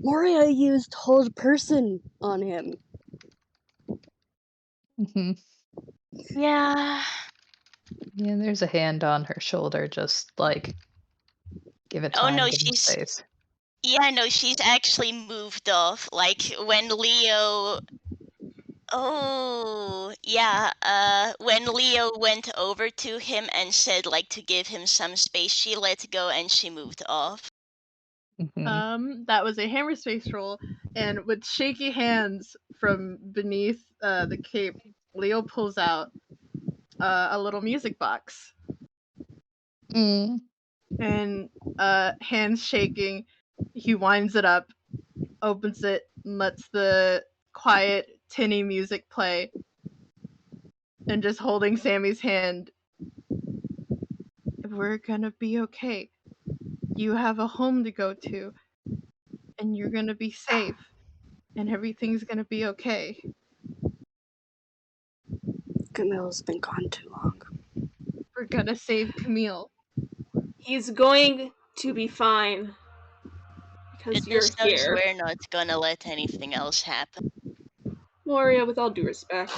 Moria used hold person on him. Mhm. Yeah. Yeah, there's a hand on her shoulder, just like, give it Oh time, no, give him she's space. yeah, no, she's actually moved off. Like when Leo Oh, yeah, when Leo went over to him and said like to give him some space, she let go and she moved off. That was a hammer space roll, and with shaky hands from beneath the cape, Leo pulls out a little music box. And hands shaking, he winds it up, opens it, and lets the quiet, tinny music play. And just holding Sammy's hand, we're gonna be okay. You have a home to go to, and you're gonna be safe, and everything's gonna be okay. Camille's been gone too long. We're gonna save Camille. He's going to be fine. Because you're Goodness knows here. we're not gonna let anything else happen. Moria, with all due respect.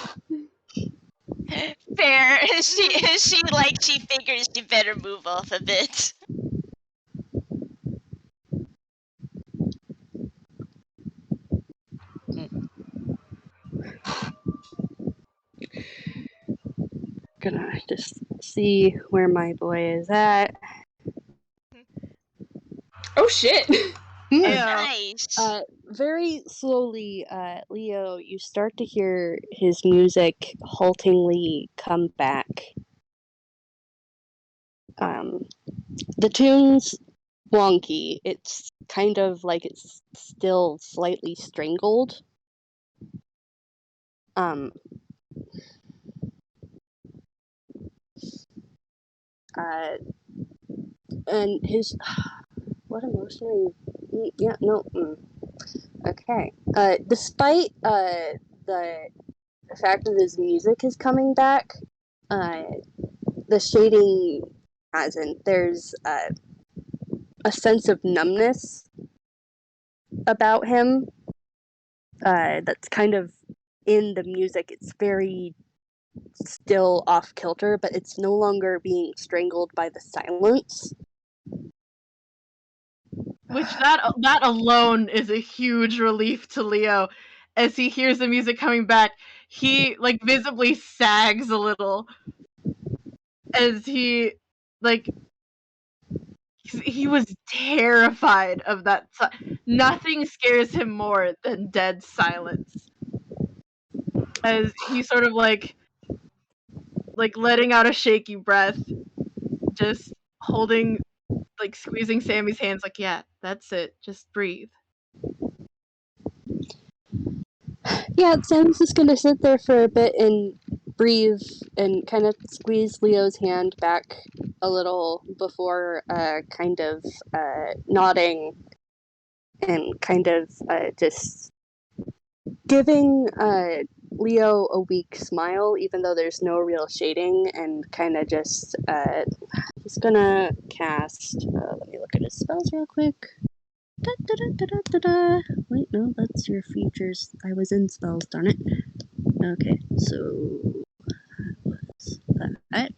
Fair. She figures she better move off a bit. Gonna just see where my boy is at. Oh shit! Yeah. Nice. Very slowly, Leo, you start to hear his music haltingly come back. The tune's wonky. It's kind of like it's still slightly strangled. And his... What emotionally... Yeah, no... Okay. Despite, the fact that his music is coming back, the shading hasn't. There's, a sense of numbness about him, that's kind of in the music. It's very still off kilter, but it's no longer being strangled by the silence. Which that alone is a huge relief to Leo. As he hears the music coming back, he like visibly sags a little as he like he was terrified of that. Nothing scares him more than dead silence. As he sort of like letting out a shaky breath, just holding, like squeezing Sammy's hands, like, yeah, that's it, just breathe. Yeah, Sam's just gonna sit there for a bit and breathe and kind of squeeze Leo's hand back a little before kind of nodding and kind of just giving Leo a weak smile, even though there's no real shading, and kind of just he's gonna cast. Let me look at his spells real quick. Da, da, da, da, da, da. Wait, no, that's your features. I was in spells, darn it. Okay, so was that,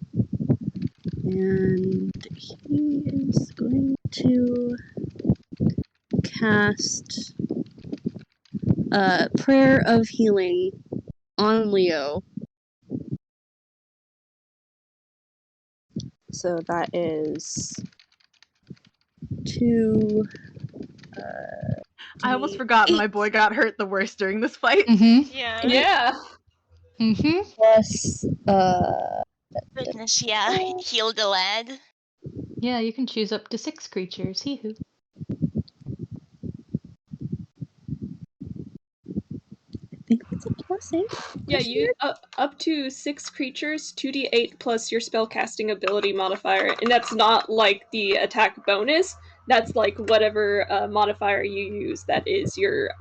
and he is going to cast Prayer of Healing on Leo. So that is 2. I almost forgot my boy got hurt the worst during this fight. Mm-hmm. Yeah. Yeah. Mm-hmm. Plus, Goodness, yeah. Heal the lad. Yeah, you can choose up to 6 creatures. Hee-hoo. I think it's a +8. Yeah, you up to 6 creatures, 2d8 plus your spellcasting ability modifier, and that's not like the attack bonus. That's like whatever modifier you use. That is your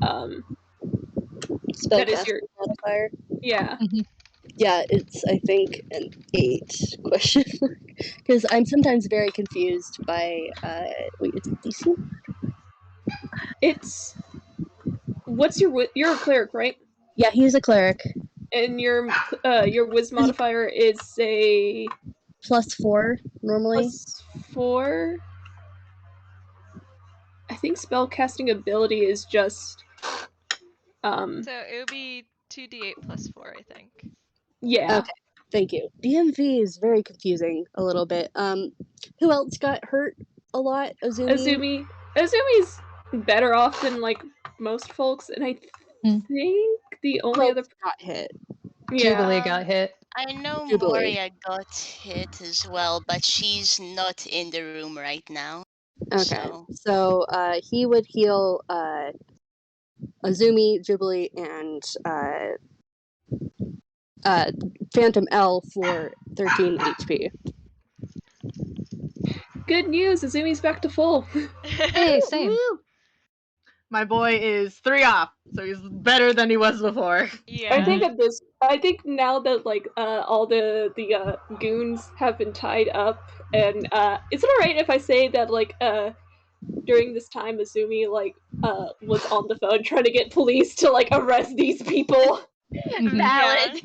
Spellcasting modifier. yeah. Yeah, it's I think an 8 question mark, because I'm sometimes very confused by wait, is it DC? It's what's you're a cleric, right? Yeah, he's a cleric. And your Wiz modifier is a +4 normally. +4. I think spellcasting ability is just So it would be 2d8 plus 4, I think. yeah. Okay, thank you. DMV is very confusing a little bit. Who else got hurt a lot? Azumi? Azumi's better off than like most folks, and I think the only other got hit. yeah. Jubilee got hit. I know Jubilee. Moria got hit as well, but she's not in the room right now. Okay, so he would heal Azumi, Jubilee, and Phantom L for 13 HP. Good news, Azumi's back to full. Hey, same. Woo! My boy is 3 off, so he's better than he was before. Yeah. I think now that like all the goons have been tied up, and is it alright if I say that like during this time Azumi like was on the phone trying to get police to like arrest these people? Valid.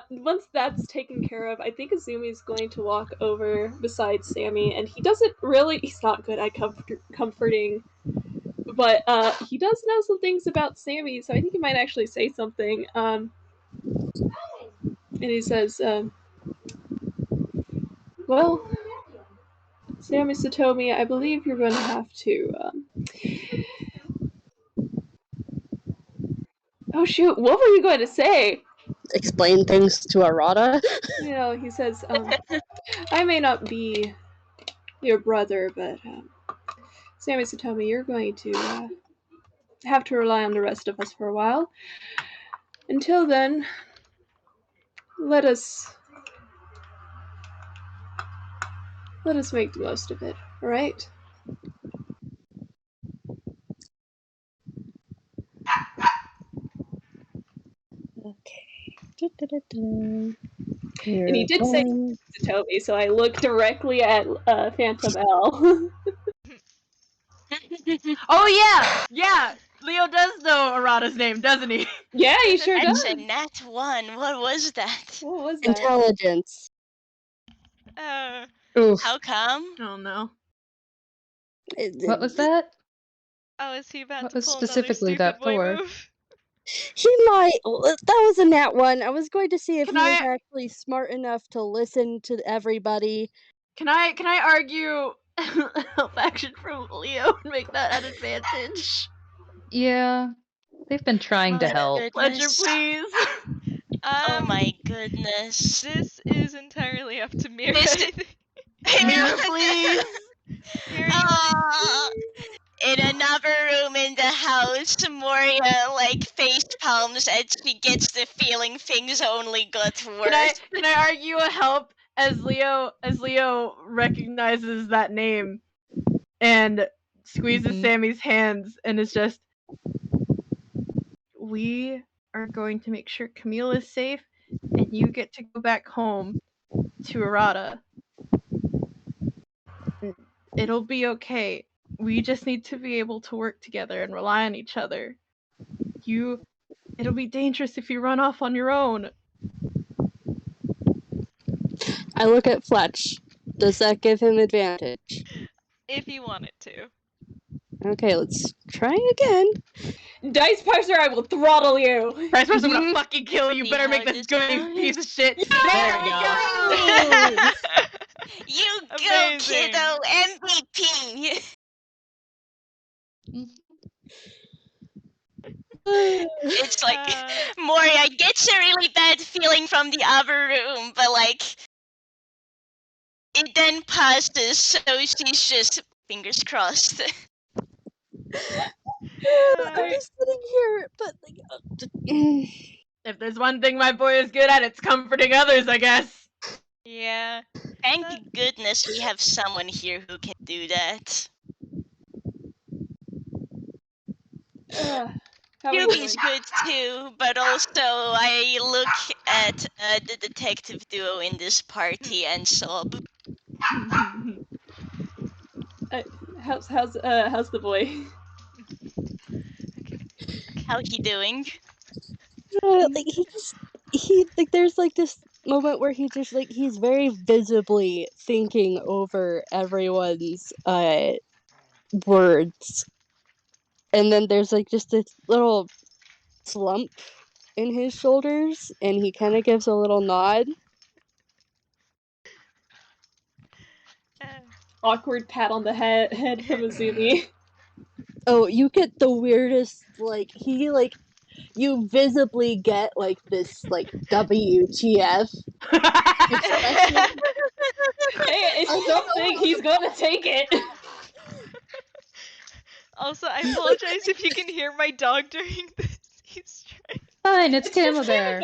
Once that's taken care of, I think Azumi's going to walk over beside Sammy, and he's not good at comforting, but he does know some things about Sammy, so I think he might actually say something. And he says, well, Sammy Satomi, I believe you're going to have to, oh shoot, what were you going to say? Explain things to Arata. You know, he says, I may not be your brother, but Sammy Satomi, you're going to have to rely on the rest of us for a while. Until then, let us make the most of it, alright? Okay. And he did say to Toby, so I looked directly at Phantom L. Oh yeah! Leo does know Arata's name, doesn't he? Yeah, he sure does. That's a nat 1. What was that? What was that? Intelligence. Oof. How come? Oh no. What was that? Oh, is he about What to was pull specifically another that stupid boy for? move? He might. That was a nat 1. I was going to see if Can he was I- actually smart enough to listen to everybody. Can I argue help action from Leo and make that an advantage? Yeah. They've been trying to My help. Ledger, goodness. please. Oh my goodness. This is entirely up to Mira. This- I think. Mirror, please. Mira, you wanna- Ah, in another room in the house, Moria like face palms and she gets the feeling things only got worse. Can I argue a help as Leo recognizes that name and squeezes Sammy's hands and is just, we are going to make sure Camille is safe and you get to go back home to Arata. It'll be okay. We just need to be able to work together and rely on each other. It'll be dangerous if you run off on your own. I look at Fletch. Does that give him advantage? If you want it to. Okay, let's try again. Dice Parser, I will throttle you! Dice Parser, I'm gonna fucking kill you. See Better how make this this good, you goes? piece of shit. There we go. You go, Amazing. kiddo! MVP! It's like, Moria gets a really bad feeling from the other room, but like, it then passes, so she's just fingers crossed. I'm just sitting here, but like, If there's one thing my boy is good at, it's comforting others, I guess. Yeah. Thank goodness we have someone here who can do that. How are we doing? Yuki's good too, but also I look at the detective duo in this party and sob. How's the boy? How he doing? like he like there's like this moment where he just like he's very visibly thinking over everyone's words, and then there's like just this little slump in his shoulders, and he kind of gives a little nod. Awkward pat on the head from Azumi. Oh, you get the weirdest, like, you visibly get, like, this, like, WTF expression. Hey, it's something, he's gonna take it! Also, I apologize if you can hear my dog during this. He's trying. Fine, it's Just Camille Bear.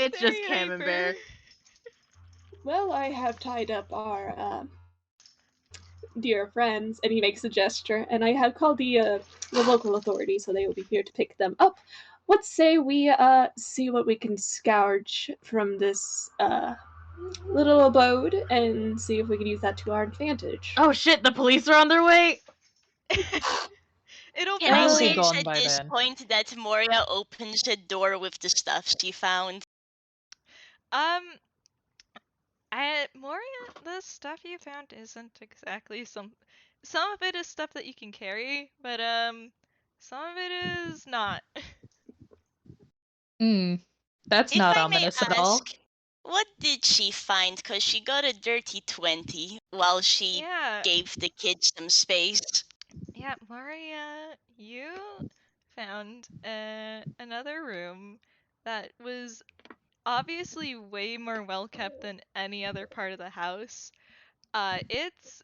It's just Camembert. Well, I have tied up our dear friends, and he makes a gesture, and I have called the local authorities, so they will be here to pick them up. What say we see what we can scourge from this little abode, and see if we can use that to our advantage. Oh shit, the police are on their way? It'll Can I Probably say gone at by this then. point that Moria opens the door with the stuff she found? At Moria, the stuff you found isn't exactly some of it is stuff that you can carry, but some of it is not. That's If not I may ominous at all. ask, what did she find? Because she got a dirty 20 while she Yeah. gave the kids some space. Yeah, Moria, you found another room that was obviously way more well kept than any other part of the house. It's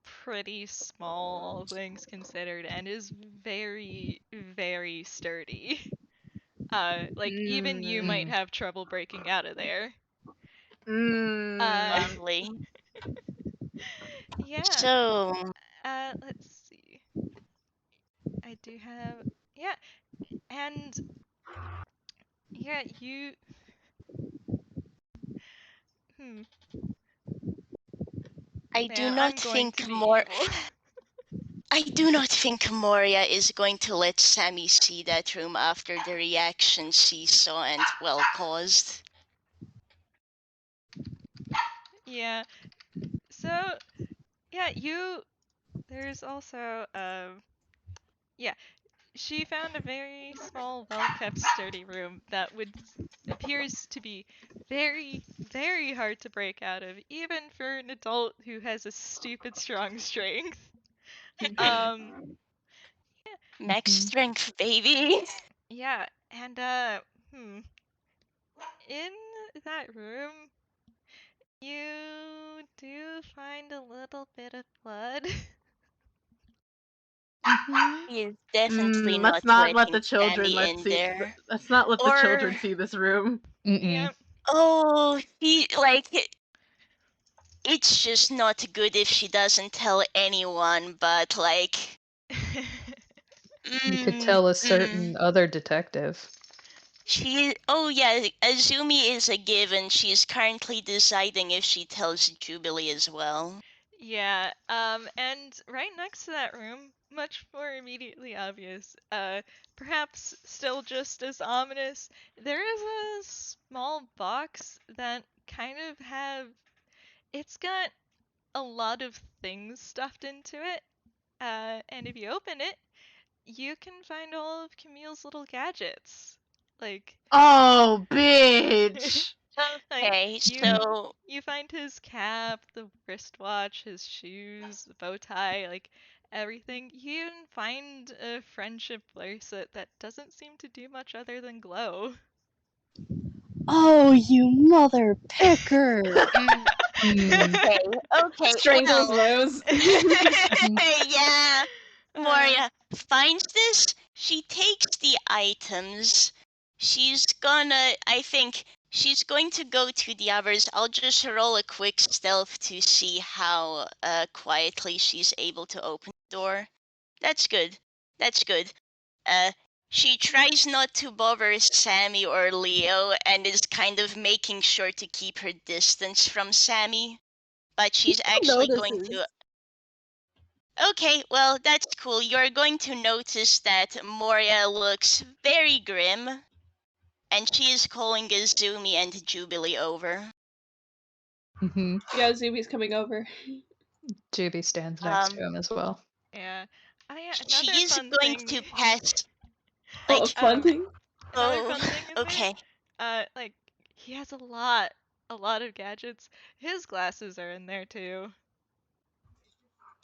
pretty small, all things considered, and is very, very sturdy. Like even you might have trouble breaking out of there. Lovely. Yeah. So, Let's see. I do have, yeah, and yeah, you. I do Man, not I'm going think to be evil. I do not think Moria is going to let Sammy see that room after the reaction she saw and well caused. Yeah. So, yeah, there's also, yeah, she found a very small, well-kept, sturdy room that appears to be very, very hard to break out of, even for an adult who has a stupid strong strength. Max strength, baby. Yeah, and in that room, you do find a little bit of blood. He is definitely Let's not let the children let's not let the children see this room. Yeah. Oh, he like it's just not good if she doesn't tell anyone, but like... You could tell a certain other detective. Oh yeah, Azumi is a given. She's currently deciding if she tells Jubilee as well. Yeah, and right next to that room, much more immediately obvious, perhaps still just as ominous, there is a small box that kind of it's got a lot of things stuffed into it, and if you open it, you can find all of Camille's little gadgets. Like, Oh, bitch! like Okay, you so... you find his cap, the wristwatch, his shoes, the bow tie, like everything. You even find a friendship bracelet that doesn't seem to do much other than glow. Oh, you mother picker! Okay, Strangles well... Rose. Yeah, Moria finds this, she takes the items. I think she's going to go to the others. I'll just roll a quick stealth to see how quietly she's able to open the door. That's good. She tries not to bother Sammy or Leo and is kind of making sure to keep her distance from Sammy. But she's actually going to... Okay, well, that's cool. You're going to notice that Moria looks very grim, and she is calling Azumi and Jubilee over. Yeah, Zumi's coming over. Juby stands next to him as well. Yeah. Another She is fun going thing. to pass... Oh, fun thing? Another fun thing in okay. there, like, he has a lot of gadgets. His glasses are in there too.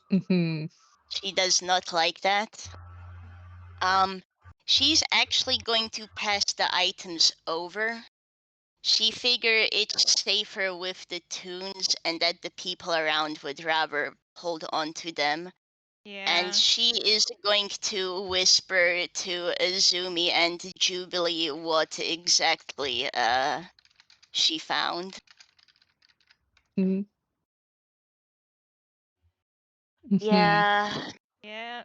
She does not like that. She's actually going to pass the items over. She figure it's safer with the toons and that the people around would rather hold on to them. Yeah. And she is going to whisper to Azumi and Jubilee what exactly she found. Yeah. Yeah.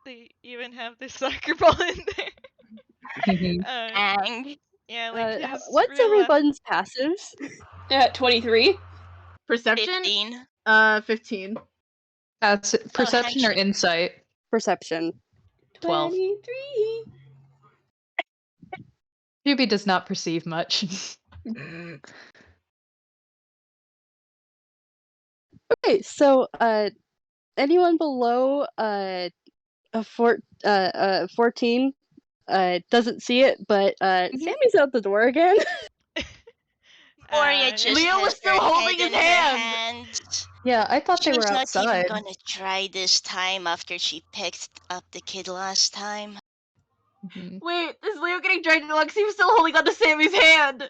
They even have the soccer ball in there. Dang. Yeah, like his what's real everyone's passives? 23. Perception? 15. 15. Perception or insight? Perception. 12. 23. Juby does not perceive much. Okay, so anyone below a 14 doesn't see it, but Sammy's out the door again. Moria just Leo was has still her holding head his in her hand. hands. Yeah, I thought She they was were not even outside. gonna try this time after she picked up the kid last time. Wait, is Leo getting dragged along? 'Cause he was still holding onto Sammy's hand.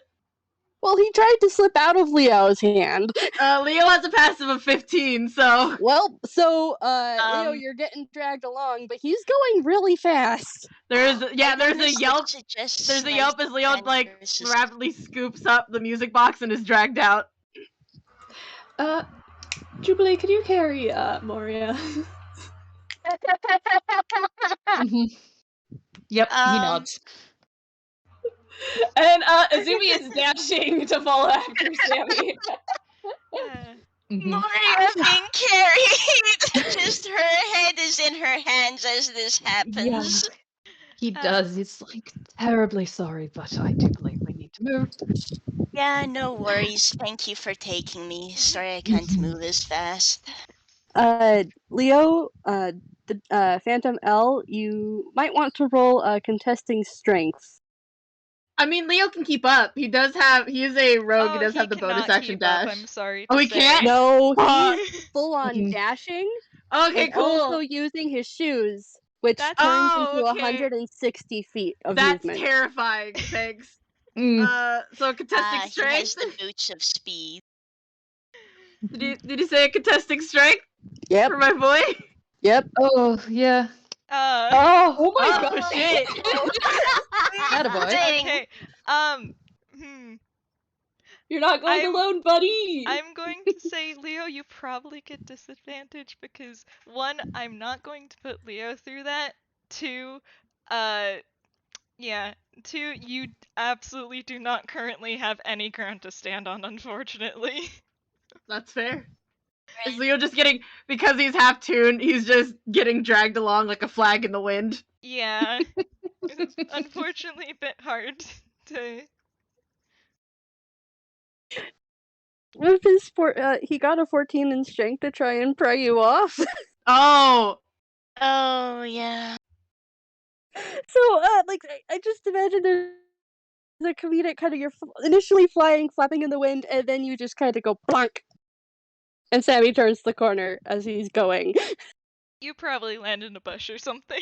Well, he tried to slip out of Leo's hand. Leo has a passive of 15, so... Well, so, Leo, you're getting dragged along, but he's going really fast. There's a yelp. There's a yelp as Leo, like, rapidly scoops up the music box and is dragged out. Jubilee, could you carry, Moria? Yep, he nods. And, Azumi is dashing to follow after Sammy. Moria being carried! Just her head is in her hands as this happens. Yeah, he does. He's like, terribly sorry, but I do believe we need to move. Yeah, no worries. Thank you for taking me. Sorry I can't move as fast. Leo, the Phantom L, you might want to roll contesting strength. I mean, Leo can keep up. He is a rogue. He does have the bonus action dash. I'm sorry. Oh, he can't? No, he's full on dashing. Okay, and cool. Also using his shoes, which turns into 160 feet of movement. That's terrifying. Thanks. So contesting strength. He has the boots of speed. Did you say contesting strength? Yep. For my boy? Yep. Oh, yeah. Oh my god. Shit. Attaboy. Okay. You're not going alone, buddy! I'm going to say, Leo, you probably get disadvantage because 1, I'm not going to put Leo through that. 2, 2, you absolutely do not currently have any ground to stand on, unfortunately. That's fair. Is Leo just getting, because he's half toon, he's just getting dragged along like a flag in the wind? Yeah. It's unfortunately a bit hard to... With his he got a 14 in strength to try and pry you off. Oh! Oh, yeah. So, I just imagine there's a comedic kind of you're initially flying, flapping in the wind, and then you just kind of go plonk. And Sammy turns the corner as he's going. You probably land in a bush or something.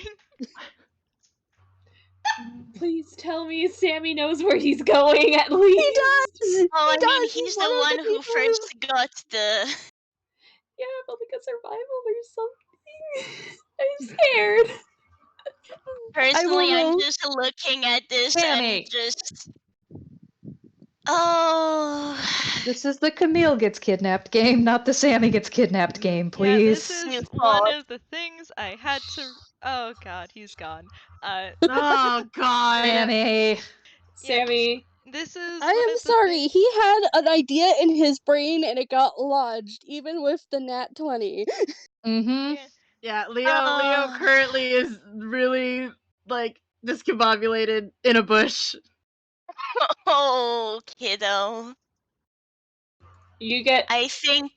Please tell me Sammy knows where he's going at least. He does! Oh, I mean, does! he's one the of one who people first got the... Yeah, but like a survival or something. I'm scared. Personally, I'm roll. just looking at this Sammy. and just... Oh... This is the Camille gets kidnapped game, not the Sammy gets kidnapped game, Yeah, this please. is You one thought. of the things I had to... Oh god, he's gone. Oh, God. Sammy. Sammy. This is I one am of the sorry, things... he had an idea in his brain and it got lodged, even with the nat 20. Mm-hmm. Yeah. Yeah, Leo currently is really, like, discombobulated in a bush. Oh, kiddo. You get... I think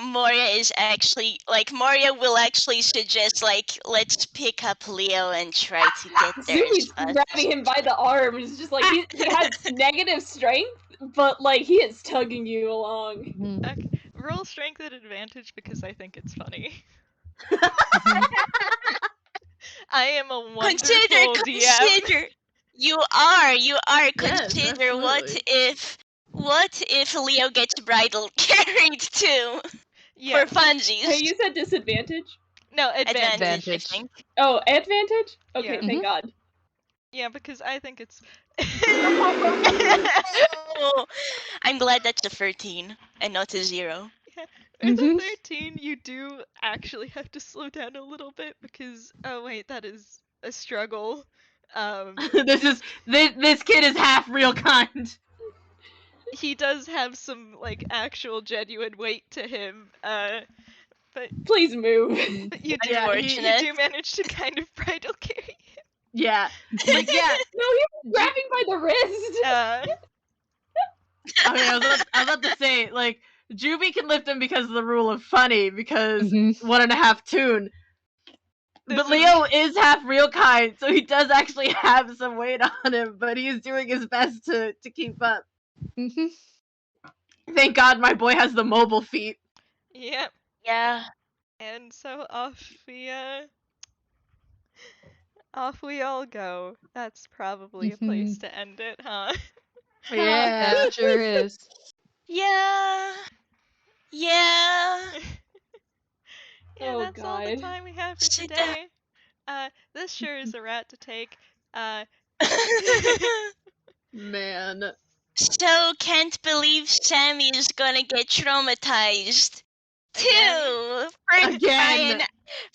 Moria is actually, like, Moria will actually suggest, like, let's pick up Leo and try to get there. Zumi's grabbing him by the arms, just like he has negative strength, but like he is tugging you along. Mm-hmm. Okay. Roll strength at advantage because I think it's funny. I am a wonderful DM. Consider. You are. Yes, Consider what absolutely. if Leo gets bridal carried too Yeah. for funsies. Hey, you said disadvantage? No, advantage. Advantage, I Advantage. think. Oh, advantage? Okay, Yeah. thank God. Yeah, because I think it's... Oh, I'm glad that's a 13 and not a 0. With Mhm. a 13, you do actually have to slow down a little bit because... Oh wait, that is a struggle. This kid is half real kind. He does have some, like, actual genuine weight to him, but Please move. you do, Yeah, you do manage to kind of bridal carry him. Yeah. Like, yeah. No, he was grabbing by the wrist. Okay, I was about to say, like, Juby can lift him because of the rule of funny, because Mhm. 1.5 toon. This But is- Leo is half real kind, so he does actually have some weight on him, but he's doing his best to keep up. Mhm. Thank God my boy has the mobile feet. Yep. Yeah. And so off we all go. That's probably a place to end it, huh? Yeah. That sure is. Yeah. Yeah. Yeah, Oh, that's all the God. time we have for Sit today. This sure is a rat to take. Man. So can't believe Sammy is gonna get traumatized. Again? Again.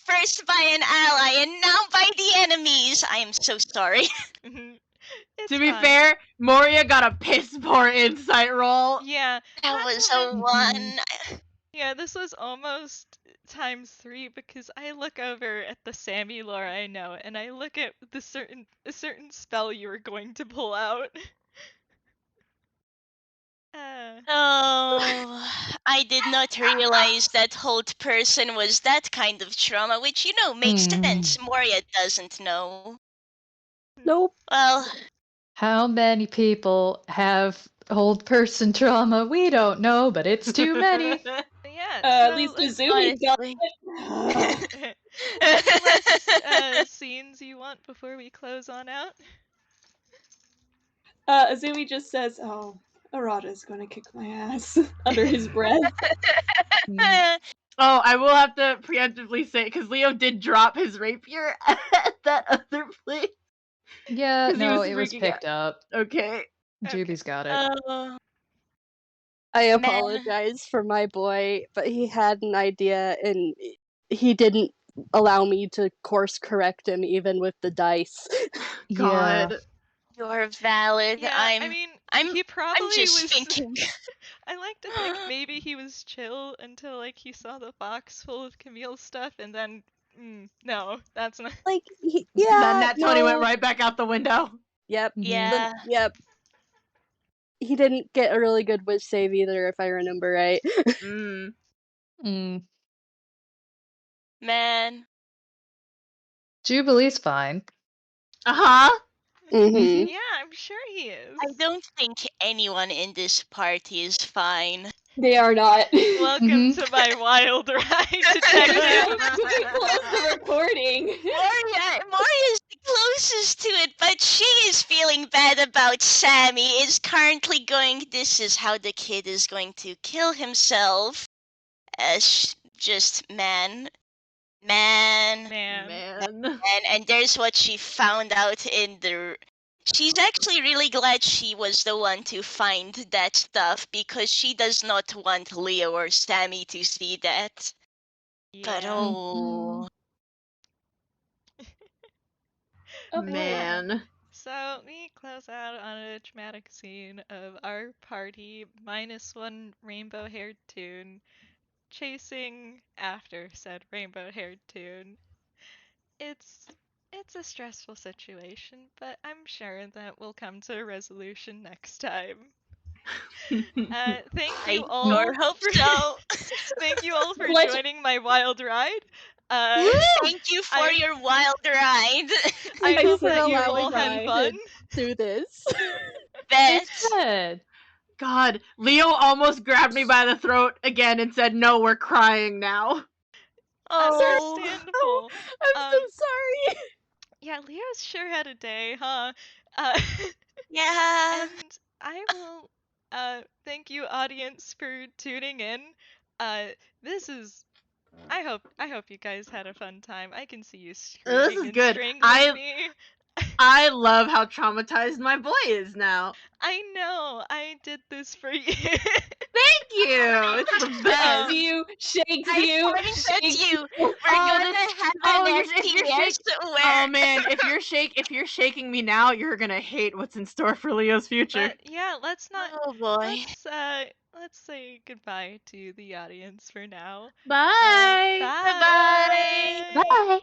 First by an ally and now by the enemies. I am so sorry. It's To be fine. fair, Moria got a piss poor insight roll. Yeah, That not was to a men- 1. Yeah, this was almost times 3 because I look over at the Sammy lore I know, and I look at a certain spell you were going to pull out. Oh, I did not realize that hold person was that kind of trauma, which, you know, makes sense. Moria doesn't know. Nope. Well, How many people have old person trauma? We don't know, but it's too many. Yeah, At so least let's- Azumi got honestly. any last scenes you want before we close on out? Azumi just says, "Oh, Arata's gonna kick my ass," under his breath. Oh, I will have to preemptively say, because Leo did drop his rapier at that other place. Yeah, 'Cause he no, was it was freaking picked up. Okay. Okay. Juby's got it. I Man. apologize for my boy, but he had an idea and he didn't allow me to course correct him even with the dice. Yeah. God. You're valid. Yeah, I mean, I'm he probably just was. thinking. I like to think maybe he was chill until like he saw the box full of Camille's stuff, and then no, that's not. Like, Then yeah, that Tony went no. right back out the window. Yep. Mhm. Yeah. Yep. He didn't get a really good wish save either, if I remember right. Mm. Mm. Man. Jubilee's fine. Uh-huh. Mhm. Yeah, I'm sure he is. I don't think anyone in this party is fine. They are not. Welcome to my wild ride, detective. Pretty close to recording. Moria is the closest to it, but she is feeling bad about Sammy. Is currently going. This is how the kid is going to kill himself. Just man. Man. And there's what she found out in the. She's actually really glad she was the one to find that stuff because she does not want Leo or Sammy to see that. But Yeah. oh. Okay. Man. So we close out on a dramatic scene of our party minus one rainbow-haired toon chasing after said rainbow-haired toon. It's a stressful situation, but I'm sure that we'll come to a resolution next time. Thank you I all. sure hope so. Thank you all for Let's- joining my wild ride. Thank you for I- your wild ride. I Thanks hope for that you allowing all had me fun. to do this. Bet. It's good. God, Leo almost grabbed me by the throat again and said, "No, we're crying now." Oh. Understandable. I'm so sorry. Yeah, Leo's sure had a day, huh? Yeah. And I will thank you audience for tuning in. This is I hope you guys had a fun time. I can see you This screaming is and good. strangling me. I love how traumatized my boy is now. I know. I did this for you. Thank you. It's the best. you, shakes I you, point at shakes you. We're gonna have an FPS where. Oh man, if you're shaking me now, you're gonna hate what's in store for Leo's future. But yeah, let's not. Oh boy. Let's say goodbye to the audience for now. Bye. Bye. Bye. Bye.